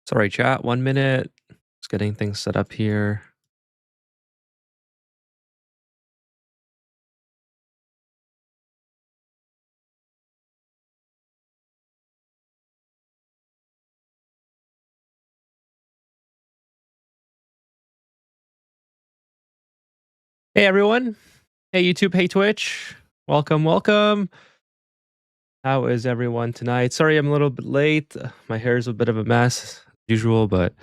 Sorry, chat. 1 minute. Just getting things set up here. Hey, everyone. Hey, YouTube. Hey, Twitch. Welcome, welcome. How is everyone tonight? Sorry, I'm a little bit late. My hair is a bit of a mess, as usual, but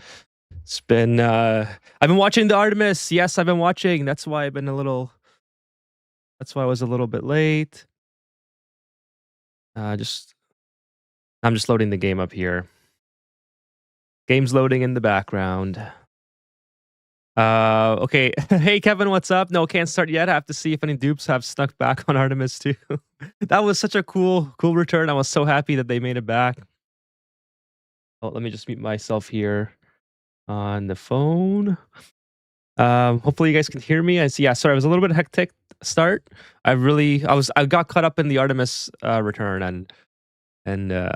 it's been. I've been watching the Artemis. Yes, I've been watching. That's why I've been a little. That's why I was a little bit late. Just. I'm just loading the game up here. Game's loading in the background. Okay. Hey, Kevin, what's up? No, can't start yet. I have to see if any dupes have snuck back on Artemis too. That was such a cool return. I was so happy that they made it back. Oh, let me just mute myself here on the phone. Hopefully you guys can hear me. Yeah, sorry, it was a little bit hectic start. I got caught up in the Artemis return and I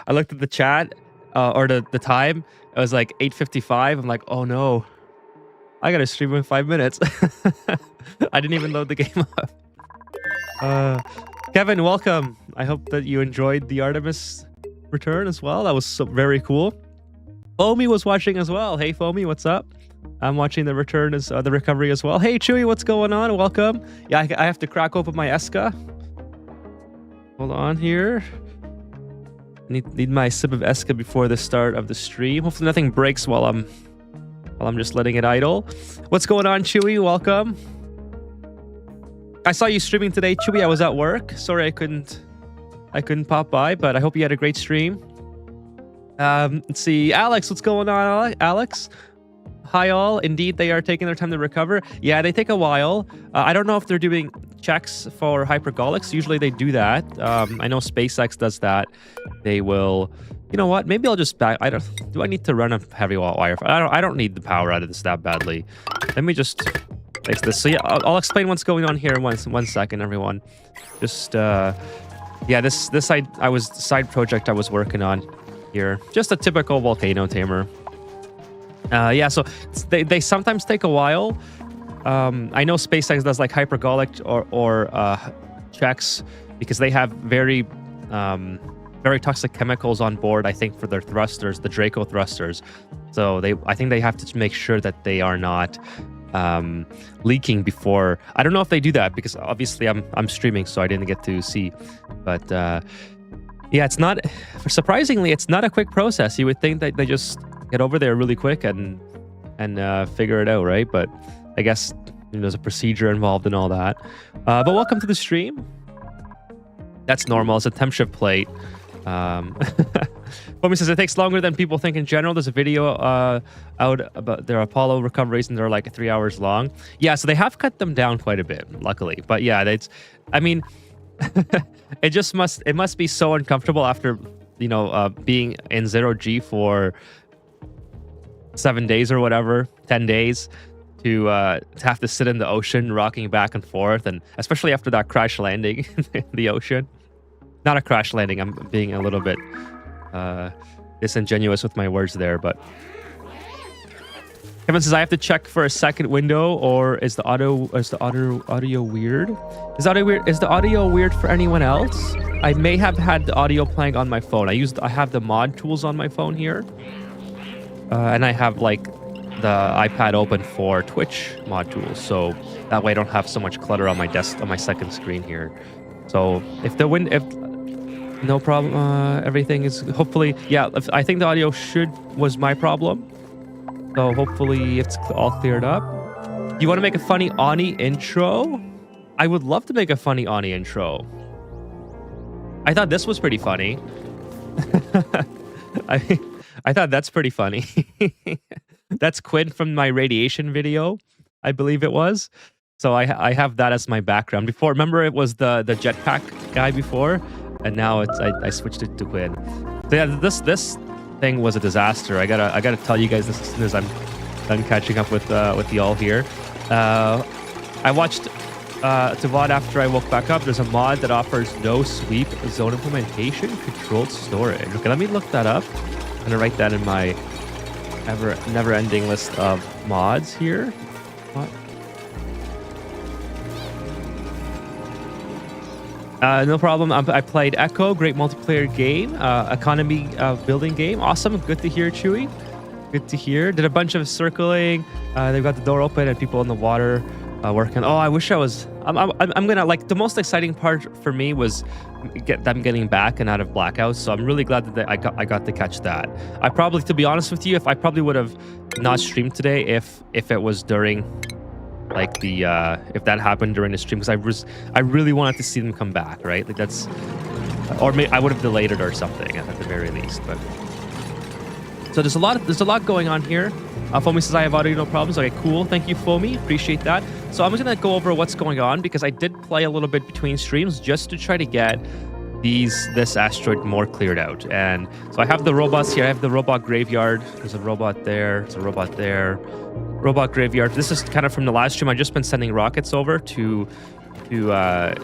looked at the chat or the time. It was like 8:55. I'm like, oh no, I gotta stream in 5 minutes. I didn't even load the game up. Kevin, welcome. I hope that you enjoyed the Artemis return as well. That was very cool. Foamy was watching as well. Hey, Foamy, what's up? I'm watching the return the recovery as well. Hey, Chewy, what's going on? Welcome. Yeah, I have to crack open my Esca. Hold on here. Need my sip of Esca before the start of the stream. Hopefully nothing breaks while I'm just letting it idle. What's going on, Chewy? Welcome. I saw you streaming today, Chewy. I was at work. Sorry I couldn't pop by, but I hope you had a great stream. Let's see. Alex, what's going on, Alex? Hi all. Indeed, they are taking their time to recover. Yeah, they take a while. I don't know if they're doing checks for hypergolics. Usually they do that. I know SpaceX does that. They will. You know what? Maybe I'll just back. Do I need to run a heavy wire? I don't need the power out of this that badly. Let me just fix this. So yeah, I'll explain what's going on here in one second, everyone. Just yeah, this side project I was working on here. Just a typical volcano tamer. Yeah, so they sometimes take a while. I know SpaceX does like hypergolic or checks because they have very toxic chemicals on board. I think for their thrusters, the Draco thrusters. So I think they have to make sure that they are not leaking before. I don't know if they do that because obviously I'm streaming, so I didn't get to see. But yeah, it's not. Surprisingly, it's not a quick process. You would think that they just get over there really quick and figure it out, right? But I guess there's a procedure involved in all that. But welcome to the stream. That's normal. It's a temp shift plate. Foamy says it takes longer than people think in general. There's a video out about their Apollo recoveries, and they're like 3 hours long. Yeah, so they have cut them down quite a bit, luckily. But yeah, I mean, it must be so uncomfortable after being in 0G for 7 days or whatever, 10 days, to have to sit in the ocean rocking back and forth, and especially after that crash landing in the ocean. Not a crash landing, I'm being a little bit disingenuous with my words there, but Kevin says I have to check for a second window, or is the audio weird? Is the audio weird for anyone else? I may have had the audio playing on my phone. I have the mod tools on my phone here. And I have like the iPad open for Twitch mod tools, so that way I don't have so much clutter on my second screen here. So if no problem, everything is hopefully, yeah. I think the audio was my problem, so hopefully it's all cleared up. You want to make a funny Ani intro? I would love to make a funny Ani intro. I thought this was pretty funny. I thought that's pretty funny. That's Quinn from my radiation video, I believe it was. So I have that as my background. Before, remember it was the jetpack guy before, and now I switched it to Quinn. So yeah, this thing was a disaster. I gotta tell you guys this as soon as I'm done catching up with y'all here. I watched to VOD after I woke back up. There's a mod that offers no sweep zone implementation controlled storage. Okay, let me look that up. I'm gonna write that in my never-ending list of mods here. What? No problem. I played Echo, great multiplayer game, economy building game. Awesome. Good to hear, Chewy. Good to hear. Did a bunch of circling. They've got the door open and people in the water working. Oh, I wish I was. I'm gonna like the most exciting part for me was them getting back and out of blackouts. So I'm really glad that I got to catch that. I probably, to be honest with you, I probably would have not streamed today if it was during like the if that happened during the stream, because I really wanted to see them come back, right? Like that's, or maybe I would have delayed it or something at the very least. But so there's a lot going on here. Foamy says I have audio no problems. Okay, cool. Thank you, Foamy. Appreciate that. So I'm just gonna go over what's going on because I did play a little bit between streams just to try to get this asteroid more cleared out. And so I have the robots here. I have the robot graveyard. There's a robot there. There's a robot there. Robot graveyard. This is kind of from the last stream. I've just been sending rockets over to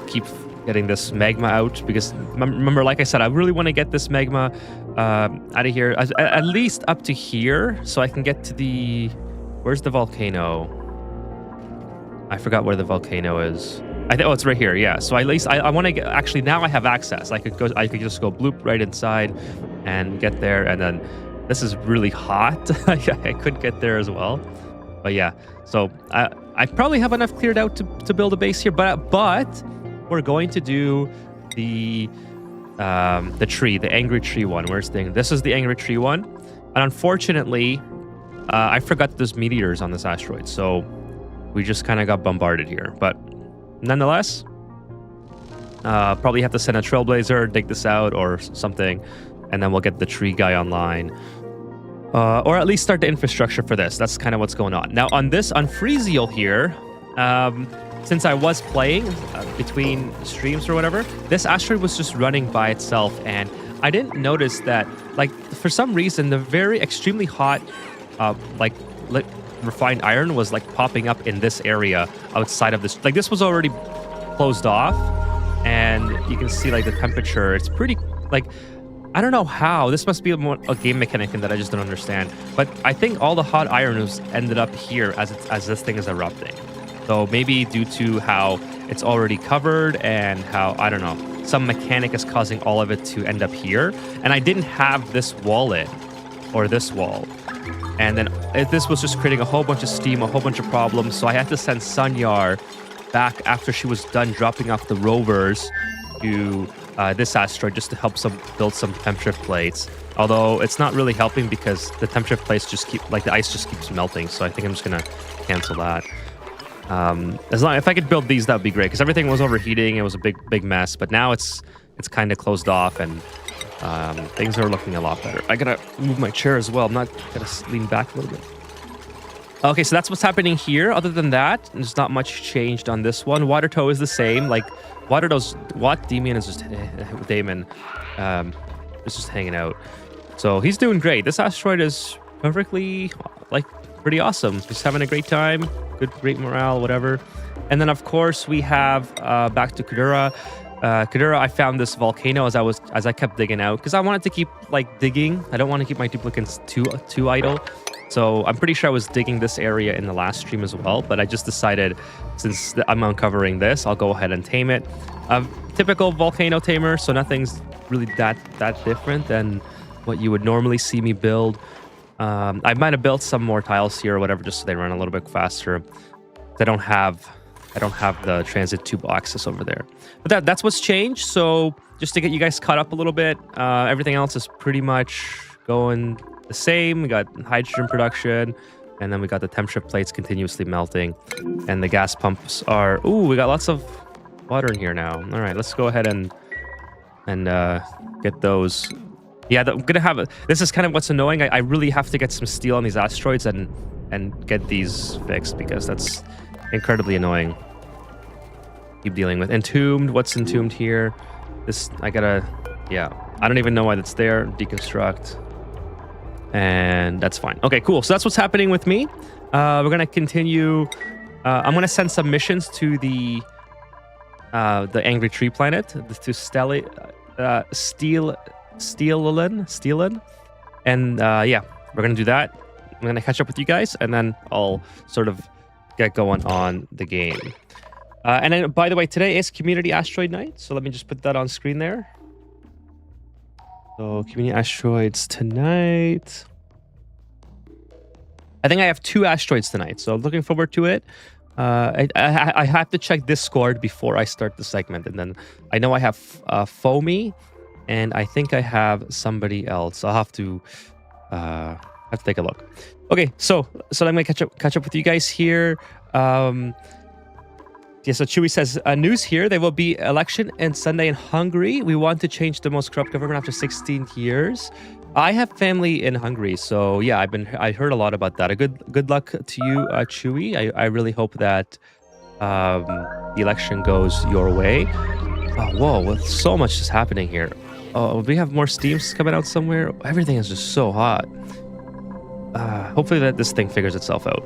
keep getting this magma out because remember, like I said, I really want to get this magma out of here at least up to here so I can get to the, where's the volcano? I forgot where the volcano is. I think, oh, it's right here. Yeah. So at least I want to get, actually now I have access. I could just go bloop right inside and get there. And then this is really hot. I could get there as well. But yeah, so I probably have enough cleared out to build a base here, but we're going to do the tree, the angry tree one. Where's the thing? This is the angry tree one. And unfortunately, I forgot that there's meteors on this asteroid. So we just kind of got bombarded here. But nonetheless, probably have to send a trailblazer, dig this out or something, and then we'll get the tree guy online. Or at least start the infrastructure for this. That's kind of what's going on. Now on Freezeal here, since I was playing between streams or whatever, this asteroid was just running by itself, and I didn't notice that, like, for some reason, the very extremely hot, refined iron was like popping up in this area outside of this. Like, this was already closed off, and you can see like the temperature. It's pretty, like, I don't know how. This must be a game mechanic that I just don't understand. But I think all the hot iron was ended up here as this thing is erupting. So maybe due to how it's already covered and how, I don't know, some mechanic is causing all of it to end up here. And I didn't have this wall in, or this wall. And then this was just creating a whole bunch of steam, a whole bunch of problems. So I had to send Sunyar back after she was done dropping off the rovers to this asteroid just to help build some temperature plates. Although it's not really helping because the temperature plates just keep, like, the ice just keeps melting. So I think I'm just gonna cancel that. If I could build these, that would be great because everything was overheating. It was a big mess, but now it's kind of closed off and things are looking a lot better. I gotta move my chair as well. I'm not gonna lean back a little bit. Okay, so that's what's happening here. Other than that, there's not much changed on this one. Water Toe is the same. Like, Damien is just Damon is just hanging out. So he's doing great. This asteroid is perfectly, like, pretty awesome. He's having a great time. Great morale, whatever. And then of course we have back to Kadura. Kadura, I found this volcano as I kept digging out because I wanted to keep like digging. I don't want to keep my duplicates too idle. So I'm pretty sure I was digging this area in the last stream as well, but I just decided since I'm uncovering this, I'll go ahead and tame it. Typical volcano tamer, so nothing's really that different than what you would normally see me build. I might have built some more tiles here or whatever, just so they run a little bit faster. I don't have the transit tube access over there. But that's what's changed. So just to get you guys caught up a little bit, everything else is pretty much going the same. We got hydrogen production, and then we got the temperature plates continuously melting, and the gas pumps are. Ooh, we got lots of water in here now. All right, let's go ahead and get those. Yeah, I'm gonna have this is kind of what's annoying. I really have to get some steel on these asteroids and get these fixed because that's incredibly annoying. Keep dealing with entombed. What's entombed here? This I gotta. Yeah, I don't even know why that's there. Deconstruct, and that's fine. Okay, cool. So that's what's happening with me. We're gonna continue. I'm gonna send some missions to the the Angry Tree Planet to Steelin. And yeah, we're gonna do that. I'm gonna catch up with you guys, and then I'll sort of get going on the game. And then, by the way, today is Community Asteroid Night, so let me just put that on screen there. So, Community Asteroids tonight. I think I have 2 asteroids tonight, so looking forward to it. I have to check Discord before I start the segment, and then I know I have Foamy, and I think I have somebody else. I'll have to take a look. Okay, so I'm gonna catch up with you guys here. Yeah, so Chewy says, news here, there will be election and Sunday in Hungary. We want to change the most corrupt government after 16 years. I have family in Hungary, so yeah, I heard a lot about that. Good luck to you, Chewy. I really hope that the election goes your way. Oh, whoa, so much is happening here. Oh, we have more Steams coming out somewhere. Everything is just so hot. Hopefully that this thing figures itself out.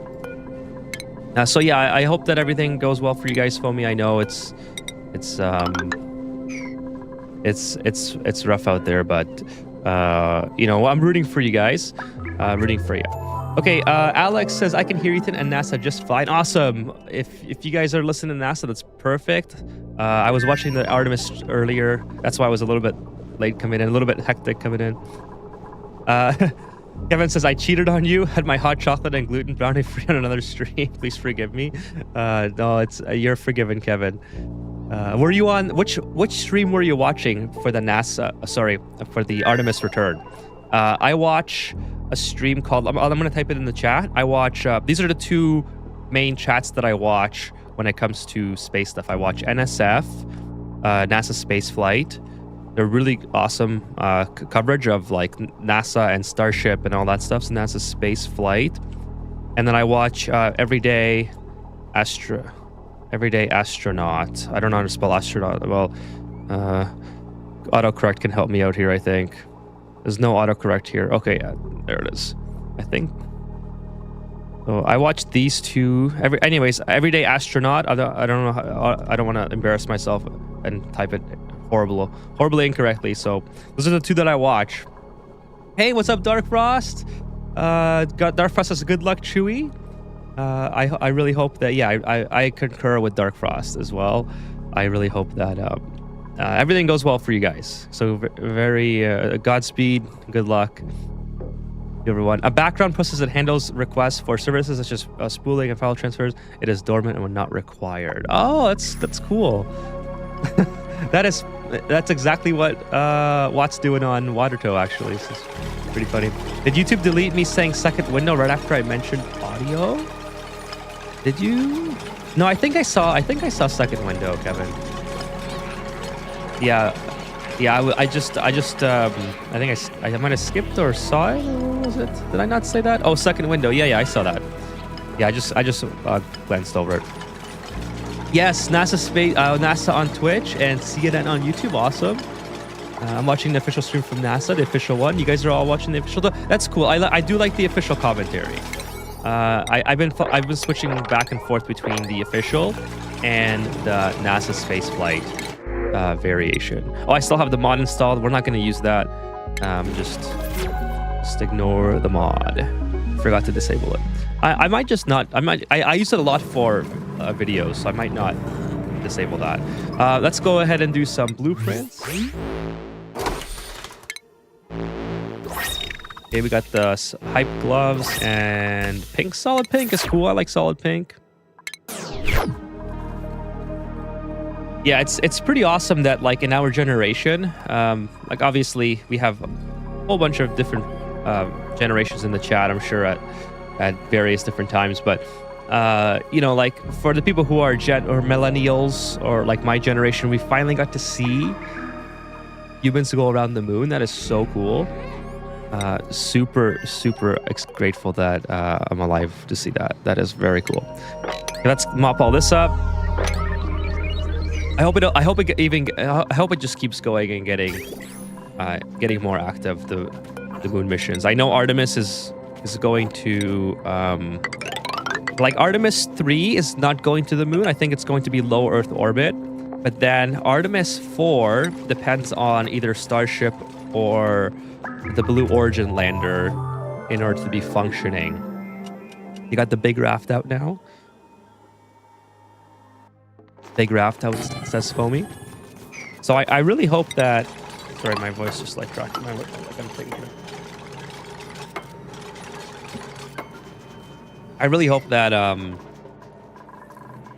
So yeah, I hope that everything goes well for you guys, Foamy. I know it's rough out there, but you know, I'm rooting for you guys. Rooting for you. Okay, Alex says I can hear Ethan and NASA just fine. Awesome. If you guys are listening to NASA, that's perfect. I was watching the Artemis earlier. That's why I was a little bit late coming in, a little bit hectic coming in. Kevin says, I cheated on you, had my hot chocolate and gluten brownie free on another stream. Please forgive me. No, it's you're forgiven, Kevin. Were you on, which stream were you watching for the NASA, for the Artemis return? I watch a stream called, I'm going to type it in the chat. I watch, these are the 2 main chats that I watch when it comes to space stuff. I watch NSF, NASA Space Flight. They're really awesome coverage of like NASA and Starship and all that stuff. So NASA Space Flight. And then I watch Everyday Astronaut. I don't know how to spell astronaut. Well, autocorrect can help me out here, I think. There's no autocorrect here. Okay, yeah, there it is. I think. So I watched these 2. Anyways, Everyday Astronaut. I don't know. I don't want to embarrass myself and type it horribly incorrectly. So those are the 2 that I watch. Hey, what's up, Dark Frost? Dark Frost says good luck, Chewy. I really hope that, yeah, I concur with Dark Frost as well. I really hope that everything goes well for you guys. So very Godspeed, good luck, everyone. A background process that handles requests for services such as spooling and file transfers. It is dormant and will not required. Oh, that's cool. That's exactly what Watt's doing on Watertoe, actually. This is pretty funny. Did YouTube delete me saying second window right after I mentioned audio? Did you? No, I think I saw second window, Kevin. Yeah. I think I might have skipped or saw it. Or was it? Did I not say that? Oh, second window. Yeah, I saw that. Yeah, I just glanced over it. Yes, NASA on Twitch and CNN on YouTube. Awesome. I'm watching the official stream from NASA, the official one. You guys are all watching the official. That's cool. I do like the official commentary. I've been switching back and forth between the official and the NASA spaceflight variation. Oh, I still have the mod installed. We're not going to use that. Just ignore the mod. Forgot to disable it. I might just not. I use it a lot for videos, so I might not disable that. Let's go ahead and do some blueprints. Okay, we got the hype gloves and pink. Solid pink is cool. I like solid pink. Yeah, it's pretty awesome that like in our generation, like obviously we have a whole bunch of different generations in the chat, I'm sure at various different times, but you know, like for the people who are millennials or like my generation, we finally got to see humans go around the moon. That is so cool. Super grateful that I'm alive to see that. That is very cool. Okay, let's mop all this up. I hope it just keeps going and getting more active, the moon missions. I know Artemis is going to like Artemis 3 is not going to the moon. I think it's going to be low Earth orbit. But then Artemis 4 depends on either Starship or the Blue Origin lander in order to be functioning. You got the big raft out now. Big raft out, says Foamy. So I really hope that... Sorry, my voice just like cracked my lip. I'm thinking. I really hope that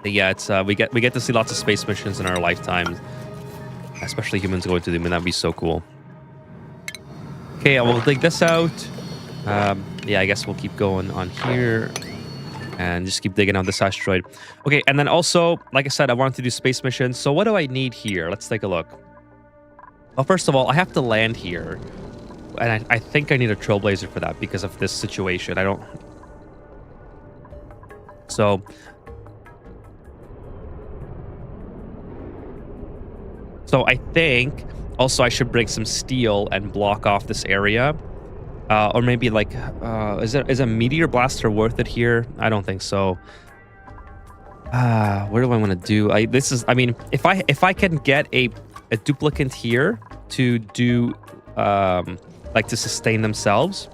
yeah, it's we get to see lots of space missions in our lifetimes, especially humans going to them, and that'd be so cool. Okay, I will dig this out. Yeah, I guess we'll keep going on here and just keep digging on this asteroid. Okay, and then also, like I said, I wanted to do space missions. So what do I need here? Let's take a look. Well, first of all, I have to land here, and I think I need a trailblazer for that because of this situation. I don't. So I think also I should bring some steel and block off this area. Or maybe like, is a meteor blaster worth it here? I don't think so. What do I want to do? I mean, if I can get a duplicate here to do, like to sustain themselves,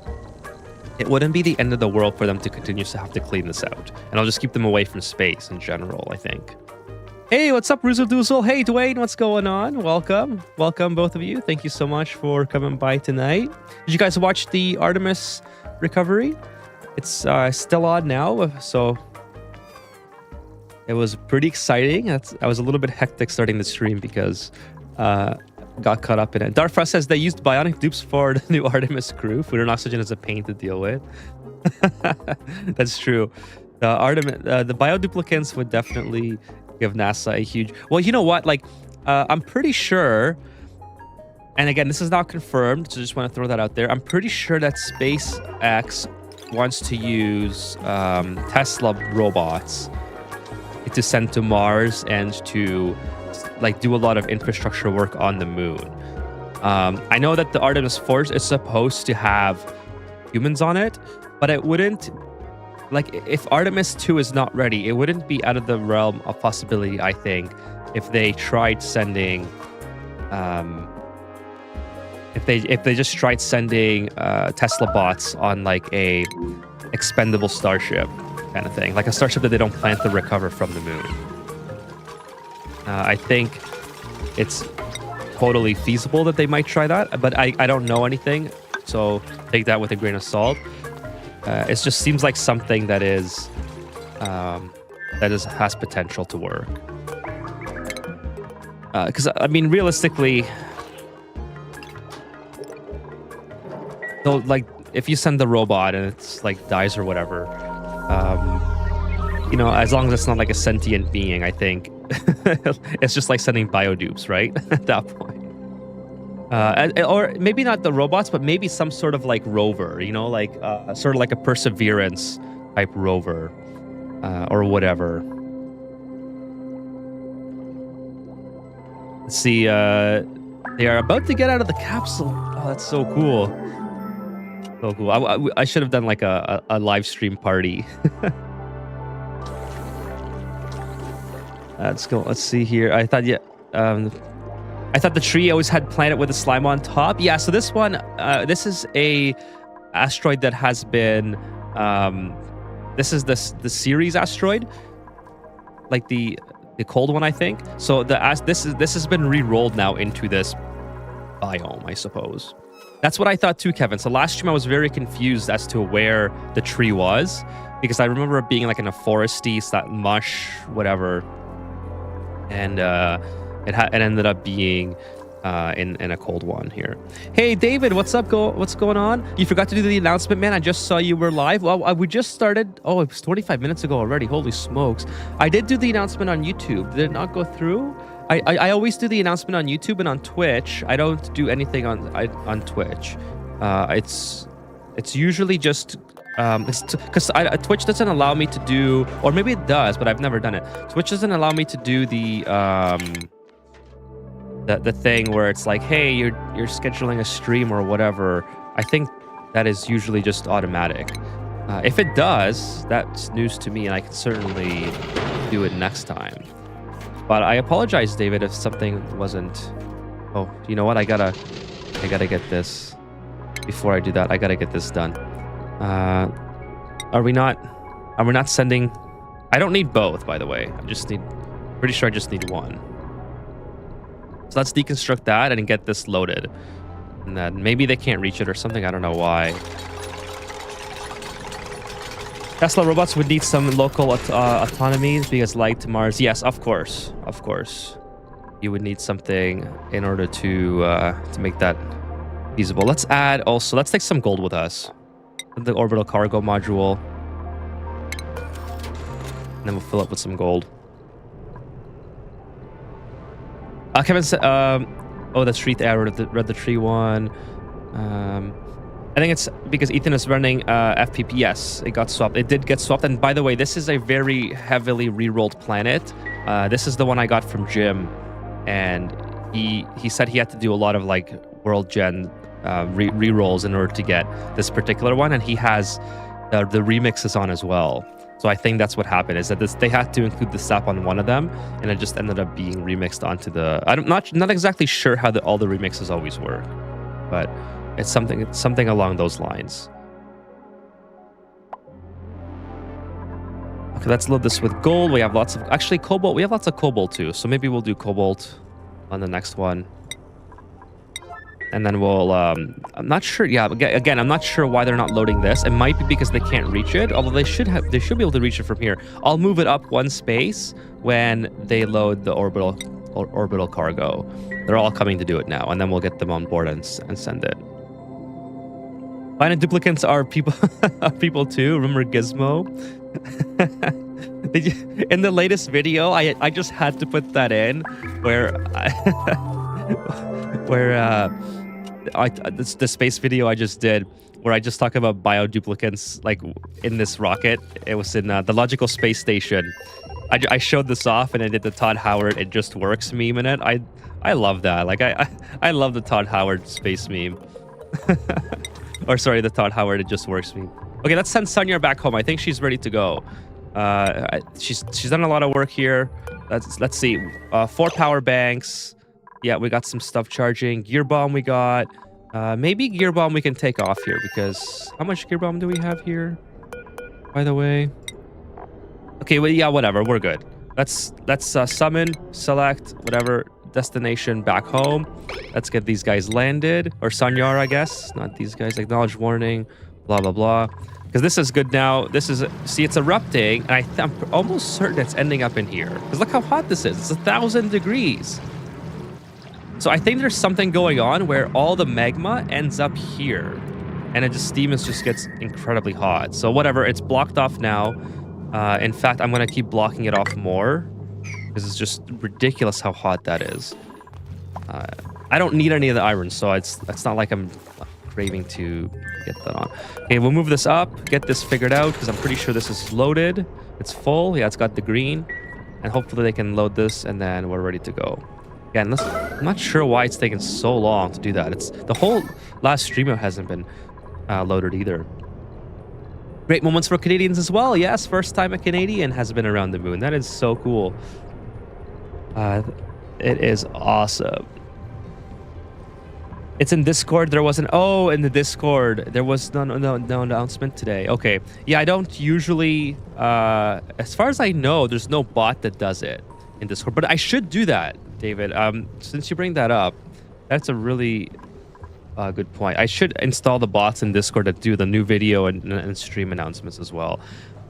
it wouldn't be the end of the world for them to continue to have to clean this out. And I'll just keep them away from space in general, I think. Hey, what's up, Ruzo Doozle? Hey, Dwayne, what's going on? Welcome. Welcome, both of you. Thank you so much for coming by tonight. Did you guys watch the Artemis recovery? It's still on now, so it was pretty exciting. I was a little bit hectic starting the stream because got caught up in it. Darfra says they used bionic dupes for the new Artemis crew. Food and oxygen is a pain to deal with. That's true. The bioduplicants would definitely give NASA a huge... Well, you know what? Like, I'm pretty sure... And again, this is not confirmed, so just want to throw that out there. I'm pretty sure that SpaceX wants to use Tesla robots to send to Mars and to like do a lot of infrastructure work on the moon. I know that the Artemis 4 is supposed to have humans on it, but it wouldn't... Like, if Artemis 2 is not ready, it wouldn't be out of the realm of possibility, I think, if they tried sending... If they just tried sending Tesla bots on like a expendable starship kind of thing, like a starship that they don't plan to recover from the moon. I think it's totally feasible that they might try that, but I don't know anything, so take that with a grain of salt. It just seems like something that has potential to work. Because I mean, realistically, though, like if you send the robot and it's like dies or whatever, you know, as long as it's not like a sentient being, I think it's just like sending biodupes, right? At that point. Or maybe not the robots, but maybe some sort of like rover, you know, like sort of like a Perseverance type rover or whatever. Let's see, they are about to get out of the capsule. Oh, that's so cool. So cool. I should have done like a live stream party. Let's go. Let's see here. I thought, yeah. I thought the tree always had planet with a slime on top. Yeah, so this one, this is a asteroid that has been, this is the Ceres asteroid, like the cold one, I think. So this has been re-rolled now into this biome, I suppose. That's what I thought too, Kevin. So last stream I was very confused as to where the tree was, because I remember it being like in a foresty, mush, whatever, and it ended up being in a cold one here. Hey, David, what's up? What's going on? You forgot to do the announcement, man. I just saw you were live. Well, we just started. Oh, it was 25 minutes ago already. Holy smokes. I did do the announcement on YouTube. Did it not go through? I always do the announcement on YouTube and on Twitch. I don't do anything on Twitch. It's usually just... because Twitch doesn't allow me to do, or maybe it does, but I've never done it. Twitch doesn't allow me to do the thing where it's like, hey, you're scheduling a stream or whatever. I think that is usually just automatic. If it does, that's news to me, and I can certainly do it next time. But I apologize, David, if something wasn't. Oh, you know what? I gotta get this. Before I do that, I gotta get this done. Are we not sending? I don't need both, by the way. Pretty sure I just need one. So let's deconstruct that and get this loaded. And then maybe they can't reach it or something. I don't know why. Tesla robots would need some local autonomy because like to Mars. Yes, of course. Of course. You would need something in order to make that feasible. Let's take some gold with us. The orbital cargo module. And then we'll fill up with some gold. Kevin said, oh, the tree. I read the tree one. I think it's because Ethan is running FPP. Yes, it got swapped. It did get swapped. And by the way, this is a very heavily rerolled planet. This is the one I got from Jim, and he said he had to do a lot of like world gen rerolls in order to get this particular one, and he has the remixes on as well. So I think that's what happened, is that they had to include the sap on one of them, and it just ended up being remixed onto the. I'm not exactly sure how all the remixes always work, but it's something along those lines. Okay, let's load this with gold. We have lots of cobalt. We have lots of cobalt too, so maybe we'll do cobalt on the next one. And then we'll, I'm not sure. Yeah, again, I'm not sure why they're not loading this. It might be because they can't reach it, although they should be able to reach it from here. I'll move it up one space when they load the orbital cargo. They're all coming to do it now, and then we'll get them on board and send it. Planet duplicates are people too. Remember Gizmo? In the latest video, I just had to put that in where the space video I just did, where I just talk about bioduplicants like in this rocket. It was in the Logical Space Station. I showed this off and I did the Todd Howard "It Just Works" meme in it. I love that. Like I love the Todd Howard space meme. Or sorry, the Todd Howard "It Just Works" meme. Okay, let's send Sonia back home. I think she's ready to go. She's done a lot of work here. Let's see. 4 power banks. Yeah, we got some stuff charging. Gear bomb we got. Maybe gear bomb we can take off here, because how much gear bomb do we have here, by the way? Okay, well, yeah, whatever. We're good. Let's summon, select, whatever, destination back home. Let's get these guys landed. Or Sanyar, I guess. Not these guys. Acknowledge warning. Blah, blah, blah. Because this is good now. This is... See, it's erupting. And I'm almost certain it's ending up in here. Because look how hot this is. It's 1,000 degrees. So I think there's something going on where all the magma ends up here. And steam just gets incredibly hot. So whatever. It's blocked off now. In fact, I'm going to keep blocking it off more. Because it's just ridiculous how hot that is. I don't need any of the iron, so it's not like I'm craving to get that on. Okay, we'll move this up, get this figured out, because I'm pretty sure this is loaded. It's full. Yeah, it's got the green. And hopefully they can load this, and then we're ready to go. Again, I'm not sure why it's taken so long to do that. It's the whole last streamer hasn't been loaded either. Great moments for Canadians as well. Yes, first time a Canadian has been around the moon. That is so cool. It is awesome. It's in Discord. There wasn't. Oh, in the Discord there was no announcement today. Okay. Yeah, I don't usually. As far as I know, there's no bot that does it in Discord. But I should do that, David. Since you bring that up, that's a really good point. I should install the bots in Discord that do the new video and stream announcements as well.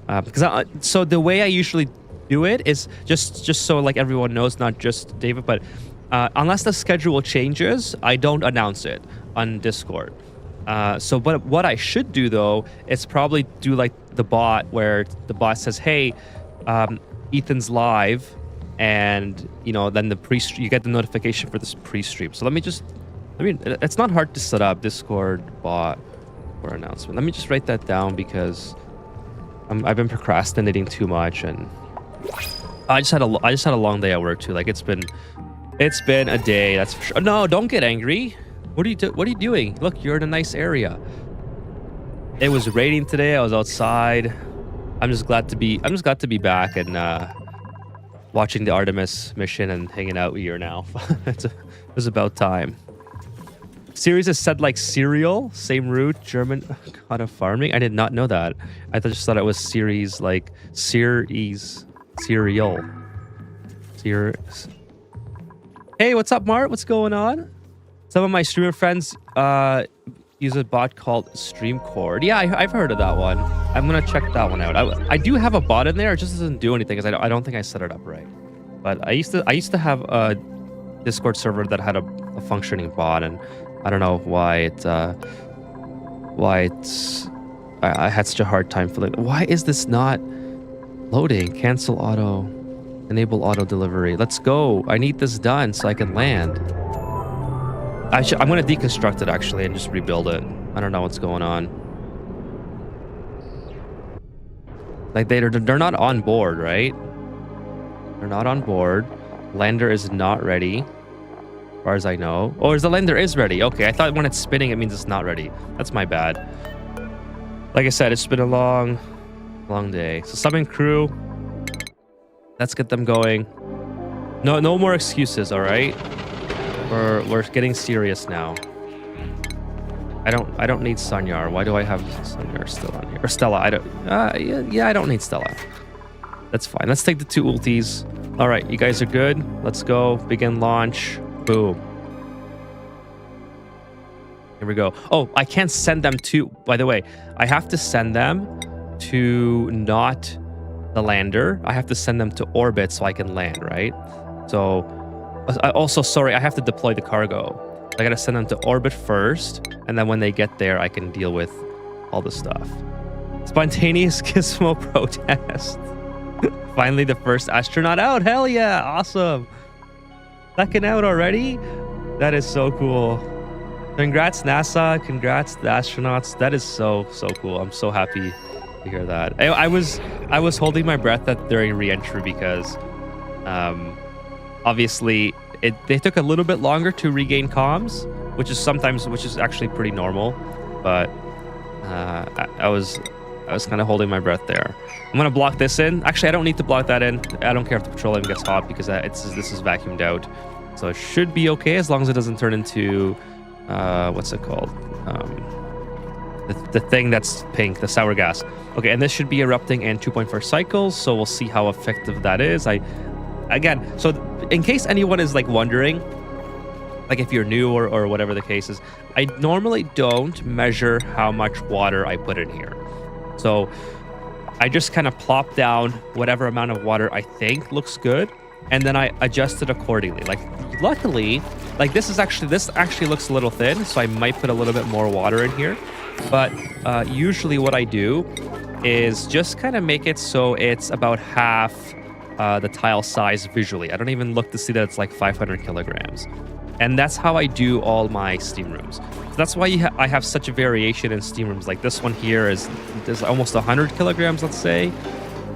Because so the way I usually do it is just so like everyone knows, not just David, but unless the schedule changes, I don't announce it on Discord. But what I should do though is probably do like the bot, where the bot says, "Hey, Ethan's live," and then you get the notification for this pre-stream. So it's not hard to set up Discord bot for announcement. Let me just write that down, because I've been procrastinating too much, and I just had a long day at work too. Like it's been a day, that's for sure. No, don't get angry. What are you doing? Look, you're in a nice area. It was raining today. I was outside. I'm just glad to be back and watching the Artemis mission and hanging out here now. It's about time. Series is said like cereal, same root, German kind of farming. I did not know that. I just thought it was series like series, cereal. Series. Hey, what's up, Mart? What's going on? Some of my streamer friends use a bot called Streamcord. Yeah, I've heard of that one. I'm gonna check that one out. I do have a bot in there. It just doesn't do anything because I don't think I set it up right. But I used to have a Discord server that had a functioning bot, and I don't know why I had such a hard time filling. Why is this not loading? Cancel auto, enable auto delivery. Let's go. I need this done so I can land. I'm gonna deconstruct it actually and just rebuild it. I don't know what's going on. Like they're not on board, right? They're not on board. Lander is not ready, as far as I know. Oh, the lander is ready. Okay, I thought when it's spinning, it means it's not ready. That's my bad. Like I said, it's been a long day. So summon crew. Let's get them going. No more excuses, all right? We're getting serious now. I don't need Sanyar. Why do I have Sanyar still on here? Or Stella? I don't. Yeah, I don't need Stella. That's fine. Let's take the 2 ultis. All right, you guys are good. Let's go. Begin launch. Boom. Here we go. Oh, I can't send them to. By the way, I have to send them to not the lander. I have to send them to orbit so I can land, right? So. Also, sorry, I have to deploy the cargo. I gotta send them to orbit first, and then when they get there, I can deal with all the stuff. Spontaneous Gizmo protest. Finally, the first astronaut out. Hell yeah, awesome. Second out already? That is so cool. Congrats, NASA. Congrats, the astronauts. That is so cool. I'm so happy to hear that. I was holding my breath during re-entry because obviously they took a little bit longer to regain comms, which is actually pretty normal, but I was kind of holding my breath there. I'm gonna block this in. Actually, I don't need to block that in. I don't care if the petroleum gets hot because this is vacuumed out, so it should be okay as long as it doesn't turn into what's it called? The thing that's pink, the sour gas. Okay, and this should be erupting in 2.4 cycles, so we'll see how effective that is. Again, so in case anyone is like wondering, like if you're new or whatever the case is, I normally don't measure how much water I put in here. So I just kind of plop down whatever amount of water I think looks good, and then I adjust it accordingly. Like luckily, like this actually looks a little thin, so I might put a little bit more water in here. But usually what I do is just kind of make it so it's about half the tile size visually. I don't even look to see that it's like 500 kilograms. And that's how I do all my steam rooms. So that's why I have such a variation in steam rooms. Like this one here is almost 100 kilograms, let's say.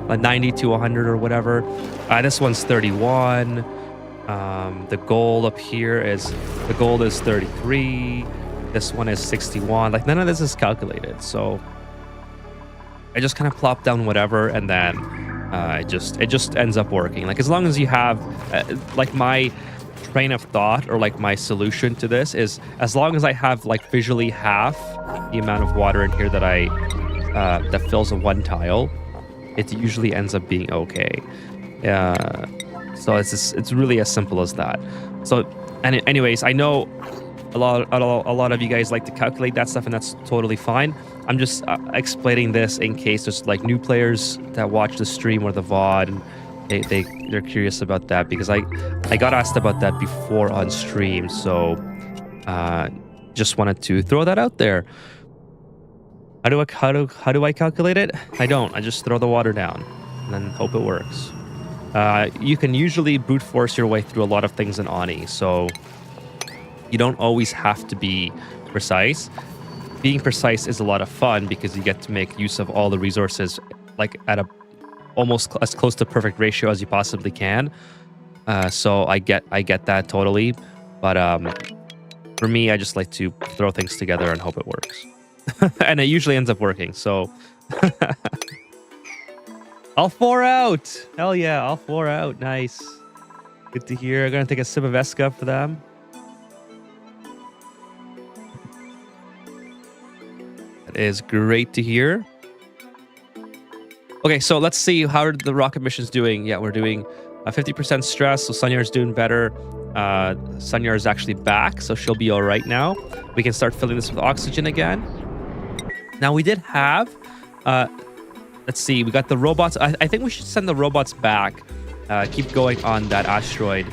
Like 90 to 100 or whatever. This one's 31. The gold up here is 33. This one is 61. Like none of this is calculated. So I just kind of plop down whatever, and then it just ends up working. Like as long as you have like my train of thought or like my solution to this is as long as I have like visually half the amount of water in here that that fills a one tile, it usually ends up being okay. So it's really as simple as that. So anyways, I know a lot of you guys like to calculate that stuff, and that's totally fine. I'm just explaining this in case there's like new players that watch the stream or the VOD, and they're curious about that, because I got asked about that before on stream, so just wanted to throw that out there. How do I calculate it? I don't. I just throw the water down and then hope it works. You can usually brute force your way through a lot of things in Ani, so you don't always have to be precise. Being precise is a lot of fun because you get to make use of all the resources like at almost as close to perfect ratio as you possibly can. So I get that totally, but for me, I just like to throw things together and hope it works. And it usually ends up working. So All 4 out. Hell yeah, all 4 out. Nice. Good to hear. I'm gonna take a sip of Esca for them. That is great to hear. Okay, so let's see how are the rocket missions doing. Yeah, we're doing 50% stress, so Sunyar's doing better. Sunyar is actually back, so she'll be all right now. We can start filling this with oxygen again. Now we did have, let's see, we got the robots. I think we should send the robots back. Keep going on that asteroid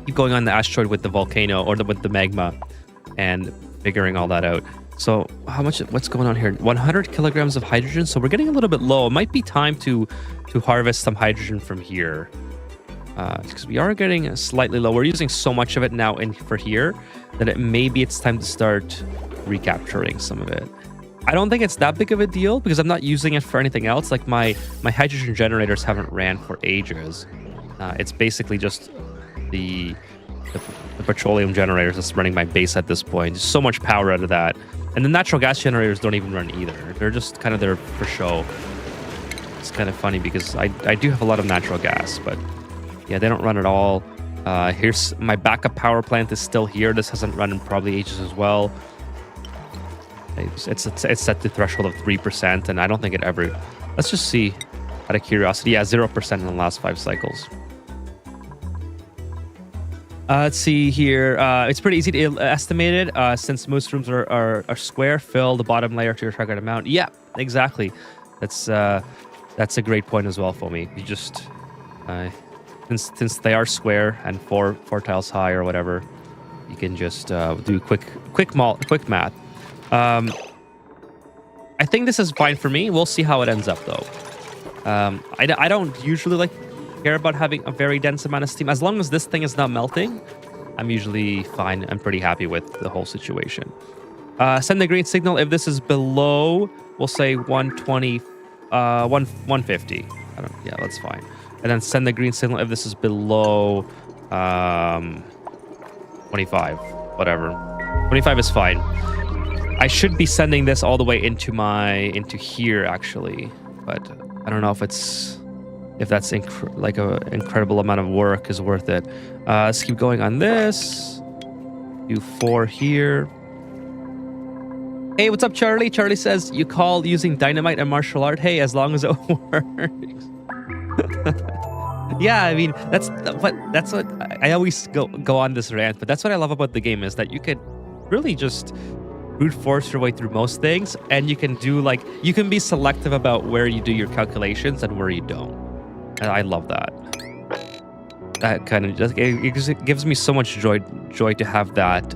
keep going on the asteroid with the volcano or with the magma and figuring all that out. So what's going on here? 100 kilograms of hydrogen. So we're getting a little bit low. It might be time to harvest some hydrogen from here. Because we are getting slightly low. We're using so much of it now for here that maybe it's time to start recapturing some of it. I don't think it's that big of a deal because I'm not using it for anything else. Like my hydrogen generators haven't ran for ages. It's basically just the petroleum generators that's running my base at this point. There's so much power out of that. And the natural gas generators don't even run either. They're just kind of there for show. It's kind of funny because I do have a lot of natural gas, but yeah, they don't run at all. Here's my backup power plant is still here. This hasn't run in probably ages as well. It's set to threshold of 3%, and I don't think it ever... Let's just see, out of curiosity. Yeah, 0% in the last 5 cycles. Let's see here. It's pretty easy to estimate it since most rooms are square. Fill the bottom layer to your target amount. Yeah, exactly. That's a great point as well for me. You just since they are square and four tiles high or whatever, you can just do quick math. I think this is fine for me. We'll see how it ends up though. I don't usually care about having a very dense amount of steam. As long as this thing is not melting, I'm usually fine. I'm pretty happy with the whole situation. Send the green signal if this is below, we'll say 120, 150. Yeah, that's fine. And then send the green signal if this is below 25, whatever. 25 is fine. I should be sending this all the way into here actually, but I don't know if that's like an incredible amount of work is worth it. Let's keep going on this. Do 4 here. Hey, what's up, Charlie? Charlie says you call using dynamite and martial art. Hey, as long as it works. Yeah, I mean that's what I always go on this rant, but that's what I love about the game is that you could really just brute force your way through most things, and you can be selective about where you do your calculations and where you don't. And I love that. That kind of it gives me so much joy to have that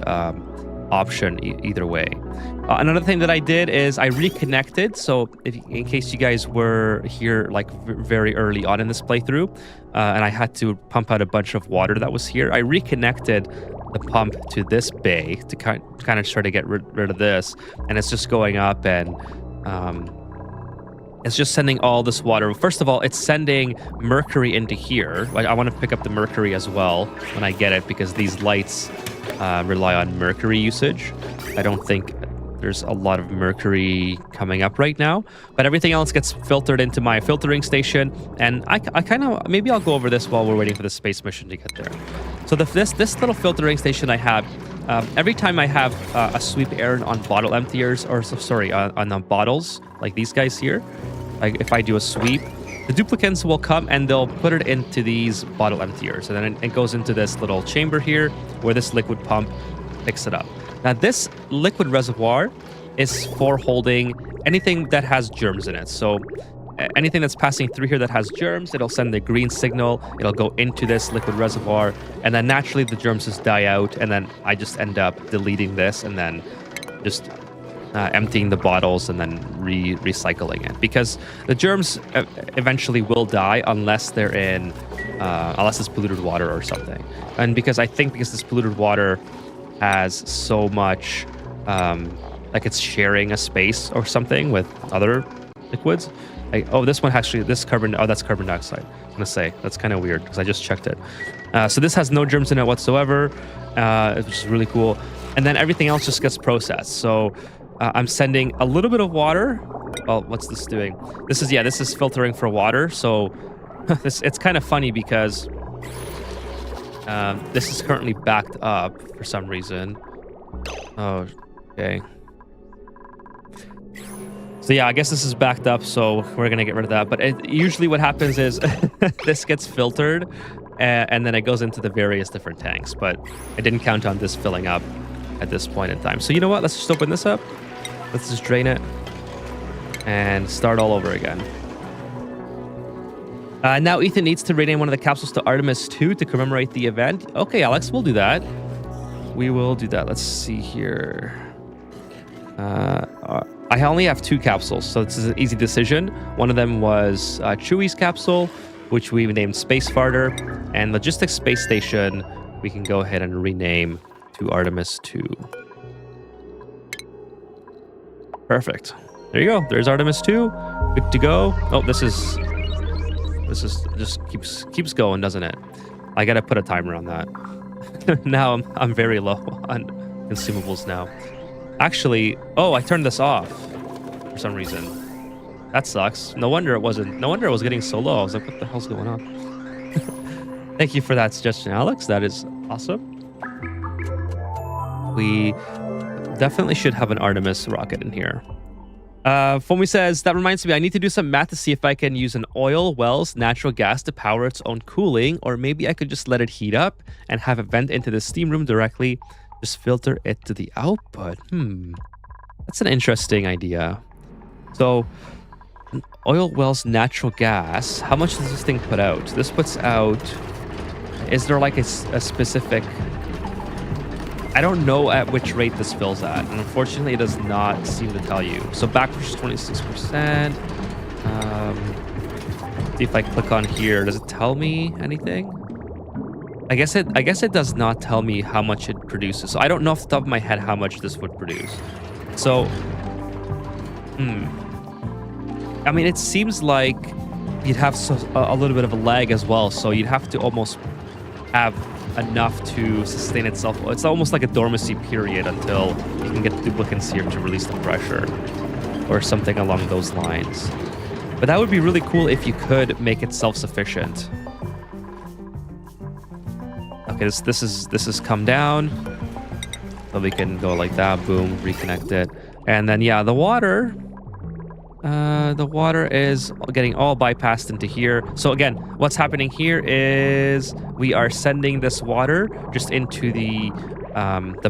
option either way. Another thing that I did is I reconnected. So in case you guys were here like very early on in this playthrough, and I had to pump out a bunch of water that was here, I reconnected the pump to this bay to kind of try to get rid of this, and it's just going up and it's just sending all this water. First of all, it's sending mercury into here. Like I want to pick up the mercury as well when I get it because these lights rely on mercury usage. I don't think there's a lot of mercury coming up right now, but everything else gets filtered into my filtering station, and I kind of maybe I'll go over this while we're waiting for the space mission to get there. So this little filtering station I have, every time I have a sweep errand on bottle emptiers, or sorry, on the bottles like these guys here, like if I do a sweep, the duplicants will come and they'll put it into these bottle emptiers, and then it goes into this little chamber here where this liquid pump picks it up. Now this liquid reservoir is for holding anything that has germs in it. So anything that's passing through here that has germs, it'll send the green signal, it'll go into this liquid reservoir, and then naturally the germs just die out, and then I just end up deleting this and then just emptying the bottles and then recycling it, because the germs eventually will die unless they're in unless it's polluted water or something. And because this polluted water has so much like it's sharing a space or something with other liquids. This one actually, that's carbon dioxide. I'm gonna say that's kind of weird because I just checked it. So this has no germs in it whatsoever, which is really cool. And then everything else just gets processed. So I'm sending a little bit of water Well, what's this doing? This is filtering for water. So it's kind of funny because this is currently backed up for some reason. Oh, okay. So yeah, I guess this is backed up, so we're gonna get rid of that. But usually what happens is this gets filtered, and then it goes into the various different tanks. But I didn't count on this filling up at this point in time. So you know what? Let's just open this up. Let's just drain it and start all over again. Now Ethan needs to rename one of the capsules to Artemis 2 to commemorate the event. Okay, Alex, we'll do that. We will do that. Let's see here. I only have 2 capsules, so this is an easy decision. One of them was Chewie's capsule, which we named Space Farter, and Logistics Space Station, we can go ahead and rename to Artemis 2. Perfect. There you go. There's Artemis 2. Good to go. Oh, this is just keeps going, doesn't it? I gotta put a timer on that. Now I'm very low on consumables now. Actually, oh, I turned this off for some reason. That sucks. No wonder it was getting so low. I was like, what the hell's going on? Thank you for that suggestion, Alex. That is awesome. We definitely should have an Artemis rocket in here. Foamy says, that reminds me, I need to do some math to see if I can use an oil well's natural gas to power its own cooling, or maybe I could just let it heat up and have it vent into the steam room directly. Just filter it to the output. That's an interesting idea. So, an oil well's natural gas, how much does this thing put out? This puts out... Is there like a specific... I don't know at which rate this fills at, and unfortunately it does not seem to tell you. So backpush is 26%. See if I click on here, does it tell me anything? I guess it does not tell me how much it produces. So I don't know off the top of my head how much this would produce. So, I mean, it seems like you'd have a little bit of a lag as well. So you'd have to almost have enough to sustain itself. It's almost like a dormancy period until you can get the duplicants here to release the pressure or something along those lines. But that would be really cool if you could make it self-sufficient. Okay, this is come down. So we can go like that, boom, reconnect it. And then yeah, the water is getting all bypassed into here. So again, what's happening here is we are sending this water just into the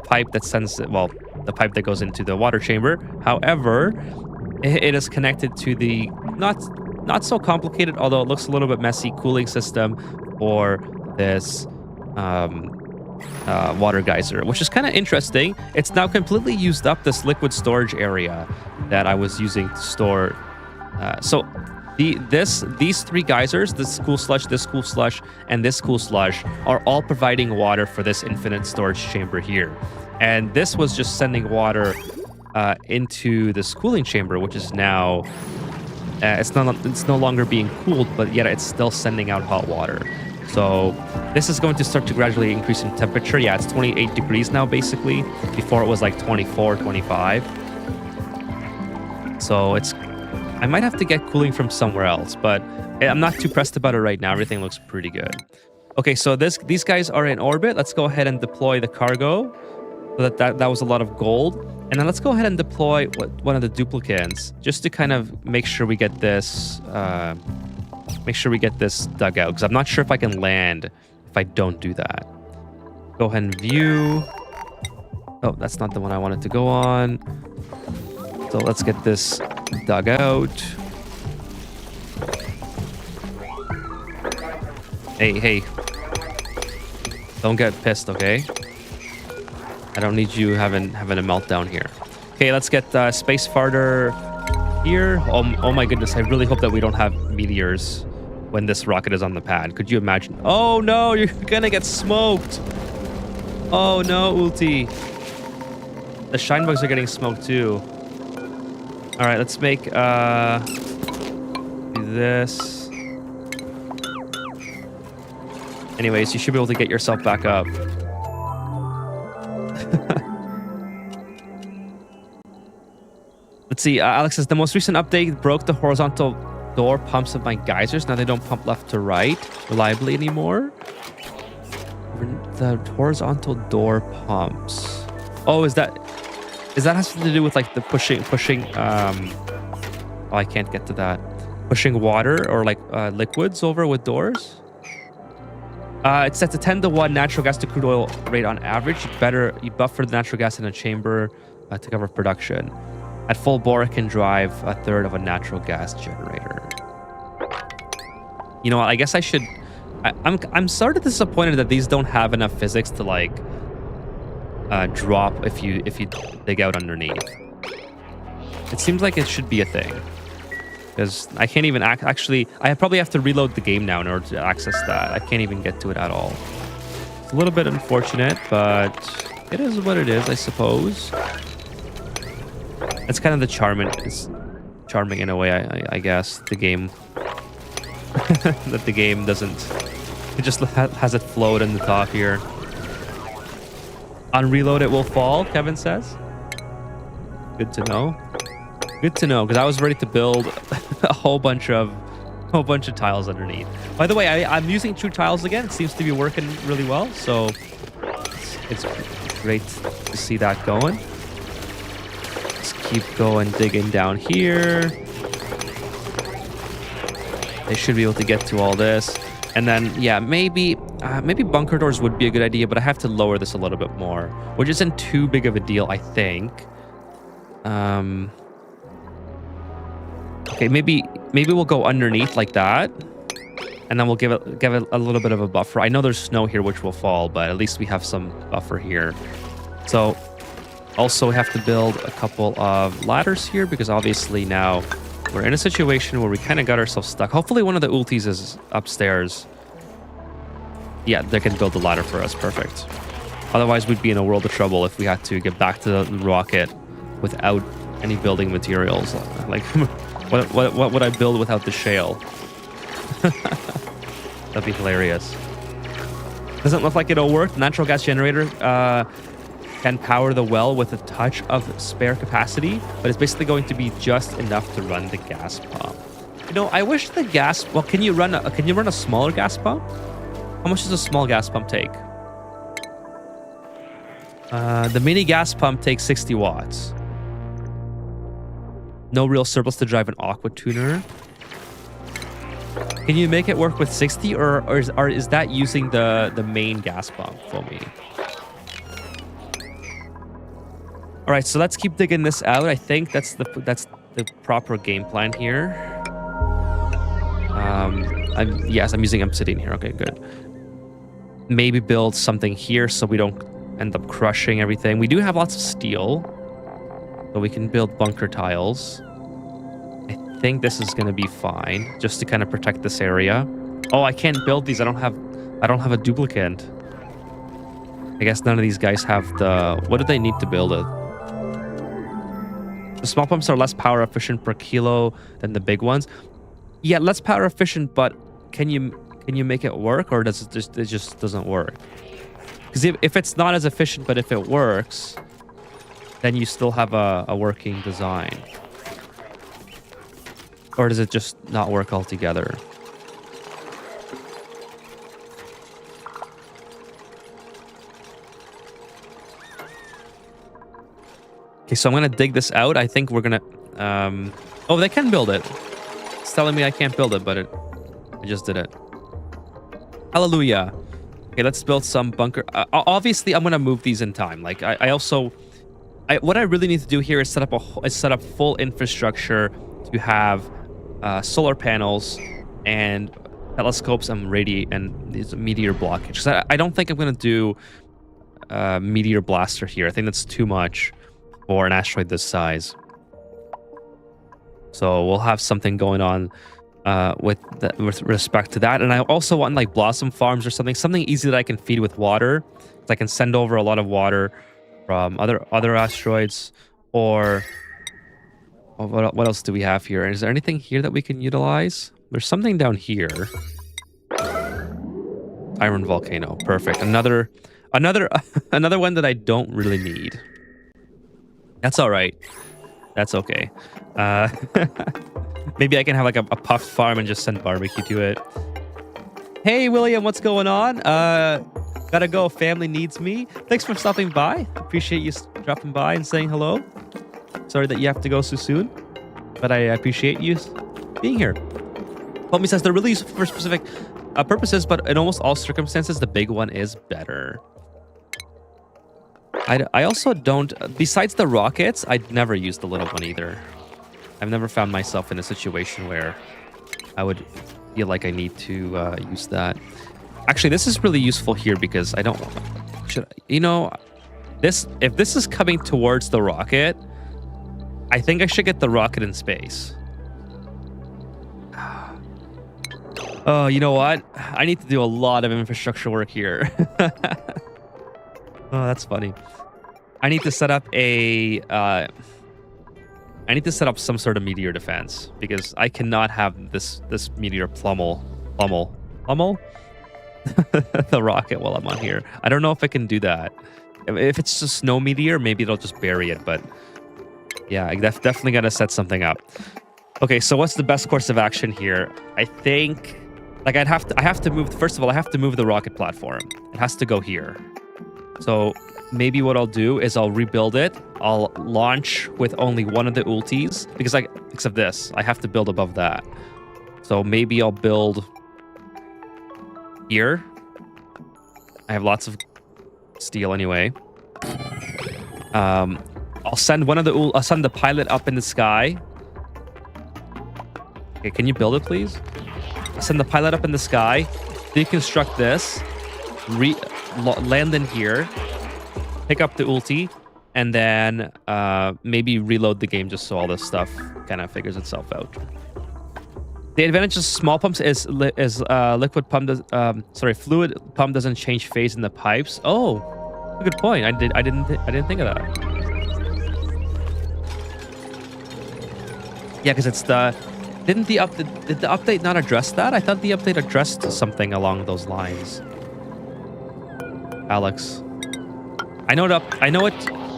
pipe that sends it, well, the pipe that goes into the water chamber. However, it is connected to the not so complicated, although it looks a little bit messy, cooling system for this water geyser, which is kind of interesting. It's now completely used up this liquid storage area that I was using to store. So these 3 geysers, this cool slush, and this cool slush, are all providing water for this infinite storage chamber here. And this was just sending water into this cooling chamber, which is now it's no longer being cooled, but yet it's still sending out hot water. So this is going to start to gradually increase in temperature. Yeah, it's 28 degrees now, basically. Before it was like 24, 25. So I might have to get cooling from somewhere else, but I'm not too pressed about it right now. Everything looks pretty good. Okay, so these guys are in orbit. Let's go ahead and deploy the cargo. So that was a lot of gold. And then let's go ahead and deploy one of the duplicants just to kind of make sure we get this... dug out, because I'm not sure if I can land if I don't do that. Go ahead and view. Oh, that's not the one I wanted to go on. So let's get this dug out. Hey. Don't get pissed, okay? I don't need you having a meltdown here. Okay, let's get Space Farter here. Oh my goodness, I really hope that we don't have meteors when this rocket is on the pad. Could you imagine? Oh no, you're gonna get smoked. Oh no, Ulti. The shine bugs are getting smoked too. All right, let's make do this. Anyways, you should be able to get yourself back up. Let's see. Alex says the most recent update broke the horizontal door pumps of my geysers. Now they don't pump left to right reliably anymore. The horizontal door pumps. Oh, is that has something to do with like the pushing? Oh, I can't get to that. Pushing water or like liquids over with doors. It's set to 10-to-1 natural gas to crude oil rate on average. You buffer the natural gas in a chamber to cover production. At full bore, it can drive a third of a natural gas generator. You know what? I guess I should. I'm sort of disappointed that these don't have enough physics to like drop if you dig out underneath. It seems like it should be a thing. Because I can't even actually, I probably have to reload the game now in order to access that. I can't even get to it at all. It's a little bit unfortunate, but it is what it is, I suppose. It's kind of the it's charming in a way, I guess, the game. That the game doesn't, it just has it float in the top here. On reload it will fall, Kevin says. Good to know. Good to know, because I was ready to build a whole bunch of tiles underneath. By the way, I'm using true tiles again. It seems to be working really well, so it's great to see that going. Let's keep going, digging down here. They should be able to get to all this, and then yeah, maybe bunker doors would be a good idea, but I have to lower this a little bit more, which isn't too big of a deal, I think. Okay, maybe we'll go underneath like that, and then we'll give it a little bit of a buffer. I know there's snow here which will fall, but at least we have some buffer here. So also we have to build a couple of ladders here, because obviously now we're in a situation where we kind of got ourselves stuck. Hopefully one of the ultis is upstairs. Yeah, they can build the ladder for us. Perfect. Otherwise we'd be in a world of trouble if we had to get back to the rocket without any building materials. Like what would I build without the shale? That'd be hilarious. Doesn't look like it'll work. The natural gas generator can power the well with a touch of spare capacity, but it's basically going to be just enough to run the gas pump. You know, I wish the gas. Well, can you run a smaller gas pump? How much does a small gas pump take? The mini gas pump takes 60 watts. No real surplus to drive an aqua tuner. Can you make it work with 60, or is that using the main gas pump for me? All right, so let's keep digging this out. I think that's the proper game plan here. Yes, I'm using obsidian here. Okay, good. Maybe build something here so we don't end up crushing everything. We do have lots of steel, so we can build bunker tiles. I think this is going to be fine, just to kind of protect this area. Oh, I can't build these. I don't have a duplicate. I guess none of these guys have the. What do they need to build it? The small pumps are less power efficient per kilo than the big ones. Yeah, less power efficient, but can you make it work, or does it just doesn't work? Because if it's not as efficient, but if it works, then you still have a working design. Or does it just not work altogether? Okay, so I'm going to dig this out. I think we're going to... oh, they can build it. It's telling me I can't build it, but I just did it. Hallelujah. Okay, let's build some bunker. Obviously, I'm going to move these in time. Like, what I really need to do here is set up full infrastructure to have solar panels and telescopes and these meteor blockage. I don't think I'm going to do meteor blaster here. I think that's too much for an asteroid this size. So we'll have something going on with respect to that. And I also want like blossom farms or something easy that I can feed with water. So I can send over a lot of water from other asteroids. Or what else do we have here? Is there anything here that we can utilize? There's something down here. Iron volcano. Perfect. Another one that I don't really need. That's all right. That's okay. Maybe I can have like a puffed farm and just send barbecue to it. Hey, William, what's going on? Gotta go. Family needs me. Thanks for stopping by. Appreciate you dropping by and saying hello. Sorry that you have to go so soon, but I appreciate you being here. Homie says they're really useful for specific purposes, but in almost all circumstances, the big one is better. I also don't, besides the rockets, I'd never use the little one either. I've never found myself in a situation where I would feel like I need to use that. Actually, this is really useful here because I don't, you know, if this is coming towards the rocket, I think I should get the rocket in space. Oh, you know what? I need to do a lot of infrastructure work here. Oh, that's funny. I need to set up some sort of meteor defense because I cannot have this meteor pummel the rocket while I'm on here. I don't know if I can do that. If it's just snow meteor, maybe it'll just bury it. But yeah, I definitely got to set something up. Okay, so what's the best course of action here? I think, like, I have to move. First of all, I have to move the rocket platform. It has to go here. So maybe what I'll do is I'll rebuild it. I'll launch with only one of the ultis because except this, I have to build above that. So maybe I'll build here. I have lots of steel anyway. I'll send I'll send the pilot up in the sky. Okay, can you build it, please? I'll send the pilot up in the sky, deconstruct this, land in here, pick up the ulti, and then maybe reload the game just so all this stuff kind of figures itself out. The advantage of small pumps is liquid pump fluid pump doesn't change phase in the pipes. Oh, good point. I didn't think of that. Yeah, because it's did the update not address that? I thought the update addressed something along those lines. Alex, I know it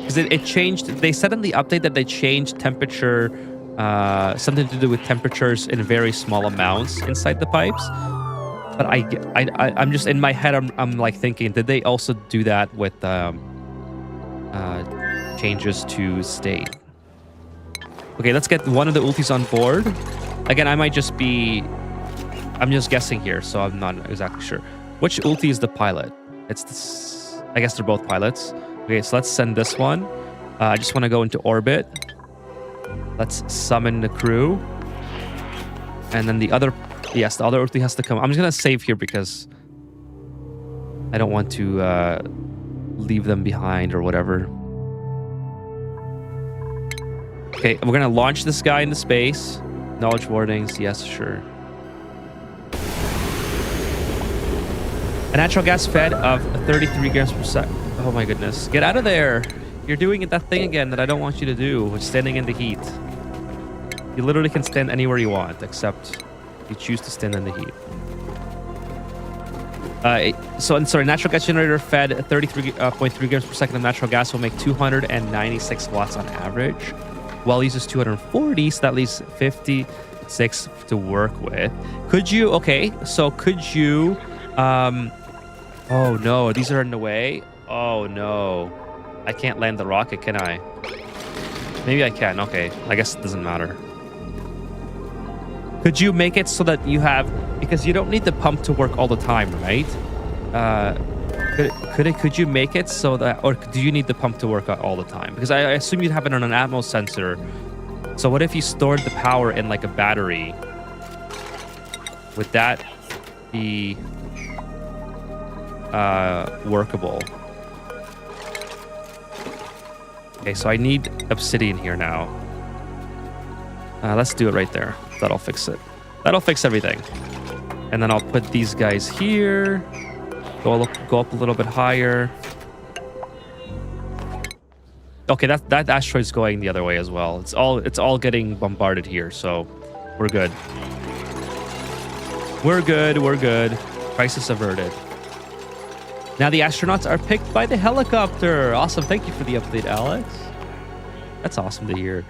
because it changed. They said in the update that they changed temperature, something to do with temperatures in very small amounts inside the pipes. But I'm just in my head. I'm like thinking, did they also do that with changes to state? Okay, let's get one of the ultis on board. Again, I'm just guessing here, so I'm not exactly sure. Which ulti is the pilot? It's this, I guess they're both pilots. Okay, so let's send this one. I just want to go into orbit. Let's summon the crew. And then the other ulti has to come. I'm just going to save here because I don't want to leave them behind or whatever. Okay, we're going to launch this guy into space. Knowledge warnings, yes, sure. A natural gas fed of 33 grams per second. Oh my goodness. Get out of there. You're doing that thing again that I don't want you to do, which is standing in the heat. You literally can stand anywhere you want, except you choose to stand in the heat. Natural gas generator fed 33.3 grams per second of natural gas will make 296 watts on average. Well, uses 240, so that leaves 56 to work with. Could you, oh no, these are in the way. Oh no, I can't land the rocket, can I? Maybe I can, okay. I guess it doesn't matter. Could you make it so that you have, because you don't need the pump to work all the time, right? Could you make it so that, or do you need the pump to work all the time? Because I assume you'd have it on an Atmos sensor. So what if you stored the power in like a battery? Would that be workable? Okay, so I need obsidian here now. Let's do it right there. That'll fix it. That'll fix everything. And then I'll put these guys here. Go up a little bit higher. Okay, that asteroid's going the other way as well. It's all getting bombarded here, so we're good. We're good. Crisis averted. Now the astronauts are picked by the helicopter. Awesome. Thank you for the update, Alex. That's awesome to hear.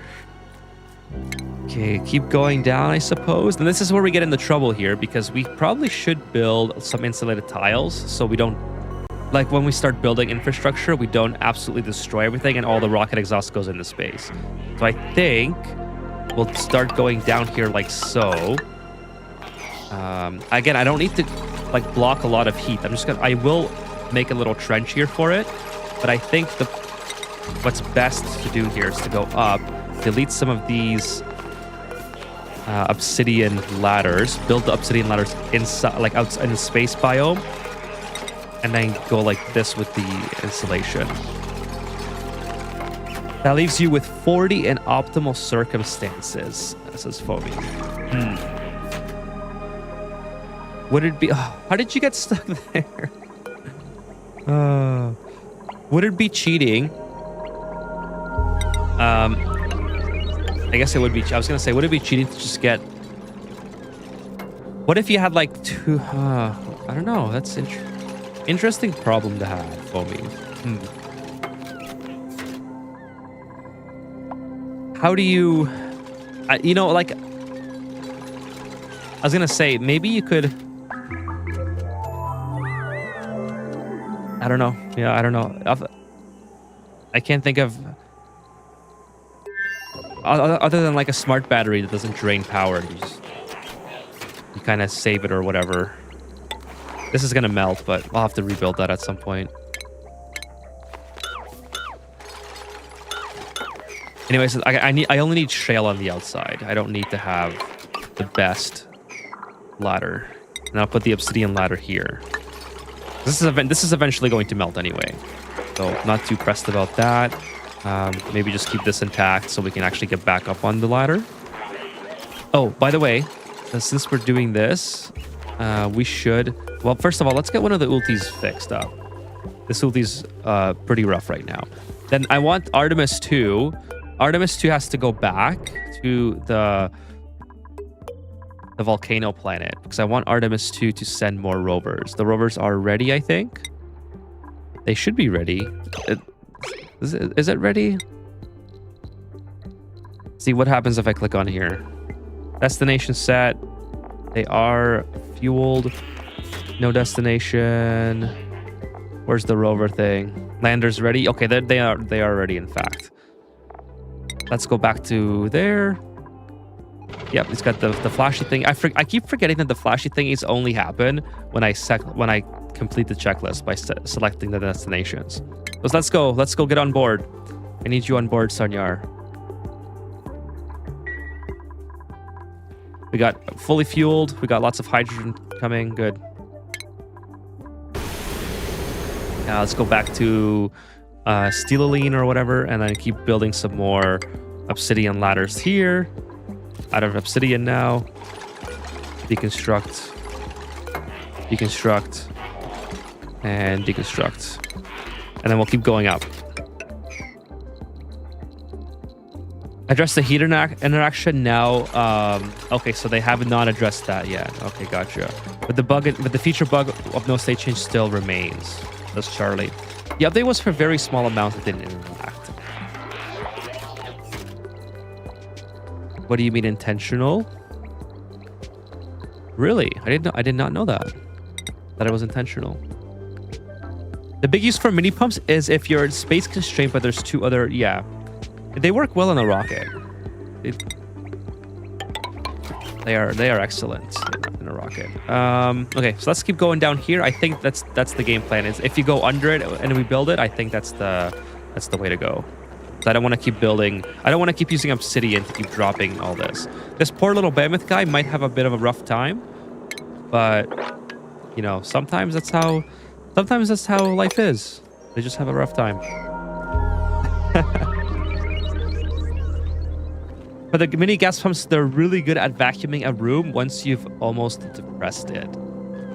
Okay, keep going down, I suppose. And this is where we get into trouble here because we probably should build some insulated tiles so we don't, like when we start building infrastructure, we don't absolutely destroy everything and all the rocket exhaust goes into space. So I think we'll start going down here like so. Again, I don't need to like block a lot of heat. I will make a little trench here for it, but I think what's best to do here is to go up, delete some of these obsidian ladders, build the obsidian ladders inside, like outside in the space biome, and then go like this with the insulation. That leaves you with 40 in optimal circumstances, says Foamy. Would it be... Oh, how did you get stuck there? Would it be cheating? I guess it would be... I was going to say, would it be cheating to just get... What if you had like two... I don't know. That's interesting problem to have for me. How do you... you know, like... I was going to say, maybe you could... I don't know. Yeah, I don't know. I can't think of... Other than like a smart battery that doesn't drain power. You kind of save it or whatever. This is going to melt, but I'll have to rebuild that at some point. Anyways, I only need shale on the outside. I don't need to have the best ladder. And I'll put the obsidian ladder here. This is eventually going to melt anyway. So not too pressed about that. Maybe just keep this intact so we can actually get back up on the ladder. Oh, by the way, since we're doing this, we should... Well, first of all, let's get one of the ultis fixed up. This ulti's pretty rough right now. Then I want Artemis 2. Artemis 2 has to go back to the volcano planet because I want Artemis 2 to send more rovers. The rovers are ready, I think. They should be ready. Is it ready? See what happens if I click on here. Destination set. They are fueled. No destination. Where's the rover thing? Landers ready? Okay, they are ready, in fact. Let's go back to there. Yep, it's got the flashy thing. I keep forgetting that the flashy thingies only happen when I complete the checklist by selecting the destinations. So let's go get on board. I need you on board, Sanyar. We got fully fueled. We got lots of hydrogen coming. Good. Now let's go back to Steelaline or whatever, and then keep building some more obsidian ladders here. Out of obsidian now. Deconstruct. Deconstruct. And deconstruct. And then we'll keep going up. Address the heat interaction now. Okay, so they have not addressed that yet. Okay, gotcha. But the feature bug of no state change still remains. That's Charlie. The update was for very small amounts that didn't interact. What do you mean intentional? Really? I did not know that. That it was intentional. The big use for mini pumps is if you're space constrained, but there's two other... Yeah. They work well in a rocket. They are excellent in a rocket. Okay, so let's keep going down here. I think that's the game plan. Is if you go under it and we build it, I think that's the way to go. So I don't want to keep building. I don't want to keep using obsidian to keep dropping all this. This poor little behemoth guy might have a bit of a rough time, but you know, sometimes that's how life is. They just have a rough time. But the mini gas pumps, they're really good at vacuuming a room once you've almost depressed it.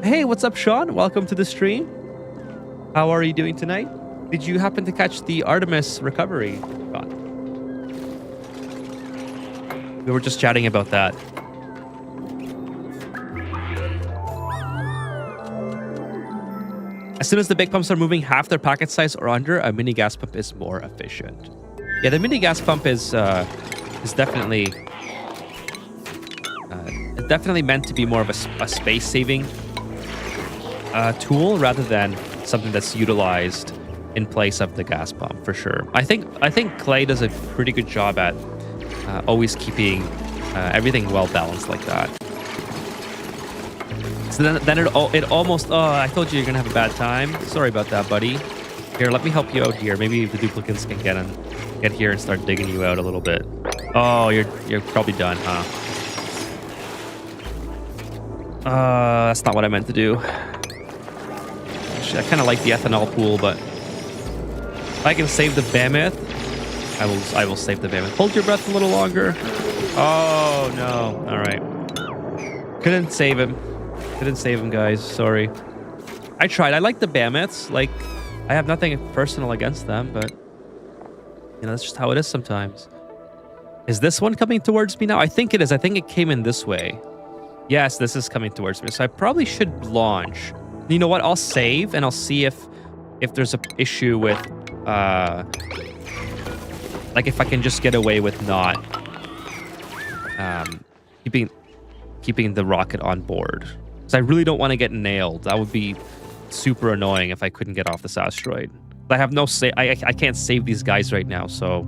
Hey, what's up, Sean? Welcome to the stream. How are you doing tonight? Did you happen to catch the Artemis recovery, Sean? We were just chatting about that. As soon as the big pumps are moving half their packet size or under, a mini gas pump is more efficient. Yeah, the mini gas pump is is definitely meant to be more of a space-saving tool rather than something that's utilized in place of the gas pump for sure. I think Clay does a pretty good job at always keeping everything well balanced like that. So then it almost, oh, I told you you're gonna have a bad time. Sorry about that, buddy. Here, let me help you out here. Maybe the duplicates can get here and start digging you out a little bit. Oh, you're probably done, huh? That's not what I meant to do. Actually, I kind of like the ethanol pool, but if I can save the Mammoth, I will save the Mammoth. Hold your breath a little longer. Oh no! All right, couldn't save him. Couldn't save him, guys. Sorry. I tried. I like the Mammoths. Like, I have nothing personal against them, but you know that's just how it is sometimes. Is this one coming towards me now? I think it is. I think it came in this way. Yes, this is coming towards me. So I probably should launch. You know what? I'll save and I'll see if there's an issue with like if I can just get away with not keeping the rocket on board. Because I really don't want to get nailed. That would be super annoying if I couldn't get off this asteroid. I have no save. I can't save these guys right now, so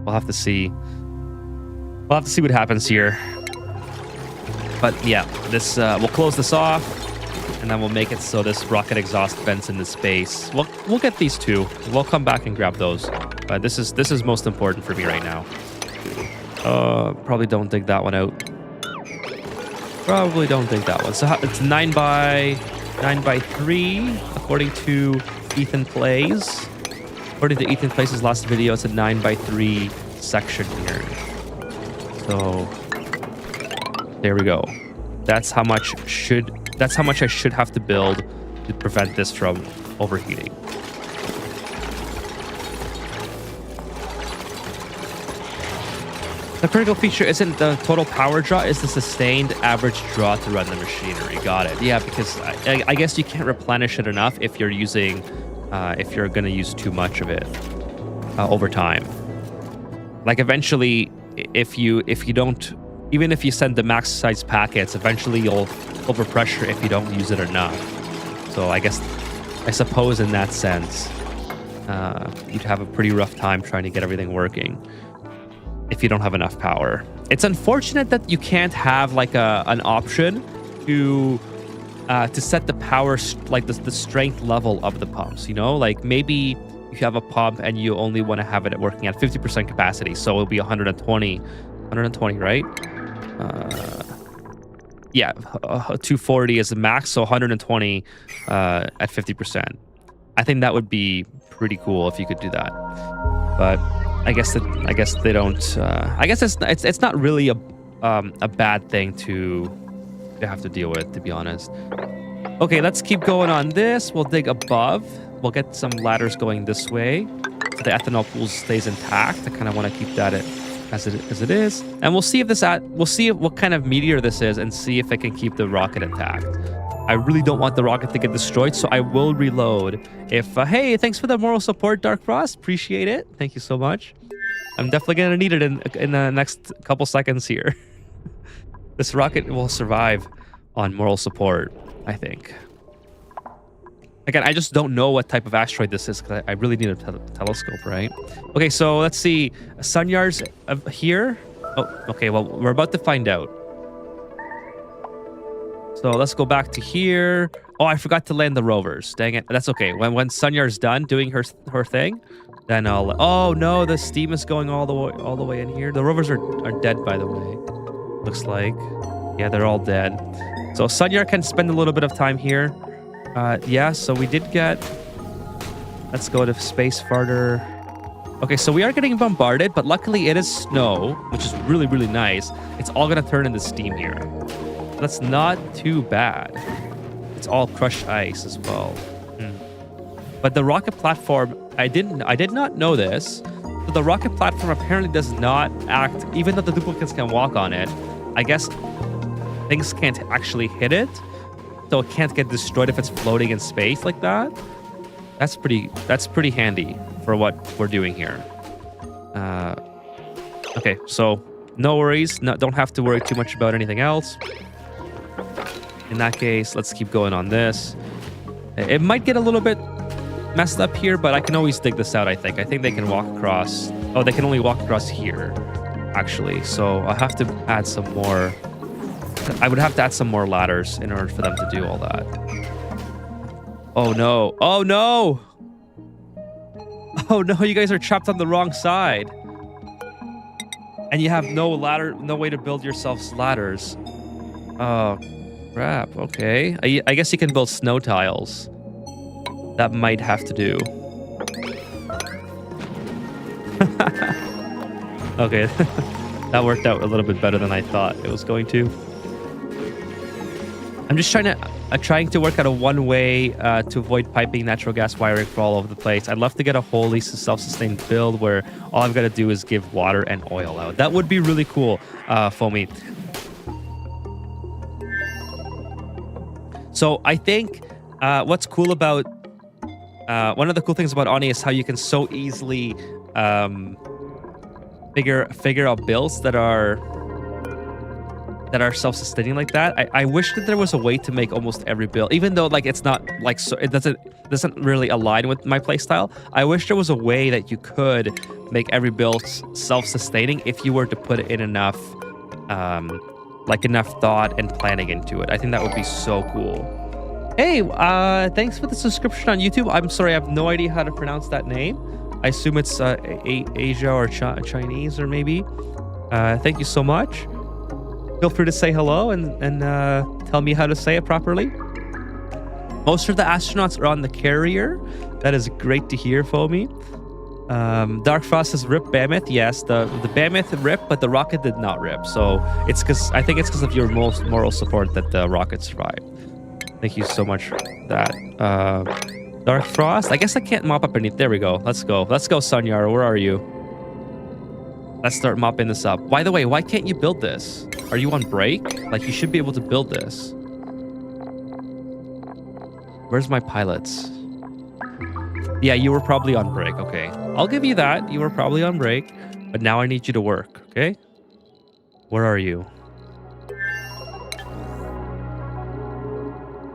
we'll have to see. We'll have to see what happens here. But yeah, this we'll close this off, and then we'll make it so this rocket exhaust vents into space. We'll get these two. We'll come back and grab those. But this is most important for me right now. Probably don't dig that one out. Probably don't dig that one. So it's 9 by 3 according to Ethan Plays. According to Ethan Plays' last video, it's a 9 by 3 section here. So there we go. That's how much I should have to build to prevent this from overheating. The critical feature isn't the total power draw, it's the sustained average draw to run the machinery. Got it. Yeah, because I guess you can't replenish it enough if you're using, if you're going to use too much of it over time. Like eventually, if you don't, even if you send the max size packets, eventually you'll overpressure if you don't use it enough. So I suppose in that sense, you'd have a pretty rough time trying to get everything working if you don't have enough power. It's unfortunate that you can't have like an option to set the power, like the strength level of the pumps, you know? Like maybe you have a pump and you only want to have it working at 50% capacity, so it'll be 120, right? Yeah, 240 is the max, so 120 at 50%. I think that would be pretty cool if you could do that. But I guess they don't. I guess it's not really a bad thing to have to deal with, to be honest. Okay, let's keep going on this. We'll dig above. We'll get some ladders going this way, so the ethanol pool stays intact. I kind of want to keep that as it is, and we'll see what kind of meteor this is, and see if it can keep the rocket intact. I really don't want the rocket to get destroyed, so I will reload. Hey, thanks for the moral support, Dark Frost. Appreciate it. Thank you so much. I'm definitely gonna need it in the next couple seconds here. This rocket will survive on moral support, I think. Again, I just don't know what type of asteroid this is because I really need a telescope, right? Okay, so let's see. Sun Yar's here. Oh, okay. Well, we're about to find out. So let's go back to here. Oh, I forgot to land the rovers. Dang it. That's okay. When Sunyar's done doing her thing, then I'll. Oh no, the steam is going all the way in here. The rovers are dead, by the way. Looks like. Yeah, they're all dead. So Sunyar can spend a little bit of time here. Yeah. So we did get. Let's go to space farther. Okay, so we are getting bombarded, but luckily it is snow, which is really, really nice. It's all gonna turn into steam here. That's not too bad. It's all crushed ice as well. But the rocket platform, I did not know this. So the rocket platform apparently does not act, even though the duplicates can walk on it. I guess things can't actually hit it, so it can't get destroyed if it's floating in space like that. That's pretty handy for what we're doing here. Okay, so No worries. No, don't have to worry too much about anything else. In that case, let's keep going on this. It might get a little bit messed up here, but I can always dig this out, I think. I think they can walk across. Oh, they can only walk across here, actually. So I'll have to add some more. I would have to add some more ladders in order for them to do all that. Oh, no. Oh, no. Oh, no. You guys are trapped on the wrong side. And you have no ladder, no way to build yourselves ladders. Oh, crap. Okay. I guess you can build snow tiles. That might have to do. Okay. That worked out a little bit better than I thought it was going to. I'm just trying to work out a one-way to avoid piping natural gas wiring for all over the place. I'd love to get a wholly self-sustained build where all I've got to do is give water and oil out. That would be really cool, Foamy. So I think what's cool about one of the cool things about Oni is how you can so easily figure out builds that are self-sustaining like that. I wish that there was a way to make almost every build, even though like it's not like so it doesn't really align with my playstyle. I wish there was a way that you could make every build self-sustaining if you were to put in enough enough thought and planning into it. I think that would be so cool. Hey, thanks for the subscription on YouTube. I'm sorry, I have no idea how to pronounce that name. I assume it's Asia or Chinese or maybe. Thank you so much. Feel free to say hello and tell me how to say it properly. Most of the astronauts are on the carrier. That is great to hear, Foamy. Dark Frost says rip Mammoth. Yes, the Mammoth ripped, but the rocket did not rip. So I think it's because of your moral support that the rocket survived. Thank you so much for that. Dark Frost. I guess I can't mop up anything. There we go. Let's go. Let's go, Sunyar. Where are you? Let's start mopping this up. By the way, why can't you build this? Are you on break? Like, you should be able to build this. Where's my pilots? Yeah, you were probably on break. Okay. I'll give you that. You were probably on break. But now I need you to work. Okay? Where are you?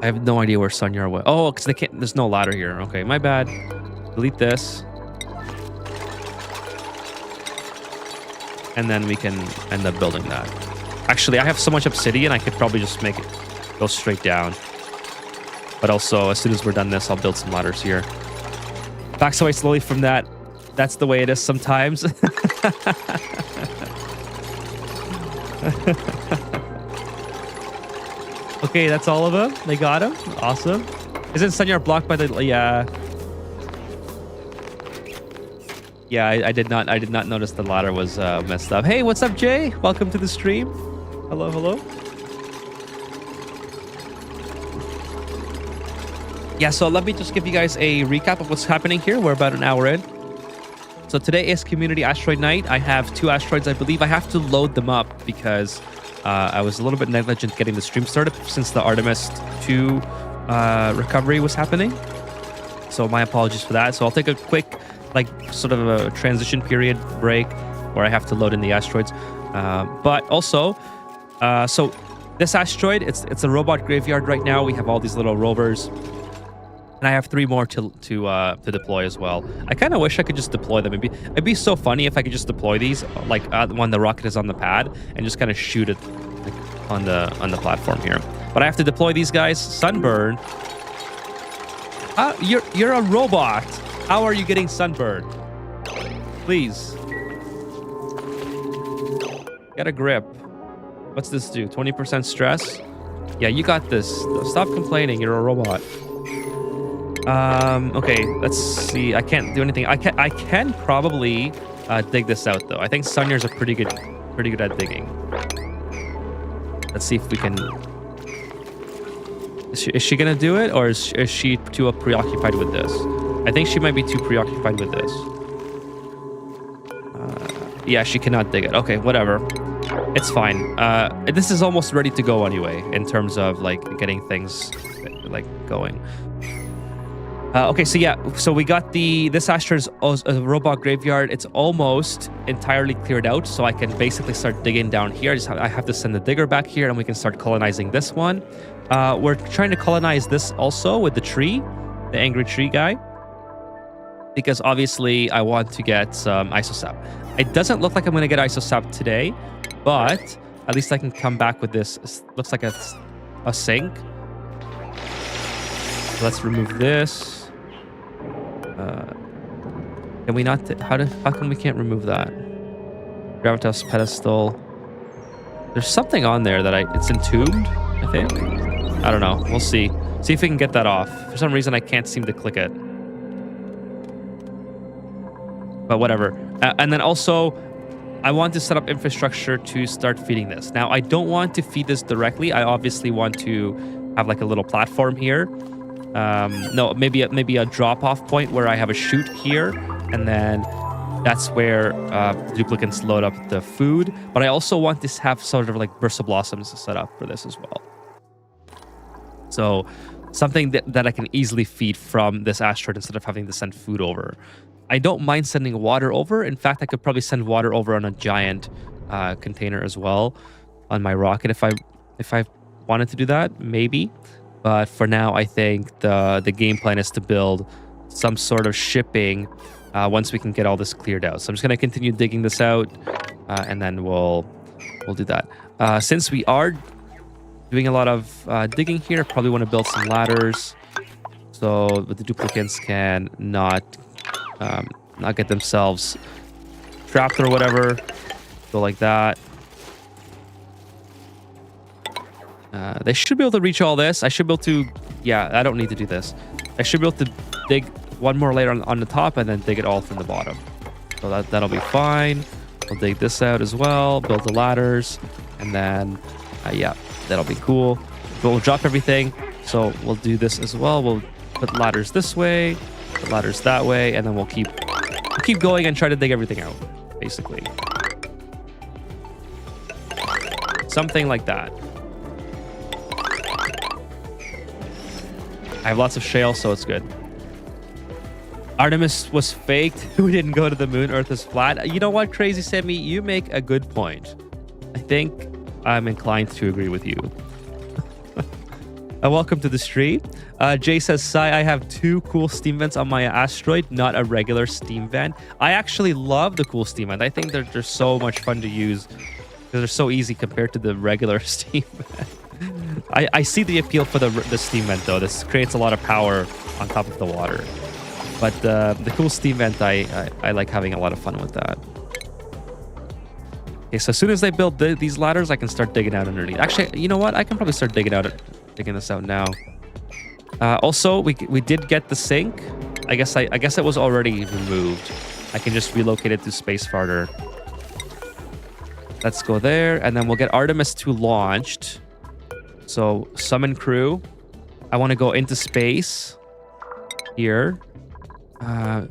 I have no idea where Sunyar went. Oh, because there's no ladder here. Okay, my bad. Delete this. And then we can end up building that. Actually, I have so much obsidian, I could probably just make it go straight down. But also, as soon as we're done this, I'll build some ladders here. Backs away slowly from that. That's the way it is sometimes. Okay, that's all of them. They got him. Awesome. Isn't Sunyar blocked by the... Yeah. Yeah, I did not notice the ladder was messed up. Hey, what's up, Jay? Welcome to the stream. Hello, hello. Yeah, so let me just give you guys a recap of what's happening here. We're about an hour in. So today is Community Asteroid Night. I have 2 asteroids, I believe. I have to load them up because I was a little bit negligent getting the stream started since the Artemis 2 recovery was happening. So my apologies for that. So I'll take a quick, sort of a transition period break where I have to load in the asteroids. But also, so this asteroid, it's a robot graveyard right now. We have all these little rovers. And I have 3 more to deploy as well. I kind of wish I could just deploy them. It'd be so funny if I could just deploy these when the rocket is on the pad and just kind of shoot it on the platform here. But I have to deploy these guys. Sunburn. You're a robot. How are you getting sunburned? Please. Get a grip. What's this do? 20% stress? Yeah, you got this. Stop complaining. You're a robot. Okay, let's see. I can't do anything. I can probably dig this out though. I think Sunyar's are pretty good at digging. Let's see if we can. Is she gonna do it, or is she too preoccupied with this? I think she might be too preoccupied with this. Yeah, she cannot dig it. Okay, whatever. It's fine. This is almost ready to go anyway in terms of getting things going. Okay, so yeah, so we got this asteroid is a robot graveyard. It's almost entirely cleared out, so I can basically start digging down here. I have to send the digger back here, and we can start colonizing this one. We're trying to colonize this also with the tree, the angry tree guy, because obviously I want to get some isosap. It doesn't look like I'm going to get isosap today, but at least I can come back with this. It looks like a sink. Let's remove this. Can we not? How come we can't remove that? Gravitas pedestal. There's something on there that it's entombed, I think. I don't know. We'll see. See if we can get that off. For some reason, I can't seem to click it. But whatever. And then also, I want to set up infrastructure to start feeding this. Now, I don't want to feed this directly. I obviously want to have like a little platform here. No, maybe a drop-off point where I have a chute here, and then that's where duplicants load up the food. But I also want to have sort of like burst of blossoms set up for this as well. So something that I can easily feed from this asteroid instead of having to send food over. I don't mind sending water over. In fact, I could probably send water over on a giant container as well on my rocket if I wanted to do that, maybe. But for now, I think the game plan is to build some sort of shipping once we can get all this cleared out. So I'm just going to continue digging this out, and then we'll do that. Since we are doing a lot of digging here, I probably want to build some ladders so the duplicants can not get themselves trapped or whatever. Go like that. They should be able to reach all this. I should be able to... Yeah, I don't need to do this. I should be able to dig one more layer on the top and then dig it all from the bottom. So that'll be fine. We'll dig this out as well. Build the ladders. And then, yeah, that'll be cool. We'll drop everything. So we'll do this as well. We'll put ladders this way, put ladders that way, and then we'll keep going and try to dig everything out, basically. Something like that. I have lots of shale, so it's good. Artemis was faked. We didn't go to the moon. Earth is flat. You know what, Crazy Sammy? You make a good point. I think I'm inclined to agree with you. Welcome to the stream. Jay says, Sai, I have 2 cool steam vents on my asteroid, not a regular steam vent. I actually love the cool steam vent. I think they're so much fun to use because they're so easy compared to the regular steam vent. I see the appeal for the steam vent, though. This creates a lot of power on top of the water. But the cool steam vent, I like having a lot of fun with that. Okay, so as soon as I build these ladders, I can start digging out underneath. Actually, you know what? I can probably start digging this out now. Also, we did get the sink. I guess it was already removed. I can just relocate it to space farther. Let's go there, and then we'll get Artemis 2 launched. So summon crew. I want to go into space here. So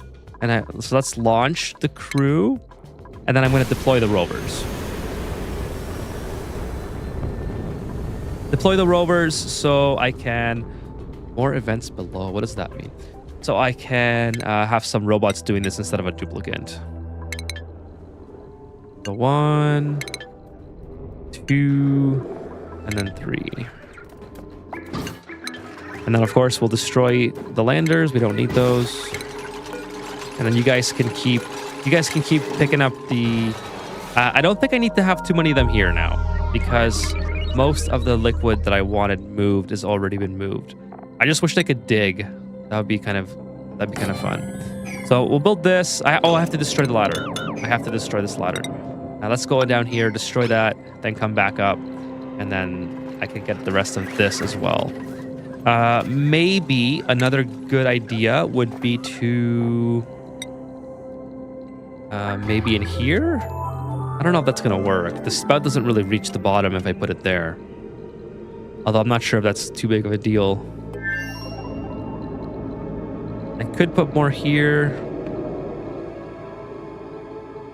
let's launch the crew, and then I'm going to deploy the rovers. Deploy the rovers so I can... More events below. What does that mean? So I can have some robots doing this instead of a duplicant. So 1, 2... and then 3. And then, of course, we'll destroy the landers. We don't need those. And then you guys can keep picking up the... I don't think I need to have too many of them here now, because most of the liquid that I wanted moved has already been moved. I just wish they could dig. That'd be kind of fun. So we'll build this. I have to destroy the ladder. I have to destroy this ladder. Now let's go down here, destroy that, then come back up. And then I can get the rest of this as well. Maybe another good idea would be to... maybe in here? I don't know if that's going to work. The spout doesn't really reach the bottom if I put it there. Although I'm not sure if that's too big of a deal. I could put more here.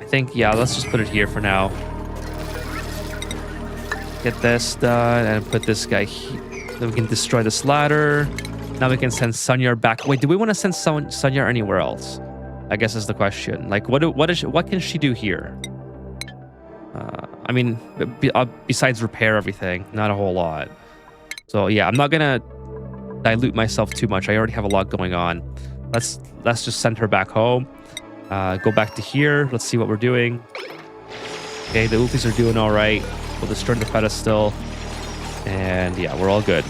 I think, yeah, let's just put it here for now. Get this done and put this guy here. Then we can destroy this ladder. Now we can send Sunyar back. Wait, do we want to send Sunyar anywhere else? I guess is the question. Like, what can she do here? I mean, besides repair everything, not a whole lot. So yeah, I'm not gonna dilute myself too much. I already have a lot going on. Let's just send her back home. Go back to here. Let's see what we're doing. Okay, the ultis are doing all right. We'll destroy the pedestal, and yeah, we're all good.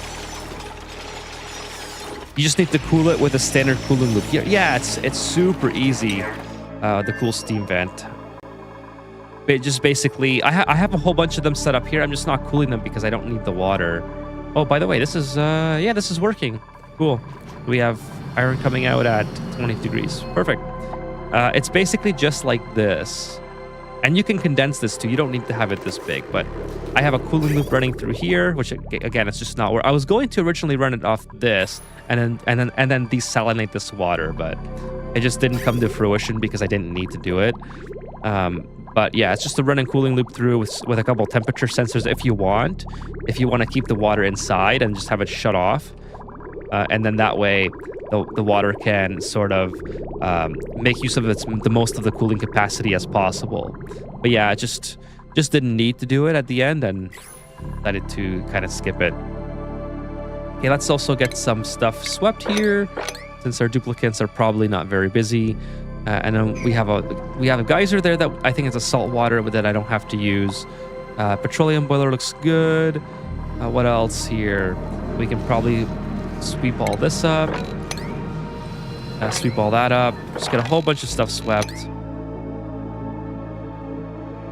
You just need to cool it with a standard cooling loop. Yeah, it's super easy. The cool steam vent. But just basically, I have a whole bunch of them set up here. I'm just not cooling them because I don't need the water. Oh, by the way, this is yeah, this is working. Cool. We have iron coming out at 20 degrees. Perfect. It's basically just like this. And you can condense this too. You don't need to have it this big, but I have a cooling loop running through here, which again, it's just not where I was going to originally run it off this and then desalinate this water, but it just didn't come to fruition because I didn't need to do it. But yeah, it's just a running cooling loop through with a couple temperature sensors if you want to keep the water inside and just have it shut off. And then that way the water can sort of make use of the most of the cooling capacity as possible. But yeah, I just didn't need to do it at the end and decided to kind of skip it. Okay, let's also get some stuff swept here since our duplicates are probably not very busy. And then we have a geyser there that I think is a salt water that I don't have to use. Petroleum boiler looks good. What else here? We can probably sweep all this up. Sweep all that up. Just get a whole bunch of stuff swept.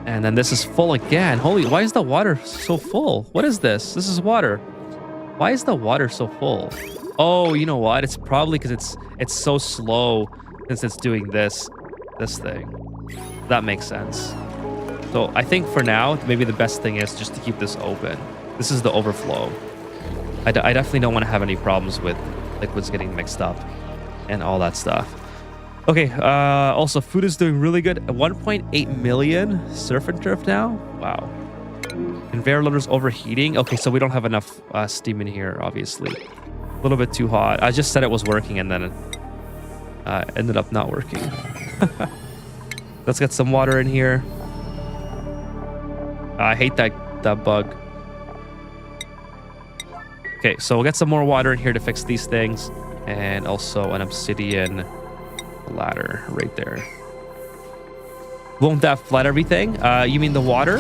And then this is full again. Holy, why is the water so full? What is this? This is water. Why is the water so full? Oh, you know what? It's probably because it's so slow since it's doing this thing. That makes sense. So I think for now, maybe the best thing is just to keep this open. This is the overflow. I definitely don't want to have any problems with liquids getting mixed up and all that stuff. Okay, also food is doing really good. 1.8 million surf and turf now. Wow. Conveyor loader's overheating. Okay, so we don't have enough steam in here, obviously. A little bit too hot. I just said it was working and then it ended up not working. Let's get some water in here. I hate that bug. Okay, so we'll get some more water in here to fix these things. And also an obsidian ladder right there. Won't that flood everything? You mean the water?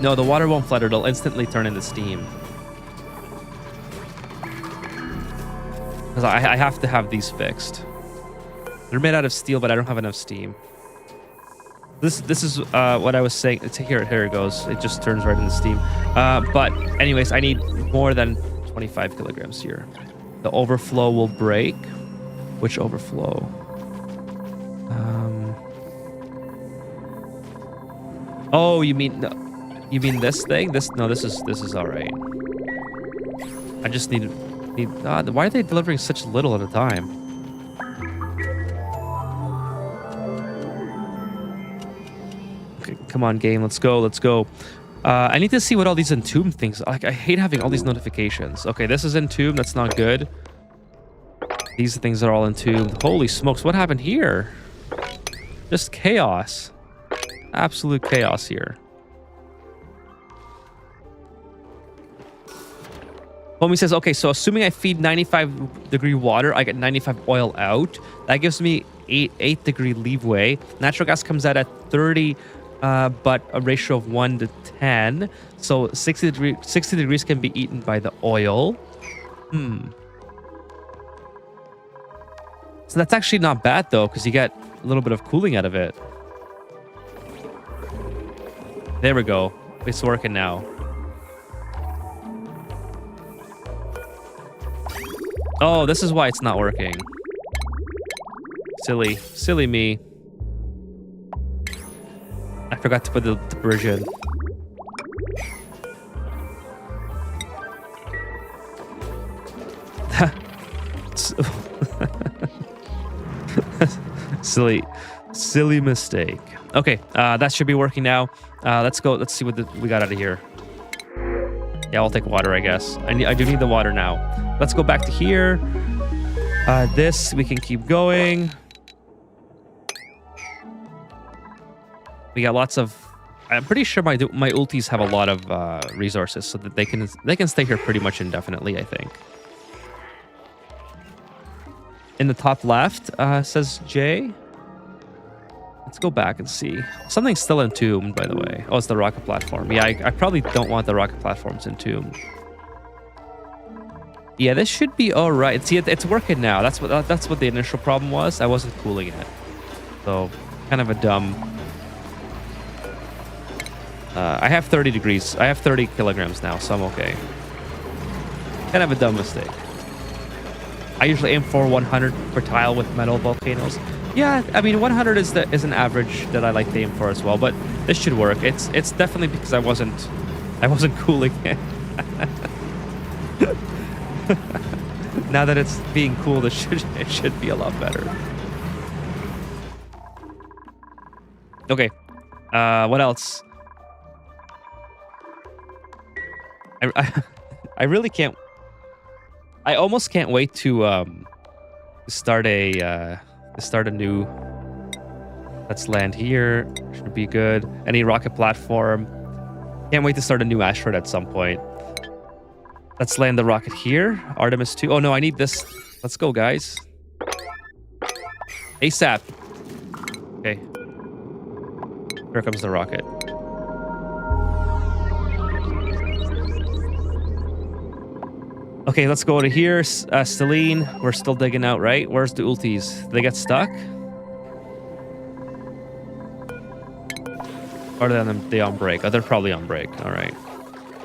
No, the water won't flood. It'll instantly turn into steam. Because I have to have these fixed. They're made out of steel, but I don't have enough steam. This is what I was saying. Here it goes. It just turns right into steam. But anyways, I need more than 25 kilograms here. The overflow will break. Which overflow? Oh, you mean this thing? This is all right. I just need. Why are they delivering such little at a time? Okay, come on, game. Let's go. I need to see what all these entombed things. Like, I hate having all these notifications. Okay, this is entombed. That's not good. These things are all entombed. Holy smokes! What happened here? Just chaos. Absolute chaos here. Homie says, okay, so assuming I feed 95-degree water, I get 95 oil out. That gives me 8 degree leeway. Natural gas comes out at 30, but a ratio of 1 to 10. So 60 degrees can be eaten by the oil. So that's actually not bad, though, because you get a little bit of cooling out of it. There we go. It's working now. Oh, this is why it's not working. Silly me. I forgot to put the bridge in. Silly mistake. Okay, that should be working now. Let's go. Let's see what we got out of here. Yeah, I'll take water, I guess. I do need the water now. let's go back to here. This, we can keep going. We got lots of... I'm pretty sure my ultis have a lot of resources, so that they can stay here pretty much indefinitely, I think. In the top left, says Jay. Let's go back and see. Something's still entombed, by the way. Oh, it's the rocket platform. Yeah, I probably don't want the rocket platforms entombed. Yeah, this should be all right. See, it's working now. That's what the initial problem was. I wasn't cooling it, so kind of a dumb. I have 30 degrees. I have 30 kilograms now, so I'm okay. Kind of a dumb mistake. I usually aim for 100 per tile with metal volcanoes. Yeah, I mean 100 is an average that I like to aim for as well, but this should work. It's definitely because I wasn't cooling it. Now that it's being cooled, it should be a lot better. Okay, what else? I really can't. I almost can't wait to start a new. Let's land here. Should be good. Any rocket platform. Can't wait to start a new asteroid at some point. Let's land the rocket here. Artemis 2. Oh no, I need this. Let's go, guys. ASAP. Okay. Here comes the rocket. Okay, let's go to here. Celine, we're still digging out, right? Where's the ultis? They get stuck? Or are they on break? Oh, they're probably on break. All right.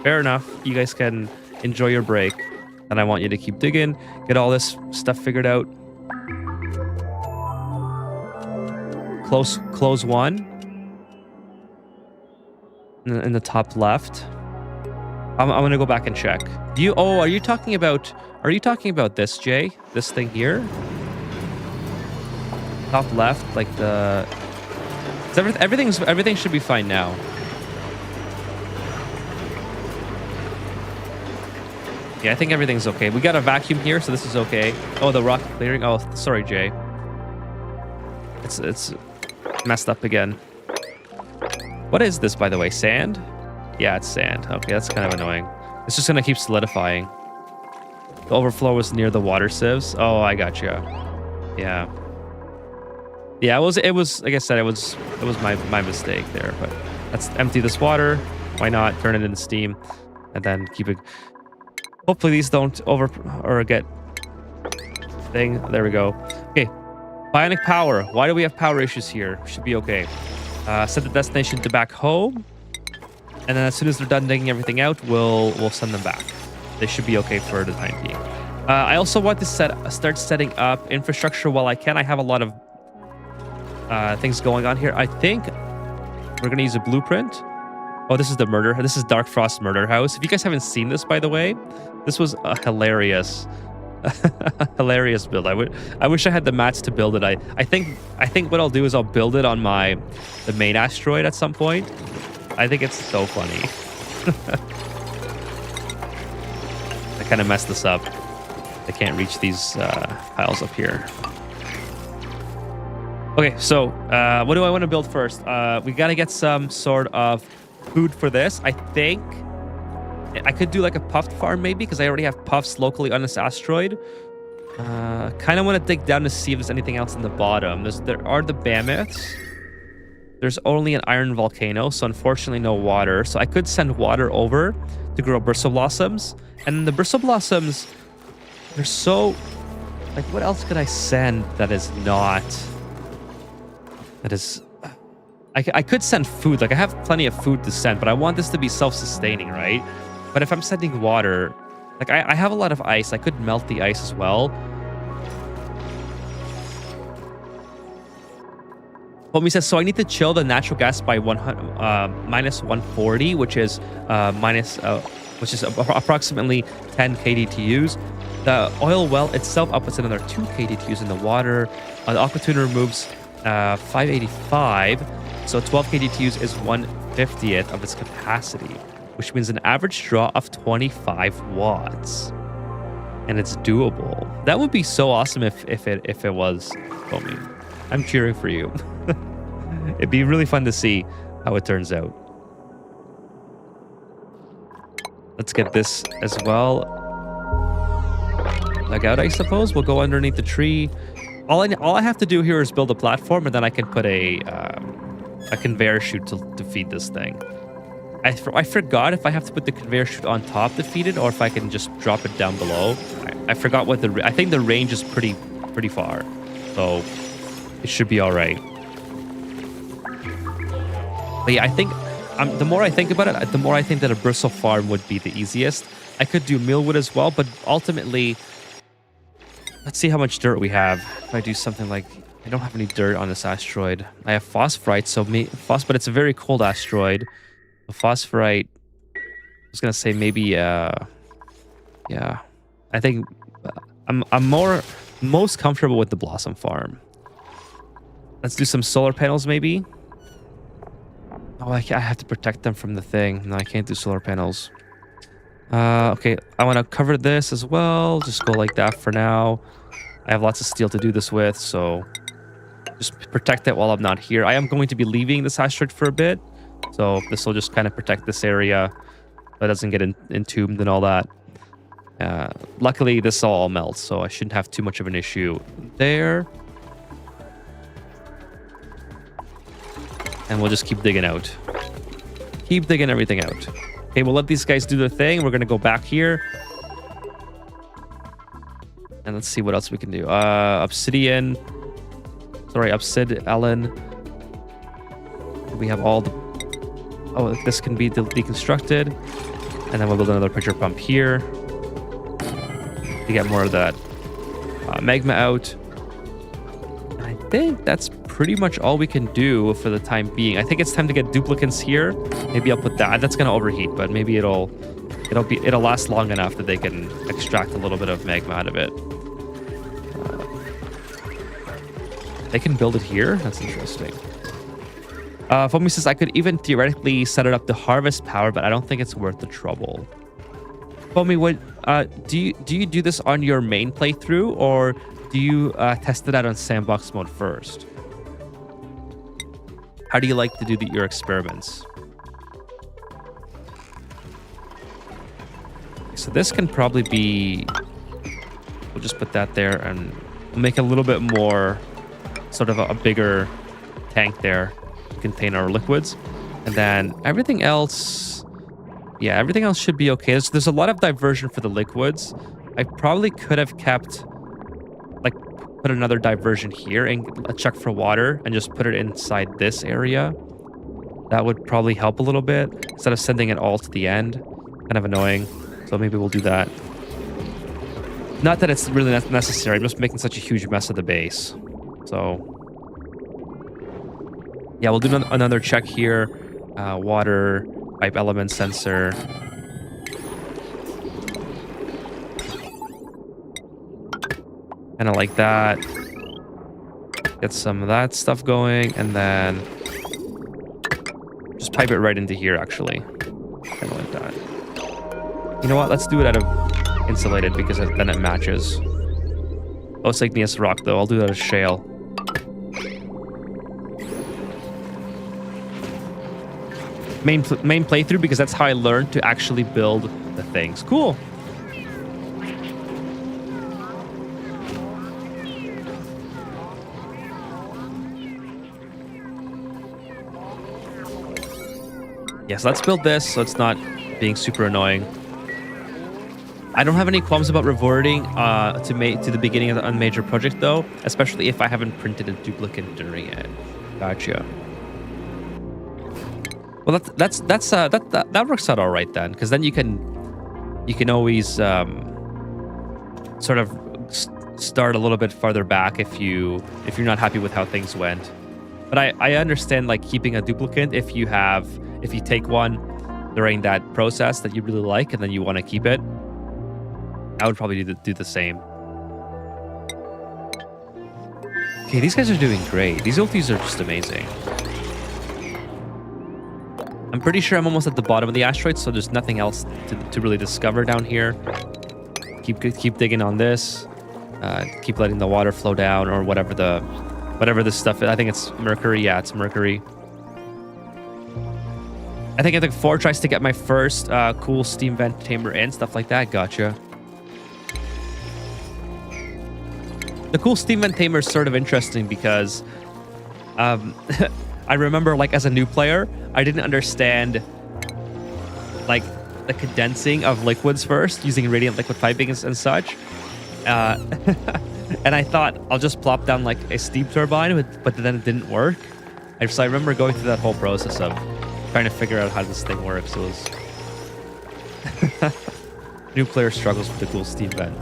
Fair enough. You guys can enjoy your break. And I want you to keep digging. Get all this stuff figured out. Close one. In the top left. I'm gonna go back and check. Are you talking about this, Jay? This thing here? Top left, like the... Everything should be fine now. Yeah, I think everything's okay. We got a vacuum here, so this is okay. Oh, the rock clearing. Oh, sorry, Jay. It's messed up again. What is this, by the way? Sand? Yeah, it's sand. Okay, that's kind of annoying. It's just gonna keep solidifying. The overflow was near the water sieves. Oh, I gotcha. Yeah. Yeah, it was like I said, it was my mistake there, but let's empty this water. Why not turn it into steam and then keep it. Hopefully these don't get thing. There we go. Okay. Bionic power. Why do we have power issues here? Should be okay. Set the destination to back home. And then as soon as they're done digging everything out, we'll send them back. They should be okay for the time being. I also want to start setting up infrastructure while I can. I have a lot of things going on here. I think we're gonna use a blueprint. Oh, this is the murder. This is Dark Frost Murder House. If you guys haven't seen this, by the way, this was a hilarious build. I wish I had the mats to build it. I think what I'll do is I'll build it on the main asteroid at some point. I think it's so funny. I kind of messed this up. I can't reach these piles up here. Okay, so what do I want to build first? We got to get some sort of food for this. I think I could do like a puffed farm maybe, because I already have puffs locally on this asteroid. Kind of want to dig down to see if there's anything else in the bottom. There are the mammoths. There's only an iron volcano, so unfortunately no water. So I could send water over to grow bristle blossoms. And the bristle blossoms, they're so... Like, what else could I send that is not... That is... I could send food. Like, I have plenty of food to send, but I want this to be self-sustaining, right? But if I'm sending water... Like, I have a lot of ice. I could melt the ice as well. Homie says, so I need to chill the natural gas by minus 140, which is approximately 10 kDTUs. The oil well itself outputs another 2 kDTUs in the water. The aquatuner removes 585, so 12 kDTUs is 1/50th of its capacity, which means an average draw of 25 watts. and it's doable. That would be so awesome if it was, Foamy. I'm cheering for you. It'd be really fun to see how it turns out. Let's get this as well. Leg out, I suppose. We'll go underneath the tree. All I have to do here is build a platform, and then I can put a conveyor chute to feed this thing. I forgot if I have to put the conveyor chute on top to feed it, or if I can just drop it down below. I forgot what I think the range is pretty far, so it should be all right. But yeah, I think the more I think about it, the more I think that a bristle farm would be the easiest. I could do mealwood as well, but ultimately, let's see how much dirt we have. If I do something like, I don't have any dirt on this asteroid. I have phosphorite, but it's a very cold asteroid. The phosphorite, I was gonna say maybe, yeah. I think I'm most comfortable with the blossom farm. Let's do some solar panels maybe. Oh, I have to protect them from the thing. No, I can't do solar panels. Okay, I want to cover this as well. Just go like that for now. I have lots of steel to do this with, so just protect it while I'm not here. I am going to be leaving this asteroid for a bit, so this will just kind of protect this area so it doesn't get entombed and all that. Luckily, this all melts, so I shouldn't have too much of an issue there. And we'll just keep digging out. Keep digging everything out. Okay, we'll let these guys do their thing. We're going to go back here. And let's see what else we can do. Obsidian. Sorry, Ellen. We have all the... Oh, this can be deconstructed. And then we'll build another pressure pump here to get more of that magma out. And I think that's pretty much all we can do for the time being. I think it's time to get duplicants here. Maybe I'll put that. That's gonna overheat, but maybe it'll last long enough that they can extract a little bit of magma out of it. They can build it here. That's interesting. Foamy says I could even theoretically set it up to harvest power, but I don't think it's worth the trouble. Foamy, what do you do this on your main playthrough, or do you test it out on sandbox mode first? How do you like to do your experiments? So this can probably be... We'll just put that there, and we'll make a little bit more, sort of a bigger tank there to contain our liquids. And then everything else... Yeah, everything else should be okay. There's a lot of diversion for the liquids. I probably could have kept... put another diversion here and a check for water and just put it inside this area. That would probably help a little bit instead of sending it all to the end. Kind of annoying. So maybe we'll do that. Not that it's really necessary. I'm just making such a huge mess of the base. So yeah, we'll do another check here. Water, pipe element sensor. Kind of like that. Get some of that stuff going, and then just pipe it right into here, actually. Kind of like that. You know what? Let's do it out of insulated, because then it matches. Oh, it's igneous rock, though. I'll do that out of shale. Main playthrough, because that's how I learned to actually build the things. Cool. Yes, let's build this so it's not being super annoying. I don't have any qualms about reverting to the beginning of the unmajor project, though, especially if I haven't printed a duplicate during it. Gotcha. Well, that works out all right then, because then you can always sort of start a little bit farther back if you're not happy with how things went. But I understand, like, keeping a duplicate if you take one during that process that you really like and then you want to keep it. I would probably do the same. Okay, these guys are doing great. These ultis are just amazing. I'm pretty sure I'm almost at the bottom of the asteroid, so there's nothing else to really discover down here. Keep digging on this. Keep letting the water flow down, or whatever this stuff is. I think it's mercury. Yeah, it's mercury. I think it took 4 tries to get my first cool steam vent tamer in, stuff like that. Gotcha. The cool steam vent tamer is sort of interesting because I remember, like, as a new player, I didn't understand, like, the condensing of liquids first using radiant liquid piping and such. And I thought I'll just plop down like a steam turbine, but then it didn't work. So I remember going through that whole process of trying to figure out how this thing works. It was new player struggles with the cool steam vent.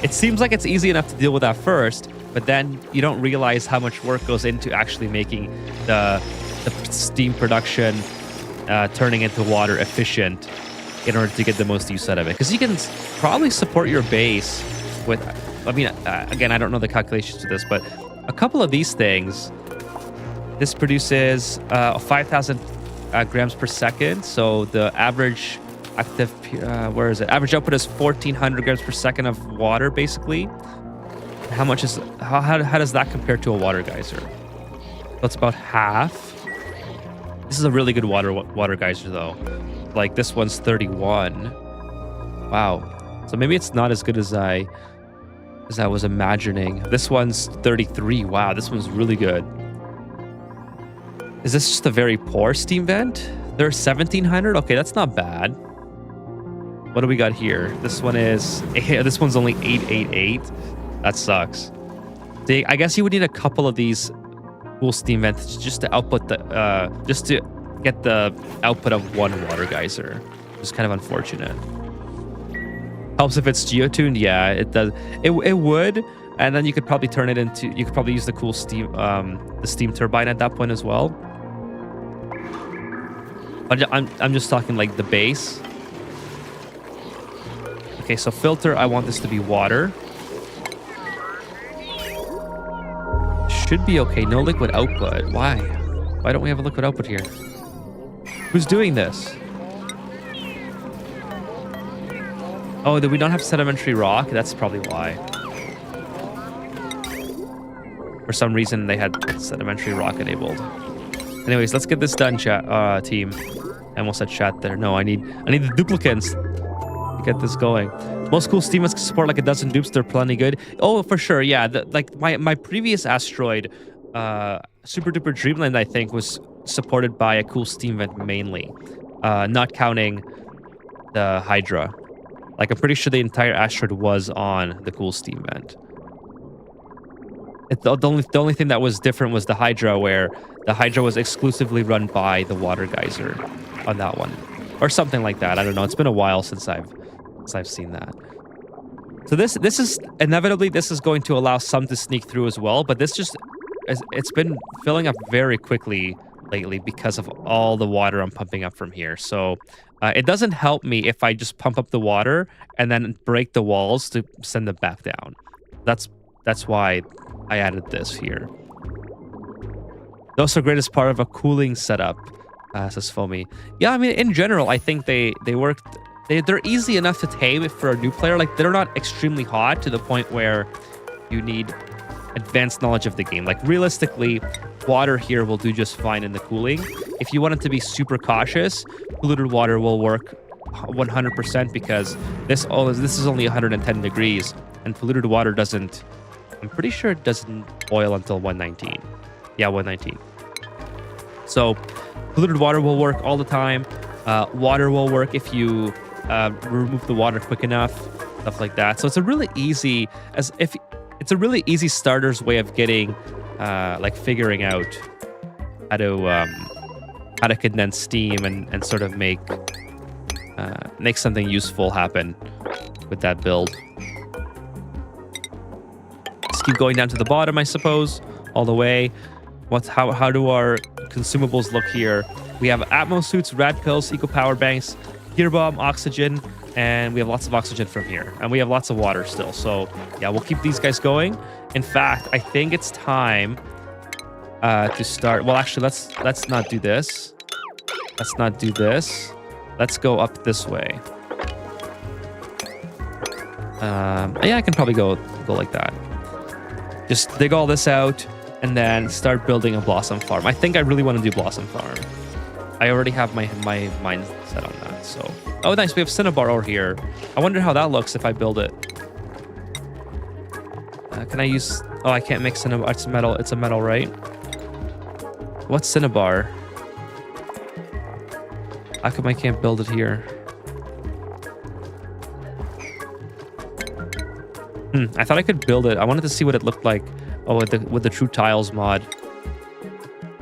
It seems like it's easy enough to deal with at first, but then you don't realize how much work goes into actually making the steam production turning into water efficient in order to get the most use out of it. Because you can probably support your base with, I mean, again, I don't know the calculations to this, but a couple of these things, this produces 5,000 grams per second. So the average active, where is it? Average output is 1,400 grams per second of water, basically. How much is, how does that compare to a water geyser? That's about half. This is a really good water geyser though. Like this one's 31. Wow. So maybe it's not as good as I was imagining. This one's 33. Wow, this one's really good. Is this just a very poor steam vent? They're 1,700. Okay, that's not bad. What do we got here? This one is, this one's only 888. That sucks. I guess you would need a couple of these cool steam vents just to output the, just to get the output of one water geyser. It's kind of unfortunate. Helps if it's geotuned. Yeah, it does. It would, and then you could probably turn it into. You could probably use the cool steam, the steam turbine at that point as well. But I'm just talking like the base. Okay, so filter. I want this to be water. Should be okay. No liquid output. Why? Why don't we have a liquid output here? Who's doing this? Oh, we don't have sedimentary rock? That's probably why. For some reason, they had sedimentary rock enabled. Anyways, let's get this done, chat, team. I almost said chat there. No, I need the duplicants to get this going. Most cool steam vents can support like a dozen dupes. They're plenty good. Oh, for sure. Yeah, like my previous asteroid, Super Duper Dreamland, I think, was supported by a cool steam vent mainly, not counting the Hydra. Like, I'm pretty sure the entire asteroid was on the cool steam vent. The only thing that was different was the Hydra, where the Hydra was exclusively run by the water geyser on that one, or something like that. I don't know. It's been a while since I've seen that. So this is inevitably, this is going to allow some to sneak through as well, but it's been filling up very quickly lately because of all the water I'm pumping up from here. So it doesn't help me if I just pump up the water and then break the walls to send them back down. That's why I added this here. Those are great as part of a cooling setup, says Foamy. Yeah, I mean, in general, I think they worked. They're easy enough to tame for a new player. Like, they're not extremely hot to the point where you need advanced knowledge of the game. Like, realistically, water here will do just fine in the cooling. If you want it to be super cautious, polluted water will work 100% because this is only 110 degrees, and polluted water doesn't. I'm pretty sure it doesn't boil until 119. Yeah, 119. So polluted water will work all the time. Water will work if you remove the water quick enough, stuff like that. So it's a really easy starter's way of getting like figuring out how to condense steam and sort of make something useful happen with that build. Let's keep going down to the bottom, I suppose, all the way. How do our consumables look here? We have Atmos suits, rad pills, eco power banks, gear bomb, oxygen, and we have lots of oxygen from here, and we have lots of water still. So yeah, we'll keep these guys going. In fact, I think it's time to start. Well, actually, let's not do this. Let's not do this. Let's go up this way. Yeah, I can probably go like that. Just dig all this out and then start building a blossom farm. I think I really want to do blossom farm. I already have my mind set on that. So, oh, nice. We have cinnabar over here. I wonder how that looks if I build it. Can I use? Oh, I can't make cinnabar. It's metal. It's a metal, right? What's cinnabar? How come I can't build it here? I thought I could build it. I wanted to see what it looked like. Oh, with the True Tiles mod.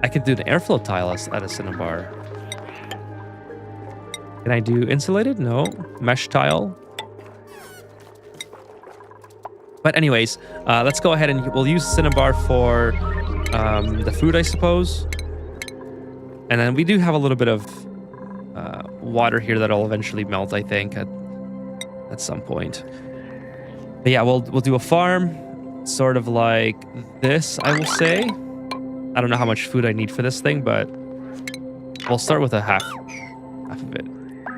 I could do an airflow tile at a cinnabar. Can I do insulated? No. Mesh tile. But anyways, let's go ahead and we'll use cinnabar for the food, I suppose. And then we do have a little bit of water here that'll eventually melt, I think, at some point. But yeah, we'll do a farm, sort of like this, I will say. I don't know how much food I need for this thing, but we'll start with a half of it.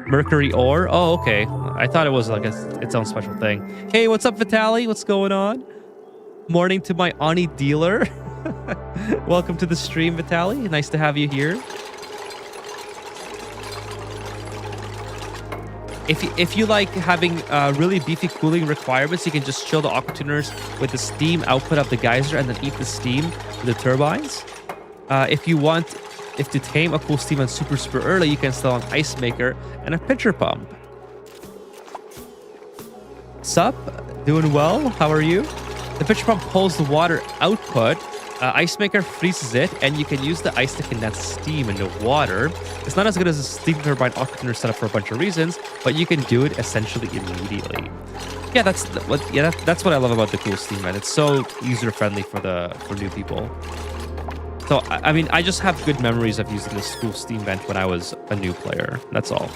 Mercury ore. Oh, okay. I thought it was like its own special thing. Hey, what's up, Vitaly? What's going on? Morning to my Ani dealer. Welcome to the stream, Vitaly. Nice to have you here. If you like having really beefy cooling requirements, you can just chill the aqua tuners with the steam output of the geyser and then eat the steam with the turbines. If to tame a cool steam vent super early, you can install an ice maker and a pitcher pump. Sup? Doing well? How are you? The pitcher pump pulls the water output. Ice maker freezes it, and you can use the ice to condense steam into water. It's not as good as a steam turbine aqua tuner setup for a bunch of reasons, but you can do it essentially immediately. Yeah, that's what I love about the cool steam vent. It's so user friendly for new people. So I mean, I just have good memories of using this cool steam vent when I was a new player. That's all.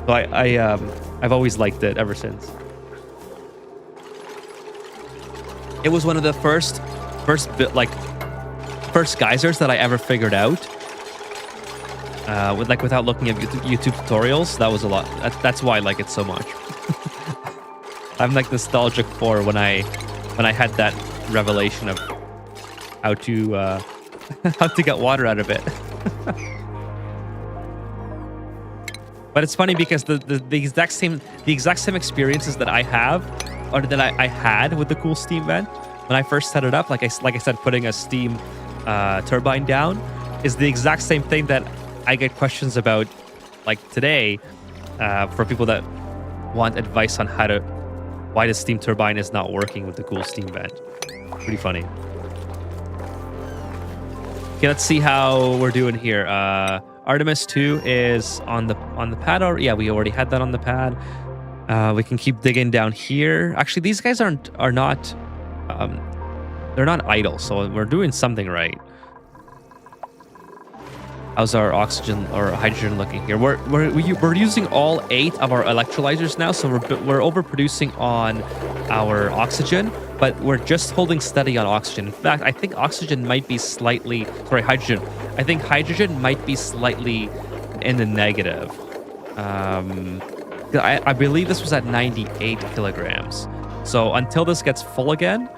So I've always liked it ever since. It was one of the first geysers that I ever figured out. Without looking at YouTube tutorials. That was a lot. That's why I like it so much. I'm like nostalgic for when I had that revelation of how to get water out of it. But it's funny because the exact same experiences that I have, or that I had with the cool steam vent when I first set it up, like I said, putting a steam turbine down, is the exact same thing that I get questions about, like today, for people that want advice on why the steam turbine is not working with the cool steam vent. Pretty funny. Okay, let's see how we're doing here. Artemis 2 is on the pad. Yeah, we already had that on the pad. We can keep digging down here. Actually, these guys are not they're not idle, so we're doing something right. How's our oxygen or hydrogen looking here? We're using all 8 of our electrolyzers now, so we're overproducing on our oxygen, but we're just holding steady on oxygen. In fact, I think hydrogen might be slightly in the negative. I believe this was at 98 kilograms. So until this gets full again,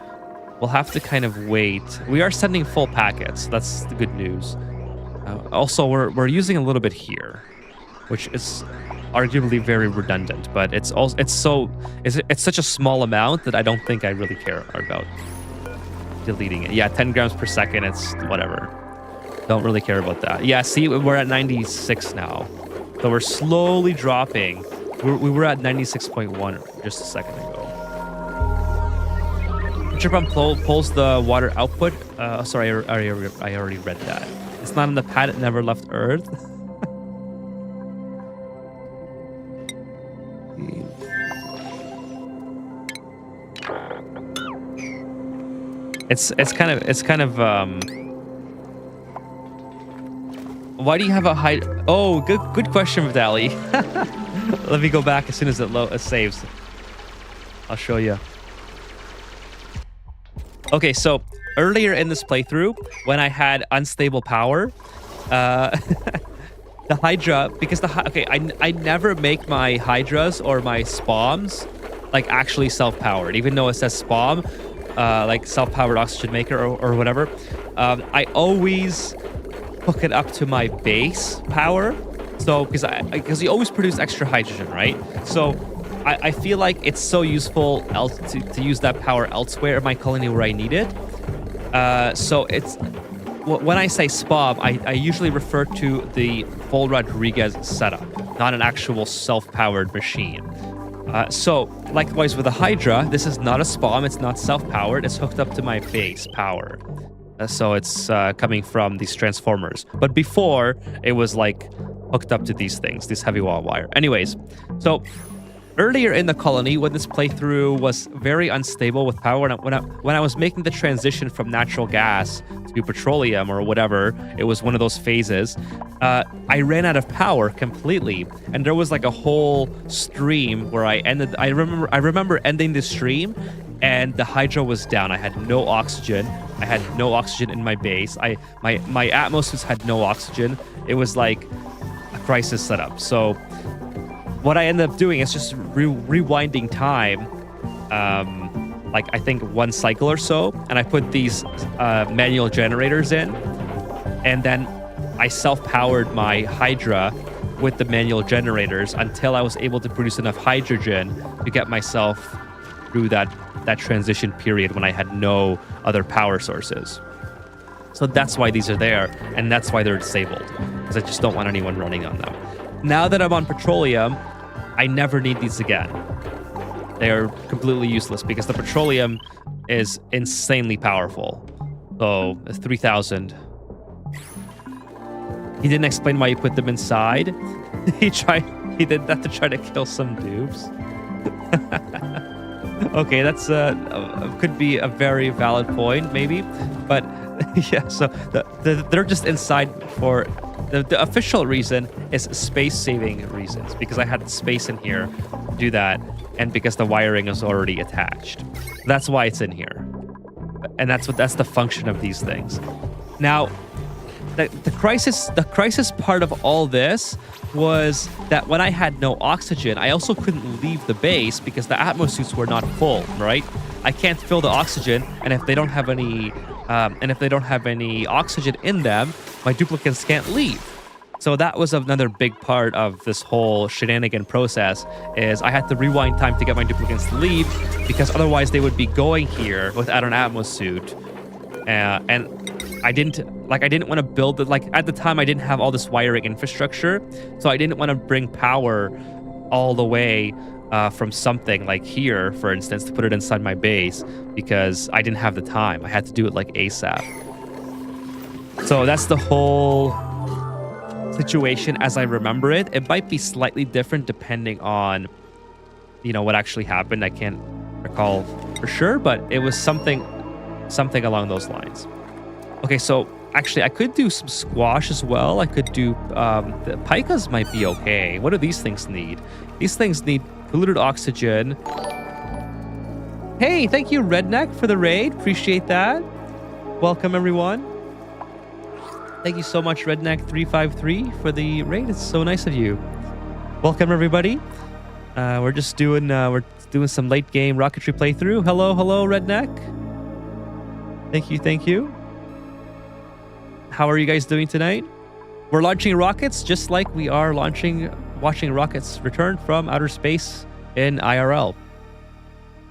we'll have to kind of wait. We are sending full packets. That's the good news. Also, we're using a little bit here, which is arguably very redundant, but it's such a small amount that I don't think I really care about deleting it. Yeah, 10 grams per second, it's whatever. Don't really care about that. Yeah, see, we're at 96 now, so we're slowly dropping. We were at 96.1 just a second ago. Pitcher pump pulls the water output. Sorry, I already read that. It's not on the pad. It never left Earth. It's kind of why do you have a high? Oh, good question, Vitaly. Let me go back as soon as it saves. I'll show you. Okay, so earlier in this playthrough, when I had unstable power, the Hydra, because I never make my Hydras or my Spawns like actually self-powered, even though it says SPOM, like self-powered oxygen maker or whatever. I always hook it up to my base power. So because you always produce extra hydrogen, right? So I feel like it's so useful to use that power elsewhere in my colony where I need it. So it's when I say SPOM, I usually refer to the full Rodriguez setup, not an actual self-powered machine. So likewise with the Hydra, this is not a SPOM, it's not self-powered, it's hooked up to my base power. So it's coming from these transformers. But before, it was like hooked up to these things, this heavy wire. Anyways, so earlier in the colony, when this playthrough was very unstable with power, when I was making the transition from natural gas to petroleum or whatever, it was one of those phases, I ran out of power completely. And there was like a whole stream where I remember ending the stream and the Hydra was down. I had no oxygen. I had no oxygen in my base. My Atmos suits had no oxygen. It was like a crisis setup. So what I ended up doing is just rewinding time, like I think one cycle or so, and I put these manual generators in, and then I self-powered my Hydra with the manual generators until I was able to produce enough hydrogen to get myself through that transition period when I had no other power sources. So that's why these are there, and that's why they're disabled, because I just don't want anyone running on them. Now that I'm on petroleum, I never need these again. They are completely useless because the petroleum is insanely powerful. So 3,000. He didn't explain why he put them inside. He did that to try to kill some dupes. Okay, that's could be a very valid point, maybe. But yeah, so they're just inside for the official reason is space-saving reasons, because I had space in here to do that, and because the wiring is already attached. That's why it's in here, and that's the function of these things. Now, the crisis part of all this was that when I had no oxygen, I also couldn't leave the base because the Atmos suits were not full, right? I can't fill the oxygen, and if they don't have any oxygen in them, my duplicates can't leave. So that was another big part of this whole shenanigan process, is I had to rewind time to get my duplicates to leave, because otherwise they would be going here without an Atmos suit. And I didn't want to build it. Like at the time, I didn't have all this wiring infrastructure, so I didn't want to bring power all the way from something like here, for instance, to put it inside my base, because I didn't have the time. I had to do it like ASAP. So that's the whole situation as I remember it. It might be slightly different depending on, what actually happened. I can't recall for sure, but it was something along those lines. Okay, so actually I could do some squash as well. I could do, the picas might be okay. What do these things need? These things need polluted oxygen. Hey, thank you, Redneck, for the raid. Appreciate that. Welcome, everyone. Thank you so much, Redneck353, for the raid. It's so nice of you. Welcome, everybody. We're just doing some late game rocketry playthrough. Hello, Redneck. Thank you. How are you guys doing tonight? We're launching rockets just like we are watching rockets return from outer space in IRL.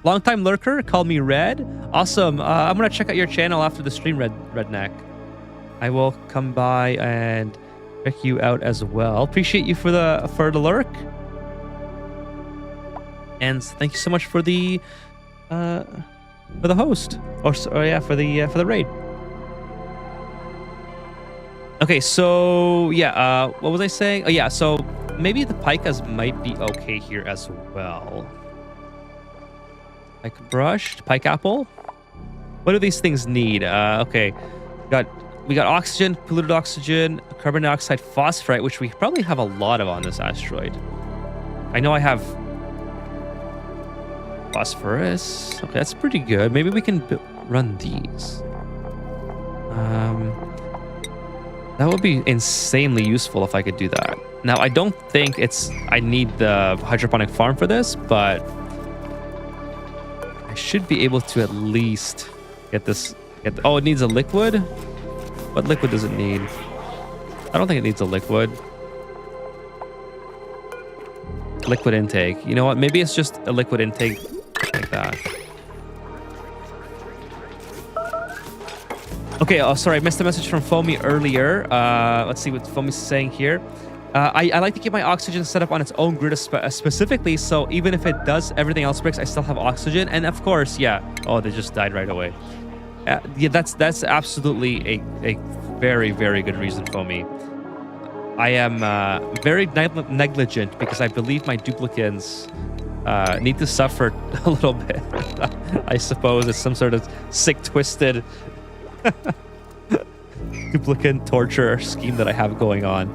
Longtime lurker, call me Red. Awesome. I'm gonna check out your channel after the stream, Redneck. I will come by and check you out as well. Appreciate you for the lurk. And thank you so much for the host, or for the raid. Okay, so yeah, what was I saying? Oh yeah, so maybe the picas might be okay here as well. Pike brush, pike apple. What do these things need? Okay, we got oxygen, polluted oxygen, carbon dioxide, phosphorite, which we probably have a lot of on this asteroid. I know I have phosphorus. Okay, that's pretty good. Maybe we can run these. That would be insanely useful if I could do that. Now, I don't think I need the hydroponic farm for this, but should be able to at least get this. Oh, it needs a liquid? What liquid does it need? I don't think it needs a liquid. Liquid intake. You know what? Maybe it's just a liquid intake like that. Okay, oh, sorry. I missed a message from Foamy earlier. Let's see what Foamy's saying here. I like to keep my oxygen set up on its own grid specifically, so even if it does, everything else breaks, I still have oxygen. And of course, yeah. Oh, they just died right away. Yeah, that's absolutely a very, very good reason for me. I am very negligent because I believe my duplicants need to suffer a little bit. I suppose it's some sort of sick, twisted duplicant torture scheme that I have going on.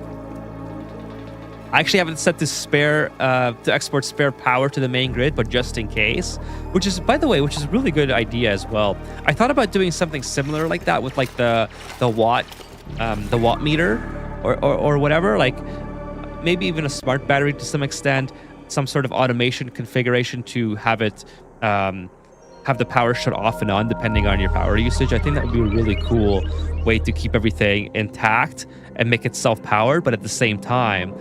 I actually haven't set to export spare power to the main grid, but just in case, which is, by the way, which is a really good idea as well. I thought about doing something similar like that with like the watt meter or whatever, like maybe even a smart battery to some extent, some sort of automation configuration to have it have the power shut off and on depending on your power usage. I think that would be a really cool way to keep everything intact and make it self-powered, but at the same time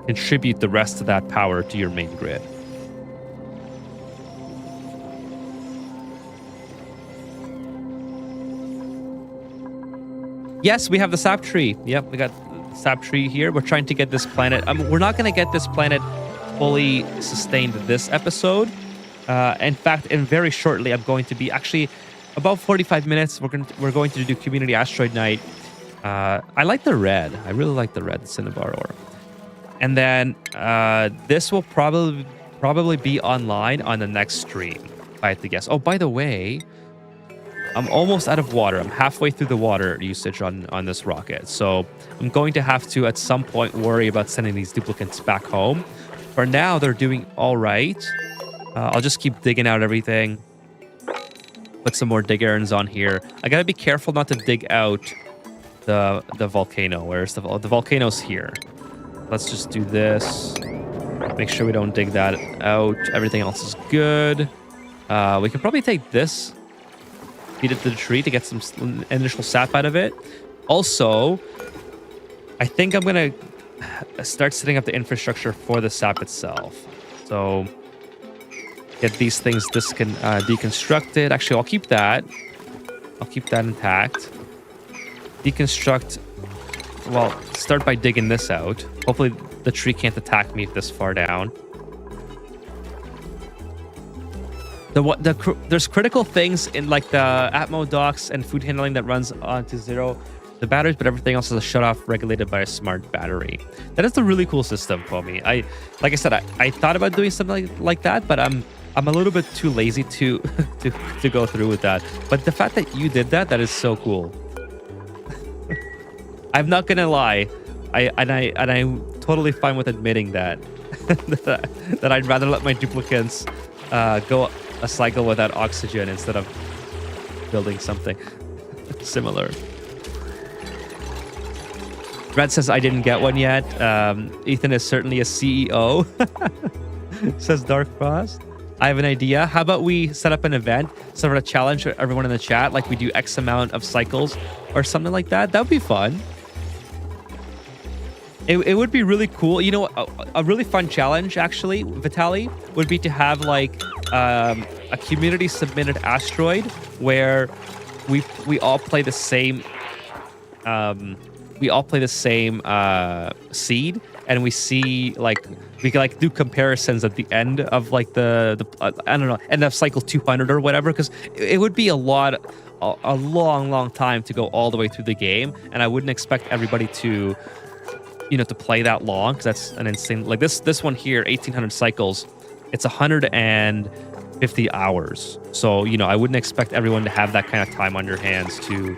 contribute the rest of that power to your main grid. Yes, we have the sap tree. Yep, we got the sap tree here. We're trying to get this planet. We're not going to get this planet fully sustained this episode. In fact, in very shortly, I'm going to be actually about 45 minutes. We're going to do Community Asteroid Night. I like the red. I really like the red Cinnabar ore. And then this will probably be online on the next stream, if I had to guess. Oh, by the way, I'm almost out of water. I'm halfway through the water usage on this rocket. So I'm going to have to, at some point, worry about sending these duplicants back home. For now, they're doing all right. I'll just keep digging out everything. Put some more dig errands on here. I gotta be careful not to dig out the volcano. Where's the volcano's here? Let's just do this. Make sure we don't dig that out. Everything else is good. We can probably take this, feed it to the tree to get some initial sap out of it. Also, I think I'm going to start setting up the infrastructure for the sap itself. So get these things deconstructed. Actually, I'll keep that. I'll keep that intact. Deconstruct. Well, start by digging this out. Hopefully the tree can't attack me this far down. There's critical things in like the Atmo docks and food handling that runs onto zero the batteries, but everything else is a shut off regulated by a smart battery. That is a really cool system for me. Like I said, I thought about doing something like that, but I'm a little bit too lazy to go through with that. But the fact that you did that is so cool. I'm not gonna lie, I'm totally fine with admitting that that I'd rather let my duplicants go a cycle without oxygen instead of building something similar. Red says I didn't get one yet. Ethan is certainly a CEO. Says Dark Frost. I have an idea. How about we set up an event, sort of a challenge for everyone in the chat, like we do X amount of cycles or something like that? That would be fun. It would be really cool. You know, a really fun challenge, actually, Vitaly, would be to have like a community submitted asteroid where we all play the same seed, and we see like we can like do comparisons at the end of like the I don't know, end of cycle 200 or whatever, because it would be a long time to go all the way through the game, and I wouldn't expect everybody to, you know, to play that long, because that's an insane, like this one here, 1800 cycles, it's 150 hours. So, you know, I wouldn't expect everyone to have that kind of time on your hands to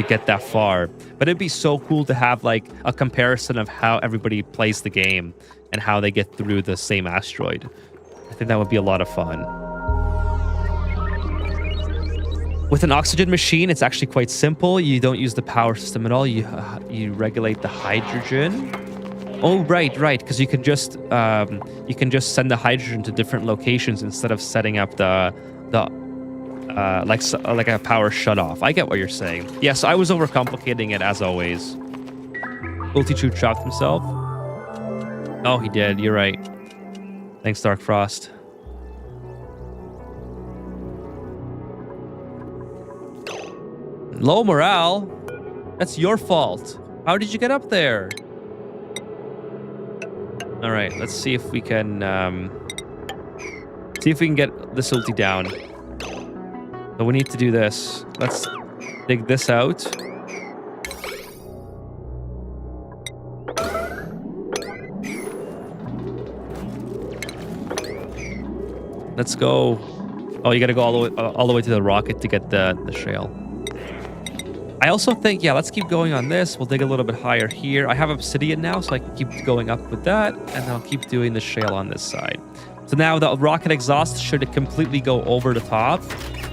get that far. But it'd be so cool to have like a comparison of how everybody plays the game and how they get through the same asteroid. I think that would be a lot of fun. With an oxygen machine, it's actually quite simple. You don't use the power system at all. You regulate the hydrogen. Oh, right, because you can just send the hydrogen to different locations instead of setting up like a power shut off. I get what you're saying. Yes, I was overcomplicating it as always. Ulti trapped himself. Oh, he did. You're right. Thanks, Dark Frost. Low morale? That's your fault. How did you get up there? All right, let's see if we can get this ulti down. So we need to do this. Let's dig this out. Let's go. Oh, you got to go all the way to the rocket to get the shale. I also think, yeah, let's keep going on this. We'll dig a little bit higher here. I have obsidian now, so I can keep going up with that, and I'll keep doing the shale on this side. So now the rocket exhaust should completely go over the top.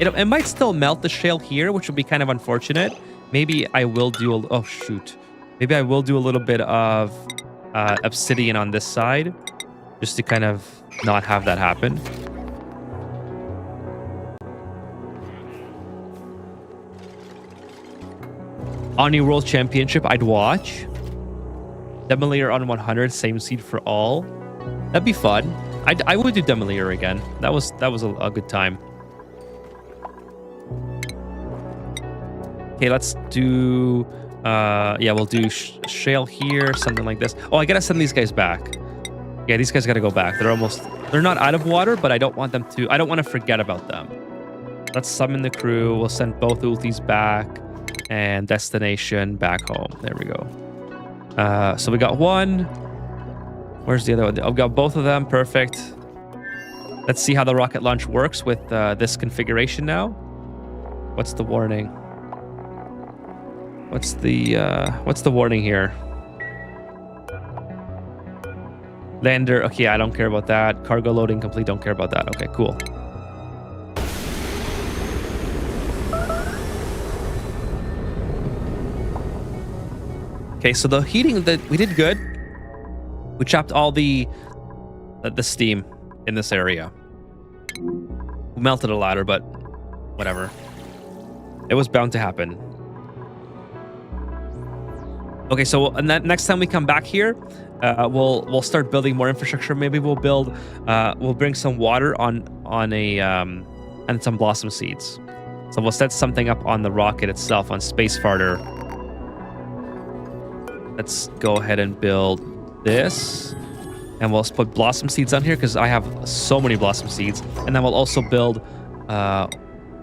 It might still melt the shale here, which would be kind of unfortunate. Maybe I will do oh shoot. Maybe I will do a little bit of obsidian on this side, just to kind of not have that happen. Omni World Championship, I'd watch. Demolier on 100, same seed for all. That'd be fun. I would do Demolier again. That was a good time. Okay, let's do yeah, we'll do shale here, something like this. Oh, I gotta send these guys back. Yeah, these guys gotta go back. They're not out of water, but I don't want to forget about them. Let's summon the crew. We'll send both ultis back. And destination back home. There we go. So we got one. Where's the other one? I've got both of them. Perfect. Let's see how the rocket launch works with this configuration now. What's the warning? What's the warning here? Lander. Okay, I don't care about that. Cargo loading complete. Don't care about that. Okay, cool. Okay, so the heating that we did good. We chopped all the steam in this area. We melted a ladder, but whatever. It was bound to happen. Okay, so next time we come back here, we'll start building more infrastructure. Maybe we'll bring some water on a and some blossom seeds. So we'll set something up on the rocket itself on Space Farter. Let's go ahead and build this. And we'll put blossom seeds on here because I have so many blossom seeds. And then we'll also build a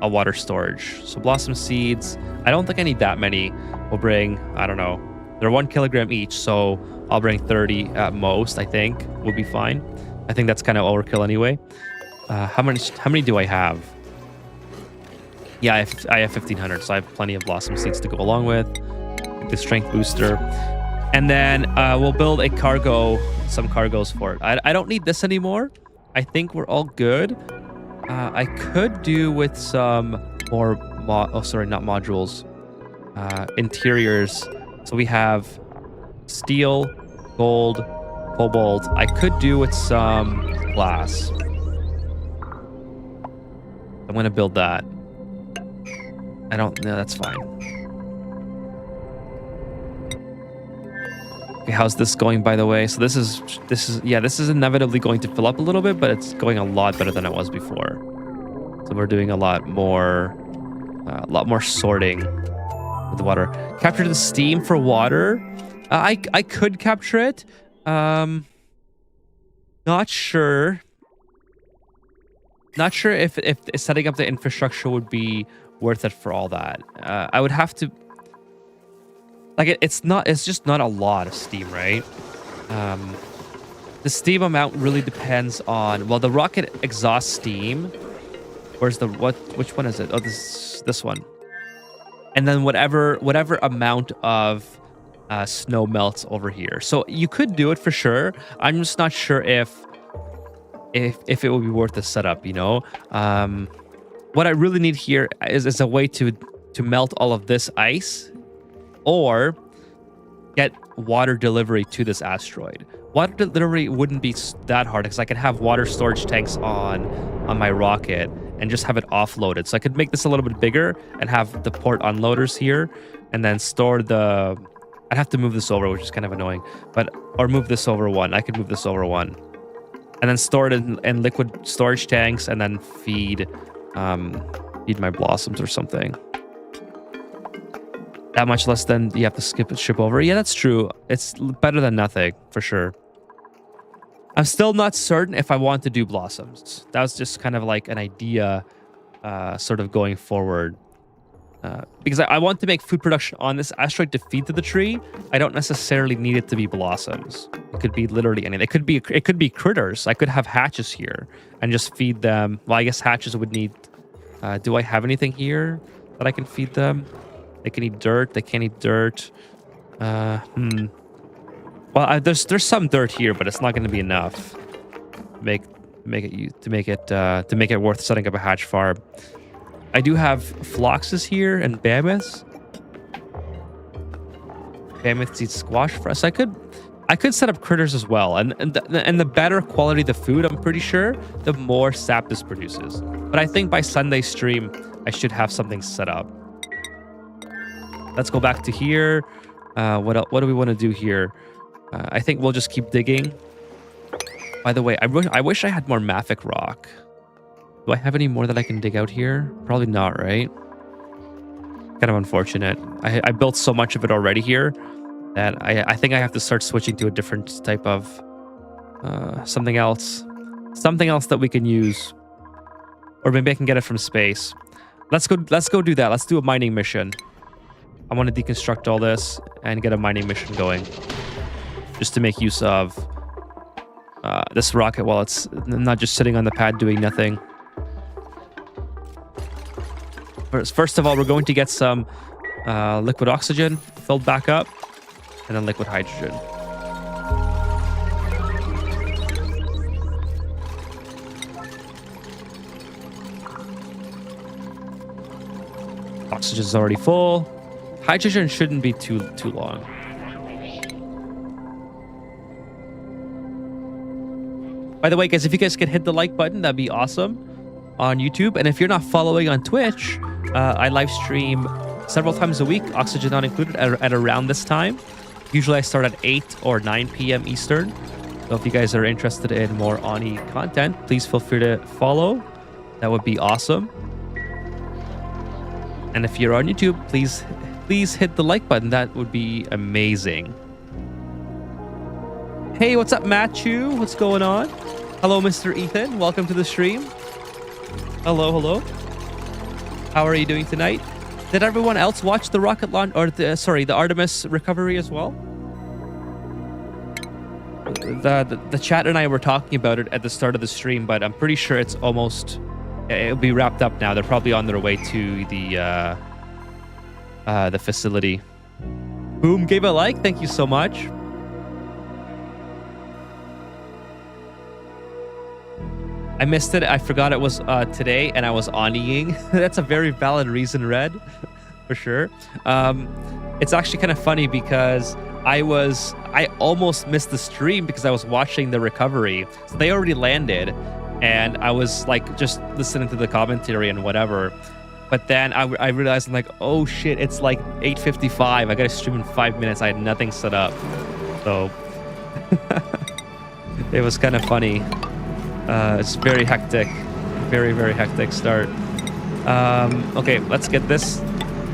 water storage. So blossom seeds, I don't think I need that many. We'll bring, I don't know. They're 1 kilogram each, so I'll bring 30 at most, I think. We'll be fine. I think that's kind of overkill anyway. How many do I have? Yeah, I have 1,500, so I have plenty of blossom seeds to go along with. The strength booster. And then we'll build some cargos for it. I don't need this anymore. I think we're all good. I could do with some more, not modules, interiors. So we have steel, gold, cobalt. I could do with some glass. I'm going to build that. No, that's fine. Okay, how's this going, by the way? So this is inevitably going to fill up a little bit, but it's going a lot better than it was before. So we're doing a lot more sorting with the water. Capture the steam for water. I could capture it. Not sure. Not sure if setting up the infrastructure would be worth it for all that. I would have to. Like it's just not a lot of steam, right? The steam amount really depends on, well, the rocket exhausts steam. Where's which one is it? Oh, this one. And then whatever amount of snow melts over here. So you could do it for sure. I'm just not sure if it would be worth the setup, you know? What I really need here is a way to melt all of this ice, or get water delivery to this asteroid. Water delivery wouldn't be that hard because I could have water storage tanks on my rocket and just have it offloaded. So I could make this a little bit bigger and have the port unloaders here and then store the... I'd have to move this over, which is kind of annoying, or move this over one. I could move this over one and then store it in liquid storage tanks and then feed my blossoms or something. That much less than you have to ship over. Yeah, that's true. It's better than nothing, for sure. I'm still not certain if I want to do blossoms. That was just kind of like an idea sort of going forward. Because I want to make food production on this asteroid to feed to the tree. I don't necessarily need it to be blossoms. It could be literally anything. It could be critters. I could have hatches here and just feed them. Well, I guess hatches would need... do I have anything here that I can feed them? They can eat dirt. They can't eat dirt. Well, there's some dirt here, but it's not going to be enough to make it worth setting up a hatch farm. I do have phloxes here and mammoths. Mammoths eat squash for us. I could set up critters as well, and the better quality the food, I'm pretty sure, the more sap this produces. But I think by Sunday stream, I should have something set up. Let's go back to here. What do we want to do here? I think we'll just keep digging. By the way, I wish I had more mafic rock. Do I have any more that I can dig out here? Probably not, right? Kind of unfortunate. I built so much of it already here that I think I have to start switching to a different type of something else. Something else that we can use. Or maybe I can get it from space. Let's go do that. Let's do a mining mission. I want to deconstruct all this and get a mining mission going. Just to make use of this rocket while it's not just sitting on the pad doing nothing. First of all, we're going to get some liquid oxygen filled back up, and then liquid hydrogen. Oxygen's already full. Hydrogen shouldn't be too long. By the way, guys, if you guys could hit the like button, that'd be awesome on YouTube. And if you're not following on Twitch, I live stream several times a week, oxygen not included, at around this time. Usually I start at 8 or 9 p.m. Eastern. So if you guys are interested in more Ani content, please feel free to follow. That would be awesome. And if you're on YouTube, please hit the like button. That would be amazing. Hey, what's up, Matthew? What's going on? Hello, Mr. Ethan. Welcome to the stream. Hello. How are you doing tonight? Did everyone else watch the rocket launch, or the Artemis recovery as well? The chat and I were talking about it at the start of the stream, but I'm pretty sure it's almost... It'll be wrapped up now. They're probably on their way to the facility. Boom, gave a like. Thank you so much. I missed it. I forgot it was today, and I was Aniing. That's a very valid reason, Red, for sure. It's actually kind of funny because I almost missed the stream because I was watching the recovery. So they already landed, and I was like just listening to the commentary and whatever. But then I realized, I'm like, oh shit, it's like 8:55. I got to stream in 5 minutes. I had nothing set up, so it was kind of funny. It's very hectic, very hectic start. Okay, let's get this.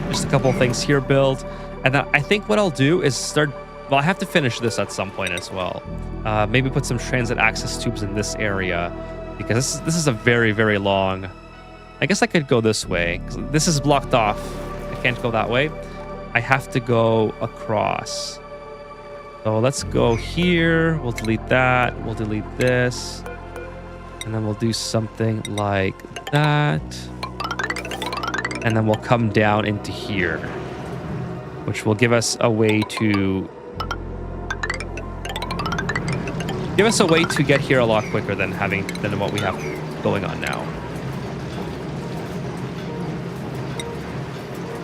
Just a couple of things here built, and then I think what I'll do is start. Well, I have to finish this at some point as well. Maybe put some transit access tubes in this area because this is a very long. I guess I could go this way. This is blocked off. I can't go that way. I have to go across. So let's go here. We'll delete that. We'll delete this. And then we'll do something like that. And then we'll come down into here, which will give us a way to get here a lot quicker than what we have going on now.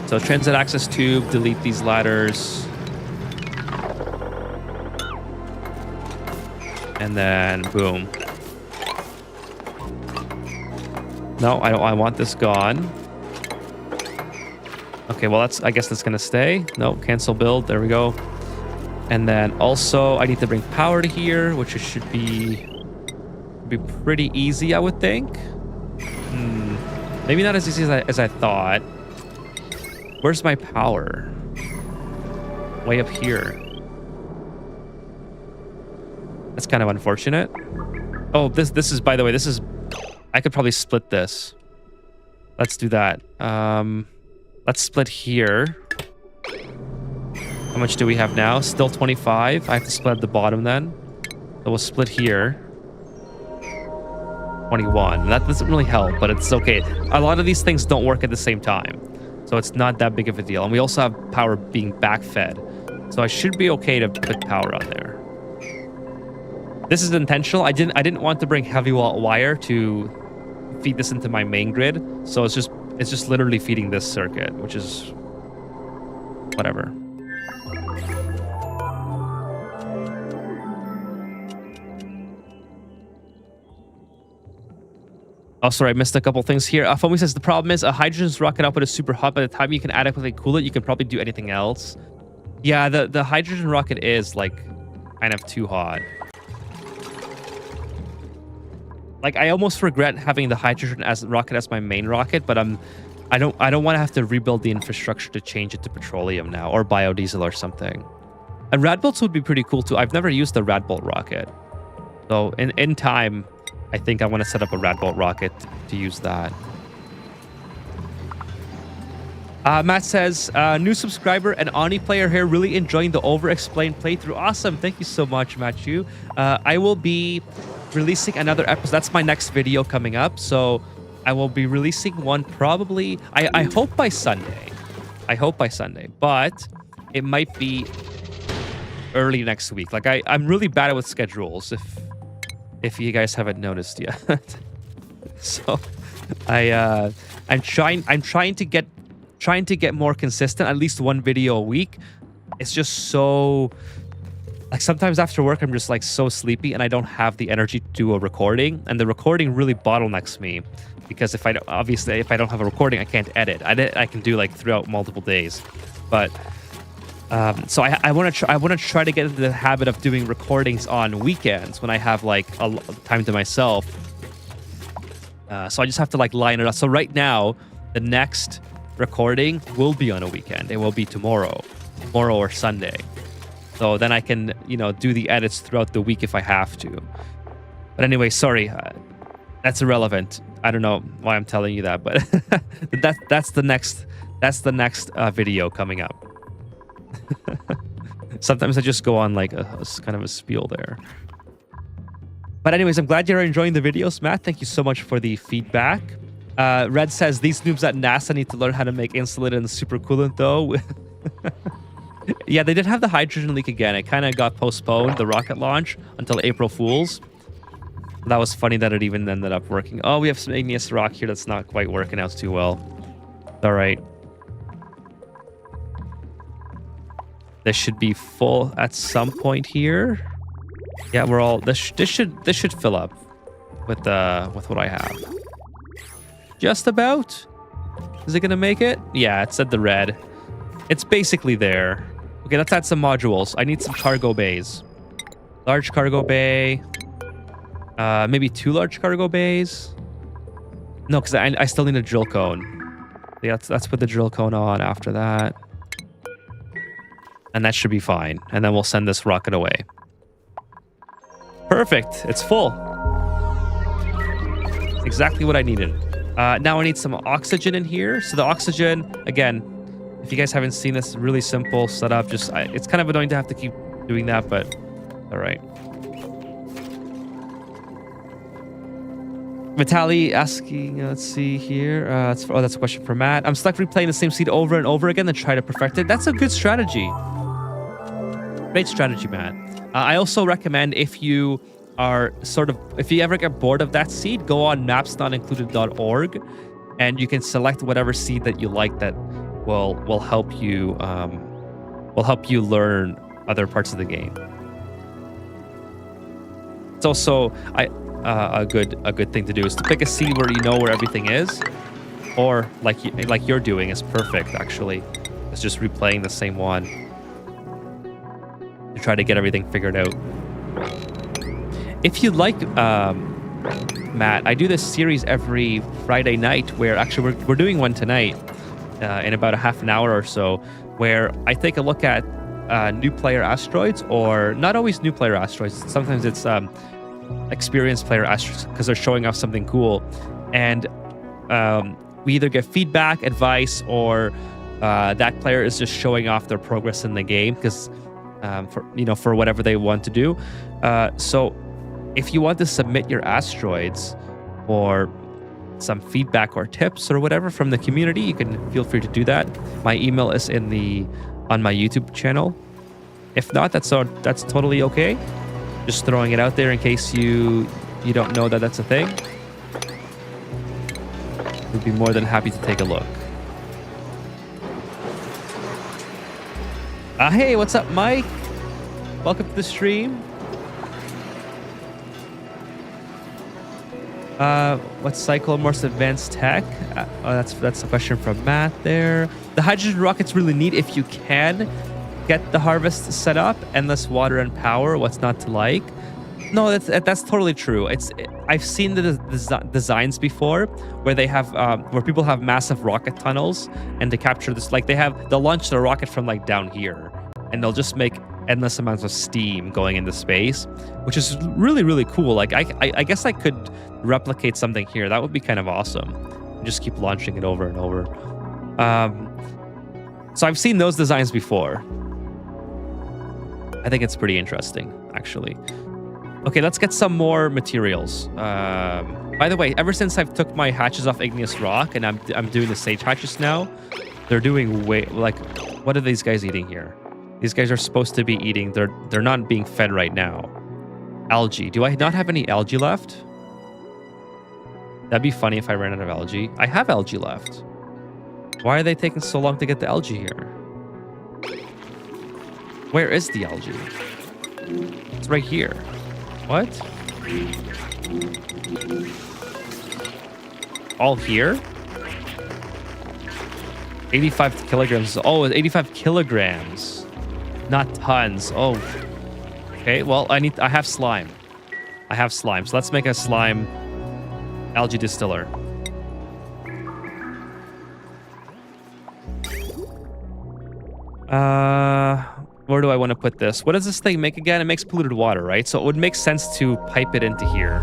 So transit access tube, delete these ladders. And then boom. No, I want this gone. Okay, well I guess that's gonna stay. No, cancel build. There we go. And then also I need to bring power to here, which should be pretty easy, I would think. Maybe not as easy as I thought. Where's my power? Way up here. That's kind of unfortunate. Oh, this is, by the way, this is, I could probably split this. Let's do that. Let's split here. How much do we have now? Still 25. I have to split at the bottom then. So we'll split here. 21. That doesn't really help, but it's okay. A lot of these things don't work at the same time, so it's not that big of a deal. And we also have power being backfed, so I should be okay to put power on there. This is intentional. I didn't want to bring heavy wire to feed this into my main grid, so it's just literally feeding this circuit, which is whatever. Oh, sorry, I missed a couple things here. Foamy says the problem is a hydrogen's rocket output is super hot. By the time you can adequately cool it, you can probably do anything else. Yeah, the hydrogen rocket is like kind of too hot. Like, I almost regret having the hydrogen rocket as my main rocket, but I don't want to have to rebuild the infrastructure to change it to petroleum now or biodiesel or something. And rad bolts would be pretty cool too. I've never used the rad bolt rocket, so in time, I think I want to set up a rad bolt rocket to use that. Matt says, new subscriber and Oni player here, really enjoying the over-explained playthrough. Awesome. Thank you so much, Matthew. I will be releasing another episode. That's my next video coming up. So I will be releasing one probably, I hope by Sunday. I hope by Sunday, but it might be early next week. Like I'm really bad with schedules, if you guys haven't noticed yet. So I'm trying to get more consistent, at least one video a week. It's just so, like, sometimes after work I'm just like so sleepy and I don't have the energy to do a recording, and the recording really bottlenecks me because if I don't have a recording, I can't edit. I can do like throughout multiple days, but so I want to try to get into the habit of doing recordings on weekends when I have like a time to myself. So I just have to like line it up. So right now, the next recording will be on a weekend. It will be tomorrow or Sunday. So then I can, do the edits throughout the week if I have to. But anyway, sorry, that's irrelevant. I don't know why I'm telling you that, but that's the next video coming up. Sometimes I just go on like a kind of a spiel there. But anyways, I'm glad you're enjoying the videos, Matt. Thank you so much for the feedback. Red says, these noobs at NASA need to learn how to make insulin and supercoolant, though. Yeah, they did have the hydrogen leak again. It kind of got postponed, the rocket launch, until April Fool's. That was funny that it even ended up working. Oh, we have some igneous rock here that's not quite working out too well. All right. This should be full at some point here. Yeah, we're all, this should fill up with what I have. Just about. Is it gonna make it? Yeah, it said the red. It's basically there. Okay, let's add some modules. I need some cargo bays. Large cargo bay. Maybe 2 large cargo bays. No, because I still need a drill cone. Yeah, let's put the drill cone on after that. And that should be fine. And then we'll send this rocket away. Perfect. It's full. Exactly what I needed. Now I need some oxygen in here. So the oxygen, again, if you guys haven't seen this, really simple setup. It's kind of annoying to have to keep doing that, but all right. Vitaly asking, let's see here. That's a question for Matt. I'm stuck replaying the same seed over and over again and try to perfect it. That's a good strategy. Great strategy, Matt. I also recommend if you ever get bored of that seed, go on mapsnotincluded.org and you can select whatever seed that you like that will help you learn other parts of the game. It's also a good thing to do is to pick a seed where you know where everything is, or like you're doing is perfect actually. It's just replaying the same one to try to get everything figured out. If you like, Matt, I do this series every Friday night where actually we're doing one tonight in about a half an hour or so, where I take a look at new player asteroids, or not always new player asteroids. Sometimes it's experienced player asteroids because they're showing off something cool, and we either get feedback, advice, or that player is just showing off their progress in the game because for whatever they want to do. So if you want to submit your asteroids or some feedback or tips or whatever from the community, you can feel free to do that. My email is on my YouTube channel. If not, that's totally okay. Just throwing it out there in case you don't know that that's a thing. We'd be more than happy to take a look. Hey, what's up, Mike? Welcome to the stream. What cycle most advanced tech? That's a question from Matt there. The hydrogen rocket's really neat if you can get the harvest set up. Endless water and power. What's not to like? No, that's totally true. I've seen the designs before where they have where people have massive rocket tunnels, and to capture this, like they'll launch their rocket from like down here, and they'll just make endless amounts of steam going into space, which is really, really cool. Like I guess I could replicate something here. That would be kind of awesome. Just keep launching it over and over. So I've seen those designs before. I think it's pretty interesting, actually. Okay, let's get some more materials. By the way, ever since I've took my hatches off igneous rock and I'm doing the sage hatches now, they're doing what are these guys eating here? These guys are supposed to be eating. They're not being fed right now. Algae. Do I not have any algae left? That'd be funny if I ran out of algae. I have algae left. Why are they taking so long to get the algae here? Where is the algae? It's right here. What? All here? 85 kilograms. Oh, it's 85 kilograms. Not tons. Oh. Okay, well, I have slime. I have slime. So let's make a slime algae distiller. Where do I want to put this? What does this thing make again? It makes polluted water, right? So it would make sense to pipe it into here.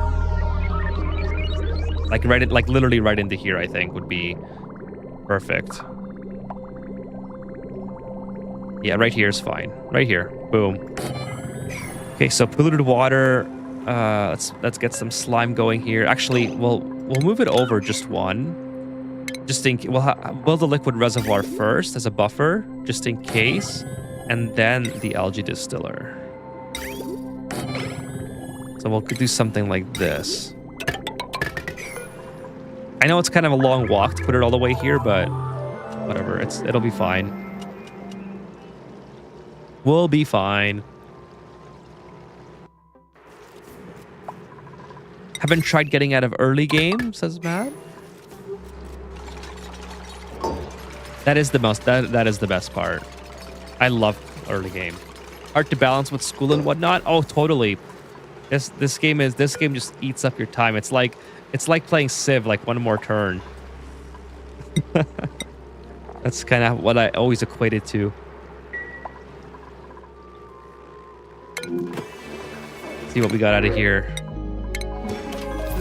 Like literally right into here, I think would be perfect. Yeah, right here is fine. Right here. Boom. Okay, so polluted water. Let's get some slime going here. Actually, we'll move it over just one. Just in case. We'll build a liquid reservoir first as a buffer, just in case, and then the algae distiller. So we'll do something like this. I know it's kind of a long walk to put it all the way here, but whatever. It'll be fine. We'll be fine. Haven't tried getting out of early game, says Matt. That is the best part. I love early game. Hard to balance with school and whatnot. Oh, totally. This game just eats up your time. It's like playing Civ, like one more turn. That's kind of what I always equated to. Let's see what we got out of here.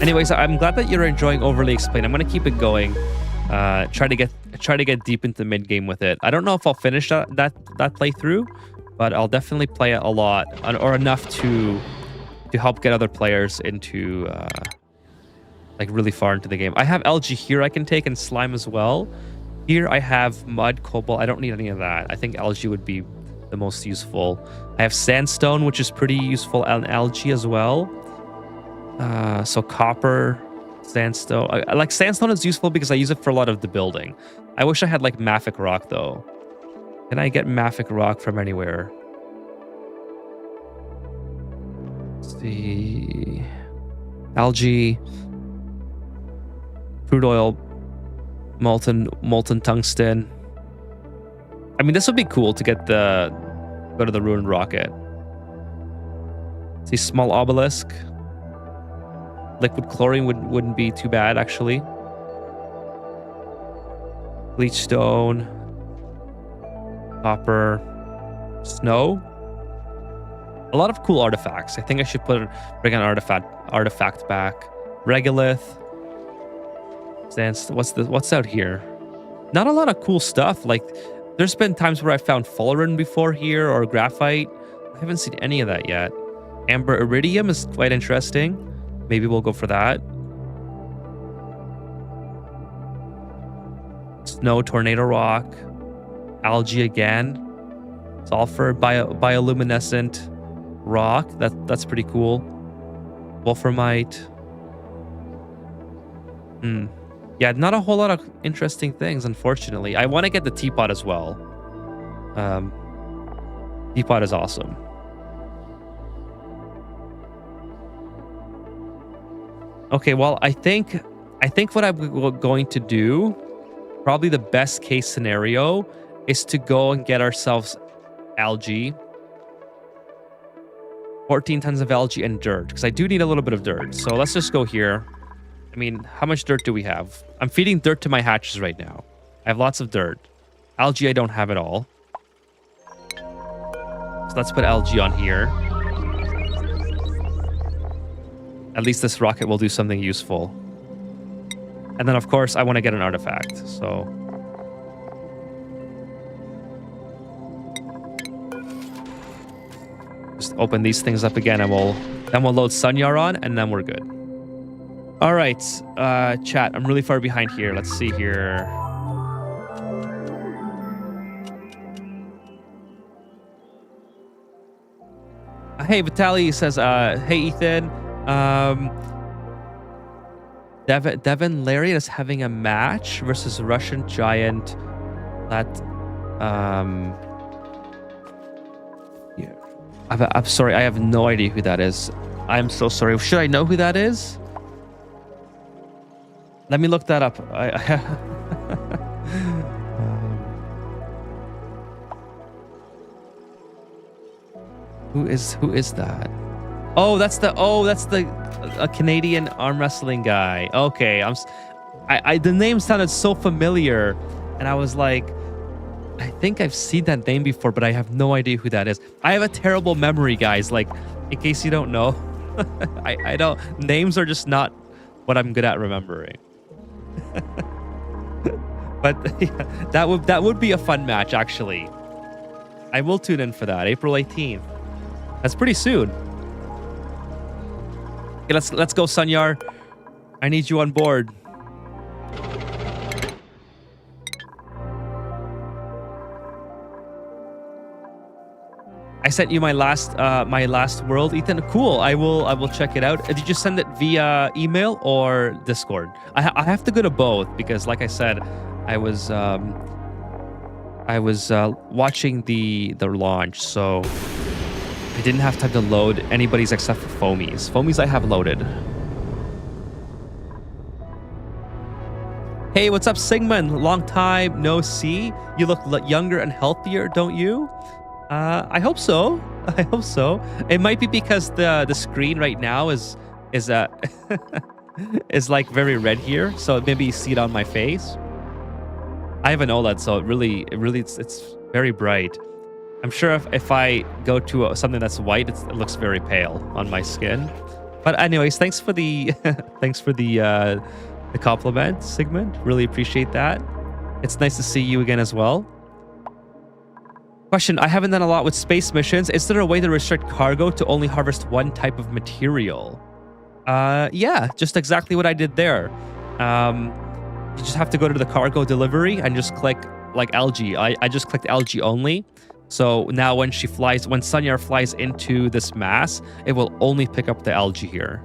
Anyways, I'm glad that you're enjoying Overly Explained. I'm gonna keep it going. Try to get deep into mid game with it. I don't know if I'll finish that playthrough, but I'll definitely play it a lot or enough to help get other players into like really far into the game. I have algae here I can take, and slime as well. Here I have mud, cobalt. I don't need any of that. I think algae would be the most useful. I have sandstone, which is pretty useful, and algae as well. So copper, sandstone. Like sandstone is useful because I use it for a lot of the building. I wish I had like mafic rock though. Can I get mafic rock from anywhere? see. Algae. Crude oil. Molten tungsten. I mean, this would be cool to get go to the ruined rocket. See, small obelisk. Liquid chlorine wouldn't be too bad, actually. Bleach stone. Copper. Snow. A lot of cool artifacts. I think I should bring an artifact back. Regolith. What's out here? Not a lot of cool stuff. Like, there's been times where I found fullerene before here or graphite. I haven't seen any of that yet. Amber iridium is quite interesting. Maybe we'll go for that. Snow tornado rock. Algae again. Sulfur bioluminescent rock. That's pretty cool. Wolframite. Yeah, not a whole lot of interesting things, unfortunately. I want to get the teapot as well. Teapot is awesome. Okay, well, I think what I'm going to do, probably the best case scenario, is to go and get ourselves algae. 14 tons of algae and dirt, because I do need a little bit of dirt. So let's just go here. I mean, how much dirt do we have? I'm feeding dirt to my hatches right now. I have lots of dirt. Algae, I don't have it all. So let's put algae on here. At least this rocket will do something useful. And then, of course, I want to get an artifact. So just open these things up again, and then we'll load Sunyar on, and then we're good. All right, chat. I'm really far behind here. Let's see here. Hey, Vitaly says, hey, Ethan. Devin Lariat is having a match versus a Russian giant that, yeah. I'm sorry, I have no idea who that is. I'm so sorry. Should I know who that is? Let me look that up. Who is that? Oh, that's a Canadian arm wrestling guy. Okay, the name sounded so familiar, and I was like, I think I've seen that name before, but I have no idea who that is. I have a terrible memory, guys. Like, in case you don't know, I don't. Names are just not what I'm good at remembering. But yeah, that would be a fun match, actually. I will tune in for that. April 18th. That's pretty soon. Okay, let's go, Sunyar. I need you on board. I sent you my last world, Ethan. Cool. I will check it out. Did you send it via email or Discord? I have to go to both because, like I said, I was watching the launch, so I didn't have time to load anybody's except for Foamies. Foamies I have loaded. Hey, what's up, Sigmund? Long time no see. You look younger and healthier, don't you? I hope so. I hope so. It might be because the screen right now is is like very red here, so maybe you see it on my face. I have an OLED, so it's very bright. I'm sure if I go to something that's white, it looks very pale on my skin. But anyways, thanks for the the compliment, Sigmund. Really appreciate that. It's nice to see you again as well. Question, I haven't done a lot with space missions. Is there a way to restrict cargo to only harvest one type of material? Yeah, just exactly what I did there. You just have to go to the cargo delivery and just click like algae. I just clicked algae only. So now when Sunyar flies into this mass, it will only pick up the algae here.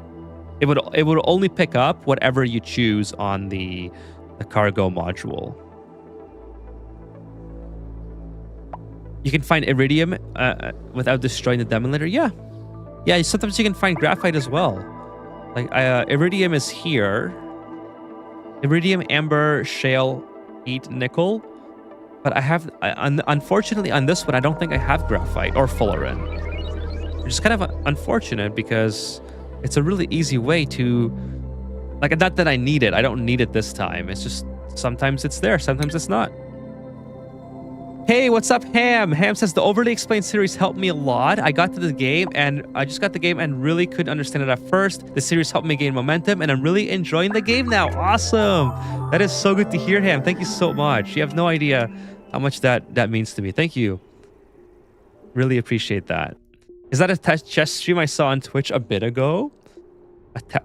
It would only pick up whatever you choose on the cargo module. You can find iridium without destroying the demolator. Yeah, Yeah, sometimes you can find graphite as well. Like iridium is here. Iridium, amber, shale, heat, nickel. But I have, unfortunately, on this one, I don't think I have graphite or fullerene. Which is kind of unfortunate because it's a really easy way to, like, not that I need it. I don't need it this time. It's just sometimes it's there, sometimes it's not. Hey, what's up, Ham? Ham says, the Overly Explained series helped me a lot. I got to the game and I just got the game and really couldn't understand it at first. The series helped me gain momentum and I'm really enjoying the game now. Awesome. That is so good to hear, Ham. Thank you so much. You have no idea how much that means to me. Thank you. Really appreciate that. Is that a chess stream I saw on Twitch a bit ago?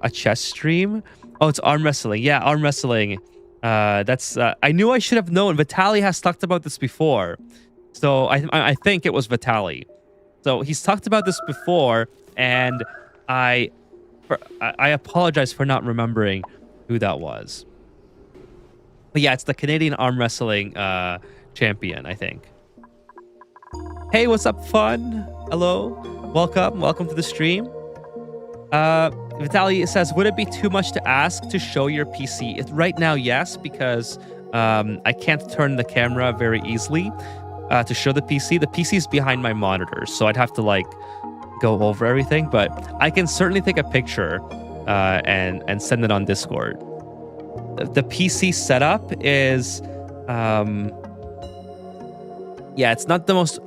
A chess stream? Oh, it's arm wrestling. Yeah, arm wrestling. That's I knew I should have known. Vitaly has talked about this before, so I think it was Vitaly. So he's talked about this before, and I apologize for not remembering who that was. But yeah, it's the Canadian arm wrestling champion, I think. Hey, what's up, fun? Hello, welcome to the stream. Vitaly says, would it be too much to ask to show your PC? Right now, yes, because I can't turn the camera very easily to show the PC. The PC is behind my monitor, so I'd have to like go over everything. But I can certainly take a picture and send it on Discord. The PC setup is, yeah, it's not the most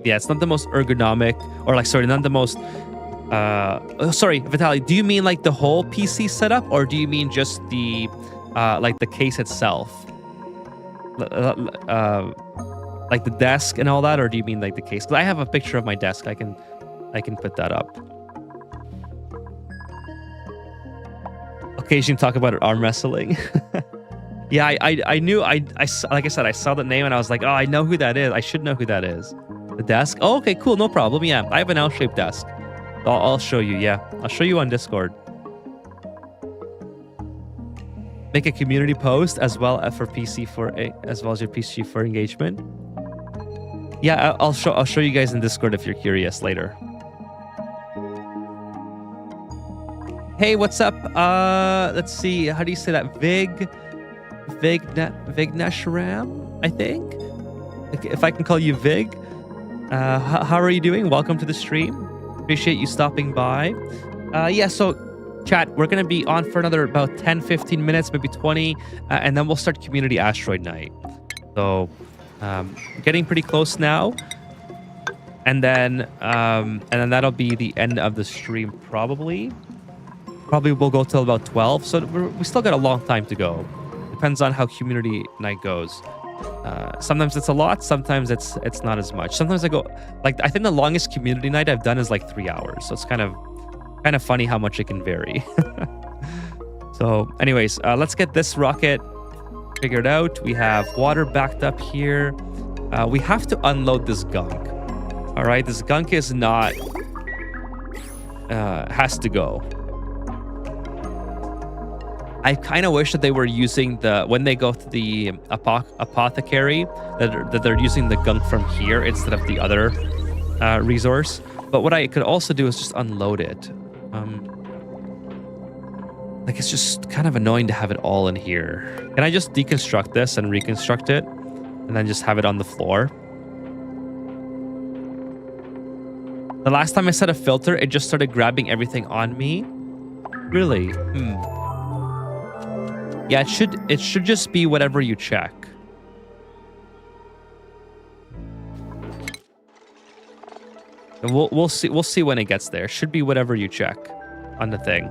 ergonomic, or like, sorry, not the most. Sorry, Vitaly, do you mean like the whole PC setup, or do you mean just the like the case itself, like the desk and all that, or do you mean like the case? Because I have a picture of my desk. I can put that up. Occasionally talk about arm wrestling. Yeah, I knew, like I said, I saw the name and I was like, oh, I know who that is. I should know who that is. The desk. Oh, okay, cool, no problem. Yeah, I have an L-shaped desk. I'll show you. Yeah, I'll show you on Discord. Make a community post as well for PC as well as your PC for engagement. Yeah, I'll show you guys in Discord if you're curious later. Hey, what's up? Let's see. How do you say that? Vigneshram, I think. If I can call you Vig. How are you doing? Welcome to the stream. Appreciate you stopping by. Yeah, so chat, we're going to be on for another about 10-15 minutes, maybe 20, and then we'll start Community Asteroid Night. So getting pretty close now. And then that'll be the end of the stream probably. Probably we'll go till about 12. So we still got a long time to go. Depends on how Community Night goes. Sometimes it's a lot, sometimes it's not as much. Sometimes I go, like, I think the longest community night I've done is like 3 hours. So it's kind of funny how much it can vary. So anyways, let's get this rocket figured out. We have water backed up here. We have to unload this gunk. All right, this gunk is not, has to go. I kind of wish that they were using when they go to the apothecary, that they're using the gunk from here instead of the other resource. But what I could also do is just unload it. Like, it's just kind of annoying to have it all in here. Can I just deconstruct this and reconstruct it and then just have it on the floor? The last time I set a filter, it just started grabbing everything on me. Really? Yeah, it should just be whatever you check. And we'll see when it gets there. Should be whatever you check on the thing.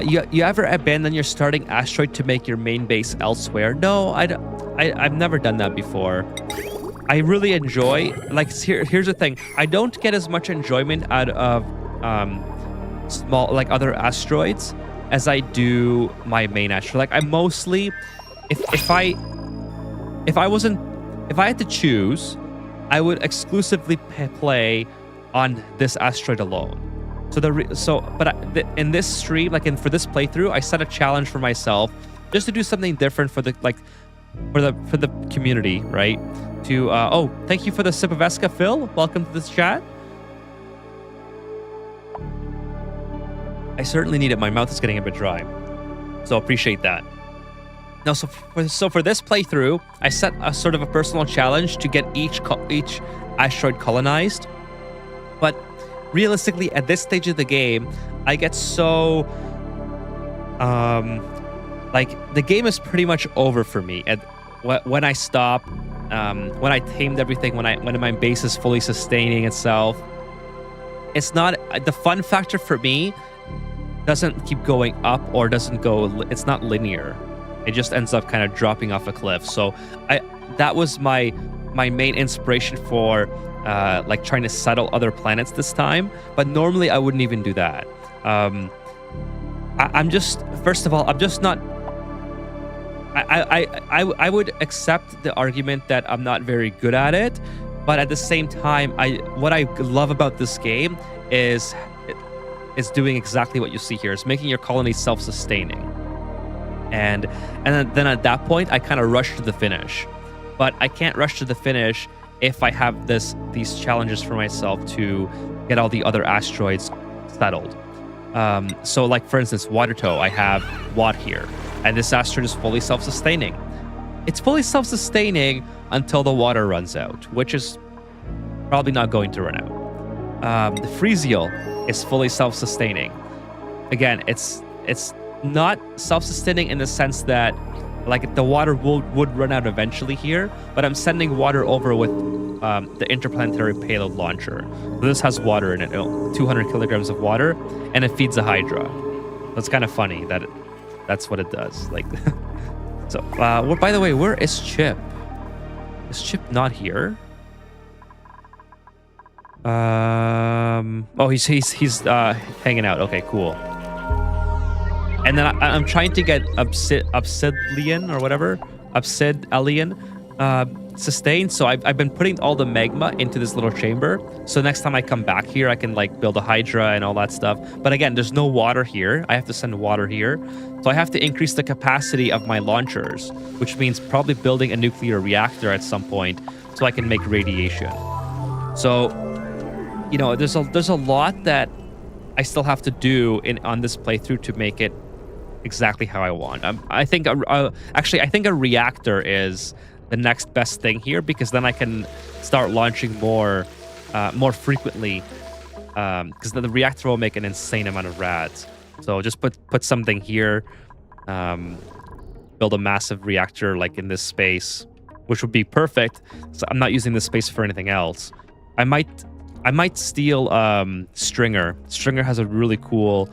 You ever abandon your starting asteroid to make your main base elsewhere? No, I've never done that before. I really enjoy, like, here's the thing. I don't get as much enjoyment out of small, like, other asteroids as I do my main asteroid. Like, I mostly, if I had to choose, I would exclusively play on this asteroid alone. In this stream, like for this playthrough, I set a challenge for myself just to do something different for the, like, for the community, right? To oh, thank you for the sip of Esca, Phil. Welcome to this chat. I certainly need it. My mouth is getting a bit dry, so appreciate that. Now, so for this playthrough, I set a sort of a personal challenge to get each asteroid colonized. But realistically, at this stage of the game, I get so like the game is pretty much over for me. And when I stop, when I tamed everything, when my base is fully sustaining itself, it's not the fun factor for me. Doesn't keep going up or doesn't go. It's not linear. It just ends up kind of dropping off a cliff. So that was my main inspiration for like trying to settle other planets this time. But normally I wouldn't even do that. I'm just, first of all, I'm just not. I would accept the argument that I'm not very good at it, but at the same time, what I love about this game is doing exactly what you see here. It's making your colony self-sustaining. And then at that point, I kind of rush to the finish. But I can't rush to the finish if I have these challenges for myself to get all the other asteroids settled. So like, for instance, Watertoe, I have Watt here. And this asteroid is fully self-sustaining. It's fully self-sustaining until the water runs out, which is probably not going to run out. The Freesial is fully self-sustaining. Again, it's not self-sustaining in the sense that like the water would run out eventually here, but I'm sending water over with the interplanetary payload launcher. So this has water in it, 200 kilograms of water, and it feeds a Hydra. That's kind of funny that that's what it does. Like, so. Well, by the way, where is Chip? Is Chip not here? Oh, he's hanging out. Okay, cool. And then I'm trying to get Obsidian or whatever, Obsidian sustained. So I've been putting all the magma into this little chamber. So next time I come back here, I can like build a Hydra and all that stuff. But again, there's no water here. I have to send water here. So I have to increase the capacity of my launchers, which means probably building a nuclear reactor at some point so I can make radiation. So, you know, there's a lot that I still have to do on this playthrough to make it exactly how I want. I think I think a reactor is the next best thing here, because then I can start launching more frequently, because the reactor will make an insane amount of rads. So just put something here, build a massive reactor like in this space, which would be perfect. So I'm not using this space for anything else. I might steal Stringer. Stringer has a really cool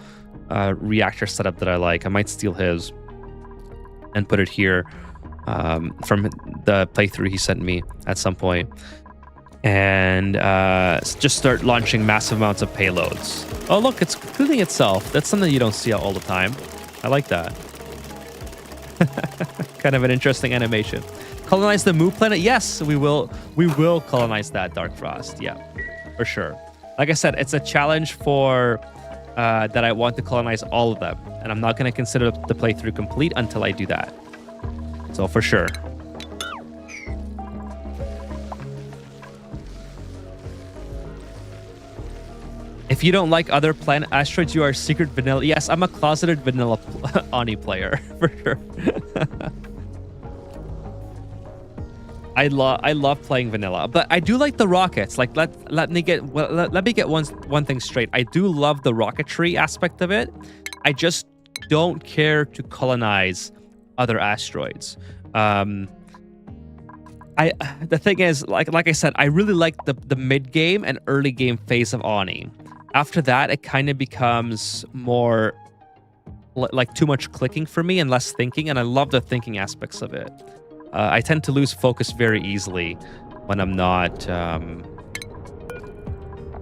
reactor setup that I like. I might steal his and put it here from the playthrough he sent me at some point. And just start launching massive amounts of payloads. Oh, look, it's cooling itself. That's something you don't see all the time. I like that. Kind of an interesting animation. Colonize the Moo planet? Yes, we will colonize that, Dark Frost. Yeah, for sure. Like I said, it's a challenge for that I want to colonize all of them. And I'm not going to consider the playthrough complete until I do that. So for sure. If you don't like other planet asteroids, you are a secret vanilla. Yes, I'm a closeted vanilla Ani player, for sure. I love playing vanilla, but I do like the rockets. Like let me get one thing straight. I do love the rocketry aspect of it. I just don't care to colonize other asteroids. The thing is, like I said, I really like the mid game and early game phase of Ani. After that, it kind of becomes more like too much clicking for me and less thinking, and I love the thinking aspects of it. I tend to lose focus very easily when I'm not,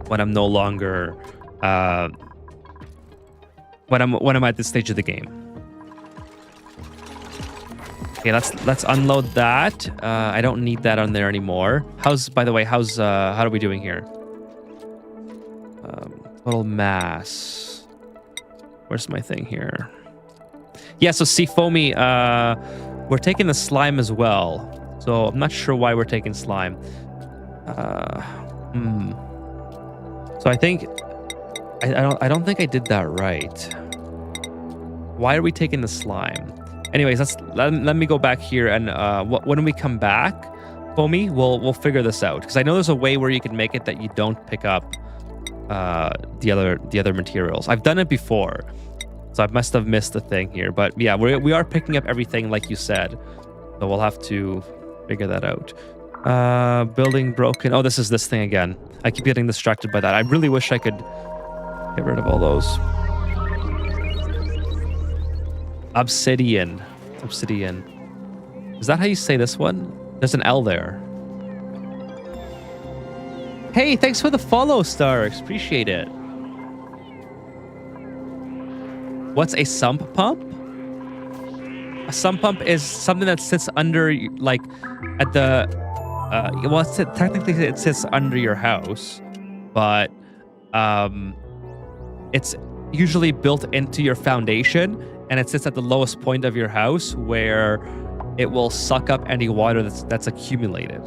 when I'm no longer, when I'm at this stage of the game. Okay, let's unload that. I don't need that on there anymore. By the way, how are we doing here? Total mass. Where's my thing here? Yeah, so Seafoamy, We're taking the slime as well. So I'm not sure why we're taking slime. So I think I don't think I did that right. Why are we taking the slime? Anyways, let me go back here, and when we come back, Foamy, we'll figure this out, because I know there's a way where you can make it that you don't pick up the other materials. I've done it before, so I must have missed a thing here. But yeah, we are picking up everything like you said, so we'll have to figure that out. Building broken. Oh, this is this thing again. I keep getting distracted by that. I really wish I could get rid of all those. Obsidian. Is that how you say this one? There's an L there. Hey, thanks for the follow, Starks. Appreciate it. What's a sump pump? A sump pump is something that sits under, like, at the... well, technically it sits under your house, but it's usually built into your foundation, and it sits at the lowest point of your house where it will suck up any water that's accumulated.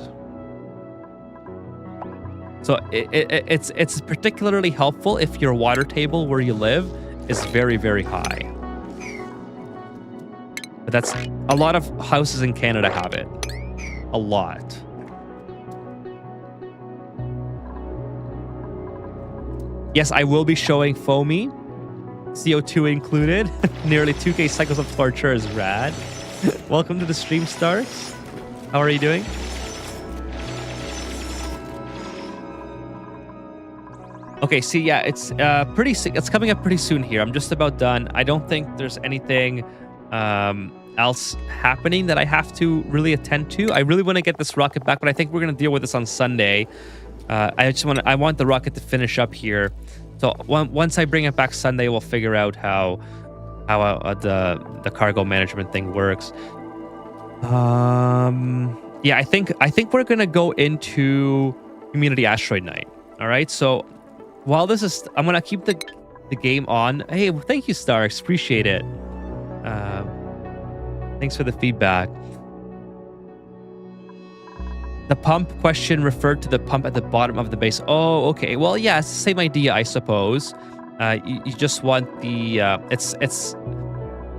So it's particularly helpful if your water table where you live is very, very high. But that's a lot of houses in Canada have it. A lot. Yes, I will be showing Foamy. CO2 included. Nearly 2K cycles of torture is rad. Welcome to the stream, Stars. How are you doing? Okay, see, yeah, it's coming up pretty soon here. I'm just about done. I don't think there's anything else happening that I have to really attend to. I really want to get this rocket back, but I think we're going to deal with this on Sunday. I want the rocket to finish up here. So once I bring it back Sunday, we'll figure out how the cargo management thing works. Yeah, I think we're gonna go into Community Asteroid Night. All right. So while this is, I'm gonna keep the game on. Hey, thank you, Starks. Appreciate it. Thanks for the feedback. The pump question referred to the pump at the bottom of the base. Oh, okay. Well, yeah, it's the same idea, I suppose. You just want the it's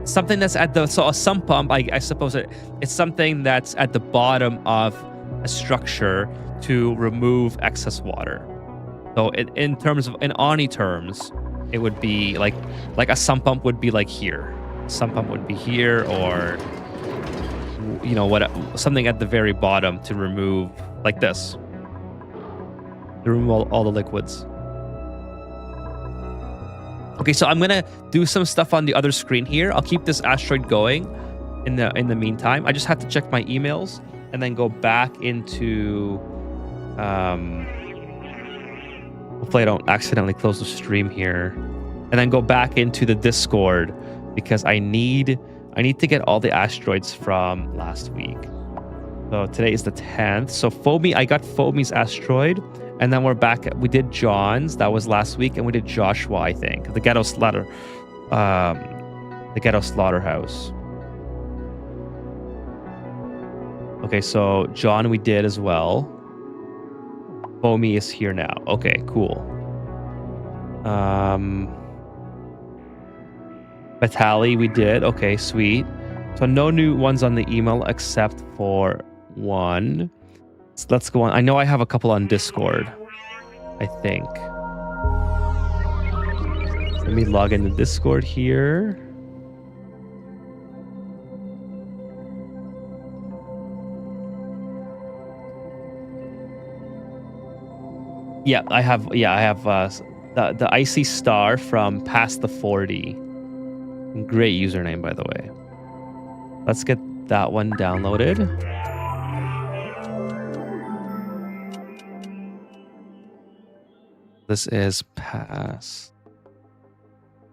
something that's at the, so a sump pump, I suppose it's something that's at the bottom of a structure to remove excess water. So in terms of, in Ani terms, it would be like a sump pump would be like here. Sump pump would be here, or you know what, something at the very bottom to remove, like this, to remove all the liquids. Okay, so I'm gonna do some stuff on the other screen here. I'll keep this asteroid going in the meantime. I just have to check my emails and then go back into hopefully I don't accidentally close the stream here, and then go back into the Discord, because I need to get all the asteroids from last week. So today is the 10th. So Foamy, I got Foamy's asteroid, and then we're back. We did John's, that was last week, and we did Joshua, I think, the ghetto slaughterhouse. Okay, so John we did as well. Foamy is here now. Okay, cool. Batali we did. Okay, sweet. So no new ones on the email except for one. So let's go on. I know I have a couple on Discord, I think. Let me log into Discord here. Yeah, I have the Icy Star from Past the 40. Great username, by the way. Let's get that one downloaded. This is Past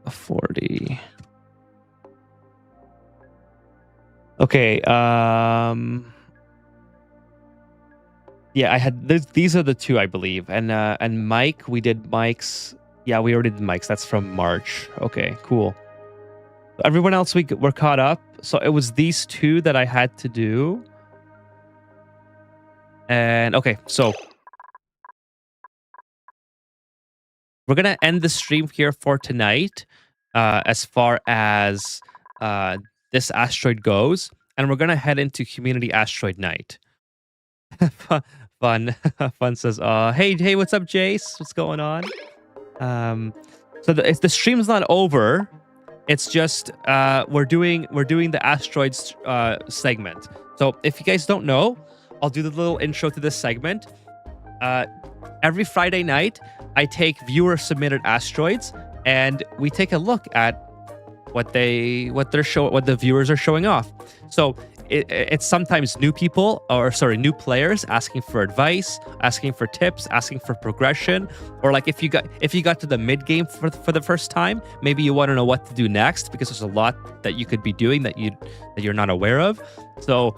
the 40. Okay, yeah, I had these are the two, I believe. And Mike, we did Mike's. Yeah, we already did Mike's. That's from March. Okay, cool. Everyone else, we're caught up. So it was these two that I had to do. And okay, so we're gonna end the stream here for tonight, as far as this asteroid goes, and we're gonna head into Community Asteroid Night. Fun, fun says, hey, what's up, Jace? What's going on? So the stream's not over. It's just we're doing the asteroids segment. So if you guys don't know, I'll do the little intro to this segment. Every Friday night, I take viewer submitted asteroids, and we take a look at what the viewers are showing off. So it's sometimes new players asking for advice, asking for tips, asking for progression, or like if you got to the mid game for the first time, maybe you want to know what to do next because there's a lot that you could be doing that you're not aware of. So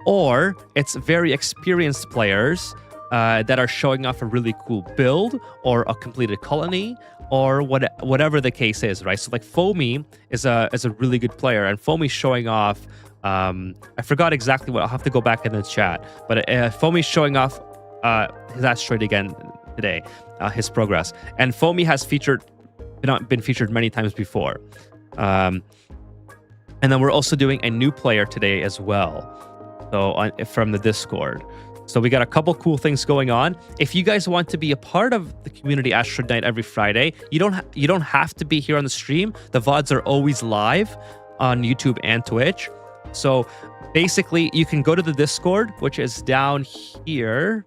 or it's very experienced players that are showing off a really cool build or a completed colony or whatever the case is, right? So like Foamy is a really good player, and Foamy's showing off. I forgot exactly what. I'll have to go back in the chat, but Foamy's showing off his asteroid again today, his progress, and Foamy has been featured many times before. And then we're also doing a new player today as well, so from the Discord. So we got a couple cool things going on. If you guys want to be a part of the Community Asteroid Night every Friday, you don't have to be here on the stream. The VODs are always live on YouTube and Twitch. So basically, you can go to the Discord, which is down here.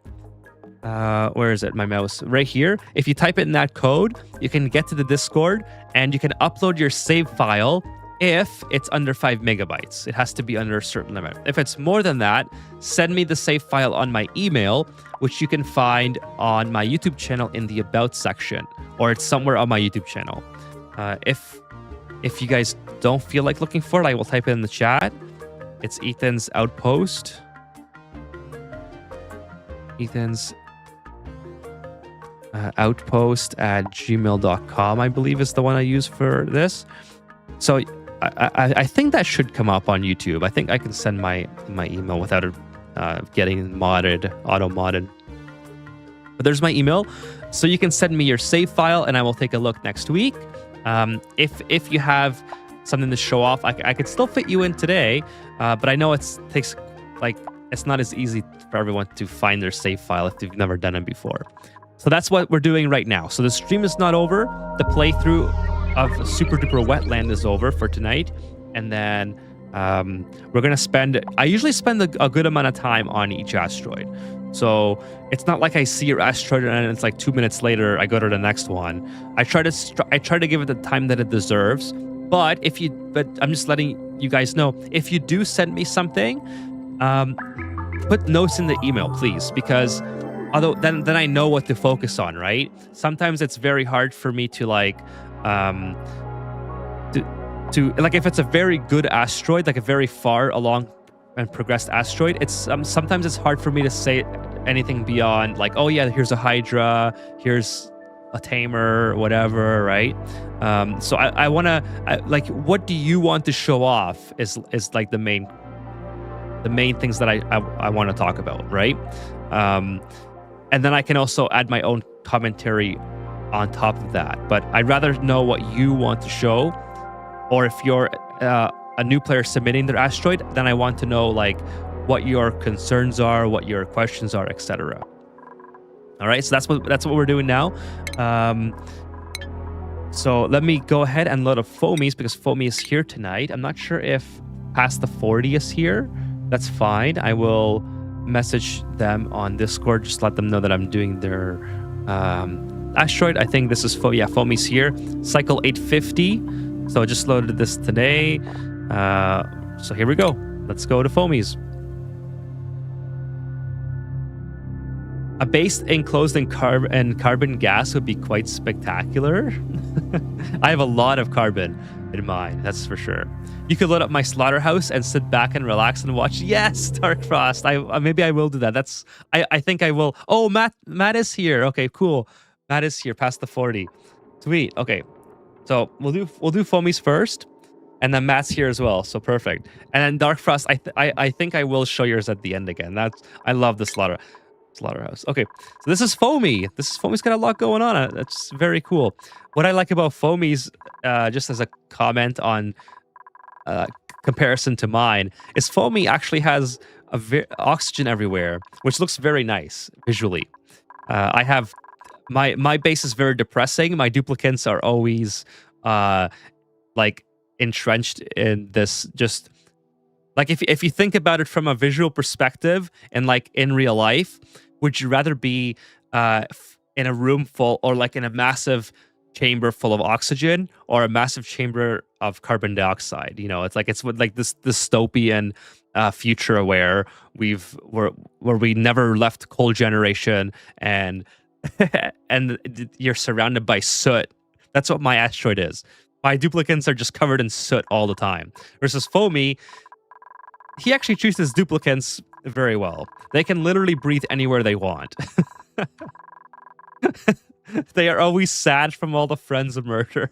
Where is it? My mouse right here. If you type in that code, you can get to the Discord and you can upload your save file. If it's under 5 megabytes, it has to be under a certain limit. If it's more than that, send me the save file on my email, which you can find on my YouTube channel in the About section, or it's somewhere on my YouTube channel. If you guys don't feel like looking for it, I will type it in the chat. It's Ethan's Outpost. Ethan's Outpost at gmail.com, I believe, is the one I use for this. So I think that should come up on YouTube. I think I can send my email without it getting auto-modded. But there's my email. So you can send me your save file, and I will take a look next week. If you have something to show off, I could still fit you in today, but I know it's not as easy for everyone to find their save file if they've never done it before. So that's what we're doing right now. So the stream is not over. The playthrough of Super Duper Wetland is over for tonight, and then we're gonna I usually spend a good amount of time on each asteroid. So it's not like I see your asteroid and it's like 2 minutes later I go to the next one. I try to give it the time that it deserves. But I'm just letting you guys know, if you do send me something, put notes in the email, please, because then I know what to focus on, right? Sometimes it's very hard for me to like if it's a very good asteroid, like a very far along and progressed asteroid, it's sometimes it's hard for me to say anything beyond like, oh yeah, here's a Hydra, here's a tamer, whatever, right? So I want to like, what do you want to show off is like the main things that I want to talk about, right? And then I can also add my own commentary on top of that. But I'd rather know what you want to show, or if you're a new player submitting their asteroid, then I want to know like what your concerns are, what your questions are, etc. All right, so that's what we're doing now. So let me go ahead and load up Foamies, because Foamy is here tonight. I'm not sure if Past the 40 is here. That's fine. I will message them on Discord. Just let them know that I'm doing their asteroid. I think this is Foamy's here. Cycle 850. So I just loaded this today. So here we go. Let's go to Foamy's. A base enclosed in carbon gas would be quite spectacular. I have a lot of carbon in mine, that's for sure. You could load up my Slaughterhouse and sit back and relax and watch. Yes, Dark Frost. Maybe I will do that. I think I will. Oh, Matt is here. Okay, cool. Matt is here past the 40. Sweet. Okay, so we'll do Foamies first. And then Matt's here as well, so perfect. And then Dark Frost, I think I will show yours at the end again. I love the Slaughterhouse. Okay, so this is Foamy. Foamy's got a lot going on. That's very cool. What I like about Foamy's, just as a comment on comparison to mine, is Foamy actually has oxygen everywhere, which looks very nice visually. I have my base is very depressing. My duplicants are always like entrenched in this, just like if you think about it from a visual perspective and like in real life, would you rather be in a room full or like in a massive chamber full of oxygen or a massive chamber of carbon dioxide? You know, it's like this dystopian future where where we never left coal generation and and you're surrounded by soot. That's what my asteroid is. My duplicants are just covered in soot all the time. Versus Foamy, he actually chooses duplicants very well. They can literally breathe anywhere they want. They are always sad from all the friends of murder.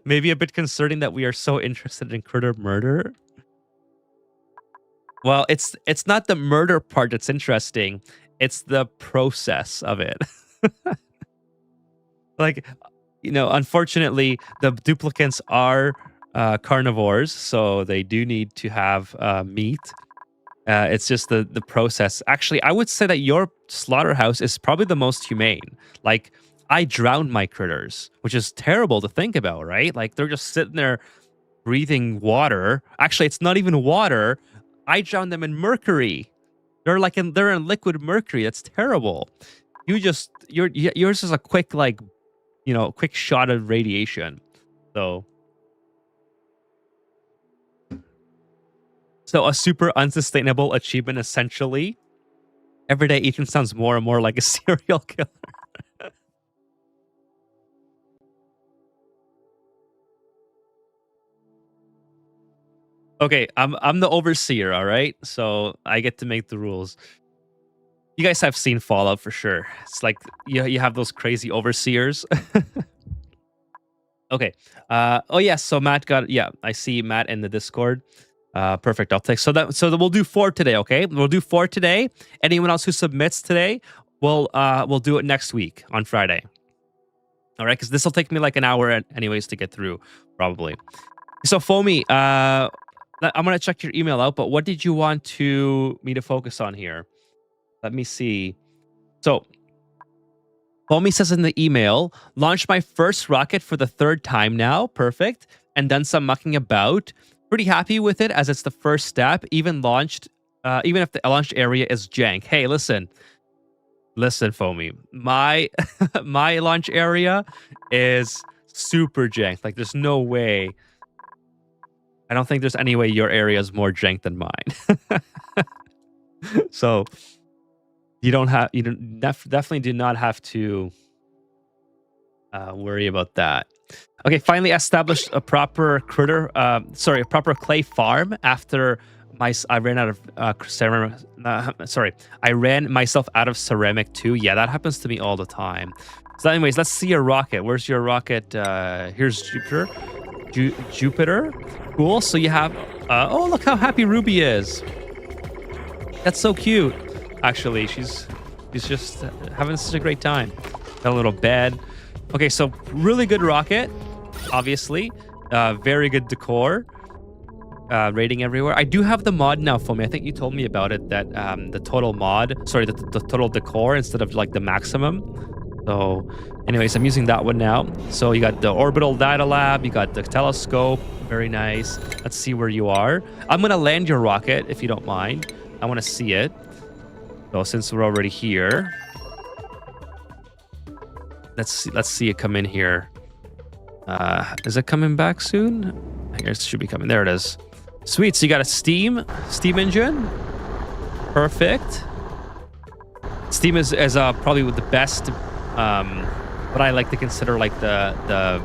Maybe a bit concerning that we are so interested in critter murder. Well, it's not the murder part that's interesting. It's the process of it. Like, you know, unfortunately, the duplicants are carnivores, so they do need to have meat. It's just the process. Actually, I would say that your slaughterhouse is probably the most humane. Like, I drowned my critters, which is terrible to think about, right? Like, they're just sitting there breathing water. Actually, it's not even water. I drowned them in mercury. They're in liquid mercury. That's terrible. Yours is a quick, like, you know, quick shot of radiation. So a super unsustainable achievement, essentially. Every day, Ethan sounds more and more like a serial killer. Okay, I'm the overseer, all right? So I get to make the rules. You guys have seen Fallout for sure. It's like you have those crazy overseers. Okay. Oh yeah, so Matt I see Matt in the Discord. Perfect. I'll take so we'll do 4 today, okay? We'll do 4 today. Anyone else who submits today, we'll do it next week on Friday. All right, because this will take me like an hour anyways to get through, probably. So Foamy, I'm gonna check your email out, but what did you want me to focus on here? Let me see. So Foamy says in the email, launched my first rocket for the 3rd time now. Perfect. And done some mucking about. Pretty happy with it as it's the first step. Even if the launch area is jank. Hey, listen, Foamy. My my launch area is super jank. Like, there's no way. I don't think there's any way your area is more jank than mine. So you definitely do not have to worry about that. Okay, finally established a proper clay farm after I ran out of ceramic. I ran myself out of ceramic too. Yeah, that happens to me all the time. So anyways, let's see your rocket. Where's your rocket? Here's Jupiter. Jupiter. Cool. So you have oh, look how happy Ruby is. That's so cute. Actually, she's just having such a great time. Got a little bed. Okay, so really good rocket, obviously. Very good decor. Rating everywhere. I do have the mod now for me. I think you told me about it, that the total decor instead of like the maximum. So anyways, I'm using that one now. So you got the orbital data lab, you got the telescope. Very nice. Let's see where you are. I'm gonna land your rocket if you don't mind. I want to see it. So since we're already here, let's see it come in here. Is it coming back soon? I guess it should be coming. There it is. Sweet. So you got a steam engine. Perfect. Steam is probably the best. What I like to consider like the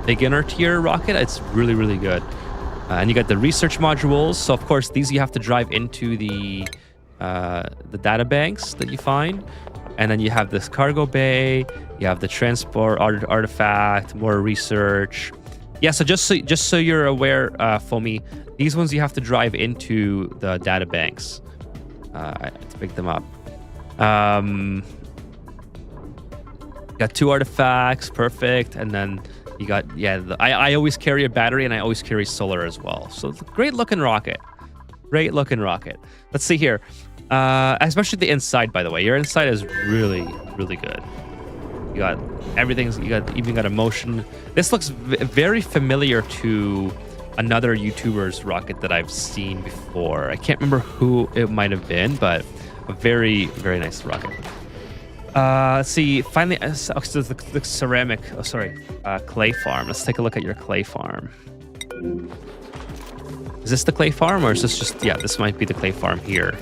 beginner tier rocket. It's really, really good. And you got the research modules. So of course these you have to drive into the data banks that you find. And then you have this cargo bay, you have the transport artifact, more research. Yeah, so just so you're aware, Foamy, these ones you have to drive into the data banks to pick them up. Got 2 artifacts, perfect, and then you got I always carry a battery and I always carry solar as well. So great looking rocket, great looking rocket. Let's see here, especially the inside. By the way, your inside is really good. You got everything. You even got a motion. This looks very familiar to another YouTuber's rocket that I've seen before. I can't remember who it might have been, but a very nice rocket. Let's see. Finally, so the ceramic. Oh, sorry, clay farm. Let's take a look at your clay farm. Is this the clay farm, or is this just? Yeah, this might be the clay farm here.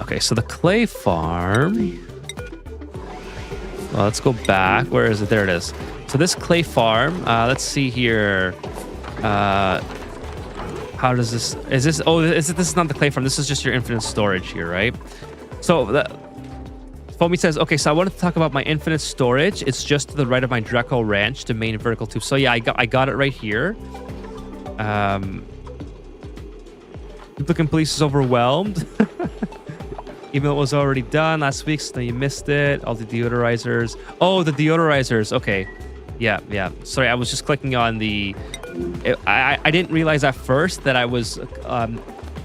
Okay, so the clay farm. Well, let's go back. Where is it? There it is. So this clay farm. Let's see here. How does this? Is this? Oh, this is not the clay farm. This is just your infinite storage here, right? So Foamy says, okay, so I wanted to talk about my infinite storage. It's just to the right of my Draco Ranch, the main vertical tube. So yeah, I got it right here. Duplicate police is overwhelmed. Email was already done last week, so you missed it. All the deodorizers. Oh, the deodorizers. Okay. Yeah. Sorry, I was just clicking on the... I didn't realize at first that I was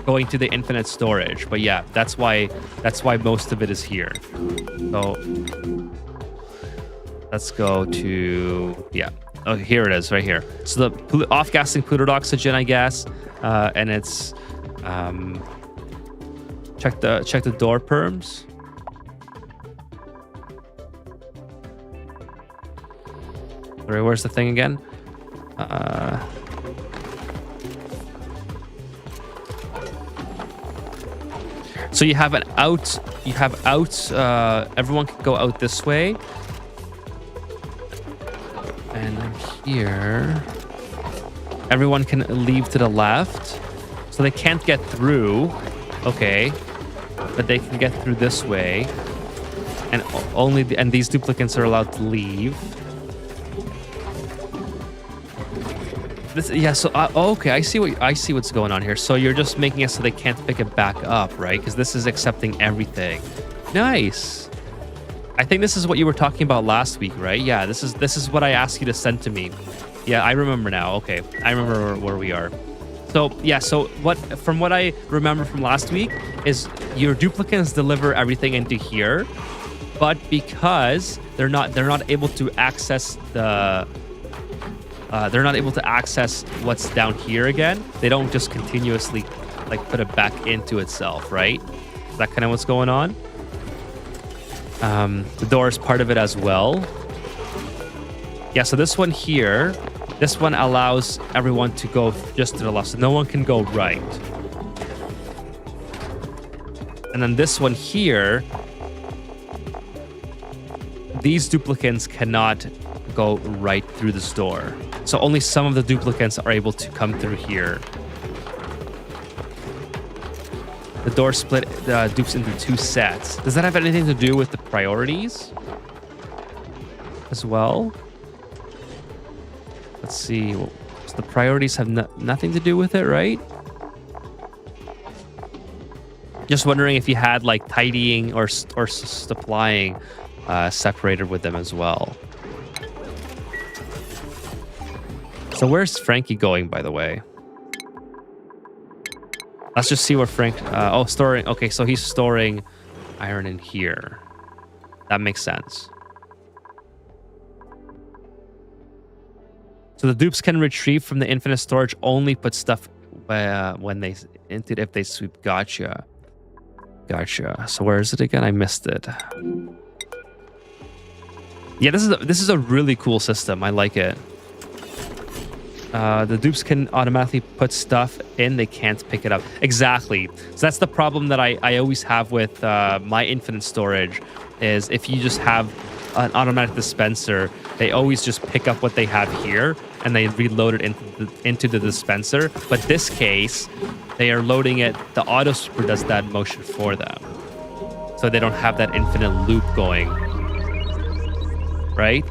going to the infinite storage. But yeah, that's why most of it is here. So let's go to... Yeah. Oh, here it is, right here. So the off-gassing polluted oxygen, I guess. And it's... Check the door perms. Sorry, where's the thing again? So you have an out. You have out. Everyone can go out this way. And then here, everyone can leave to the left. So they can't get through. Okay, but they can get through this way, and and these duplicants are allowed to leave. This, yeah. So okay, I see what's going on here. So you're just making it so they can't pick it back up, right? Because this is accepting everything. Nice. I think this is what you were talking about last week, right? Yeah. This is what I asked you to send to me. Yeah, I remember now. Okay, I remember where we are. So yeah, from what I remember from last week is your duplicants deliver everything into here, but because they're not able to access what's down here again, they don't just continuously like put it back into itself, right? Is that kind of what's going on? The door is part of it as well. Yeah, so this one here. This one allows everyone to go just to the left, so no one can go right. And then this one here, these duplicants cannot go right through this door. So only some of the duplicants are able to come through here. The door split the dupes into 2 sets. Does that have anything to do with the priorities as well? Let's see. So the priorities have nothing to do with it, right? Just wondering if you had like tidying or supplying separated with them as well. So where's Frankie going, by the way? Let's just see where Frank... storing... Okay, so he's storing iron in here. That makes sense. So the dupes can retrieve from the infinite storage, only put stuff if they sweep. Gotcha. So where is it again? I missed it. Yeah, this is a really cool system. I like it. The dupes can automatically put stuff in. They can't pick it up. Exactly. So that's the problem that I always have with my infinite storage is if you just have an automatic dispenser, they always just pick up what they have here and they reload it into the dispenser. But this case, they are loading it. The auto super does that motion for them. So they don't have that infinite loop going. Right?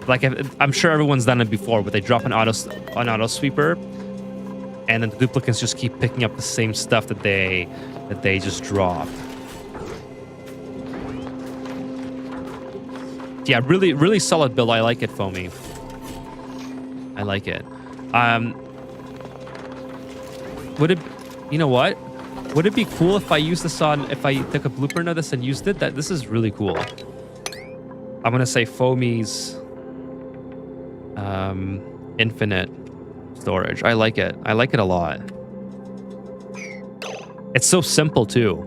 Like I'm sure everyone's done it before, but they drop an auto sweeper, and then the duplicants just keep picking up the same stuff that they just dropped. Yeah, really solid build. I like it, Foamy. I like it. Would it, you know what? Would it be cool if I used this on, if I took a blueprint of this and used it? This is really cool. I'm gonna say Foamy's infinite storage. I like it. I like it a lot. It's so simple too.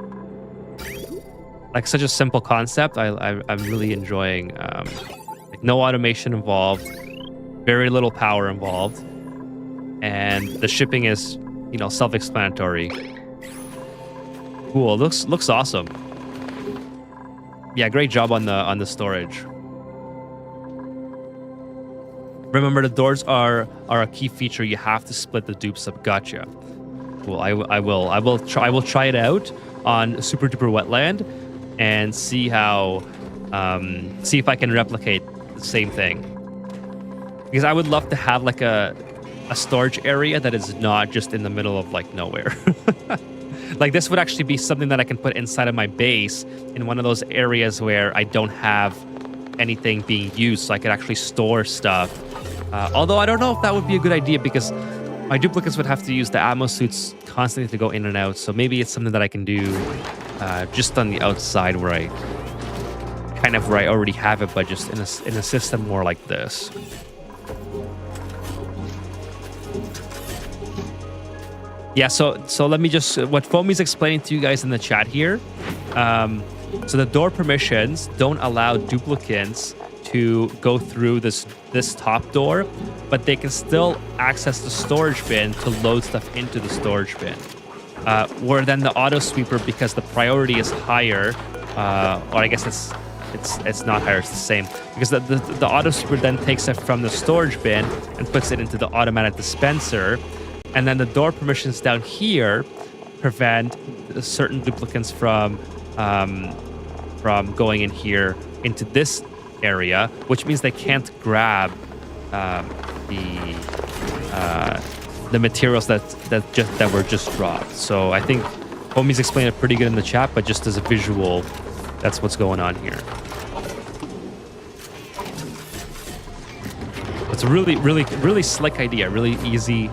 Like such a simple concept. I'm really enjoying. Like no automation involved, very little power involved, and the shipping is, you know, self-explanatory. Cool. Looks awesome. Yeah, great job on the storage. Remember, the doors are a key feature. You have to split the dupes up. Gotcha. Cool. I will try it out on Super Duper Wetland and see how see if I can replicate the same thing. Because I would love to have like a storage area that is not just in the middle of like nowhere. Like this would actually be something that I can put inside of my base in one of those areas where I don't have anything being used, so I could actually store stuff. Although I don't know if that would be a good idea because my duplicates would have to use the ammo suits constantly to go in and out. So maybe it's something that I can do just on the outside where I already have it, but just in a system more like this. Yeah, so let me just, what Foamy's explaining to you guys in the chat here. So the door permissions don't allow duplicants to go through this top door, but they can still access the storage bin to load stuff into the storage bin. Where then the auto sweeper, because the priority is higher, or I guess it's not higher, it's the same, because the auto sweeper then takes it from the storage bin and puts it into the automatic dispenser. And then the door permissions down here prevent certain duplicants from going in here into this area, which means they can't grab the materials that were just dropped. So I think Homie's explained it pretty good in the chat, but just as a visual, that's what's going on here. It's a really slick idea, really easy.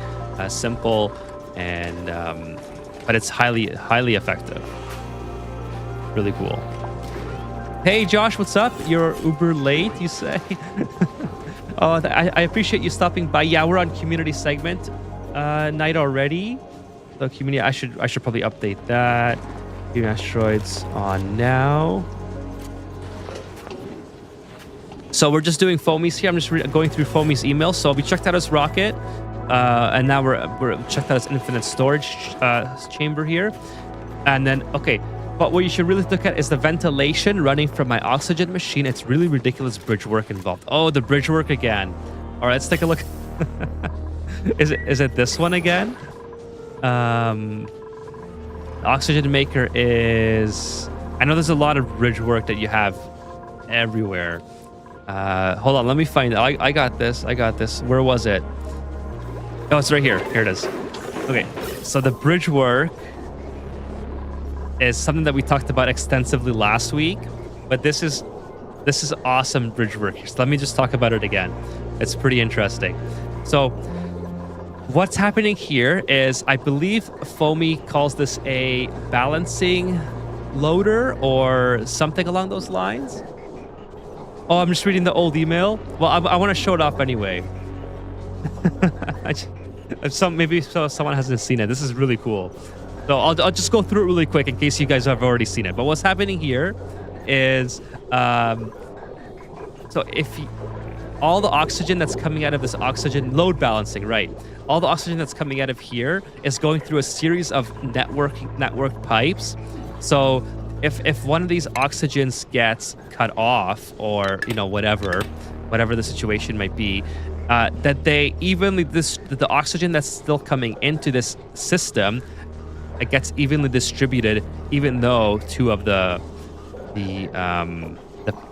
Simple, and but it's highly effective. Really cool. Hey Josh, what's up? You're uber late, you say? Oh, I appreciate you stopping by. Yeah, we're on community segment night already. The community, I should probably update that. Asteroids on now. So we're just doing Foamy's here. I'm just going through Foamy's emails. So we checked out his rocket. And now we're checked out his infinite storage chamber here. And then, okay, but what you should really look at is the ventilation running from my oxygen machine. It's really ridiculous bridge work involved. Oh, the bridge work again. All right, let's take a look. Is it this one again? The oxygen maker is... I know there's a lot of bridge work that you have everywhere. Hold on, let me find it. I got this. Where was it? Oh, it's right here. Here it is. Okay, so the bridge work is something that we talked about extensively last week, but this is awesome bridge work. So let me just talk about it again. It's pretty interesting. So what's happening here is, I believe Foamy calls this a balancing loader or something along those lines. Oh, I'm just reading the old email. Well, I want to show it off anyway. Maybe someone hasn't seen it. This is really cool. So I'll just go through it really quick in case you guys have already seen it. But what's happening here is, so if all the oxygen that's coming out of this oxygen load balancing, right? All the oxygen that's coming out of here is going through a series of network pipes. So if one of these oxygens gets cut off, or whatever the situation might be, that they evenly the oxygen that's still coming into this system, it gets evenly distributed, even though two of the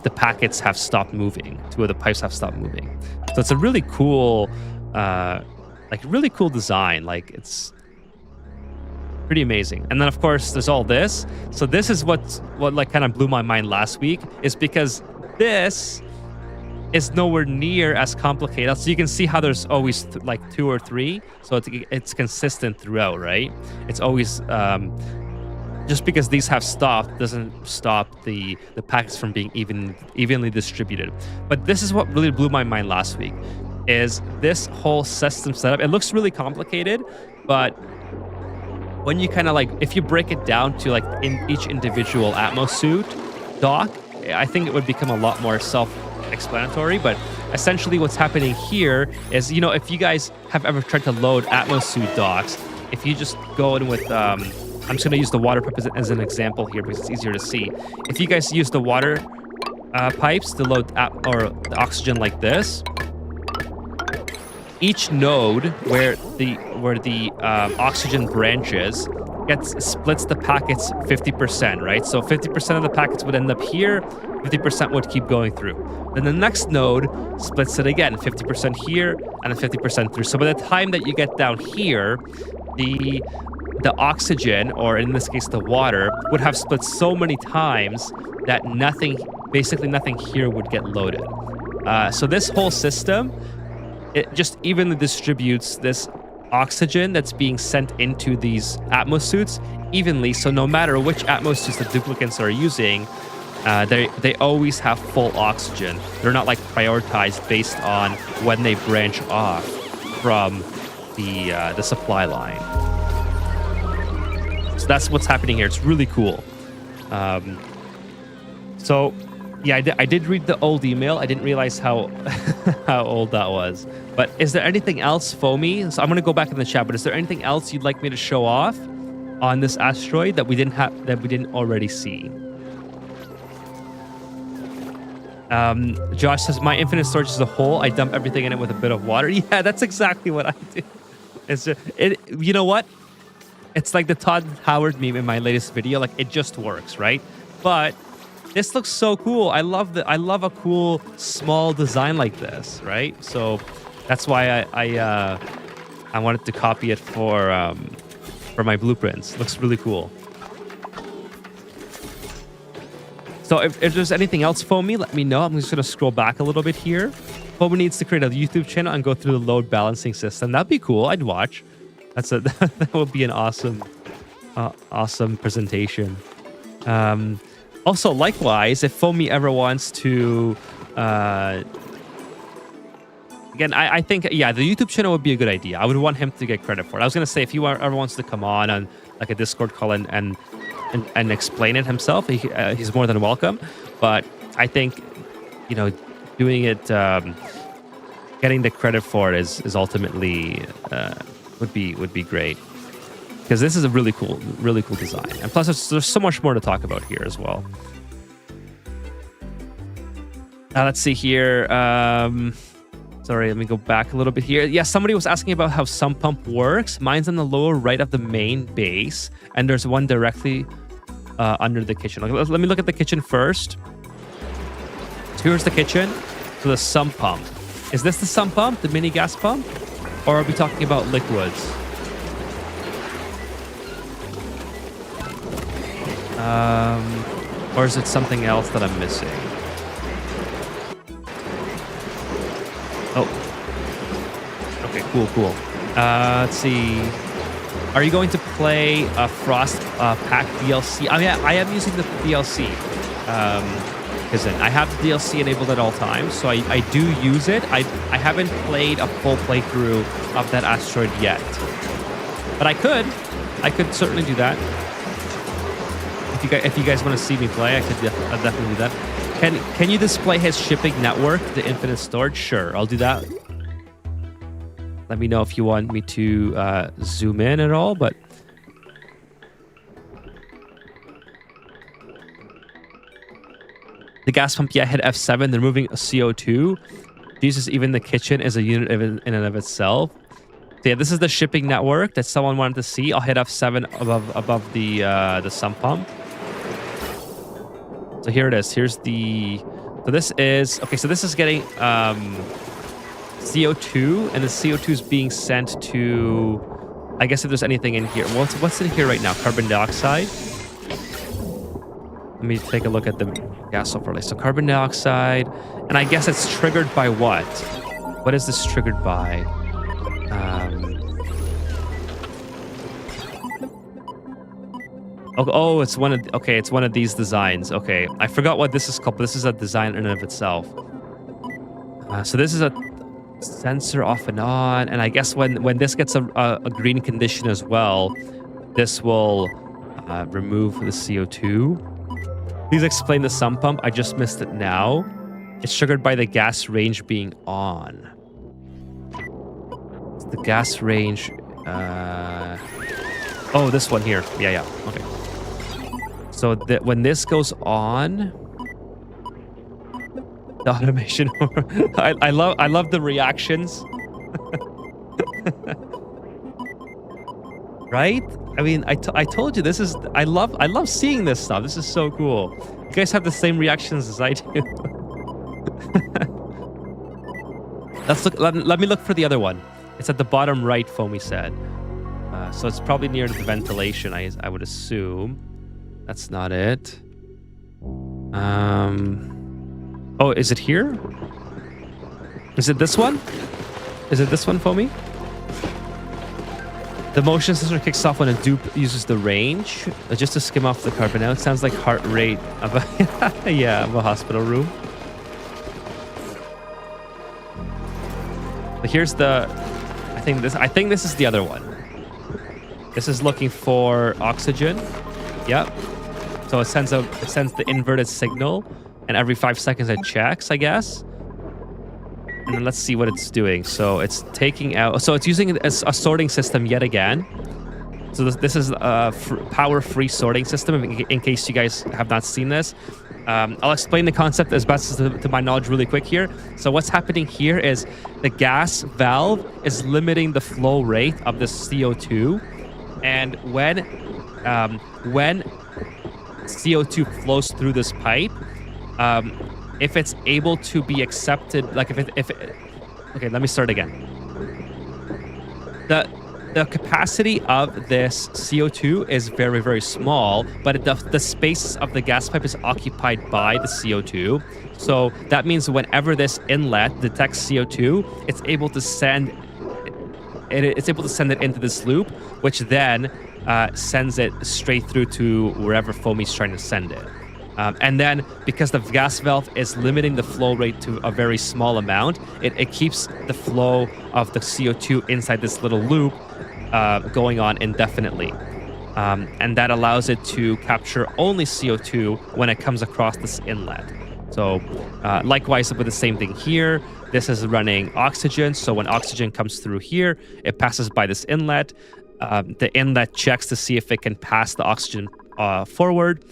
the packets have stopped moving. 2 of the pipes have stopped moving. So it's a really cool, really cool design. Like it's pretty amazing. And then of course there's all this. So this is what like kind of blew my mind last week, is because this is nowhere near as complicated. So you can see how there's always like 2 or 3. So it's consistent throughout, right? It's always just because these have stopped doesn't stop the packets from being evenly distributed. But this is what really blew my mind last week, is this whole system setup. It looks really complicated, but when you kind of like, if you break it down to like in each individual Atmos suit dock, I think it would become a lot more self-explanatory. But essentially what's happening here is, you know, if you guys have ever tried to load Atmos suit docks, if you just go in with, I'm just going to use the water pipe as an example here because it's easier to see. If you guys use the water pipes to load the oxygen like this, each node where the oxygen branches splits the packets 50%, right? So 50% of the packets would end up here, 50% would keep going through. Then the next node splits it again, 50% here and then 50% through. So by the time that you get down here, the oxygen, or in this case the water, would have split so many times that basically nothing here would get loaded. So this whole system, it just evenly distributes this oxygen that's being sent into these Atmos suits evenly. So no matter which Atmos suits the duplicants are using, they always have full oxygen. They're not like prioritized based on when they branch off from the supply line. So that's what's happening here. It's really cool. So yeah, I did read the old email. I didn't realize how how old that was. But is there anything else, Foamy? So I'm gonna go back in the chat. But is there anything else you'd like me to show off on this asteroid that we didn't already see? Josh says, my infinite storage is a hole. I dump everything in it with a bit of water. Yeah, that's exactly what I do. You know what? It's like the Todd Howard meme in my latest video. Like, it just works, right? But this looks so cool. I love a cool small design like this, right? So that's why I wanted to copy it for my blueprints. It looks really cool. So if there's anything else, Foamy, let me know. I'm just going to scroll back a little bit here. Foamy needs to create a YouTube channel and go through the load balancing system. That'd be cool. I'd watch. That would be an awesome presentation. Also, likewise, if Foamy ever wants to, again, I think, yeah, the YouTube channel would be a good idea. I would want him to get credit for it. I was gonna say, if he ever wants to come on like a Discord call and explain it himself, he's more than welcome. But I think, you know, doing it, getting the credit for it is ultimately would be great, because this is a really cool design, and plus there's so much more to talk about here as well. Now let's see here. Sorry, let me go back a little bit here. Yeah, somebody was asking about how sump pump works. Mine's on the lower right of the main base, and there's one directly under the kitchen. Let me look at the kitchen first. So here's the kitchen. So the sump pump. Is this the sump pump, the mini gas pump? Or are we talking about liquids? Or is it something else that I'm missing? Oh. Okay, cool. Let's see. Are you going to play a Frost Pack DLC? I mean, I am using the DLC. Because I have the DLC enabled at all times, so I do use it. I haven't played a full playthrough of that asteroid yet, but I could certainly do that. If you guys want to see me play, I'll definitely do that. Can you display his shipping network, the infinite storage? Sure, I'll do that. Let me know if you want me to zoom in at all, but. The gas pump, yeah, hit F7. They're moving CO2. Jesus, even the kitchen is a unit in and of itself. So yeah, this is the shipping network that someone wanted to see. I'll hit F7 above the sump pump. So here it is. Here's the. So this is okay. So this is getting CO2, and the CO2 is being sent to. I guess if there's anything in here. What's in here right now? Carbon dioxide. Let me take a look at the gas overlay. So carbon dioxide, and I guess it's triggered by what? What is this triggered by? Oh, it's one of it's one of these designs. Okay, I forgot what this is called, but this is a design in and of itself. So this is a sensor off and on, and I guess when this gets a green condition as well, this will remove the CO2. Please explain the sump pump. I just missed it now. It's triggered by the gas range being on. It's the gas range. Oh, this one here. Yeah. Okay. So when this goes on, the automation. I love the reactions. Right? I mean, I told you this is. I love seeing this stuff. This is so cool. You guys have the same reactions as I do. Let's look. Let me look for the other one. It's at the bottom right, Foamy said. So it's probably near the ventilation. I would assume. That's not it. Oh, is it here? Is it this one? Is it this one, Foamy? The motion sensor kicks off when a dupe uses the range, just to skim off the carbon. Now it sounds like heart rate of a of a hospital room. But here's the. I think this is the other one. This is looking for oxygen. Yep. So it sends the inverted signal, and every 5 seconds it checks, I guess. And then let's see what it's doing. So it's taking out. So it's using a sorting system yet again. So this is a power-free sorting system. In case you guys have not seen this, I'll explain the concept as best as to my knowledge really quick here. So what's happening here is the gas valve is limiting the flow rate of the CO2, and when CO2 flows through this pipe, if it's able to be accepted, like if it okay, let me start again. The capacity of this CO2 is very, very small, but the space of the gas pipe is occupied by the CO2. So that means whenever this inlet detects CO2, it's able to send it into this loop, which then sends it straight through to wherever Foamy's trying to send it. And then because the gas valve is limiting the flow rate to a very small amount, it keeps the flow of the CO2 inside this little loop going on indefinitely. And that allows it to capture only CO2 when it comes across this inlet. So likewise with the same thing here, this is running oxygen. So when oxygen comes through here, it passes by this inlet. The inlet checks to see if it can pass the oxygen forward.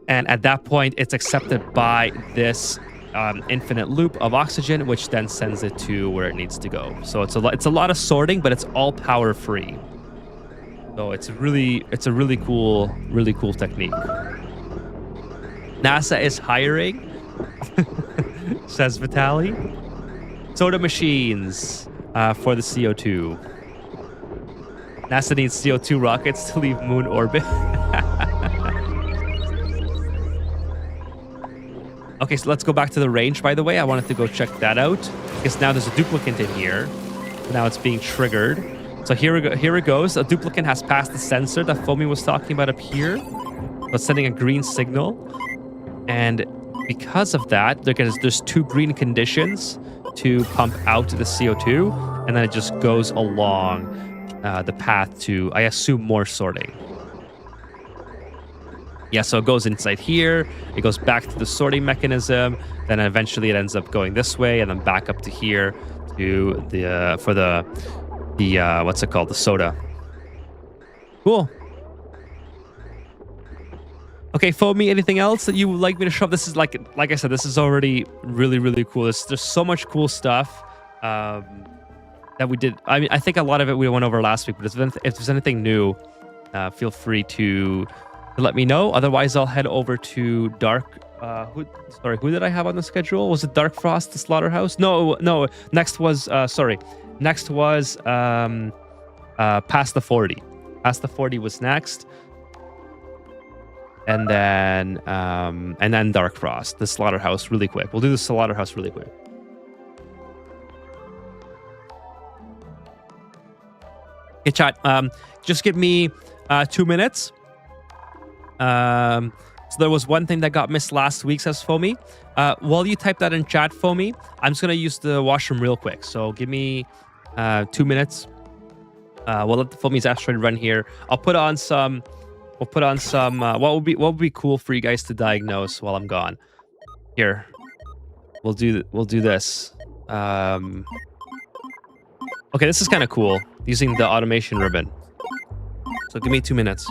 And at that point, it's accepted by this infinite loop of oxygen, which then sends it to where it needs to go. So it's a lot of sorting, but it's all power free. So it's a really cool technique. NASA is hiring, says Vitali. Soda machines for the CO2. NASA needs CO2 rockets to leave moon orbit. Okay, so let's go back to the range, by the way. I wanted to go check that out, because now there's a duplicate in here. Now it's being triggered. So here it goes. A duplicate has passed the sensor that Foamy was talking about up here. So it's sending a green signal. And because of that, there's 2 green conditions to pump out the CO2. And then it just goes along the path to, I assume, more sorting. Yeah, so it goes inside here, it goes back to the sorting mechanism, then eventually it ends up going this way, and then back up to here to the for the what's it called, the soda. Cool. Okay, Foamy, anything else that you would like me to show up? This is like I said, this is already really cool. There's so much cool stuff that we did. I mean, I think a lot of it we went over last week, but if there's anything new, feel free to let me know. Otherwise, I'll head over to Dark Who did I have on the schedule? Was it Dark Frost, the Slaughterhouse? No. Next was Next was Past the 40. Past the 40 was next. And then Dark Frost, the Slaughterhouse really quick. We'll do the Slaughterhouse really quick. Okay, chat. Just give me 2 minutes. So there was one thing that got missed last week, says Foamy. While you type that in chat, Foamy, I'm just gonna use the washroom real quick. So give me 2 minutes. We'll let the Foamy's Asteroid run here. I'll put on some. We'll put on some. What would be cool for you guys to diagnose while I'm gone? Here, we'll do this. Okay, this is kind of cool using the automation ribbon. So give me 2 minutes.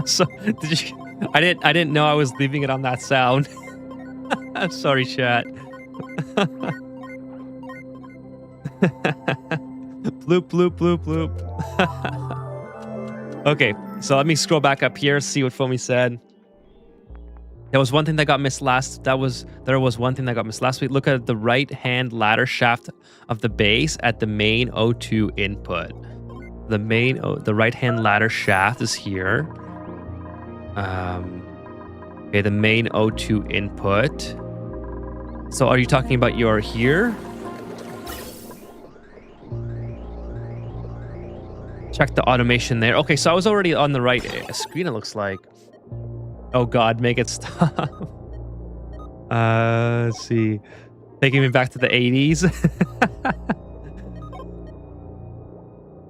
So did you? I didn't know I was leaving it on that sound. I'm sorry, chat. Bloop bloop bloop bloop. Okay, so let me scroll back up here, see what Foamy said. There was one thing that got missed last. There was one thing that got missed last week. Look at the right-hand ladder shaft of the base at the main O2 input. The right-hand ladder shaft is here. Okay, the main O2 input. So are you talking about your here? Check the automation there. Okay, so I was already on the right screen, it looks like. Oh God, make it stop. Let's see. Taking me back to the 80s.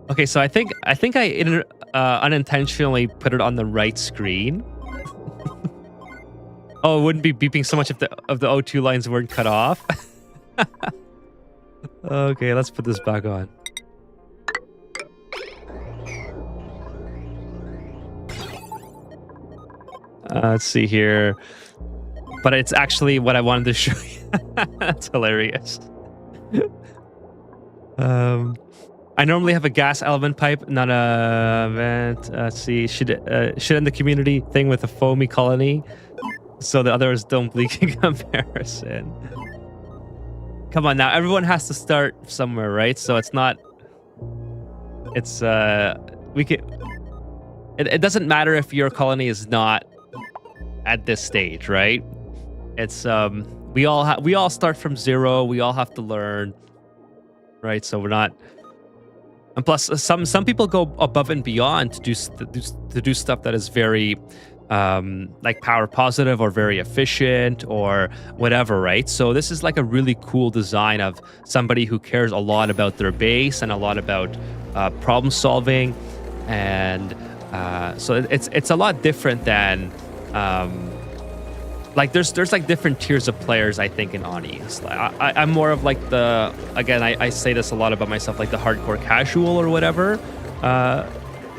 Okay, so I think I unintentionally put it on the right screen. Oh, it wouldn't be beeping so much if the O2 lines weren't cut off. Okay, let's put this back on. Let's see here. But it's actually what I wanted to show you. That's hilarious. I normally have a gas element pipe, not a vent. Let's see. Should end the community thing with a foamy colony, so the others don't leak in comparison. Come on now, everyone has to start somewhere, right? So it's not. It's we can. It doesn't matter if your colony is not at this stage, right? It's we all start from zero. We all have to learn, right? So we're not. And plus, some people go above and beyond to do stuff that is very, like power positive or very efficient or whatever, right? So this is like a really cool design of somebody who cares a lot about their base and a lot about problem solving, and so it's a lot different than like there's like different tiers of players, I think, in Oni. I'm more of like the, again, I say this a lot about myself, like the hardcore casual or whatever.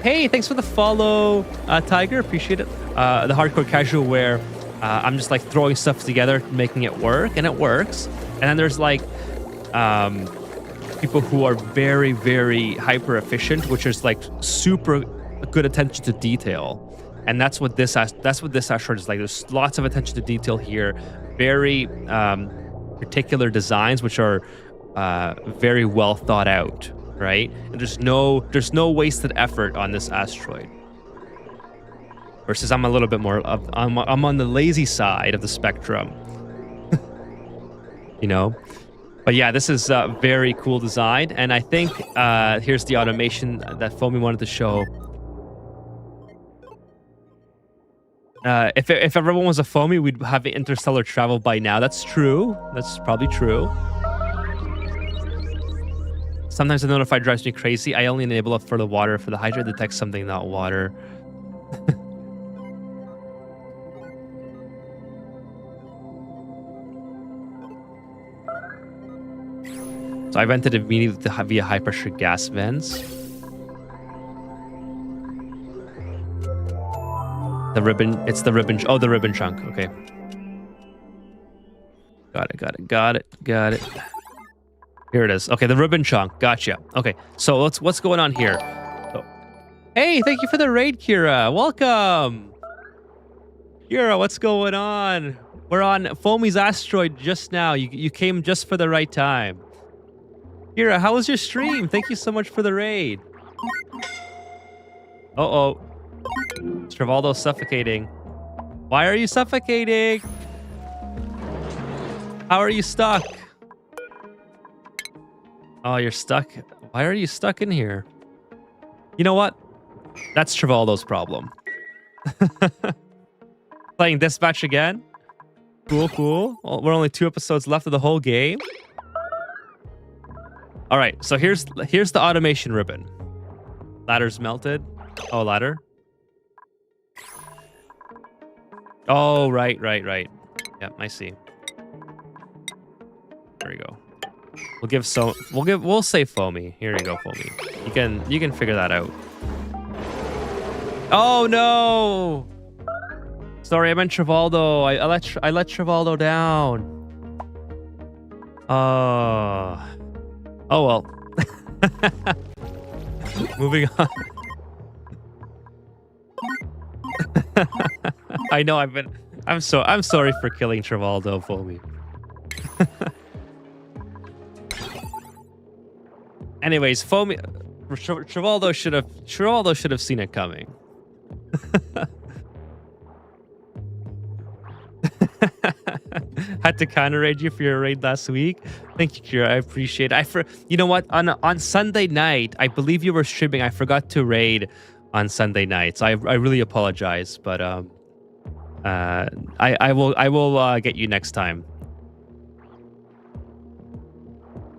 Hey, thanks for the follow, Tiger, appreciate it. The hardcore casual where I'm just like throwing stuff together, making it work, and it works. And then there's like people who are very, very hyper efficient, which is like super good attention to detail. And that's what this asteroid is like. There's lots of attention to detail here, very particular designs, which are very well thought out, right? And there's no wasted effort on this asteroid. Versus I'm a little bit more I'm on the lazy side of the spectrum, you know. But yeah, this is a very cool design, and I think here's the automation that Foamy wanted to show. If everyone was a Foamy, we'd have interstellar travel by now. That's true. That's probably true. Sometimes the notify drives me crazy. I only enable it for the water. For the hydrate, detects something, not water. So I vented immediately via high pressure gas vents. The ribbon, it's the ribbon. Oh, the ribbon chunk. Okay. Got it. Here it is. Okay, the ribbon chunk. Gotcha. Okay, so what's going on here? Oh. Hey, thank you for the raid, Kira. Welcome. Kira, what's going on? We're on Foamy's asteroid just now. You came just for the right time. Kira, how was your stream? Thank you so much for the raid. Uh-oh. Stravaldo's suffocating. Why are you suffocating? How are you stuck? Oh, you're stuck. Why are you stuck in here? You know what? That's Travaldo's problem. Playing Dispatch again? Cool. Well, we're only 2 episodes left of the whole game. All right, so here's the automation ribbon. Ladder's melted. Oh, ladder. Oh, right. Yep, I see. There we go. We'll say Foamy. Here you go, Foamy. You can figure that out. Oh no! Sorry, I meant Travaldo. I let Travaldo down. Oh well. Moving on. I know I'm sorry for killing Travaldo, Foamy. Anyways, Foamy Travaldo should have seen it coming. Had to counter raid you for your raid last week. Thank you, Kira. I appreciate it. You know what? On Sunday night, I believe you were streaming. I forgot to raid on Sunday night, so I really apologize. But I will get you next time.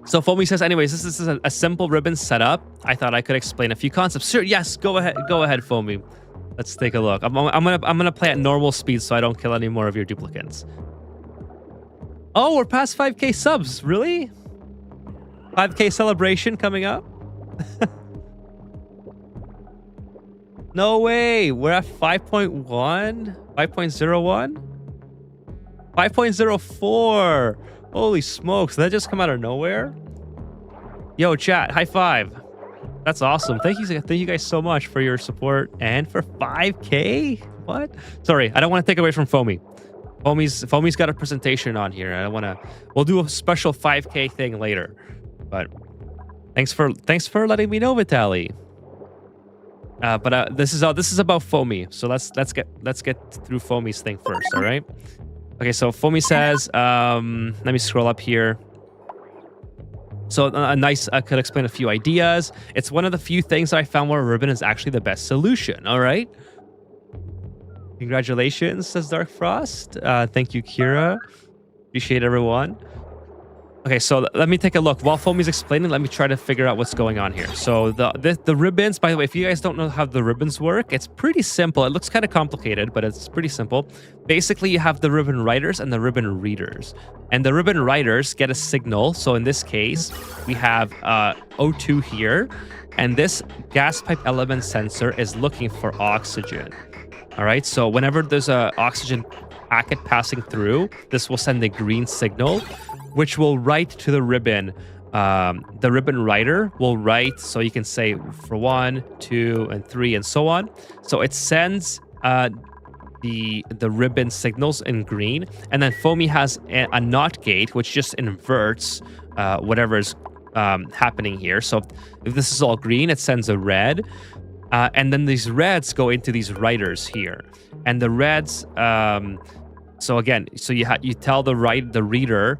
So Foamy says, anyways, this is a simple ribbon setup. I thought I could explain a few concepts. Sure, yes, go ahead, Foamy. Let's take a look. I'm gonna play at normal speed so I don't kill any more of your duplicates. Oh, we're past 5K subs. Really? 5K celebration coming up? No way. We're at 5.1? 5.01? 5.04. Holy smokes. Did that just come out of nowhere? Yo, chat. High five. That's awesome. Thank you guys so much for your support and for 5K. What? Sorry, I don't want to take away from Foamy. Foamy's got a presentation on here. I don't want to. We'll do a special 5K thing later. But thanks for letting me know, Vitaly. But this is about Foamy. So let's get through Foamy's thing first. All right. Okay. So Foamy says, let me scroll up here. So I could explain a few ideas. It's one of the few things that I found where a ribbon is actually the best solution. All right. Congratulations, says Dark Frost. Thank you, Kira. Appreciate everyone. Okay, so let me take a look. While Foamy's explaining, let me try to figure out what's going on here. So the ribbons, by the way, if you guys don't know how the ribbons work, it's pretty simple. It looks kind of complicated, but it's pretty simple. Basically, you have the ribbon writers and the ribbon readers. And the ribbon writers get a signal. So in this case, we have O2 here. And this gas pipe element sensor is looking for oxygen. All right, so whenever there's a oxygen packet passing through, this will send a green signal, which will write to the ribbon. The ribbon writer will write, so you can say for 1, 2, and 3, and so on. So it sends the ribbon signals in green, and then Foamy has a NOT gate, which just inverts whatever is happening here. So if this is all green, it sends a red, and then these reds go into these writers here, and the reds. So again, so you tell the reader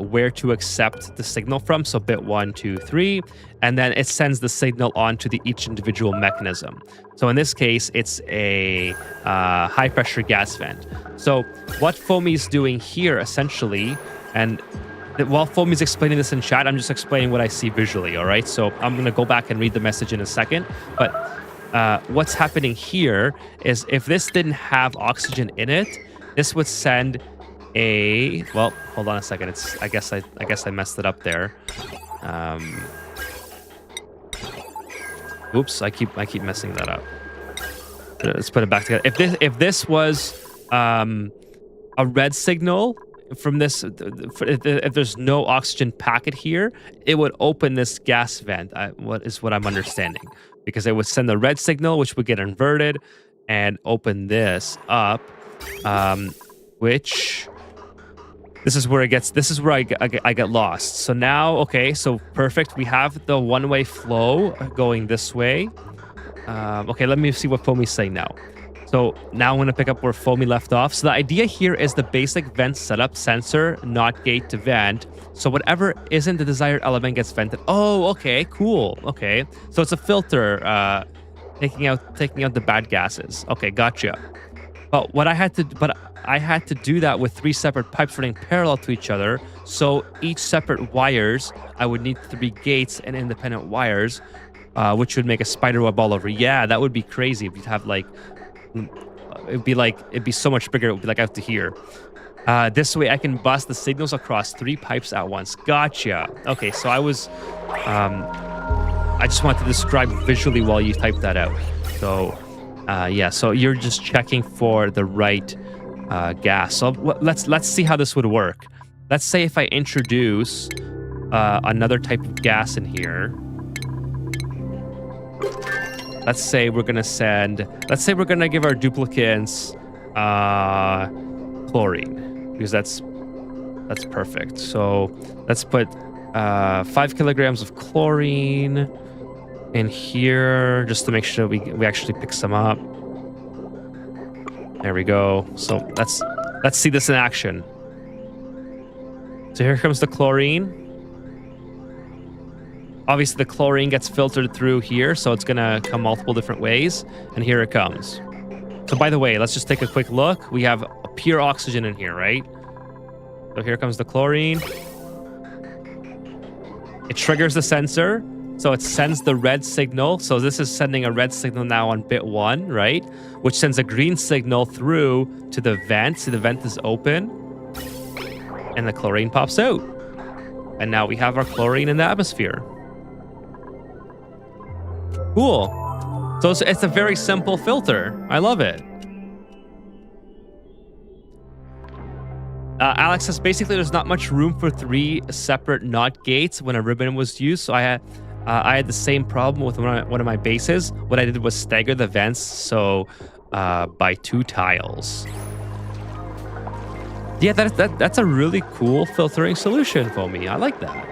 where to accept the signal from. So bit 1, 2, 3, and then it sends the signal onto each individual mechanism. So in this case, it's a high pressure gas vent. So what Foamy's doing here essentially, and while Foamy's explaining this in chat, I'm just explaining what I see visually. All right. So I'm going to go back and read the message in a second. But what's happening here is if this didn't have oxygen in it, this would send well, hold on a second. I guess I messed it up there. Oops, I keep messing that up. Let's put it back together. If this was a red signal from this, if there's no oxygen packet here, it would open this gas vent. What I'm understanding, because it would send the red signal, which would get inverted, and open this up, which. This is where I get lost. So now, okay, so perfect. We have the one-way flow going this way. Okay, let me see what Foamy's saying now. So now I'm going to pick up where Foamy left off. So the idea here is the basic vent setup, sensor, NOT gate to vent. So whatever isn't the desired element gets vented. Oh, okay, cool. Okay, so it's a filter taking out the bad gases. Okay, gotcha. But I had to do that with 3 separate pipes running parallel to each other. So each separate wires, I would need 3 gates and independent wires, which would make a spider web all over. Yeah, that would be crazy if you'd have it'd be so much bigger. It would be like out to here. This way I can bus the signals across 3 pipes at once. Gotcha. Okay, so I just wanted to describe visually while you type that out. So yeah, so you're just checking for the right gas. So let's see how this would work. Let's say if I introduce another type of gas in here. Let's say we're gonna give our duplicants chlorine, because that's perfect. So let's put 5 kilograms of chlorine in here just to make sure we actually pick some up. There we go. So let's see this in action. So here comes the chlorine. Obviously, the chlorine gets filtered through here, so it's going to come multiple different ways. And here it comes. So by the way, let's just take a quick look. We have a pure oxygen in here, right? So here comes the chlorine. It triggers the sensor. So it sends the red signal. So this is sending a red signal now on bit 1, right? Which sends a green signal through to the vent. See, the vent is open. And the chlorine pops out. And now we have our chlorine in the atmosphere. Cool. So it's a very simple filter. I love it. Alex says basically there's not much room for 3 separate NOT gates when a ribbon was used. So I had the same problem with one of my bases. What I did was stagger the vents, so by 2 tiles. Yeah, that's a really cool filtering solution for me. I like that.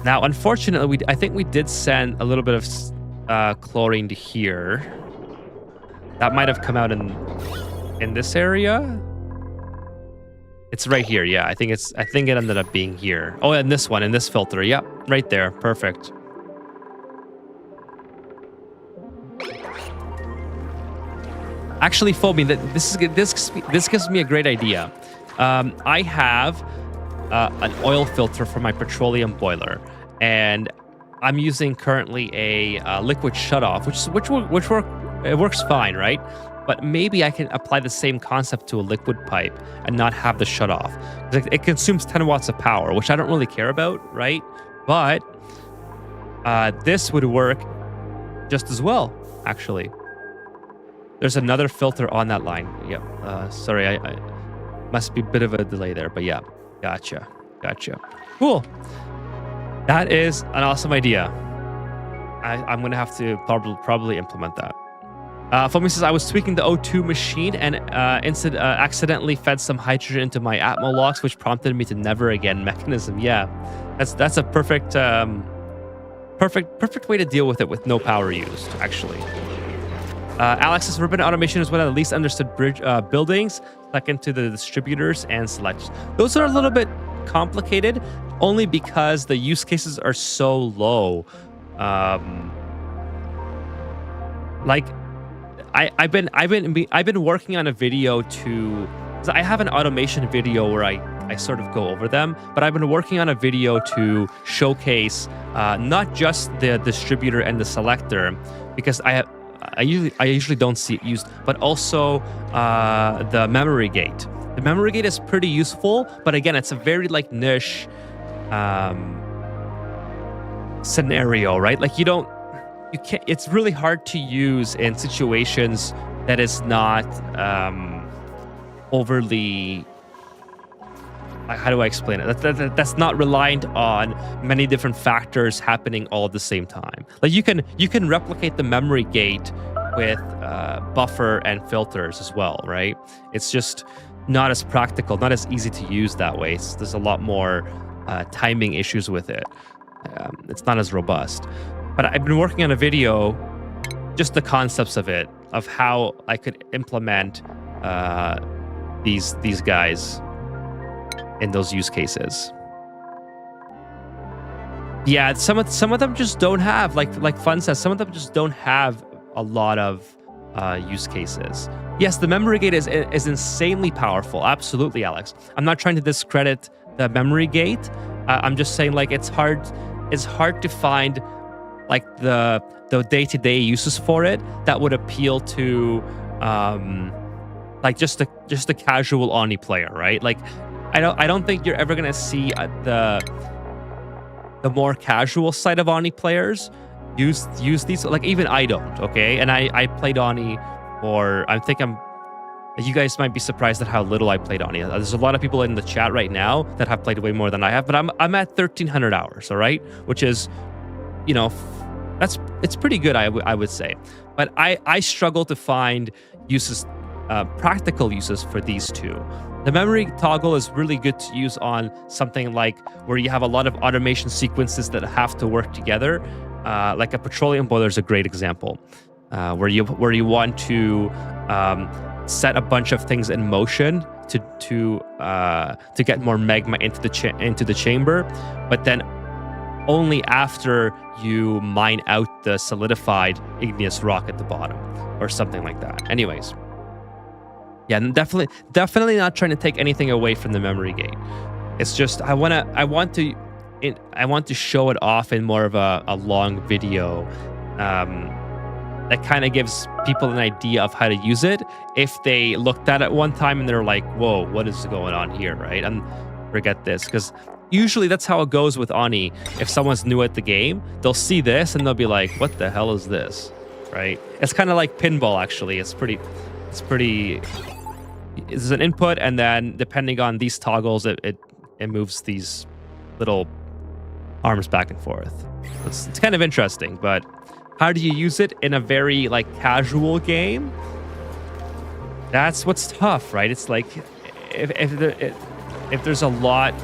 Now, unfortunately, I think we did send a little bit of chlorine to here. That might have come out in this area. It's right here. Yeah, I think it ended up being here. Oh, and this one, in this filter. Yep, right there. Perfect. Actually, Foamy, this gives me a great idea. I have an oil filter for my petroleum boiler, and I'm using currently a liquid shutoff, it works fine, right? But maybe I can apply the same concept to a liquid pipe and not have the shutoff. It consumes 10 watts of power, which I don't really care about, right? But this would work just as well, actually. There's another filter on that line. Yeah. Sorry, I must be a bit of a delay there, but yeah. Gotcha. Cool. That is an awesome idea. I'm going to have to probably implement that. Foamy says, I was tweaking the O2 machine and accidentally fed some hydrogen into my Atmo locks, which prompted me to never again mechanism. Yeah, that's a perfect way to deal with it with no power used, actually. Alex says, ribbon automation is one of the least understood buildings, second to the distributors and selectors. Those are a little bit complicated, only because the use cases are so low. Like, I've been working on a video to. I have an automation video where I sort of go over them, but I've been working on a video to showcase not just the distributor and the selector, because I usually don't see it used, but also the memory gate. The memory gate is pretty useful, but again, it's a very like niche scenario, right? Like you can't. It's really hard to use in situations that is not overly. How do I explain it? That's not reliant on many different factors happening all at the same time. Like you can replicate the memory gate with buffer and filters as well, right? It's just not as practical, not as easy to use that way. There's a lot more timing issues with it. It's not as robust. But I've been working on a video, just the concepts of it, of how I could implement these guys in those use cases. Yeah, some of them just don't have, like Fun says, some of them just don't have a lot of use cases. Yes, the memory gate is insanely powerful. Absolutely, Alex. I'm not trying to discredit the memory gate. I'm just saying, like, it's hard to find like the day-to-day uses for it that would appeal to like just a casual Oni player, right? Like I don't think you're ever gonna see the more casual side of Oni players use these. Like even I don't, okay? And I played Oni for, you guys might be surprised at how little I played Oni. There's a lot of people in the chat right now that have played way more than I have, but I'm at 1,300 hours, all right? Which is, you know, it's pretty good, I would say. But I struggle to find uses, practical uses for these two. The memory toggle is really good to use on something like where you have a lot of automation sequences that have to work together. Like a petroleum boiler is a great example, where you want to set a bunch of things in motion to get more magma into the chamber, but then only after you mine out the solidified igneous rock at the bottom or something like that. Anyways, yeah, definitely not trying to take anything away from the memory gate. It's just I want to show it off in more of a long video that kind of gives people an idea of how to use it if they looked at it one time and they're like, whoa, what is going on here, right? And forget this, because usually that's how it goes with Oni. If someone's new at the game, they'll see this and they'll be like, what the hell is this, right? It's kind of like pinball, actually. It's an input, and then depending on these toggles, it moves these little arms back and forth. It's kind of interesting, but how do you use it in a very like casual game? That's what's tough, right? It's like if there's a lot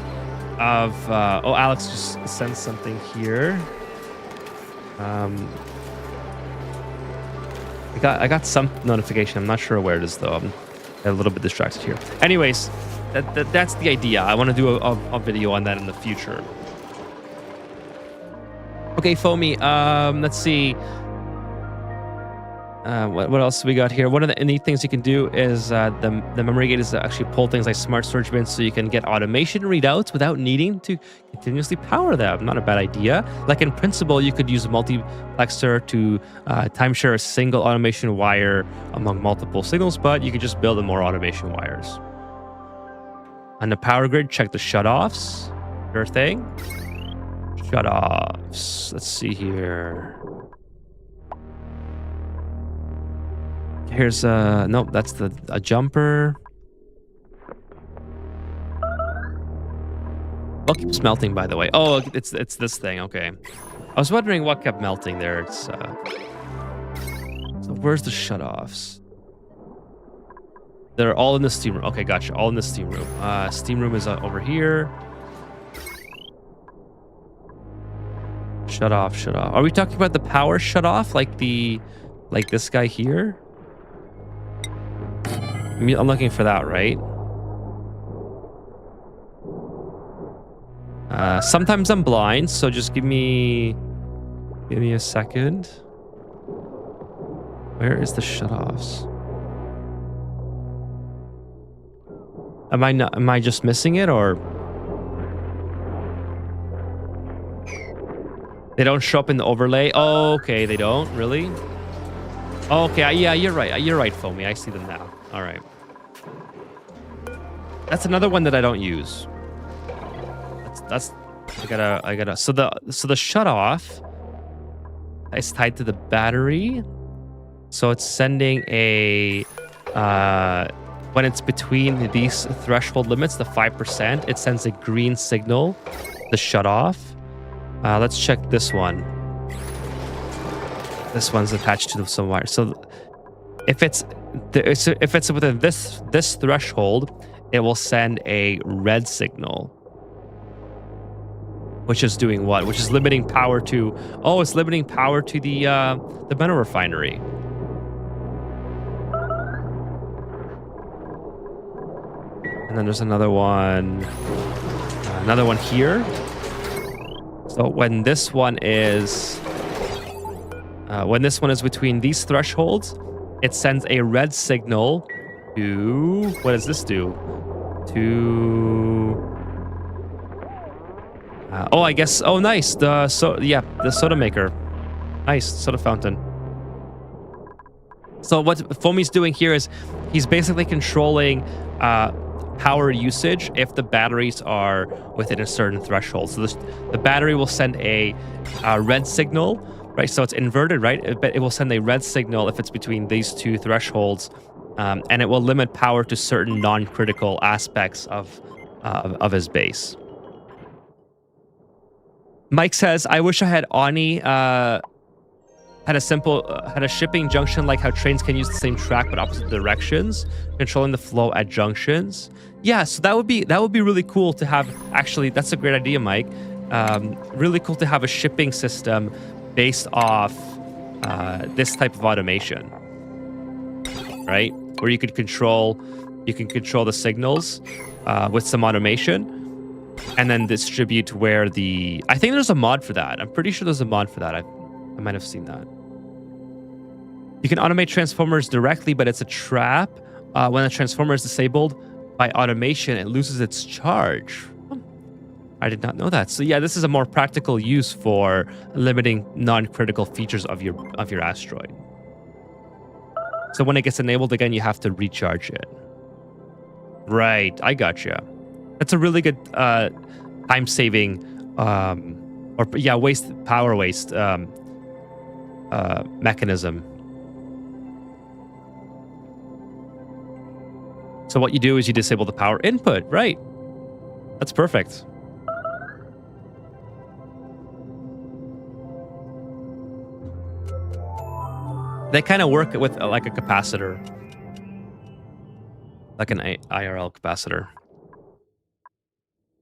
of oh, Alex just sent something here. I got some notification. I'm not sure where it is though. I'm a little bit distracted here. Anyways, that's the idea. I want to do a video on that in the future. Okay, Foamy. Let's see. What else we got here? One of the neat things you can do is the memory gate is to actually pull things like smart storage bins so you can get automation readouts without needing to continuously power them. Not a bad idea. Like in principle, you could use a multiplexer to timeshare a single automation wire among multiple signals, but you could just build more automation wires. On the power grid, check the shutoffs. Sure thing. Shutoffs. Let's see here. Here's nope, that's a jumper. What keeps melting, by the way? Oh, it's this thing. Okay, I was wondering what kept melting there. It's so where's the shutoffs? They're all in the steam room. Okay, gotcha. All in the steam room. Steam room is over here. Shut off, shut off. Are we talking about the power shut off, like this guy here? I'm looking for that, right? Sometimes I'm blind, so just give me a second. Where is the shutoffs? Am I just missing it, or they don't show up in the overlay? Oh, okay, they don't really. Okay, yeah, you're right, Foamy. I see them now. All right. That's another one that I don't use. That's I gotta. So the shut off is tied to the battery. So it's sending a when it's between these threshold limits, the 5%, it sends a green signal, the shut off. Let's check this one. This one's attached to some wire. So if it's within this threshold, it will send a red signal, which is doing what? Which is limiting power to. Oh, it's limiting power to the metal refinery. And then there's another one here. So when this one is between these thresholds, it sends a red signal to, what does this do? Oh, I guess, oh, nice. The soda maker. Nice, soda fountain. So what Foamy's doing here is he's basically controlling power usage if the batteries are within a certain threshold. So the battery will send a red signal, right? So it's inverted, right? But it will send a red signal if it's between these two thresholds, and it will limit power to certain non-critical aspects of his base. Mike says, "I wish I had Ani had a shipping junction like how trains can use the same track but opposite directions, controlling the flow at junctions." Yeah, so that would be really cool to have. Actually, that's a great idea, Mike. Really cool to have a shipping system based off this type of automation, right? Where you can control the signals with some automation, and then distribute where I think there's a mod for that. I'm pretty sure there's a mod for that. I might have seen that. You can automate transformers directly, but it's a trap. When a transformer is disabled by automation, it loses its charge. I did not know that. So yeah, this is a more practical use for limiting non-critical features of your asteroid. So when it gets enabled again, you have to recharge it. Right, I gotcha. That's a really good time-saving, power waste mechanism. So what you do is you disable the power input, right? That's perfect. They kind of work with like a capacitor, like an IRL capacitor.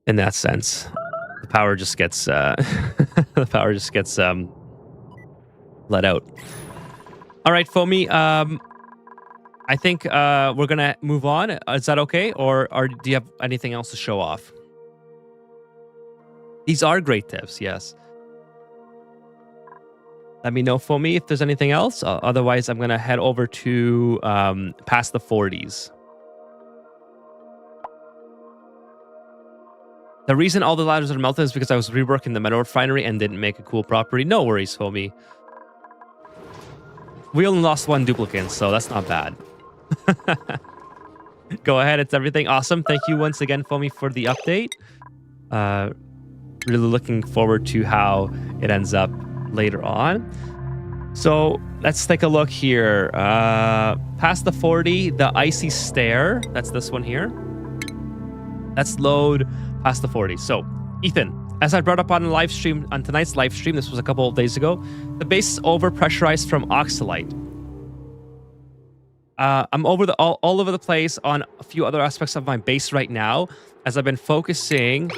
In that sense, the power just gets let out. All right, Foamy. I think we're gonna move on. Is that okay, or do you have anything else to show off? These are great tips. Yes. Let me know for me if there's anything else. Otherwise, I'm going to head over to past the 40s. The reason all the ladders are melted is because I was reworking the metal refinery and didn't make a cool property. No worries, homie. We only lost one duplicate, so that's not bad. Go ahead, it's everything. Awesome. Thank you once again, Foamy, for the update. Really looking forward to how it ends up later on. So let's take a look here. Past the 40, the icy stair. That's this one here. Let's load past the 40. So, Ethan, as I brought up on tonight's live stream, this was a couple of days ago, the base is overpressurized from oxalite. I'm all over the place on a few other aspects of my base right now, as I've been focusing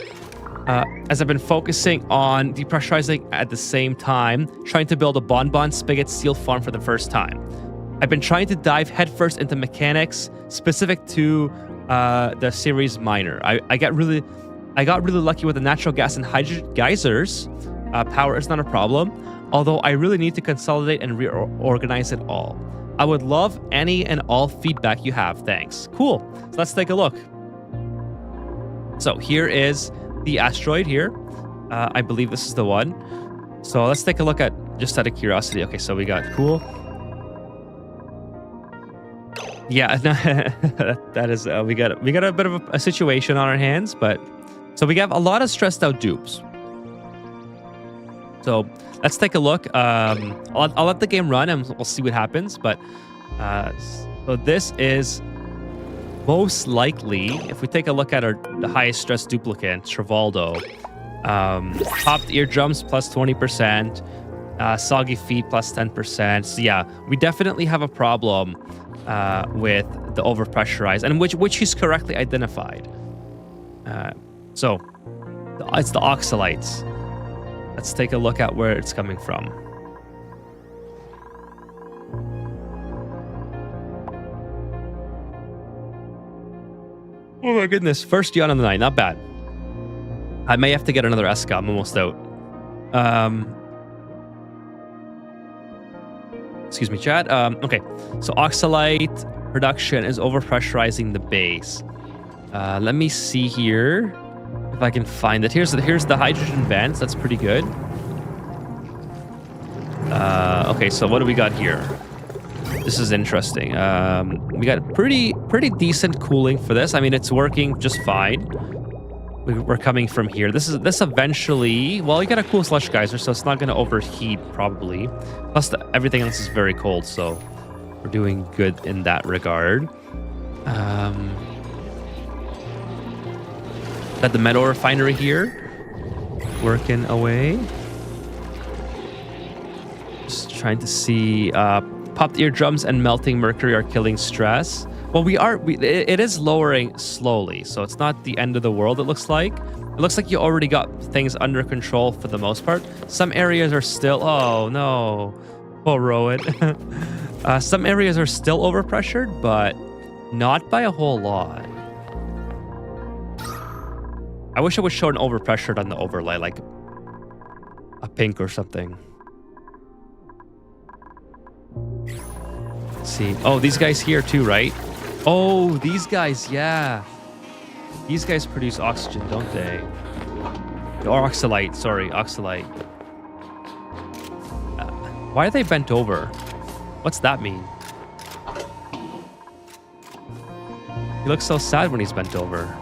on depressurizing at the same time, trying to build a bonbon spigot seal farm for the first time. I've been trying to dive headfirst into mechanics specific to the series minor. I got really lucky with the natural gas and hydrogen geysers. Power is not a problem, although I really need to consolidate and reorganize it all. I would love any and all feedback you have. Thanks. Cool. So let's take a look. So here is the asteroid here. I believe this is the one. So let's take a look at, just out of curiosity. Okay, so we got cool. Yeah, that is we got a bit of a situation on our hands, but so we have a lot of stressed out dupes. So let's take a look. I'll let the game run and we'll see what happens. But so this is most likely, if we take a look at the highest stress duplicate, Travaldo, popped eardrums plus 20%, soggy feet plus 10%. So yeah, we definitely have a problem with the overpressurized, and which he's correctly identified. So it's the oxalites. Let's take a look at where it's coming from. Oh my goodness, first yawn of the night, not bad. I may have to get another Esca, I'm almost out. Excuse me, chat. Okay, so oxalite production is overpressurizing the base. Let me see here if I can find it. Here's the hydrogen vents. That's pretty good. Okay, so what do we got here? This is interesting. We got pretty decent cooling for this. I mean, it's working just fine. We're coming from here. This eventually, well, you got a cool slush geyser, so it's not going to overheat probably. Plus, everything else is very cold, so we're doing good in that regard. Got the metal refinery here, working away. Just trying to see. Popped eardrums and melting mercury are killing stress. Well, it is lowering slowly, so it's not the end of the world, it looks like. It looks like you already got things under control for the most part. Some areas are still... Oh, no. Poor Rowan. Some areas are still overpressured, but not by a whole lot. I wish it would show an overpressured on the overlay, like a pink or something. Let's see. Oh, these guys here too, right? Oh, these guys, yeah. These guys produce oxygen, don't they? Or oxalite, sorry, oxalite. Why are they bent over? What's that mean? He looks so sad when he's bent over.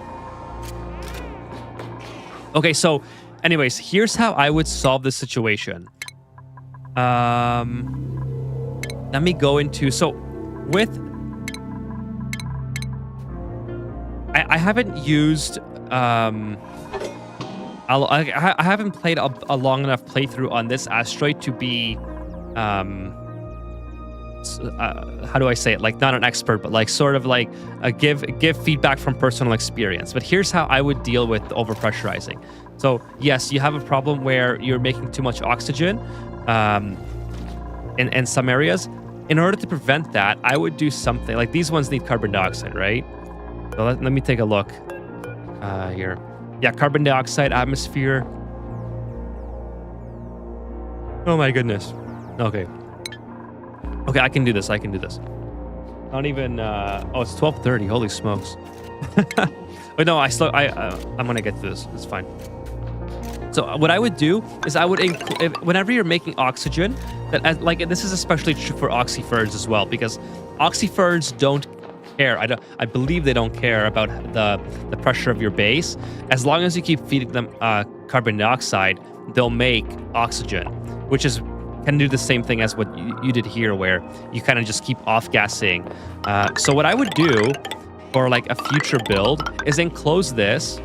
Okay, so anyways, here's how I would solve this situation. Let me go into... So, with... I haven't used... I haven't played a long enough playthrough on this asteroid to be... how do I say it? Like, not an expert, but like sort of like give feedback from personal experience. But here's how I would deal with overpressurizing. So, yes, you have a problem where you're making too much oxygen in some areas. In order to prevent that, I would do something like these ones need carbon dioxide, right? So let me take a look here. Yeah, carbon dioxide, atmosphere. Oh my goodness. Okay. Okay, I can do this. I can do this. Not even. Oh, it's 12:30. Holy smokes. Wait, no. I'm gonna get through this. It's fine. So what I would do is I would whenever you're making oxygen, like this is especially true for oxyferns as well, because oxyferns don't care. I believe they don't care about the pressure of your base. As long as you keep feeding them carbon dioxide, they'll make oxygen, which can do the same thing as what you did here, where you kind of just keep off gassing. So what I would do for like a future build is enclose this.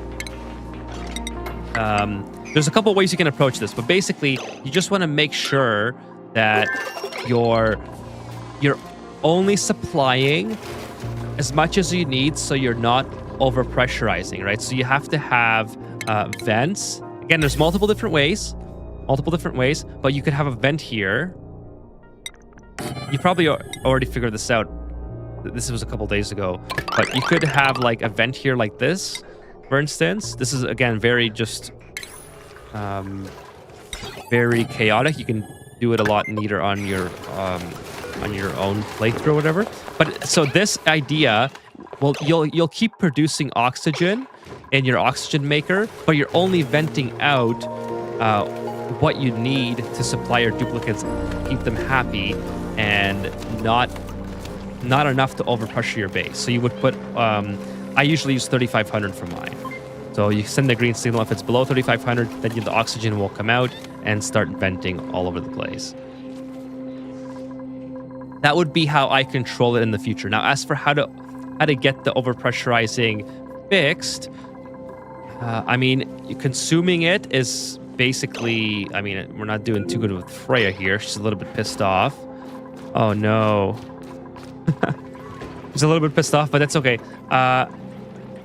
There's a couple ways you can approach this, but basically you just want to make sure that you're only supplying as much as you need, so you're not over pressurizing, right? So you have to have vents. Again, there's multiple different ways, but you could have a vent here. You probably already figured this out. This was a couple days ago, but you could have like a vent here like this, for instance. This is again very chaotic. You can do it a lot neater on your own playthrough or whatever. But so this idea, well, you'll keep producing oxygen in your oxygen maker, but you're only venting out what you need to supply your duplicates, keep them happy, and not enough to overpressure your base. So you would put I usually use 3500 for mine. So you send the green signal. If it's below 3500, then the oxygen will come out and start venting all over the place. That would be how I control it in the future. Now, as for how to get the overpressurizing fixed, I mean, consuming it is basically, I mean, we're not doing too good with Freya here. She's a little bit pissed off. Oh no. She's a little bit pissed off, but that's okay.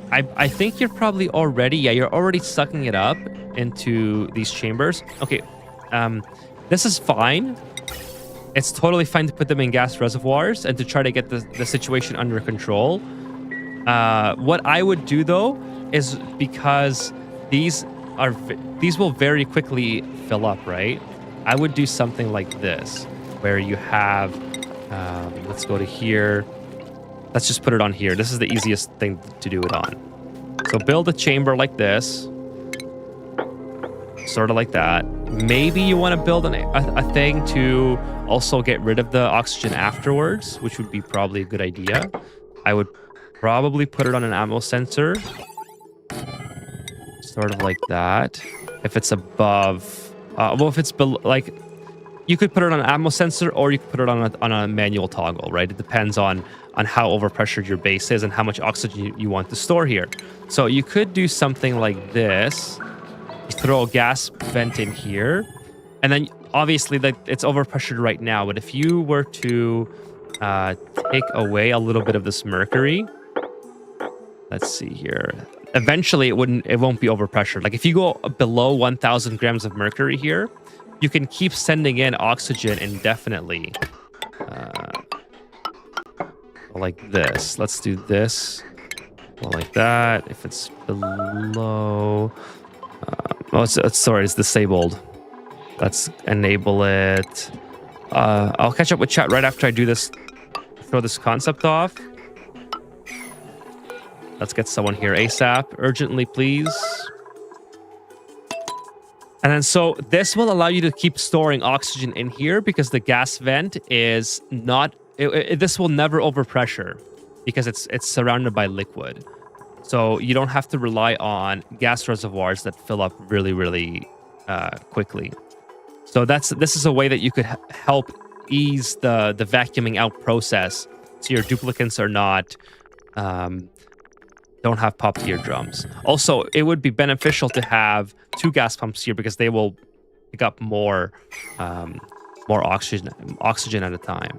I think you're probably already, you're already sucking it up into these chambers. Okay, this is fine. It's totally fine to put them in gas reservoirs and to try to get the situation under control. What I would do though is, because these will very quickly fill up, right? I would do something like this, where you have, let's go to here. Let's just put it on here. This is the easiest thing to do it on. So build a chamber like this, sort of like that. Maybe you want to build a thing to also get rid of the oxygen afterwards, which would be probably a good idea. I would probably put it on an ammo sensor, sort of like that. If it's above, well, if it's below, like, you could put it on an ammo sensor, or you could put it on a manual toggle, right? It depends on how overpressured your base is and how much oxygen you want to store here. So you could do something like this. You throw a gas vent in here, and then obviously it's overpressured right now, but if you were to take away a little bit of this mercury, let's see here. Eventually it won't be overpressured. Like if you go below 1000 grams of mercury here, you can keep sending in oxygen indefinitely. Like this. Let's do this. Like that. If it's below... sorry, it's disabled. Let's enable it. I'll catch up with chat right after I do this. Throw this concept off. Let's get someone here ASAP. Urgently, please. And then so this will allow you to keep storing oxygen in here, because the gas vent is not... this will never overpressure because it's surrounded by liquid. So you don't have to rely on gas reservoirs that fill up really, really quickly. So this is a way that you could help ease the vacuuming out process, so your duplicants are not... don't have popped eardrums. Also, it would be beneficial to have 2 gas pumps here, because they will pick up more oxygen at a time.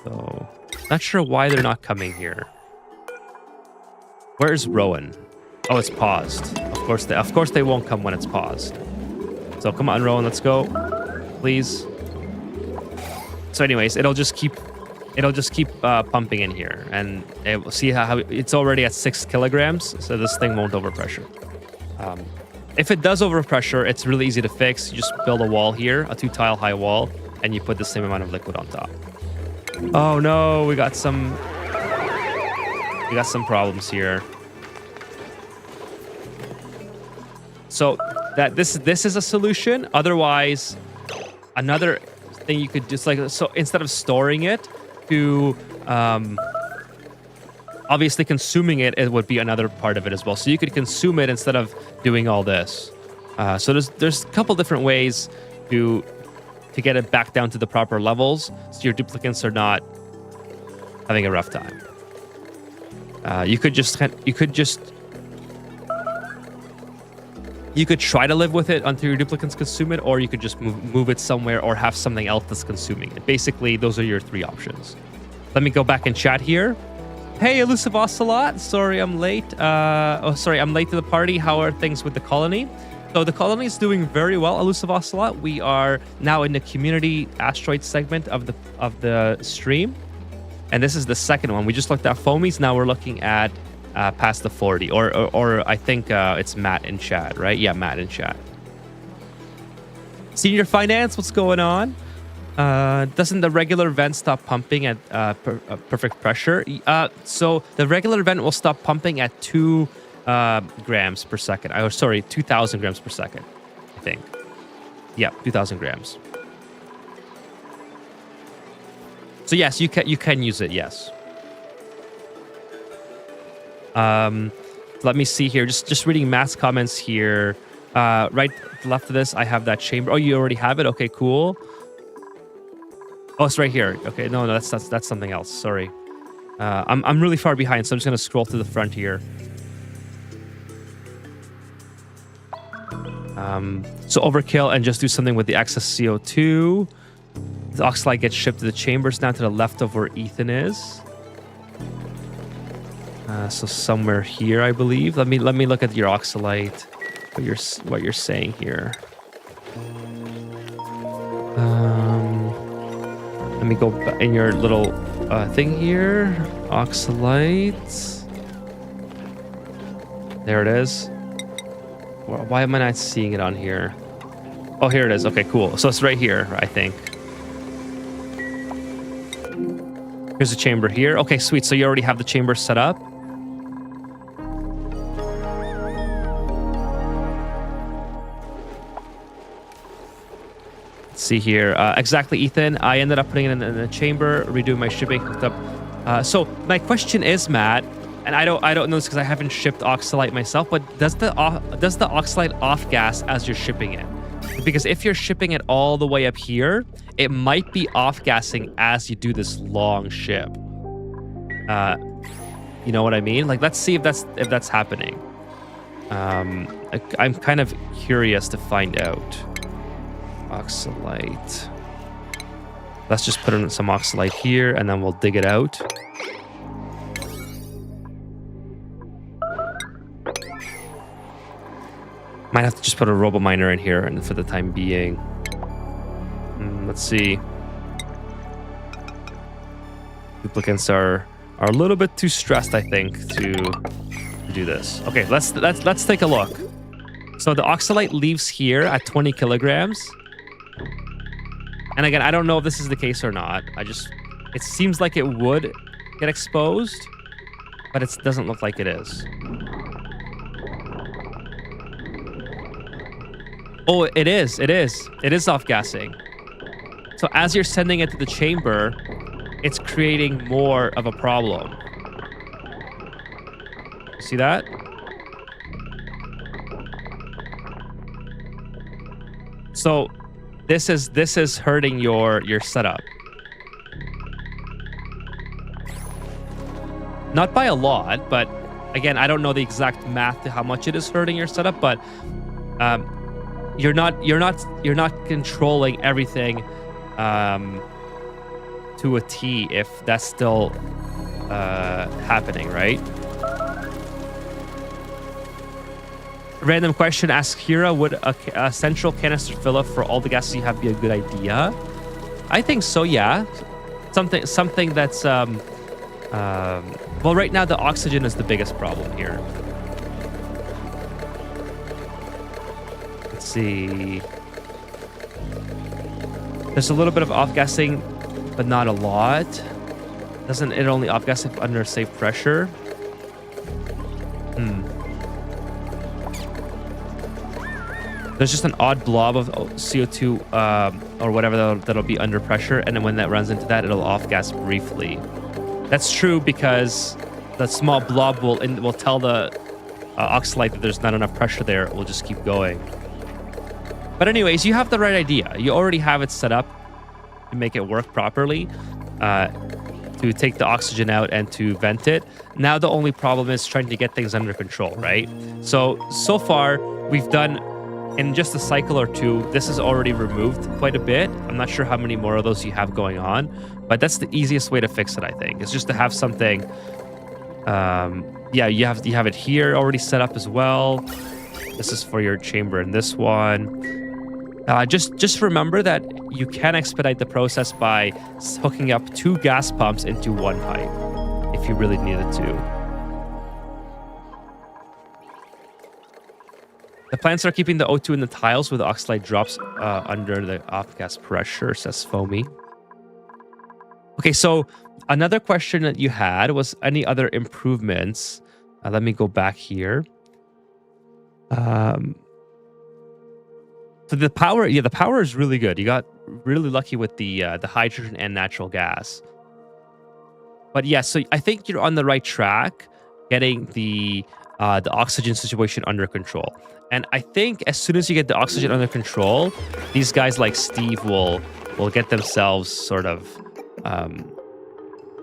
So, not sure why they're not coming here. Where's Rowan? Oh, it's paused. Of course they won't come when it's paused. So come on, Rowan, let's go, please. So, anyways, it'll just keep pumping in here, and we'll see how it's already at 6 kilograms, so this thing won't overpressure. If it does overpressure, it's really easy to fix. You just build a wall here, a 2-tile high wall, and you put the same amount of liquid on top. Oh no, we got some problems here. So that this is a solution. Otherwise, another thing you could just so instead of storing it to obviously consuming it would be another part of it as well. So you could consume it instead of doing all this. So there's a couple different ways to get it back down to the proper levels, so your duplicants are not having a rough time. You could try to live with it until your duplicants consume it, or you could just move it somewhere or have something else that's consuming it. Basically, those are your three options. Let me go back and chat here. Hey, Elusive Ocelot. Sorry, I'm late. I'm late to the party. How are things with the colony? So the colony is doing very well, Elusive Ocelot. We are now in the community asteroid segment of the stream, and this is the second one. We just looked at foamies. Now we're looking at past the 40, or I think it's Matt in chat, right? Yeah, Matt in chat. Senior Finance, what's going on? Doesn't the regular vent stop pumping at perfect pressure? So the regular vent will stop pumping at 2 grams per second. 2,000 grams per second, I think. Yeah, 2,000 grams. So yes, you can use it. Yes. Let me see here. Just reading Matt's comments here. Right left of this, I have that chamber. Oh, you already have it. Okay, cool. Oh, it's right here. Okay, no, that's something else. Sorry. I'm really far behind, so I'm just gonna scroll to the front here. So overkill and just do something with the excess CO2. The oxalite gets shipped to the chambers down to the left of where Ethan is. So somewhere here, I believe. Let me look at your oxalite. What you're saying here. Let me go in your little thing here. Oxalite. There it is. Why am I not seeing it on here? Oh, here it is. Okay, cool. So it's right here, I think. Here's a chamber here. Okay, sweet. So you already have the chamber set up. Let's see here. Exactly, Ethan. I ended up putting it in the chamber, redoing my shipping, hooked up. So my question is, Matt, and I don't know this because I haven't shipped oxalite myself, but does the oxalite off gas as you're shipping it? Because if you're shipping it all the way up here, it might be off gassing as you do this long ship. You know what I mean? Like, let's see if that's happening. I'm kind of curious to find out. Oxalite. Let's just put in some oxalite here, and then we'll dig it out. Might have to just put a RoboMiner in here and for the time being. Let's see. Duplicants are a little bit too stressed, I think, to do this. Okay, let's take a look. So the oxalite leaves here at 20 kilograms. And again, I don't know if this is the case or not. It seems like it would get exposed, but it doesn't look like it is. Oh, it is. It is off-gassing. So as you're sending it to the chamber, it's creating more of a problem. See that? So this is hurting your setup. Not by a lot, but again, I don't know the exact math to how much it is hurting your setup, but you're not controlling everything to a T if that's still happening, right? Random question, ask Kira, would a central canister fill up for all the gases you have be a good idea? I think so, yeah. Something that's well, right now the oxygen is the biggest problem here. Let's see. There's a little bit of off-gassing, but not a lot. Doesn't it only off-gas if under safe pressure? There's just an odd blob of CO2 or whatever that'll be under pressure, and then when that runs into that, it'll off-gas briefly. That's true because the small blob will tell the oxalate that there's not enough pressure there. It will just keep going. But anyways, you have the right idea. You already have it set up to make it work properly, to take the oxygen out and to vent it. Now the only problem is trying to get things under control, right? So far, we've done, in just a cycle or two, this is already removed quite a bit. I'm not sure how many more of those you have going on, but that's the easiest way to fix it, I think. It's just to have something, yeah, you have it here already set up as well. This is for your chamber in this one. Just remember that you can expedite the process by hooking up 2 gas pumps into one pipe if you really needed to. The plants are keeping the O2 in the tiles where the oxalate drops under the off-gas pressure, says Foamy. Okay, so another question that you had was any other improvements. Let me go back here. So the power, yeah, the power is really good. You got really lucky with the hydrogen and natural gas. But yeah, so I think you're on the right track, getting the oxygen situation under control. And I think as soon as you get the oxygen under control, these guys like Steve will get themselves sort of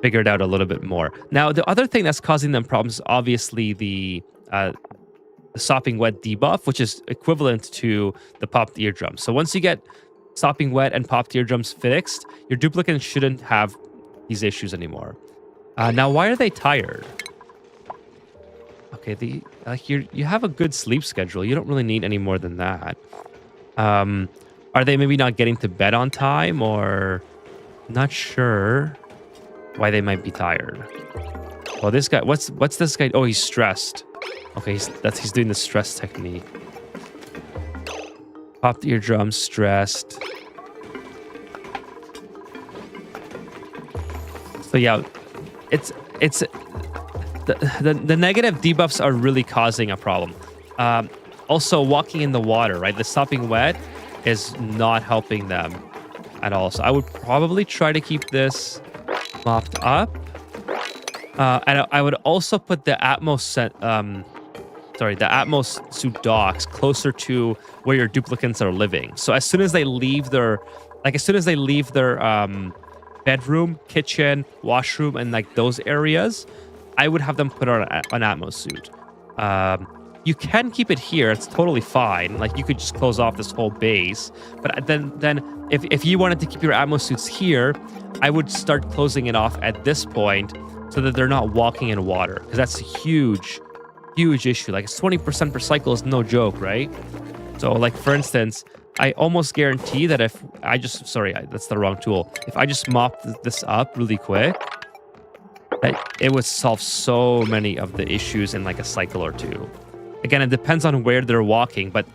figured out a little bit more. Now, the other thing that's causing them problems is obviously the sopping wet debuff, which is equivalent to the popped eardrums. So once you get sopping wet and popped eardrums fixed, your duplicants shouldn't have these issues anymore. Now, why are they tired? Okay, you have a good sleep schedule. You don't really need any more than that. Are they maybe not getting to bed on time, or not sure why they might be tired? Well, this guy, what's this guy? Oh, he's stressed. Okay, he's doing the stress technique. Popped eardrums, stressed. So yeah, it's the negative debuffs are really causing a problem. Also, walking in the water, right? The sopping wet is not helping them at all. So I would probably try to keep this mopped up. And I would also put the Atmos the Atmos suit docks closer to where your duplicants are living. So as soon as they leave their bedroom, kitchen, washroom, and like those areas, I would have them put on an Atmos suit. You can keep it here; it's totally fine. Like you could just close off this whole base. But then if you wanted to keep your Atmos suits here, I would start closing it off at this point so that they're not walking in water, because that's a huge issue. Like it's 20% per cycle is no joke, right? So like for instance, I almost guarantee that if I just, that's the wrong tool. If I just mop this up really quick, that it would solve so many of the issues in like a cycle or two. Again, it depends on where they're walking, but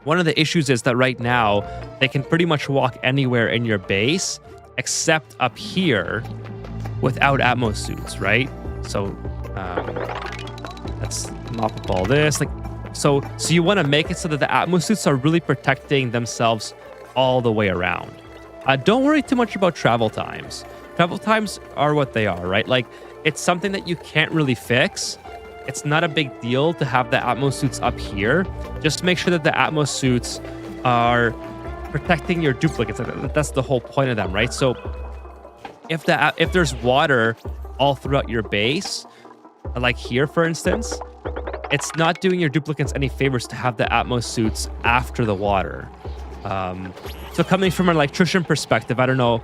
one of the issues is that right now they can pretty much walk anywhere in your base except up here without Atmos suits, right? So let's mop up all this. So you want to make it so that the Atmos suits are really protecting themselves all the way around. Don't worry too much about travel times. Travel times are what they are, right? Like, it's something that you can't really fix. It's not a big deal to have the Atmos suits up here. Just make sure that the Atmos suits are protecting your duplicates. That's the whole point of them, right? So if there's water all throughout your base, like here, for instance, it's not doing your duplicates any favors to have the Atmos suits after the water. So coming from an electrician perspective, I don't know.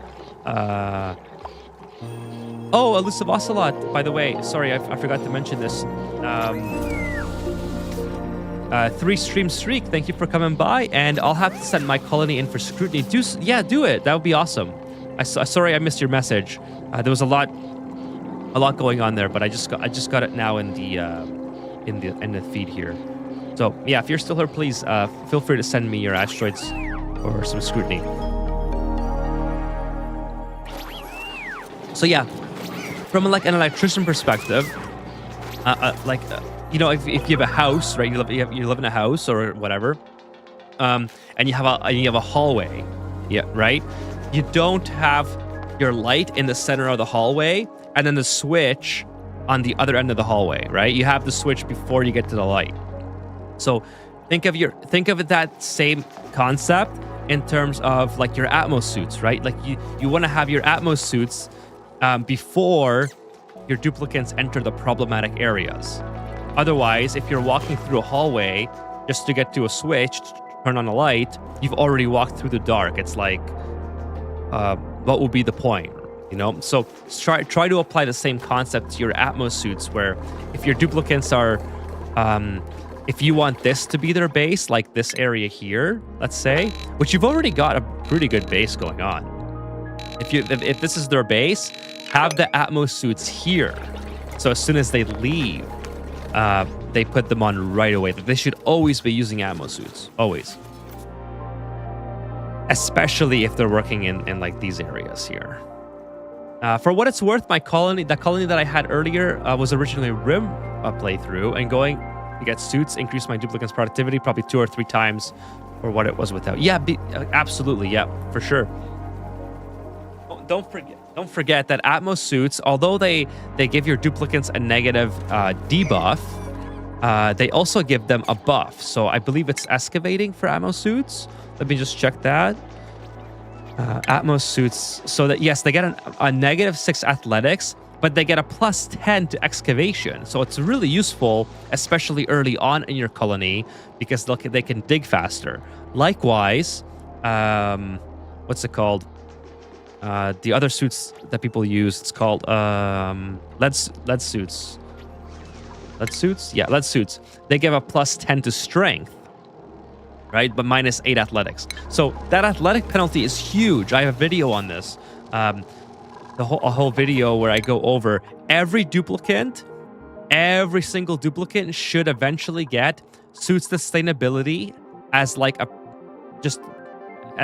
Oh, Elusive Ocelot, by the way. Sorry, I forgot to mention this. 3-stream streak, thank you for coming by. And I'll have to send my colony in for scrutiny. Do it. That would be awesome. Sorry I missed your message. There was a lot going on there, but I just got it now in the feed here. So yeah, if you're still here, please feel free to send me your asteroids or some scrutiny. So yeah, from like an electrician perspective, if you have a house, right? You live in a house or whatever, and you have a hallway, yeah, right? You don't have your light in the center of the hallway and then the switch on the other end of the hallway, right? You have the switch before you get to the light. So think of it that same concept in terms of like your Atmos suits, right? Like you want to have your Atmos suits before your duplicants enter the problematic areas. Otherwise, if you're walking through a hallway just to get to a switch, to turn on a light, you've already walked through the dark. It's like, what would be the point? You know? So try to apply the same concept to your Atmos suits, where if your duplicants are, if you want this to be their base, like this area here, let's say, which you've already got a pretty good base going on. If this is their base, have the Atmos suits here. So as soon as they leave, they put them on right away. They should always be using Atmos suits, always. Especially if they're working in like these areas here. For what it's worth, the colony that I had earlier was originally a Rim playthrough, and going to get suits increased my duplicants productivity probably 2 or 3 times for what it was without. Yeah, absolutely, yeah, for sure. Don't forget that Atmos suits, although they give your duplicants a negative debuff, they also give them a buff. So I believe it's excavating for Atmos suits. Let me just check that. Atmos suits, so that yes, they get a -6 athletics, but they get a +10 to excavation. So it's really useful, especially early on in your colony, because they can dig faster. Likewise, what's it called? The other suits that people use, it's called lead suits. Lead suits? Yeah, lead suits. They give a +10 to strength, right? But -8 athletics. So that athletic penalty is huge. I have a video on this. A whole video where I go over every single duplicant should eventually get suit sustainability as like at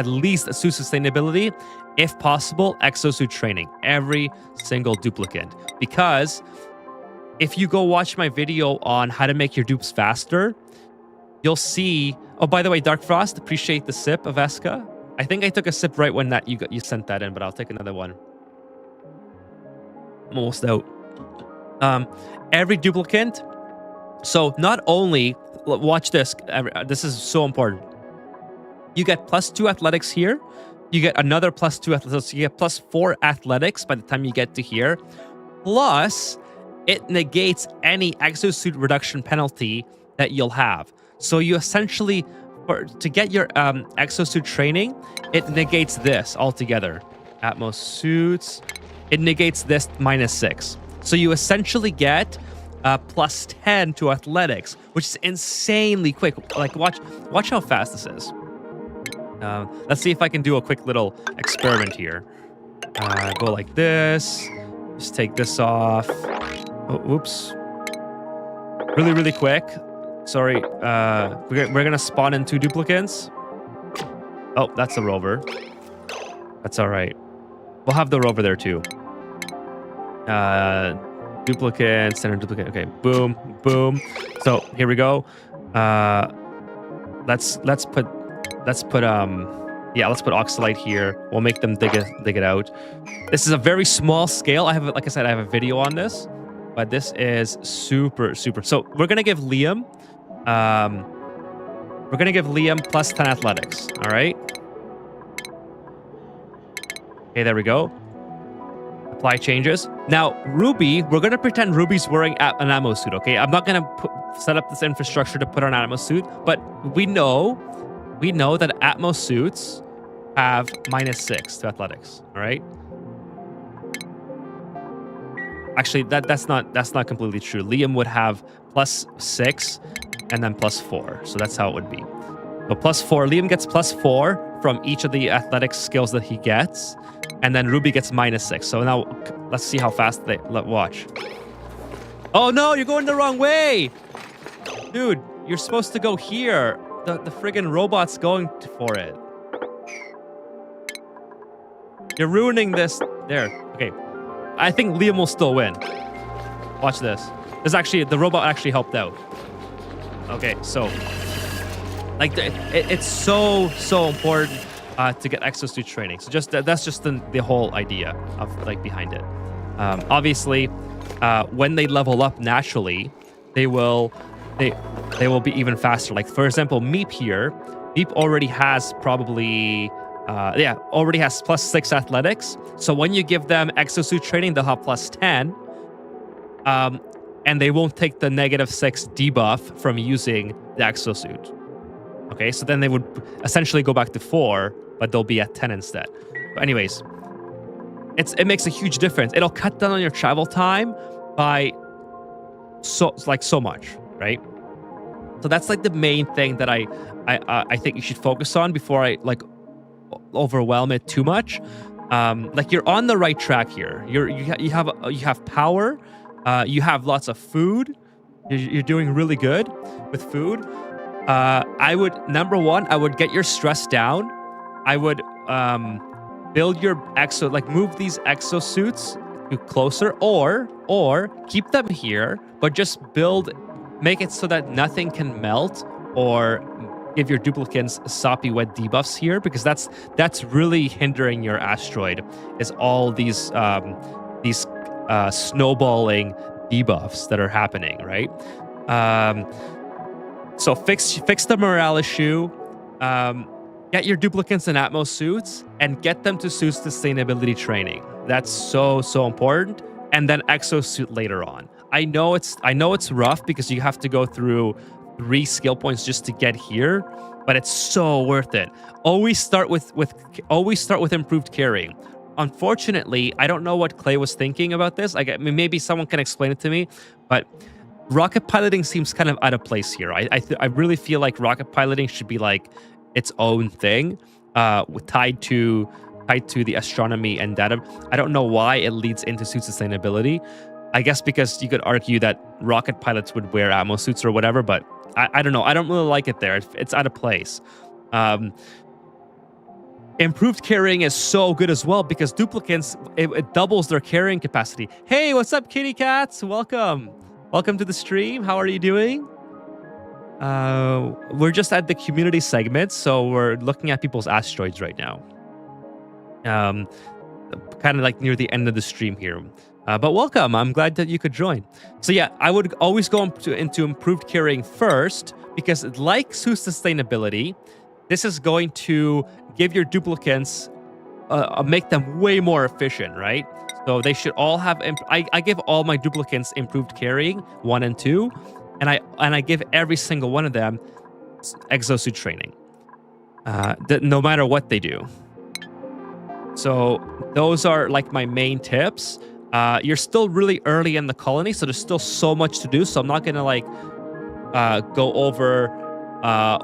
least a suit sustainability, if possible, exosuit training, every single duplicant. Because if you go watch my video on how to make your dupes faster, you'll see. Oh, by the way, Dark Frost, appreciate the sip of Eska. I think I took a sip right when you sent that in, but I'll take another one. I'm almost out. Every duplicant. So not only, watch this. This is so important. You get +2 athletics here. You get another +2 athletics. So you get +4 athletics by the time you get to here. Plus, it negates any exosuit reduction penalty that you'll have. So you essentially, to get your exosuit training, it negates this altogether. Atmos suits, it negates this -6. So you essentially get +10 to athletics, which is insanely quick. Like watch how fast this is. Let's see if I can do a quick little experiment here. Go like this. Just take this off. Oh, whoops. Really, really quick. Sorry. We're gonna spawn in 2 duplicants. Oh, that's a rover. That's all right. We'll have the rover there too. Duplicate, center duplicate. Okay, boom, boom. So here we go. Let's put Oxalite here. We'll make them dig it out. This is a very small scale. Like I said, I have a video on this, but this is super. So we're gonna give Liam, +10 athletics. All right. Okay, there we go. Apply changes. Now, Ruby, we're going to pretend Ruby's wearing an Atmos suit, okay? I'm not going to set up this infrastructure to put on an Atmos suit, but we know that Atmos suits have -6 to athletics, all right? Actually, that's not completely true. Liam would have +6 and then +4, so that's how it would be. So +4, Liam gets +4 from each of the athletic skills that he gets, and then Ruby gets -6. So now let's see how fast watch. Oh no, you're going the wrong way! Dude, you're supposed to go here. The friggin' robot's going for it. You're ruining this. There, okay. I think Liam will still win. Watch this. The robot actually helped out. Okay, so like it's so important to get exosuit training. So that's just the whole idea of like behind it. Obviously, when they level up naturally, they will be even faster. Like for example, Meep here. Meep already has probably already has +6 athletics. So when you give them exosuit training, they'll have +10. And they won't take the -6 debuff from using the exosuit. Okay, so then they would essentially go back to 4, but they'll be at 10 instead. But anyways, it makes a huge difference. It'll cut down on your travel time by so much, right? So that's like the main thing that I think you should focus on before I like overwhelm it too much. Like you're on the right track here. You have power. You have lots of food. You're doing really good with food. I would, number one, I would get your stress down. I would build your move these exosuits to closer, or keep them here, but just make it so that nothing can melt or give your duplicates soppy wet debuffs here, because that's really hindering your asteroid. Is all these snowballing debuffs that are happening, right? So fix the morale issue. Get your duplicates in Atmos suits and get them to suit sustainability training. That's so important. And then exosuit later on. I know it's rough because you have to go through 3 skill points just to get here, but it's so worth it. Always start with improved carrying. Unfortunately, I don't know what Clay was thinking about this. I mean, maybe someone can explain it to me, but rocket piloting seems kind of out of place here. I really feel like rocket piloting should be like its own thing, tied to the astronomy and data. I don't know why it leads into suit sustainability. I guess because you could argue that rocket pilots would wear Atmos suits or whatever, but I don't know. I don't really like it there. It's out of place. Improved carrying is so good as well because duplicates, it doubles their carrying capacity. Hey, what's up, kitty cats? Welcome to the stream. How are you doing? We're just at the community segment, so we're looking at people's asteroids right now. Kind of like near the end of the stream here. But welcome. I'm glad that you could join. So yeah, I would always go into improved carrying first because, like suit sustainability, this is going to give your duplicates, make them way more efficient, right? So they should all have. I give all my duplicates improved carrying 1 and 2, and I give every single one of them exosuit training, no matter what they do. So those are like my main tips. You're still really early in the colony, so there's still so much to do. So I'm not gonna like go over.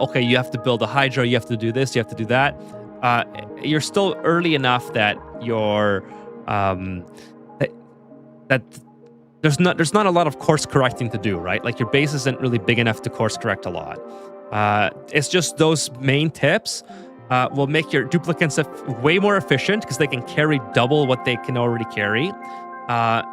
Okay, you have to build a Hydra. You have to do this. You have to do that. You're still early enough that you're that there's not a lot of course correcting to do, right? Like your base isn't really big enough to course correct a lot. It's just those main tips will make your duplicates way more efficient because they can carry double what they can already carry.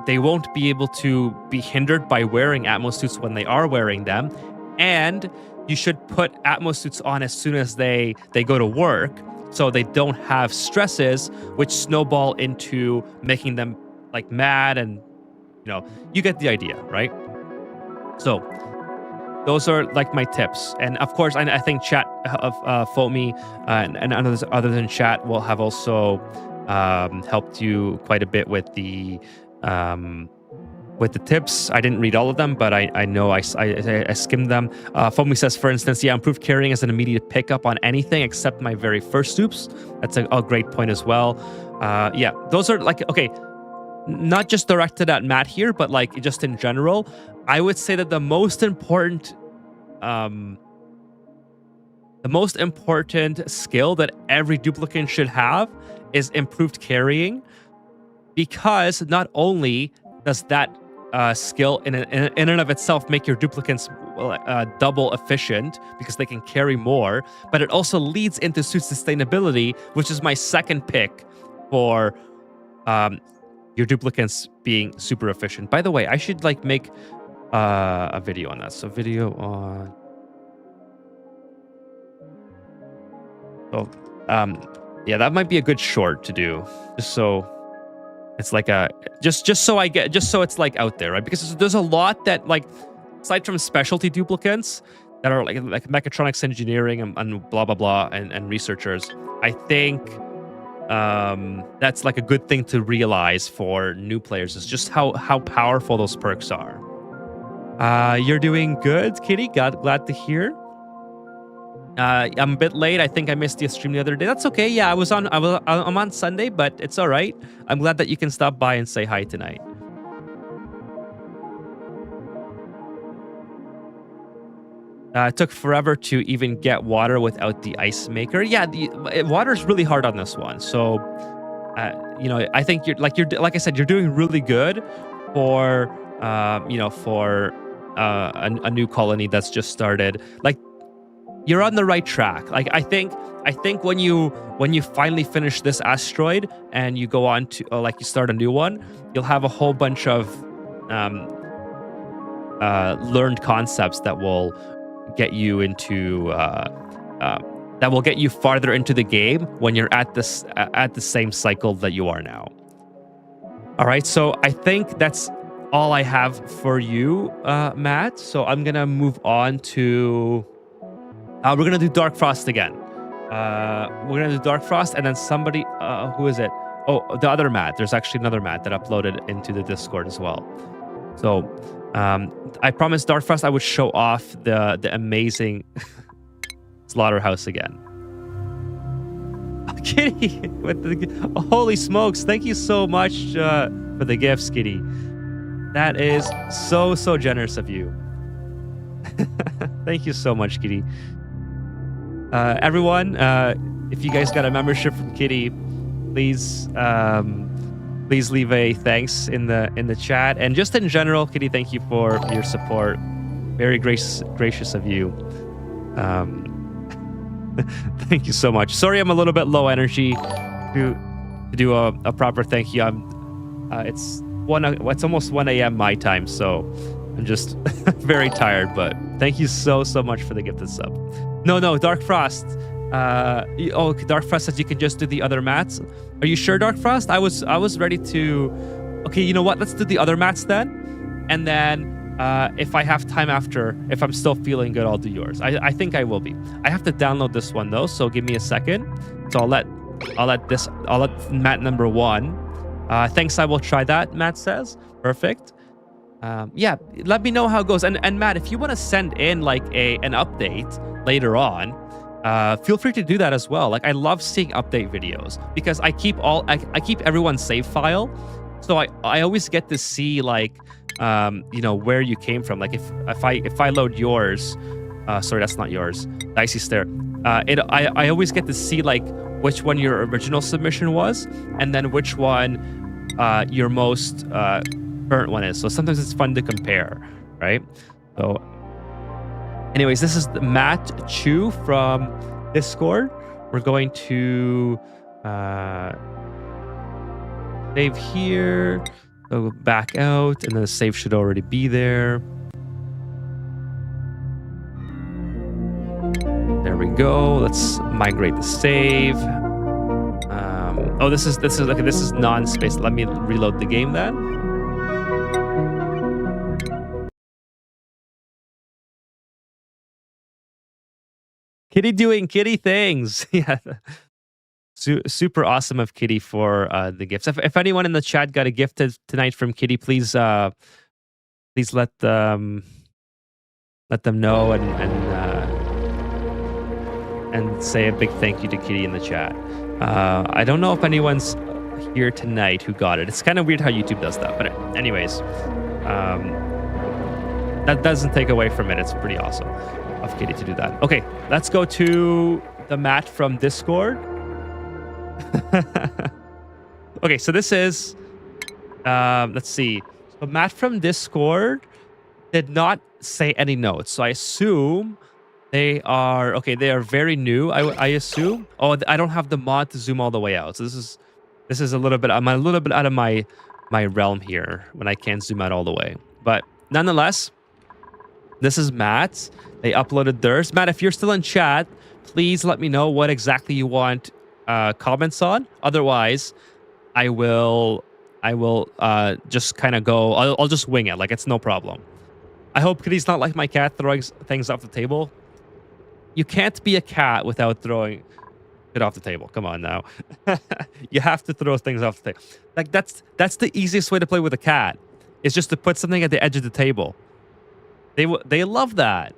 They won't be able to be hindered by wearing Atmos suits when they are wearing them, and you should put Atmos suits on as soon as they go to work, so they don't have stresses which snowball into making them like mad, and you get the idea, right? So those are like my tips, and of course I think chat of Fomi and others other than chat will have also helped you quite a bit with the tips. I didn't read all of them, but I know I skimmed them. Fomi says, for instance, yeah, improved carrying is an immediate pickup on anything except my very first soups. That's a great point as well. Yeah, those are like, okay, not just directed at Matt here, but like just in general. I would say that the most important skill that every duplicate should have is improved carrying, because not only does that skill in and of itself make your duplicates double efficient because they can carry more, but it also leads into suit sustainability, which is my second pick for your duplicants being super efficient. By the way, I should like make a video on that. So video on. Oh, yeah, that might be a good short to do, just so it's like a just so it's like out there, right? Because there's a lot that like aside from specialty duplicants that are like mechatronics engineering and blah blah blah and researchers. I think that's like a good thing to realize for new players is just how powerful those perks are. You're doing good, Kitty. Glad to hear. I'm a bit late. I think I missed the stream the other day. That's okay. Yeah, I'm on Sunday, but it's all right. I'm glad that you can stop by and say hi tonight. It took forever to even get water without the ice maker. Yeah, the water is really hard on this one. So, you know, I think you're like I said, you're doing really good for you know, for a new colony that's just started. Like, you're on the right track. Like, I think when you finally finish this asteroid and you go on to like you start a new one, you'll have a whole bunch of learned concepts that will get you into that will get you farther into the game when you're at the same cycle that you are now. All right, so I think that's all I have for you, Matt. So I'm gonna move on to we're gonna do Dark Frost again. We're gonna do Dark Frost, and then somebody who is it? Oh, the other Matt. There's actually another Matt that uploaded into the Discord as well. So I promised Dark Frost I would show off the amazing Slaughterhouse again. Kitty, with the holy smokes! Thank you so much for the gifts, Kitty. That is so generous of you. Thank you so much, Kitty. Everyone, if you guys got a membership from Kitty, please leave a thanks in the chat, and just in general, Kitty, thank you for your support. Very gracious of you. Thank you so much. Sorry, I'm a little bit low energy to do a proper thank you. It's almost 1 a.m. my time, so I'm just very tired. But thank you so much for the gifted sub. No, Dark Frost. Dark Frost says you can just do the other mats. Are you sure, Dark Frost? I was ready to. Okay, you know what? Let's do the other mats then, and then if I have time after, if I'm still feeling good, I'll do yours. I think I will be. I have to download this one though, so give me a second. So I'll let Matt number 1. Thanks, I will try that. Matt says perfect. Yeah, let me know how it goes. And Matt, if you want to send in like an update later on, feel free to do that as well. Like, I love seeing update videos because I keep everyone's save file, so I always get to see like you know, where you came from. Like if I load yours, sorry, that's not yours, the Icy Stair. I always get to see like which one your original submission was, and then which one your most current one is. So sometimes it's fun to compare, right? So anyways, this is Matt Chu from Discord. We're going to save here, go back out, and then the save should already be there. There we go. Let's migrate the save. Oh, this is okay. This is non-space. Let me reload the game then. Kitty doing kitty things. Yeah. Super awesome of Kitty for the gifts. If anyone in the chat got a gift tonight from Kitty, please let them know and say a big thank you to Kitty in the chat. I don't know if anyone's here tonight who got it. It's kind of weird how YouTube does that, but anyways, that doesn't take away from it. It's pretty awesome of Kitty to do that. Okay, let's go to the Matt from Discord. Okay, so this is let's see. So Matt from Discord did not say any notes, so I assume they are very new. I assume. Oh, I don't have the mod to zoom all the way out, so this is a little bit. I'm a little bit out of my my realm here when I can't zoom out all the way. But nonetheless, this is Matt's. They uploaded theirs. Matt, if you're still in chat, please let me know what exactly you want comments on. Otherwise, I will just kind of go. I'll just wing it. Like, it's no problem. I hope Kitty's not like my cat throwing things off the table. You can't be a cat without throwing it off the table. Come on now. You have to throw things off the table. Like, that's the easiest way to play with a cat. Is just to put something at the edge of the table. They love that.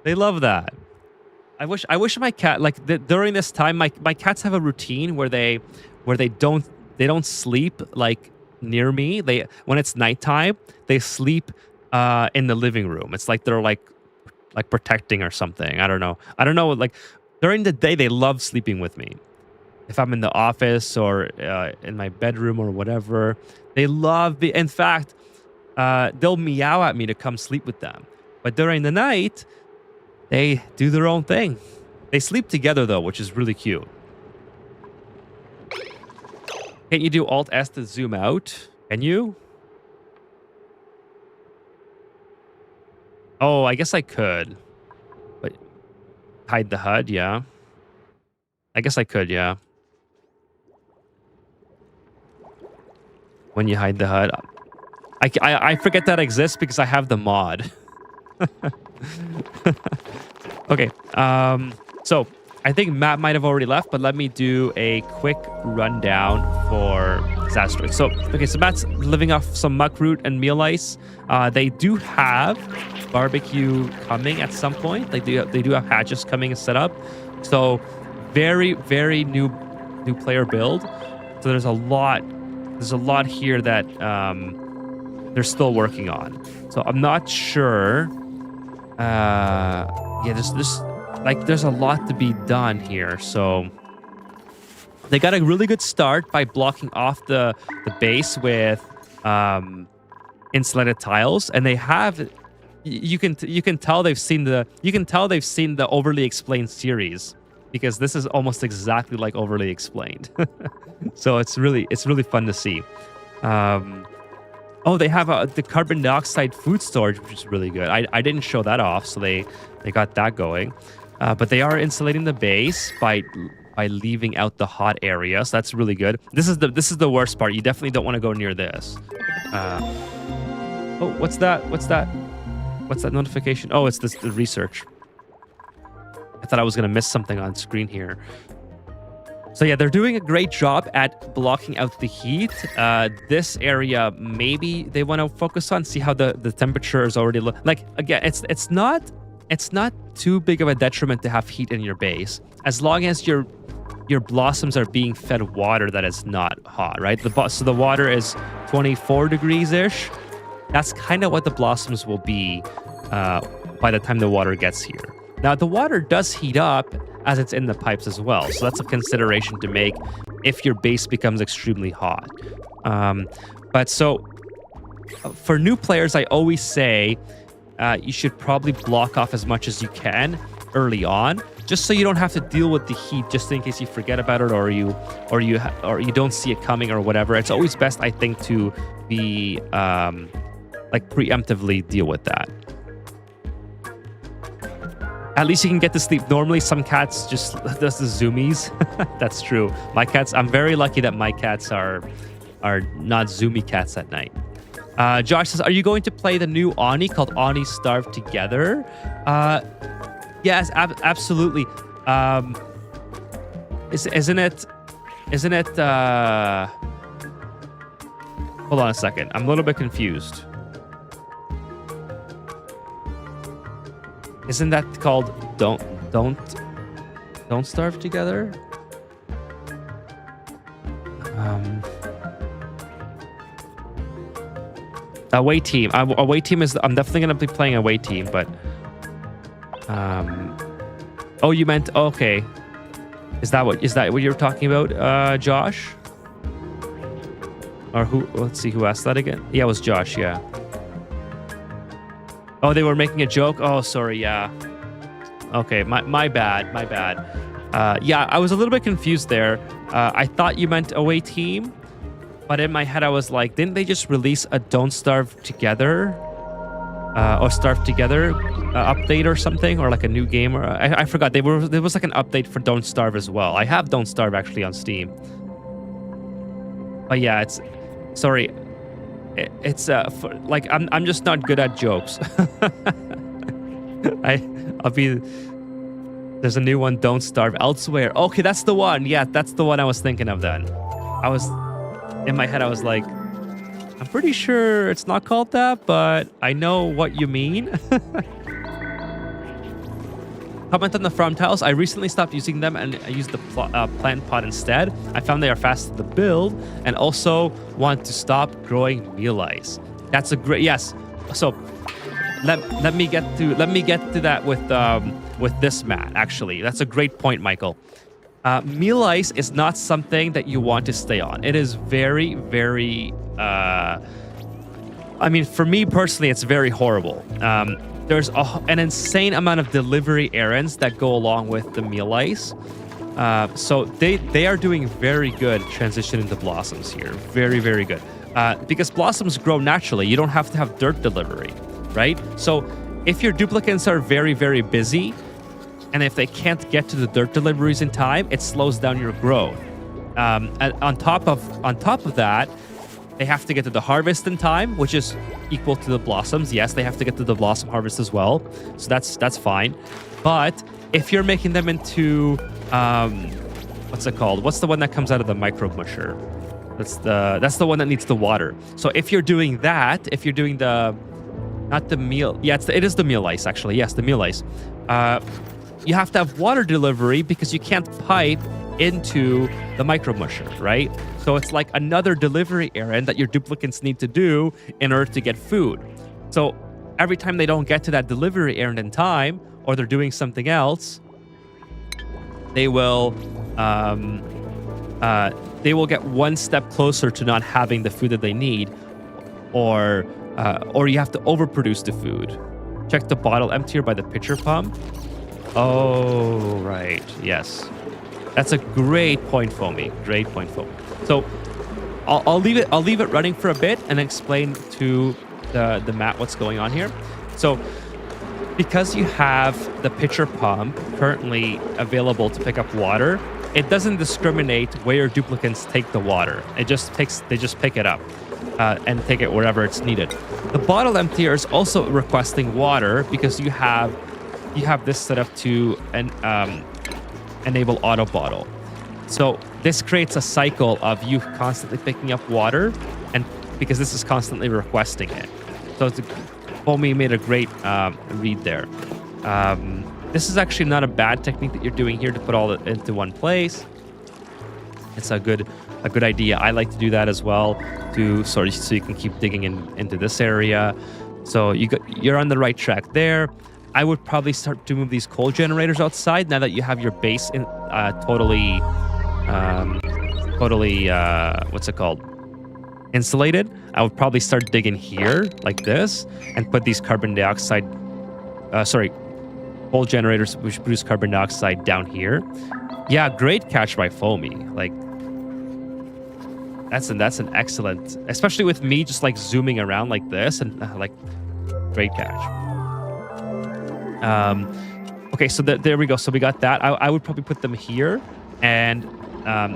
They love that. I wish my cat, like, during this time, my cats have a routine where they don't sleep like near me. When it's nighttime, they sleep in the living room. It's like they're like protecting or something. I don't know. Like, during the day, they love sleeping with me. If I'm in the office or in my bedroom or whatever, they love. In fact, they'll meow at me to come sleep with them. But during the night, they do their own thing. They sleep together though, which is really cute. Can't you do Alt S to zoom out? Can you? Oh, I guess I could. But hide the HUD, yeah. I guess I could, yeah. When you hide the HUD. I forget that exists because I have the mod. Okay. So I think Matt might have already left, but let me do a quick rundown for Asteroid. So Matt's living off some muck root and meal ice. They do have barbecue coming at some point. They do have hatches coming and set up. So very, very new player build. So there's a lot here that they're still working on. So I'm not sure. There's a lot to be done here. So they got a really good start by blocking off the base with insulated tiles, and they have you can tell they've seen the Overly Explained series, because this is almost exactly like Overly Explained. So it's really fun to see. Oh, they have the carbon dioxide food storage, which is really good. I didn't show that off, so they got that going. But they are insulating the base by leaving out the hot area, so that's really good. This is the worst part. You definitely don't want to go near this. Oh, what's that? What's that notification? Oh, it's the research. I thought I was gonna miss something on screen here. So yeah, they're doing a great job at blocking out the heat. This area, maybe they want to focus on, see how the temperature is already like. Again, it's not too big of a detriment to have heat in your base, as long as your blossoms are being fed water that is not hot, right? So the water is 24 degrees ish. That's kind of what the blossoms will be by the time the water gets here. Now the water does heat up as it's in the pipes as well, so that's a consideration to make if your base becomes extremely hot. But so for new players, I always say you should probably block off as much as you can early on, just so you don't have to deal with the heat, just in case you forget about it or you don't see it coming or whatever. It's always best, I think, to be like preemptively deal with that. At least you can get to sleep. Normally, some cats just does the zoomies. That's true. My cats, I'm very lucky that my cats are not zoomy cats at night. Josh says, are you going to play the new Oni called Oni Starve Together? Yes, absolutely. Isn't it? Hold on a second. I'm a little bit confused. Isn't that called Don't Starve Together? Away team. Away team is. I'm definitely gonna be playing away team, but. Oh, you meant okay. Is that what you're talking about, Josh? Or who? Let's see who asked that again. Yeah, it was Josh. Yeah. Oh, they were making a joke? Oh, sorry, yeah. Okay, my bad. Yeah, I was a little bit confused there. I thought you meant away team. But in my head, I was like, didn't they just release a Don't Starve Together or Starve Together update or something, or like a new game? Or I forgot. There was like an update for Don't Starve as well. I have Don't Starve actually on Steam. But yeah, sorry. It's like I'm just not good at jokes. I'll be. There's a new one, Don't Starve Elsewhere. Okay, that's the one. Yeah, that's the one I was thinking of then. In my head, I was like, I'm pretty sure it's not called that, but I know what you mean. Comment on the farm tiles. I recently stopped using them and I used the plant pot instead. I found they are fast to build and also want to stop growing meal ice. That's a great, yes. So let me get to that with this mat. Actually, that's a great point, Michael. Meal ice is not something that you want to stay on. It is very, very. I mean, for me personally, it's very horrible. There's an insane amount of delivery errands that go along with the meal ice. So they are doing very good transitioning to blossoms here. Very, very good. Because blossoms grow naturally. You don't have to have dirt delivery, right? So if your duplicants are very, very busy, and if they can't get to the dirt deliveries in time, it slows down your growth. And on top of that, they have to get to the harvest in time, which is equal to the blossoms. Yes, they have to get to the blossom harvest as well. So that's fine. But if you're making them into what's it called? What's the one that comes out of the microbe musher? That's the one that needs the water. So if you're doing that, if you're doing not the meal, yeah, it is the meal ice actually. Yes, the meal ice. You have to have water delivery because you can't pipe into the micro musher, right? So it's like another delivery errand that your duplicants need to do in order to get food. So every time they don't get to that delivery errand in time, or they're doing something else, they will get one step closer to not having the food that they need, or you have to overproduce the food. Check the bottle emptier by the pitcher pump. Oh, right. Yes. That's a great point, Foamy. Great point, Foamy. So I'll leave it running for a bit and explain to the mat what's going on here. So because you have the pitcher pump currently available to pick up water, it doesn't discriminate where your duplicants take the water. They just pick it up and take it wherever it's needed. The bottle emptier is also requesting water because you have this set up to enable auto bottle. So this creates a cycle of you constantly picking up water, and because this is constantly requesting it. So Foamy made a great read there. This is actually not a bad technique that you're doing here to put all it into one place. It's a good idea. I like to do that as well, so you can keep digging into this area. So you're on the right track there. I would probably start to move these coal generators outside now that you have your base in totally what's it called? Insulated. I would probably start digging here like this and put these coal generators which produce carbon dioxide down here. Yeah, great catch by Foamy. Like that's an excellent, especially with me just like zooming around like this and like great catch. Okay, so there we go. So we got that. I would probably put them here, and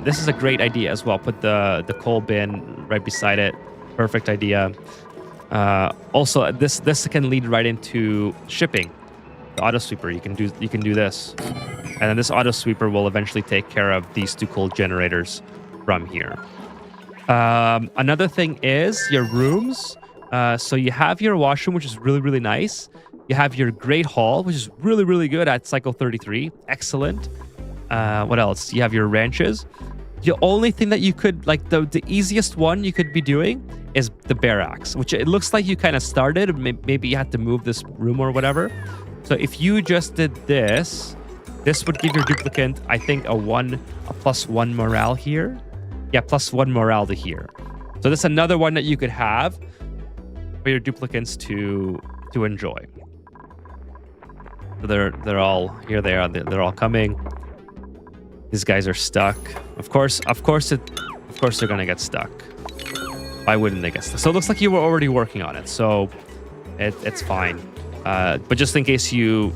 this is a great idea as well. Put the coal bin right beside it. Perfect idea. Also, this can lead right into shipping. The auto sweeper. You can do this, and then this auto sweeper will eventually take care of these two coal generators from here. Another thing is your rooms. So you have your washroom, which is really, really nice. You have your Great Hall, which is really, really good at cycle 33. Excellent. What else? You have your ranches. The only thing that you could, like the easiest one you could be doing is the barracks, which it looks like you kind of started. Maybe you had to move this room or whatever. So if you just did this would give your duplicant, I think, a +1 morale here. Yeah, +1 morale to here. So that's another one that you could have for your duplicants to enjoy. So they're all here. They are. They're all coming. These guys are stuck. Of course they're gonna get stuck. Why wouldn't they get stuck? So it looks like you were already working on it, so it's fine. But just in case you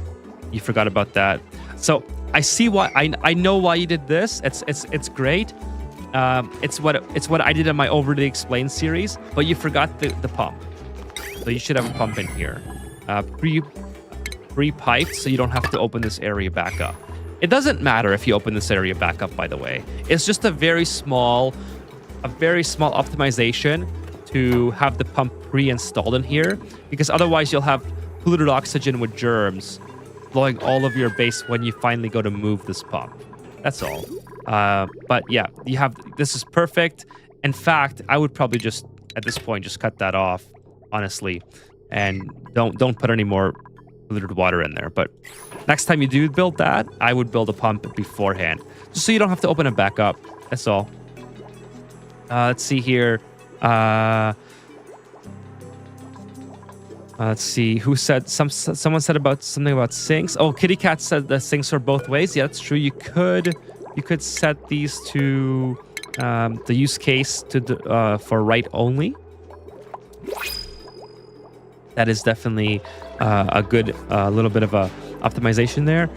forgot about that. So I see why. I know why you did this. It's great. It's what I did in my overly explained series. But you forgot the pump. So you should have a pump in here. Pre-piped, so you don't have to open this area back up. It doesn't matter if you open this area back up, by the way. It's just a very small optimization to have the pump pre-installed in here, because otherwise you'll have polluted oxygen with germs blowing all of your base when you finally go to move this pump. That's all. But yeah, this is perfect. In fact, I would probably just at this point just cut that off, honestly, and don't put any more polluted water in there. But next time you do build that, I would build a pump beforehand, just so you don't have to open it back up. That's all. Let's see here. Let's see. Who said someone said something about sinks? Oh, Kitty Cat said the sinks are both ways. Yeah, that's true. You could set these to the use case to for right only. That is definitely a good little bit of a optimization there.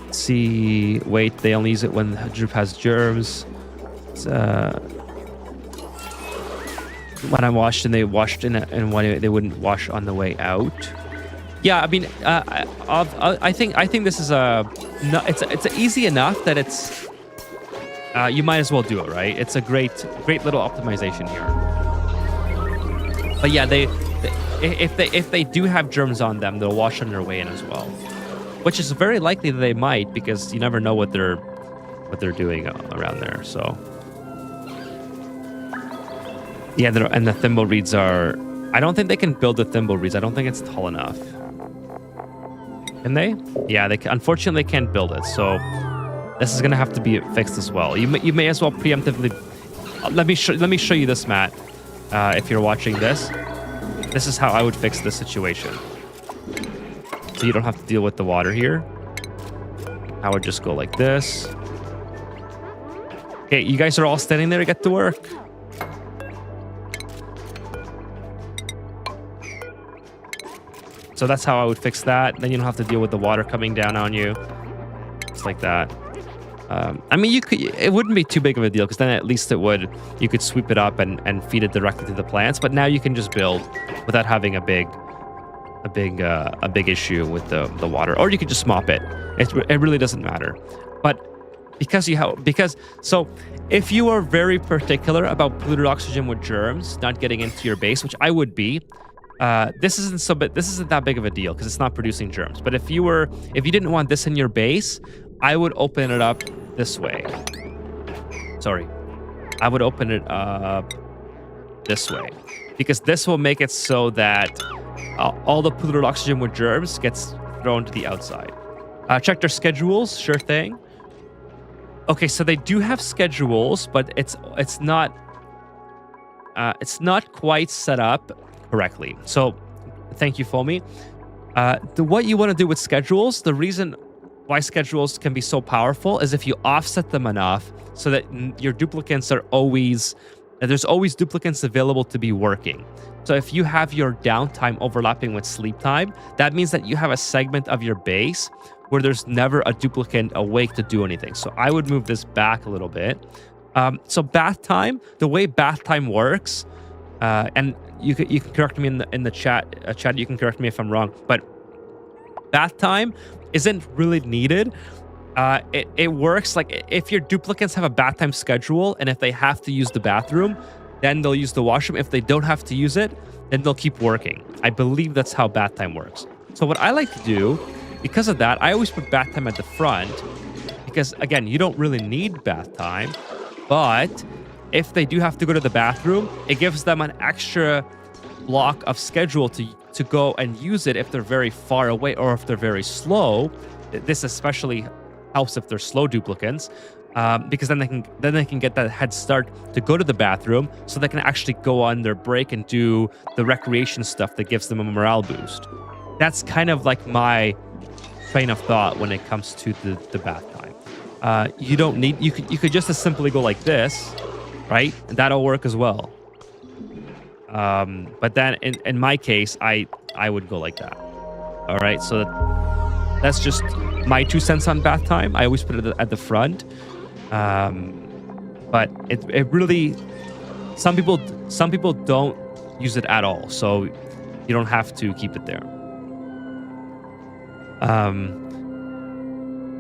Let's see. Wait, they only use it when the drip has germs. When I washed and they washed in it, and when they wouldn't wash on the way out. Yeah, I mean, I think this is it's easy enough that it's you might as well do it, right? It's a great little optimization here. But yeah, if they do have germs on them, they'll wash on their way in as well, which is very likely that they might, because you never know what they're doing around there. So yeah, and the thimble reeds are. I don't think they can build the thimble reeds. I don't think it's tall enough. Can they? Yeah, they unfortunately can't build it. So this is gonna have to be fixed as well. You may as well preemptively. Let me show you this, Matt. If you're watching this, this is how I would fix this situation. So you don't have to deal with the water here. I would just go like this. Okay, you guys are all standing there to get to work. So that's how I would fix that. Then you don't have to deal with the water coming down on you. Just like that. I mean, it wouldn't be too big of a deal, because then at least you could sweep it up and feed it directly to the plants. But now you can just build without having a big issue with the water, or you could just mop it. It really doesn't matter. But so if you are very particular about polluted oxygen with germs not getting into your base, which I would be, this isn't that big of a deal because it's not producing germs. But if you didn't want this in your base, I would open it up this way. Sorry. I would open it up this way, because this will make it so that all the polluted oxygen with germs gets thrown to the outside. Check their schedules. Sure thing. Okay, so they do have schedules, but it's not quite set up correctly. So thank you, Foamy. What you want to do with schedules, the reason why schedules can be so powerful is if you offset them enough so that your duplicants are there's always duplicants available to be working. So if you have your downtime overlapping with sleep time, that means that you have a segment of your base where there's never a duplicant awake to do anything. So I would move this back a little bit. So bath time, the way bath time works, and you can correct me in the chat. Chat, you can correct me if I'm wrong, but bath time isn't really needed. It works like if your duplicants have a bath time schedule, and if they have to use the bathroom, then they'll use the washroom. If they don't have to use it, then they'll keep working. I believe that's how bath time works. So what I like to do, because of that, I always put bath time at the front, because again, you don't really need bath time, but if they do have to go to the bathroom, it gives them an extra block of schedule to go and use it if they're very far away or if they're very slow. This especially helps if they're slow duplicants, because then they can get that head start to go to the bathroom, so they can actually go on their break and do the recreation stuff that gives them a morale boost. That's kind of like my train of thought when it comes to the bath time. You don't need, you could just as simply go like this, right? And that'll work as well. But then in my case, I would go like that. All right, so that's just my 2 cents on bath time. I always put it at the front. But it really, some people don't use it at all, so you don't have to keep it there.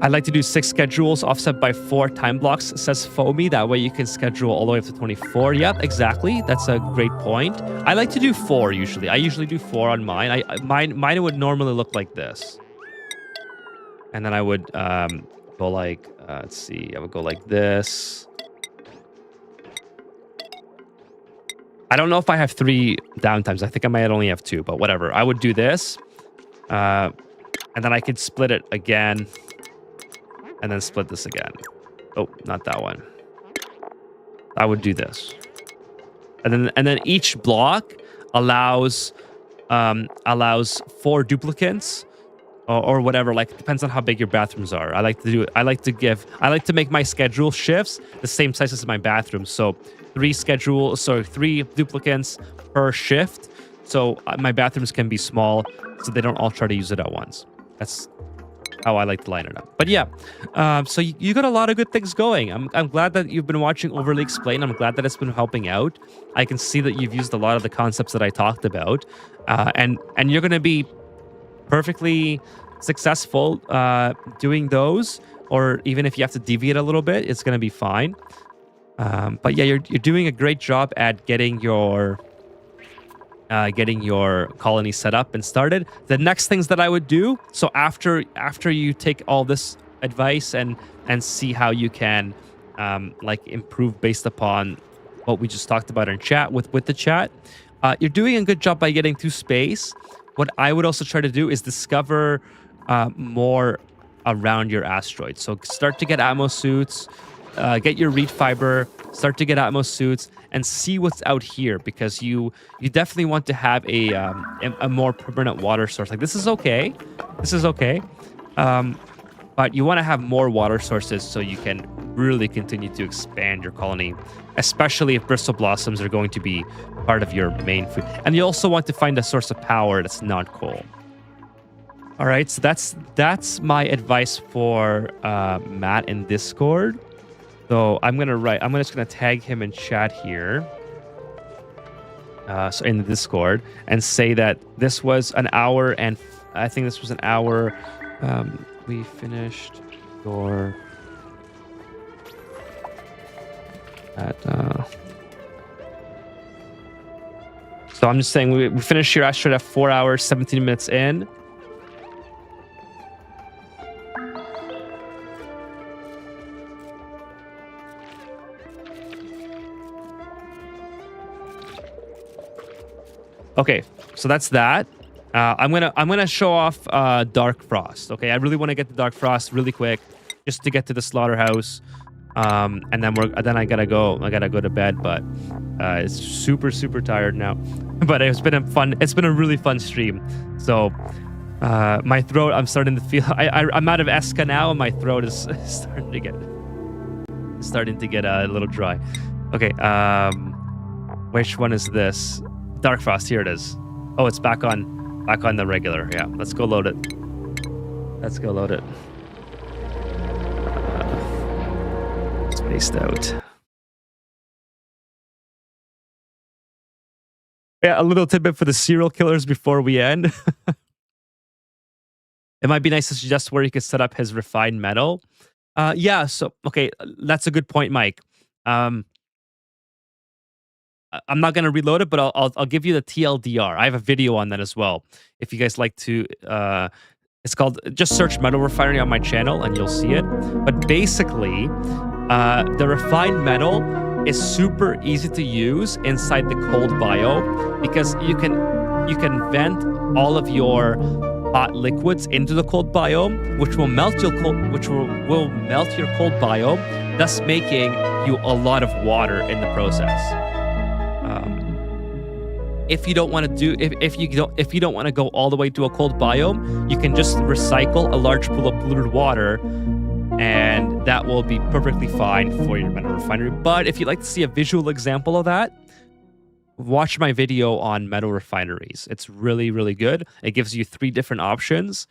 I like to do 6 schedules offset by 4 time blocks, says Foamy. That way you can schedule all the way up to 24. Yep, exactly. That's a great point. I like to do 4 usually. I usually do 4 on mine. Mine would normally look like this. And then I would go like, let's see, I would go like this. I don't know if I have 3 downtimes. I think I might only have 2, but whatever. I would do this. And then I could split it again. And then split this again. Oh, not that one. I would do this. And then each block allows 4 duplicants or whatever. Like, it depends on how big your bathrooms are. I like to make my schedule shifts the same size as my bathroom. So 3 duplicants per shift. So my bathrooms can be small, so they don't all try to use it at once. That's how I like to line it up. But yeah, so you got a lot of good things going. I'm glad that you've been watching Overly Explain. I'm glad that it's been helping out. I can see that you've used a lot of the concepts that I talked about, and you're going to be perfectly successful doing those. Or even if you have to deviate a little bit, it's going to be fine. But yeah, you're doing a great job at getting your colony set up and started. The next things that I would do, so after you take all this advice and see how you can like improve based upon what we just talked about in chat with the chat, you're doing a good job by getting to space. What I would also try to do is discover more around your asteroid. So start to get atmo suits, get your reed fiber, start to get atmo suits, and see what's out here, because you definitely want to have a more permanent water source. Like, this is okay, but you want to have more water sources so you can really continue to expand your colony, especially if bristle blossoms are going to be part of your main food. And you also want to find a source of power that's not coal. All right, so that's my advice for Matt in Discord. So I'm just gonna tag him in chat here. So in the Discord, and say that this was an hour, and I think this was an hour. We finished your at. So I'm just saying we finished your asteroid at 4 hours, 17 minutes in. Okay, so that's that. I'm gonna show off Dark Frost. Okay, I really want to get the Dark Frost really quick, just to get to the Slaughterhouse. And then I gotta go to bed. But it's super tired now. But it's been a really fun stream. So my throat, I'm starting to feel. I'm out of Esca now, and my throat is starting to get a little dry. Okay, which one is this? Dark Frost, here it is. Oh, it's back on the regular. Yeah, let's go load it. Spaced out. Yeah, a little tidbit for the serial killers before we end. It might be nice to suggest where you could set up his refined metal. Yeah, so okay, that's a good point, Mike. I'm not gonna reload it, but I'll give you the TLDR. I have a video on that as well. If you guys like to, it's called, just search metal refinery on my channel and you'll see it. But basically, the refined metal is super easy to use inside the cold biome, because you can vent all of your hot liquids into the cold biome, which will melt your cold biome, thus making you a lot of water in the process. If you don't want to go all the way to a cold biome, you can just recycle a large pool of polluted water and that will be perfectly fine for your metal refinery. But if you'd like to see a visual example of that, watch my video on metal refineries. It's really, really good. It gives you 3 different options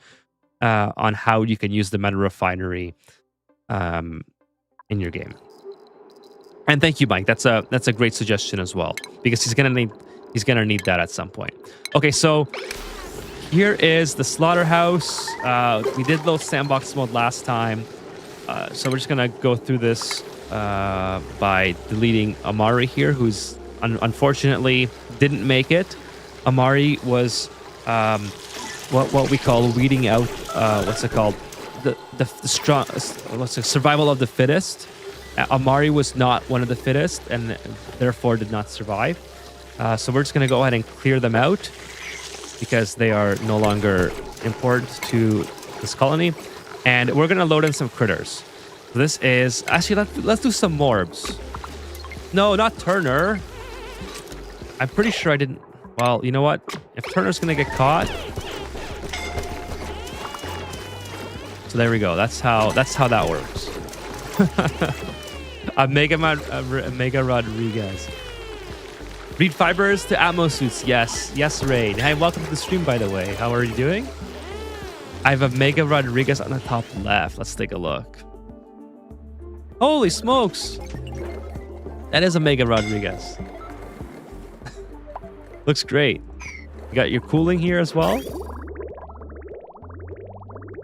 on how you can use the metal refinery in your game. And thank you, Mike. That's a great suggestion as well, because he's gonna need that at some point. Okay, so here is the Slaughterhouse. We did load sandbox mode last time, so we're just gonna go through this by deleting Amari here, who's unfortunately didn't make it. Amari was what we call weeding out. What's it called? The strong. What's it? Survival of the fittest. Amari was not one of the fittest, and therefore did not survive. So we're just gonna go ahead and clear them out because they are no longer important to this colony, and we're gonna load in some critters. So this is actually let's do some morbs. No, not Turner. I'm pretty sure I didn't. Well, you know what? If Turner's gonna get caught, so there we go. That's how that works. Mega Rodriguez. Reed fibers to Atmo suits. Yes, Raid. Hey, welcome to the stream, by the way. How are you doing? I have a Mega Rodriguez on the top left. Let's take a look. Holy smokes! That is a Mega Rodriguez. Looks great. You got your cooling here as well.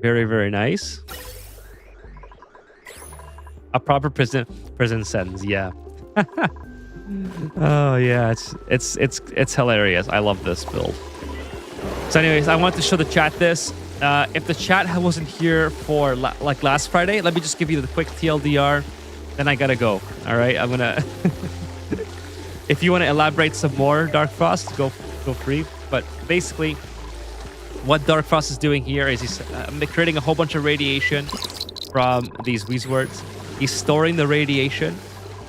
Very, very nice. A proper prison sentence, yeah. Oh yeah, it's hilarious. I love this build. So anyways, I want to show the chat this. If the chat wasn't here for like last Friday, let me just give you the quick TLDR. Then I gotta go. All right, I'm gonna. If you want to elaborate some more, Dark Frost, go free. But basically, what Dark Frost is doing here is he's creating a whole bunch of radiation from these Weezwords. He's storing the radiation,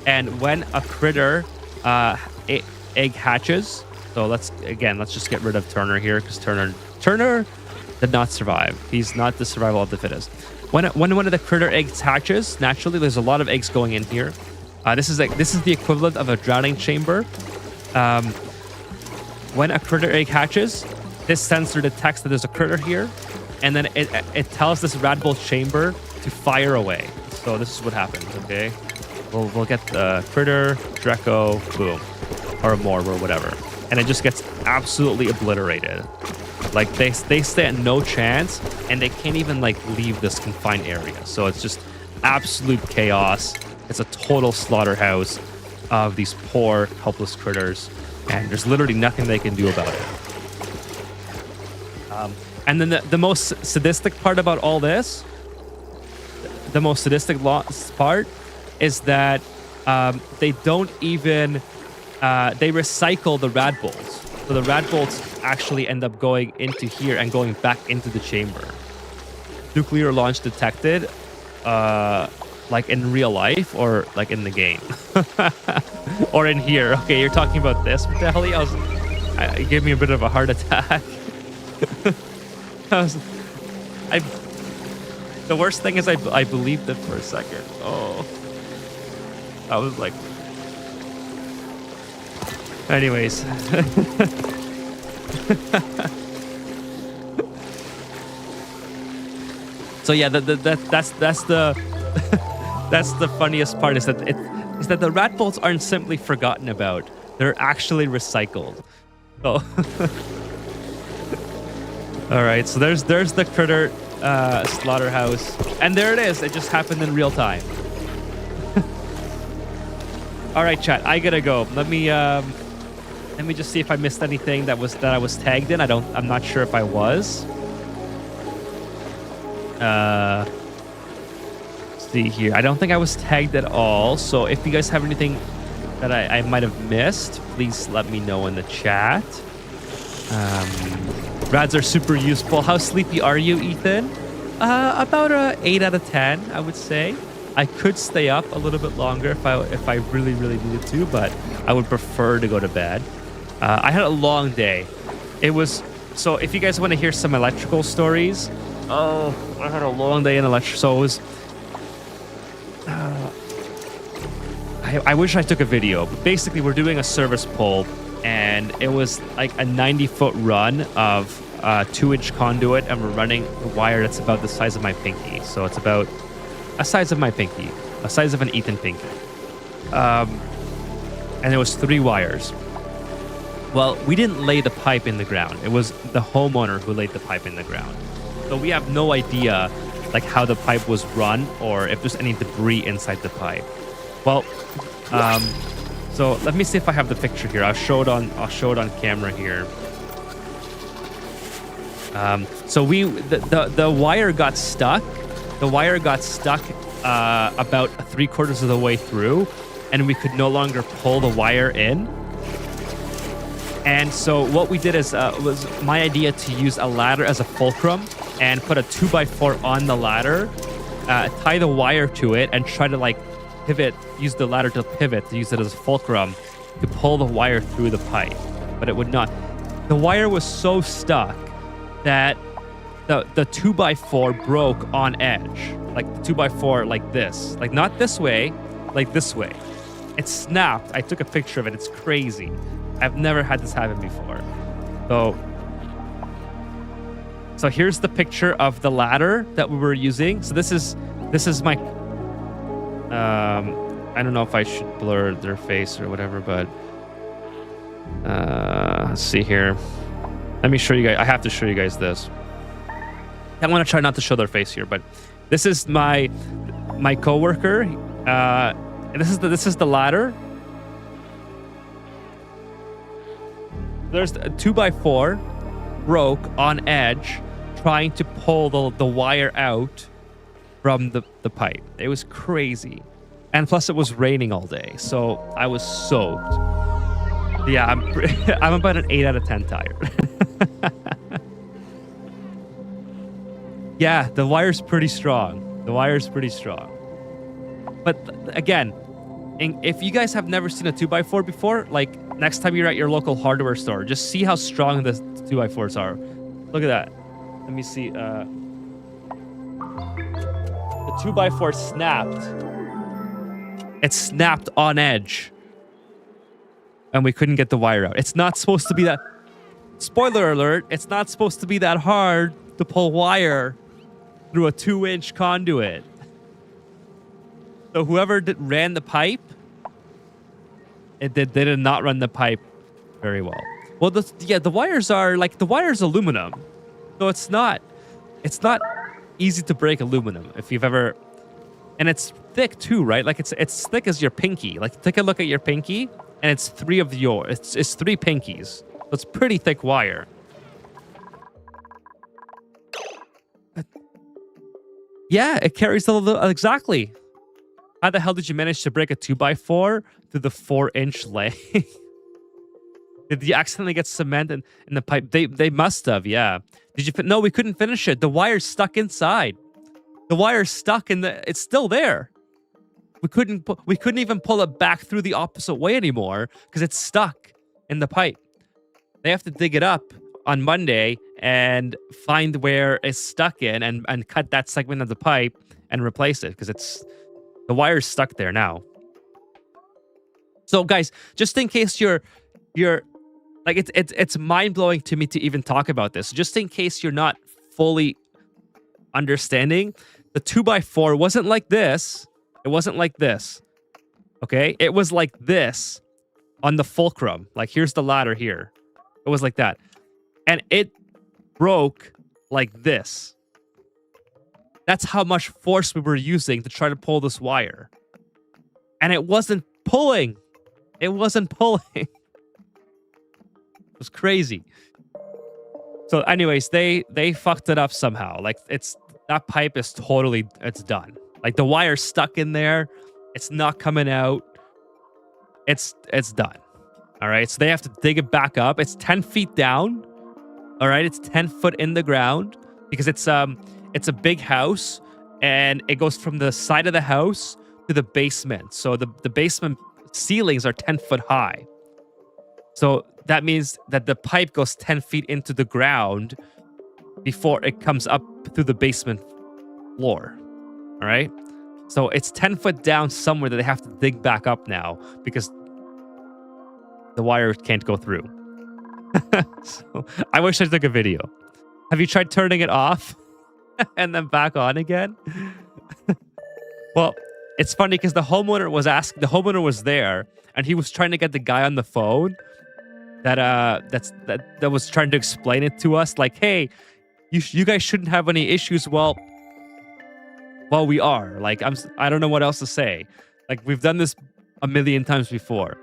and when a critter egg hatches, so let's just get rid of Turner here, because Turner did not survive. He's not the survival of the fittest. When one of the critter eggs hatches, naturally there's a lot of eggs going in here. This is the equivalent of a drowning chamber. When a critter egg hatches, this sensor detects that there's a critter here, and then it tells this rat bull chamber to fire away. So this is what happens. Okay, we'll get the critter, Dreco, boom, or morb or whatever, and it just gets absolutely obliterated. Like they stand no chance, and they can't even like leave this confined area. So it's just absolute chaos. It's a total slaughterhouse of these poor, helpless critters, and there's literally nothing they can do about it. And then the most sadistic part about all this, the most sadistic part, is that they don't even they recycle the rad bolts. So the rad bolts actually end up going into here and going back into the chamber. Nuclear launch detected. Like in real life or like in the game or in here. Okay, you're talking about this. What the hell? It gave me a bit of a heart attack. The worst thing is I believed it for a second. Oh, I was like, anyways. So yeah, that's the that's the funniest part, is that the rat bolts aren't simply forgotten about. They're actually recycled. Oh. All right, so there's the critter slaughterhouse, and there it is. It just happened in real time. All right, chat. I gotta go. Let me just see if I missed anything that I was tagged in. I'm not sure if I was. See here. I don't think I was tagged at all. So if you guys have anything that I might have missed, please let me know in the chat. Rads are super useful. How sleepy are you, Ethan? About a 8 out of 10, I would say. I could stay up a little bit longer if I really, really needed to, but I would prefer to go to bed. I had a long day. So if you guys want to hear some electrical stories, oh, I had a long day in electrical. So I wish I took a video, but basically we're doing a service pull, and it was like a 90-foot run of 2-inch conduit, and we're running a wire that's about the size of my pinky. So it's about a size of my pinky, a size of an Ethan pinky. And it was 3 wires. Well, we didn't lay the pipe in the ground. It was the homeowner who laid the pipe in the ground. So we have no idea like how the pipe was run or if there's any debris inside the pipe. Well, so let me see if I have the picture here. I'll show it on camera here. So the wire got stuck. The wire got stuck about 3/4 of the way through, and we could no longer pull the wire in. And so what we did is was my idea to use a ladder as a fulcrum and put a 2x4 on the ladder, tie the wire to it, and try to like pivot, use the ladder to pivot, to use it as a fulcrum to pull the wire through the pipe. But it would not. The wire was so stuck that the 2x4 broke on edge. Like the 2x4 like this. Like not this way, like this way. It snapped. I took a picture of it. It's crazy. I've never had this happen before. So here's the picture of the ladder that we were using. So this is my I don't know if I should blur their face or whatever, but let's see here. Let me show you guys. I have to show you guys this. I want to try not to show their face here, but this is my coworker. This is the ladder. There's a 2x4 broke on edge trying to pull the wire out from the pipe. It was crazy. And plus it was raining all day, so I was soaked. Yeah, I'm about an 8 out of 10 tired. Yeah, the wire's pretty strong. But again, if you guys have never seen a 2x4 before, like next time you're at your local hardware store, just see how strong the 2x4s are. Look at that. Let me see. The 2x4 snapped. It snapped on edge. And we couldn't get the wire out. It's not supposed to be that... Spoiler alert, it's not supposed to be that hard to pull wire through a 2-inch conduit. So whoever ran the pipe, they did not run the pipe very well. Well, the wires are like, the wire's aluminum, so it's not easy to break aluminum if you've ever, and it's thick too, right? Like it's thick as your pinky. Like take a look at your pinky, and it's 3 of it's 3 pinkies. So it's pretty thick wire. Yeah, it carries exactly. How the hell did you manage to break a 2x4 through the 4-inch leg? Did you accidentally get cement in the pipe? They must have, yeah. Did you? No, we couldn't finish it. The wire's stuck inside. The wire's stuck in the. It's still there. We couldn't even pull it back through the opposite way anymore because it's stuck in the pipe. They have to dig it up on Monday and find where it's stuck in and cut that segment of the pipe and replace it because the wire's stuck there now. So guys, just in case you're like it's mind-blowing to me to even talk about this. Just in case you're not fully understanding, the 2x4 wasn't like this. It wasn't like this. Okay? It was like this on the fulcrum. Like here's the ladder here. It was like that. And it broke like this. That's how much force we were using to try to pull this wire. And it wasn't pulling. It wasn't pulling. It was crazy. So anyways, they fucked it up somehow. Like that pipe is totally, it's done. Like the wire's stuck in there. It's not coming out. It's done. All right. So they have to dig it back up. It's 10 feet down. All right. It's 10 foot in the ground because it's a big house and it goes from the side of the house to the basement. So the basement ceilings are 10 foot high. So that means that the pipe goes 10 feet into the ground before it comes up through the basement floor. All right. So it's 10 foot down somewhere that they have to dig back up now because the wire can't go through. So I wish I took a video. Have you tried turning it off and then back on again? Well, it's funny because the homeowner was there and he was trying to get the guy on the phone that was trying to explain it to us. Like, hey, you guys shouldn't have any issues. Well, we are. Like, I don't know what else to say. Like, we've done this a million times before.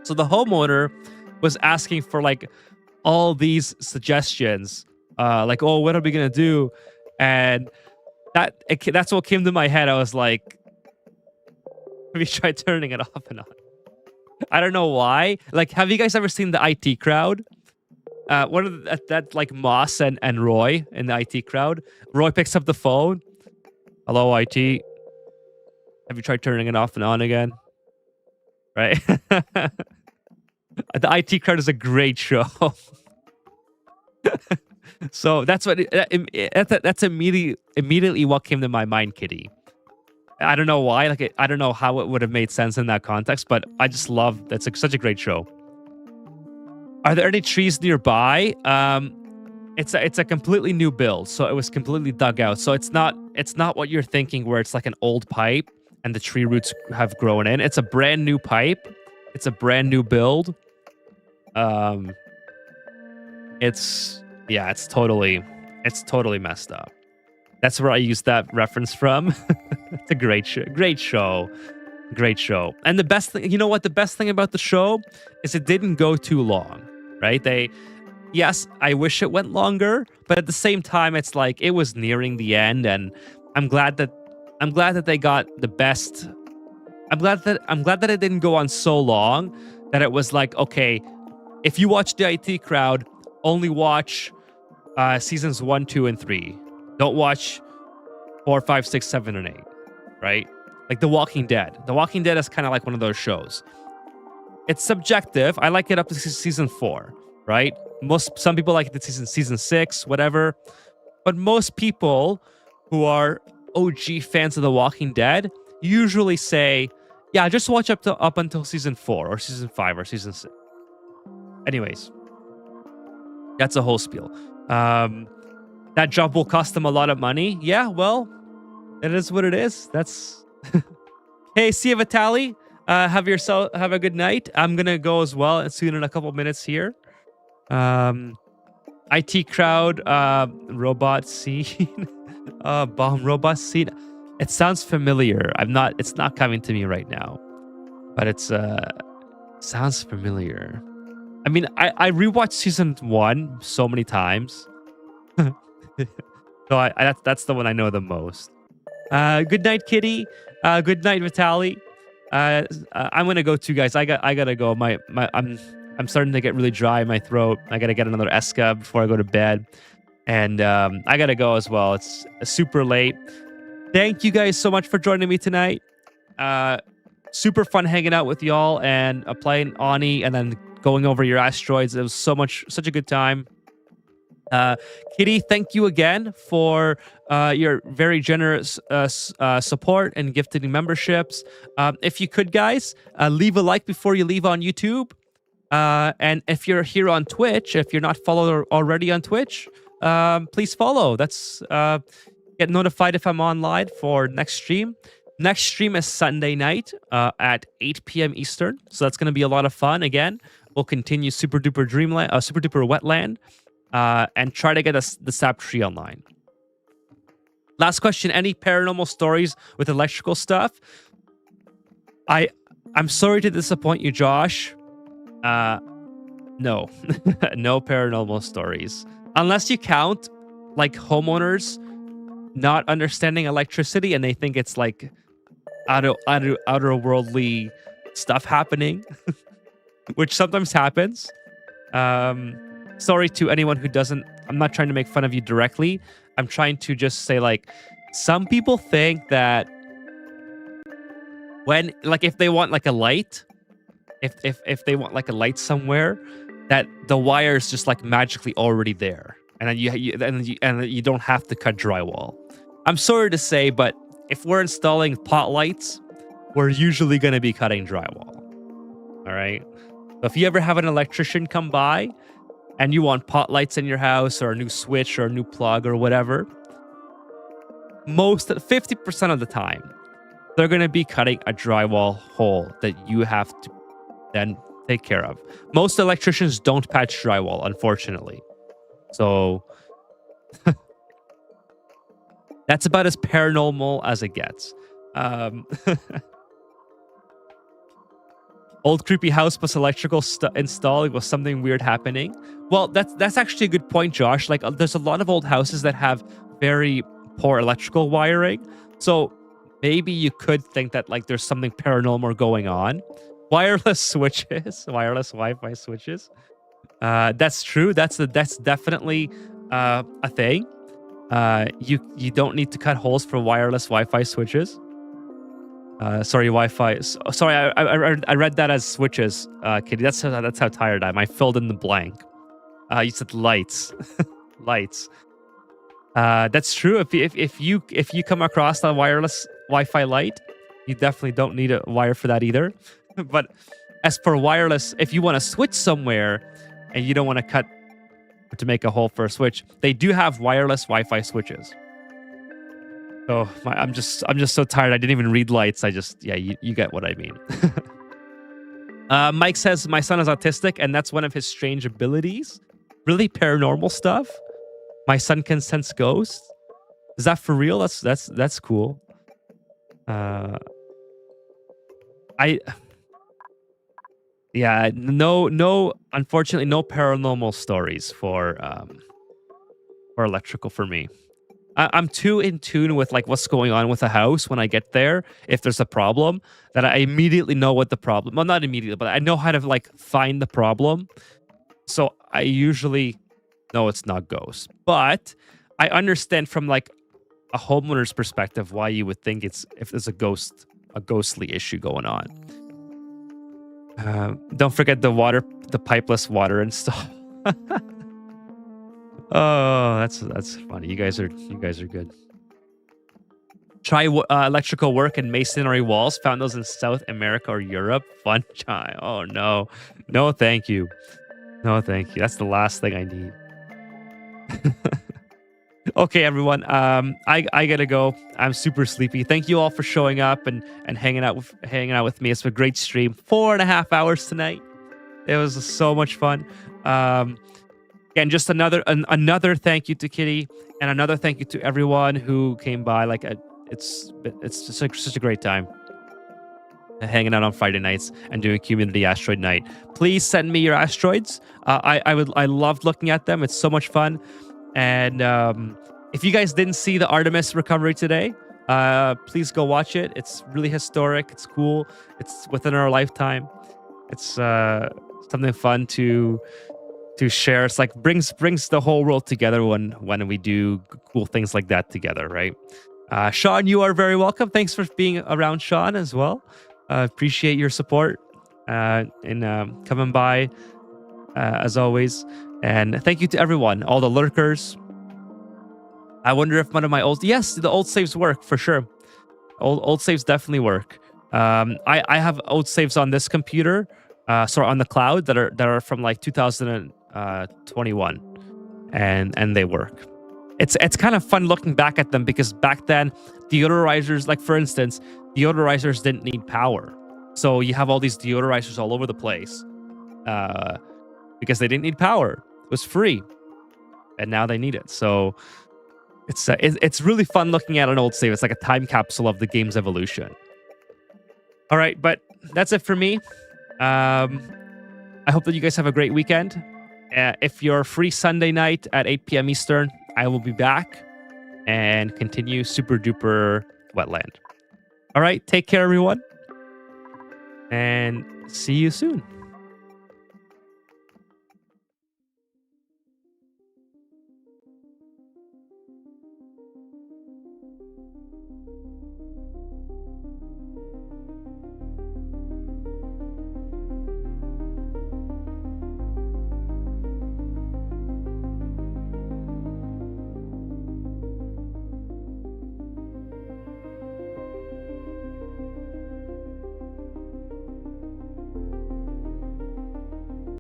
So the homeowner was asking for like all these suggestions, like, oh, what are we gonna do? And that's what came to my head. I was like, have you tried turning it off and on? I don't know why. Like, have you guys ever seen the IT crowd? One of that like Moss and Roy in the IT crowd. Roy picks up the phone. Hello, IT. Have you tried turning it off and on again? Right? The IT crowd is a great show. So that's immediately what came to my mind, Kitty. I don't know why. Like, I don't know how it would have made sense in that context, but I just love that's such a great show. Are there any trees nearby? It's a completely new build, so it was completely dug out. So it's not what you're thinking, where it's like an old pipe and the tree roots have grown in. It's a brand new pipe. It's a brand new build. It's totally messed up. That's where I used that reference from. It's a great show. Great show. And the best thing, you know what? The best thing about the show is it didn't go too long, right? Yes, I wish it went longer, but at the same time, it's like it was nearing the end, and I'm glad that they got the best. I'm glad that it didn't go on so long that it was like, okay, if you watch the IT crowd, only watch seasons 1, 2, and 3. Don't watch 4, 5, 6, 7, and 8. Right? Like The Walking Dead. The Walking Dead is kind of like one of those shows. It's subjective. I like it up to season 4. Right? Some people like it to season 6, whatever. But most people who are OG fans of The Walking Dead usually say, yeah, just watch up until season 4 or season 5 or season 6. Anyways, that's a whole spiel. That job will cost them a lot of money. Yeah, well, it is what it is. That's Hey, see you, Vitaly. Have a good night. I'm gonna go as well soon in a couple minutes here. IT crowd, robot scene, bomb robot scene. It sounds familiar. It's not coming to me right now, but it's sounds familiar. I mean, I rewatched season 1 so many times. So that's the one I know the most. Good night, Kitty. Good night, Vitaly. I'm gonna go too, guys. I gotta go. I'm starting to get really dry in my throat. I gotta get another Esca before I go to bed, and I gotta go as well. It's super late. Thank you guys so much for joining me tonight. Super fun hanging out with y'all and playing Ani and then going over your asteroids. It was such a good time. Kitty, thank you again for your very generous support and gifted memberships. If you could, guys, leave a like before you leave on YouTube. And if you're here on Twitch, if you're not followed already on Twitch, please follow. That's get notified if I'm online for next stream. Next stream is Sunday night at 8 p.m. Eastern. So that's going to be a lot of fun. Again, we'll continue Super Duper Wetland. And try to get the sap tree online. Last question: any paranormal stories with electrical stuff? I'm sorry to disappoint you, Josh. No, no paranormal stories, unless you count like homeowners not understanding electricity and they think it's like outer worldly stuff happening, which sometimes happens. Sorry to anyone who doesn't. I'm not trying to make fun of you directly. I'm trying to just say, like, some people think that when, like, if they want like a light, if they want like a light somewhere, that the wire is just like magically already there, and then you don't have to cut drywall. I'm sorry to say, but if we're installing pot lights, we're usually going to be cutting drywall. All right. So if you ever have an electrician come by and you want pot lights in your house or a new switch or a new plug or whatever, 50% of the time, they're going to be cutting a drywall hole that you have to then take care of. Most electricians don't patch drywall, unfortunately. So that's about as paranormal as it gets. Old creepy house plus electrical installing was something weird happening. Well, that's actually a good point, Josh. Like, there's a lot of old houses that have very poor electrical wiring. So maybe you could think that like there's something paranormal going on. Wireless switches, wireless Wi-Fi switches. That's true. That's definitely a thing. You don't need to cut holes for wireless Wi-Fi switches. Sorry, Wi-Fi. Sorry, I read that as switches, Kitty. That's how tired I am. I filled in the blank. You said lights, lights. That's true. If you come across a wireless Wi-Fi light, you definitely don't need a wire for that either. But as for wireless, if you want to switch somewhere and you don't want to cut to make a hole for a switch, they do have wireless Wi-Fi switches. Oh, I'm just so tired. I didn't even read lights. You get what I mean. Mike says my son is autistic, and that's one of his strange abilities. Really paranormal stuff. My son can sense ghosts. Is that for real? That's cool. Unfortunately, no paranormal stories for electrical for me. I'm too in tune with like what's going on with a house when I get there. If there's a problem, that I immediately know what the problem. Well, not immediately, but I know how to like find the problem. So I usually know it's not ghosts. But I understand from like a homeowner's perspective why you would think it's if there's a ghostly issue going on. Don't forget the pipeless water install. Oh, that's funny. You guys are good. Try electrical work and masonry walls. Found those in South America or Europe. Fun time. Oh no, no, thank you. No, thank you. That's the last thing I need. Okay, everyone. I gotta go. I'm super sleepy. Thank you all for showing up and hanging out with me. It's a great stream. 4.5 hours tonight. It was so much fun. And just another thank you to Kitty, and another thank you to everyone who came by. Like it's just like such a great time hanging out on Friday nights and doing Community Asteroid Night. Please send me your asteroids. I loved looking at them. It's so much fun. And if you guys didn't see the Artemis recovery today, please go watch it. It's really historic. It's cool. It's within our lifetime. It's something fun to share. It's like brings the whole world together when we do cool things like that together, right? Sean, you are very welcome. Thanks for being around, Sean, as well. Appreciate your support and coming by as always. And thank you to everyone, all the lurkers. I wonder if one of my yes, the old saves work for sure. Old saves definitely work. I have old saves on this computer, sorry, on the cloud that are from like 2021, and they work. It's kind of fun looking back at them because back then deodorizers, like for instance, deodorizers didn't need power, so you have all these deodorizers all over the place because they didn't need power. It was free, and now they need it. So it's really fun looking at an old save. It's like a time capsule of the game's evolution. All right, but that's it for me. I hope that you guys have a great weekend. If you're free Sunday night at 8 p.m. Eastern, I will be back and continue Super Duper Wetland. All right, take care, everyone, and see you soon.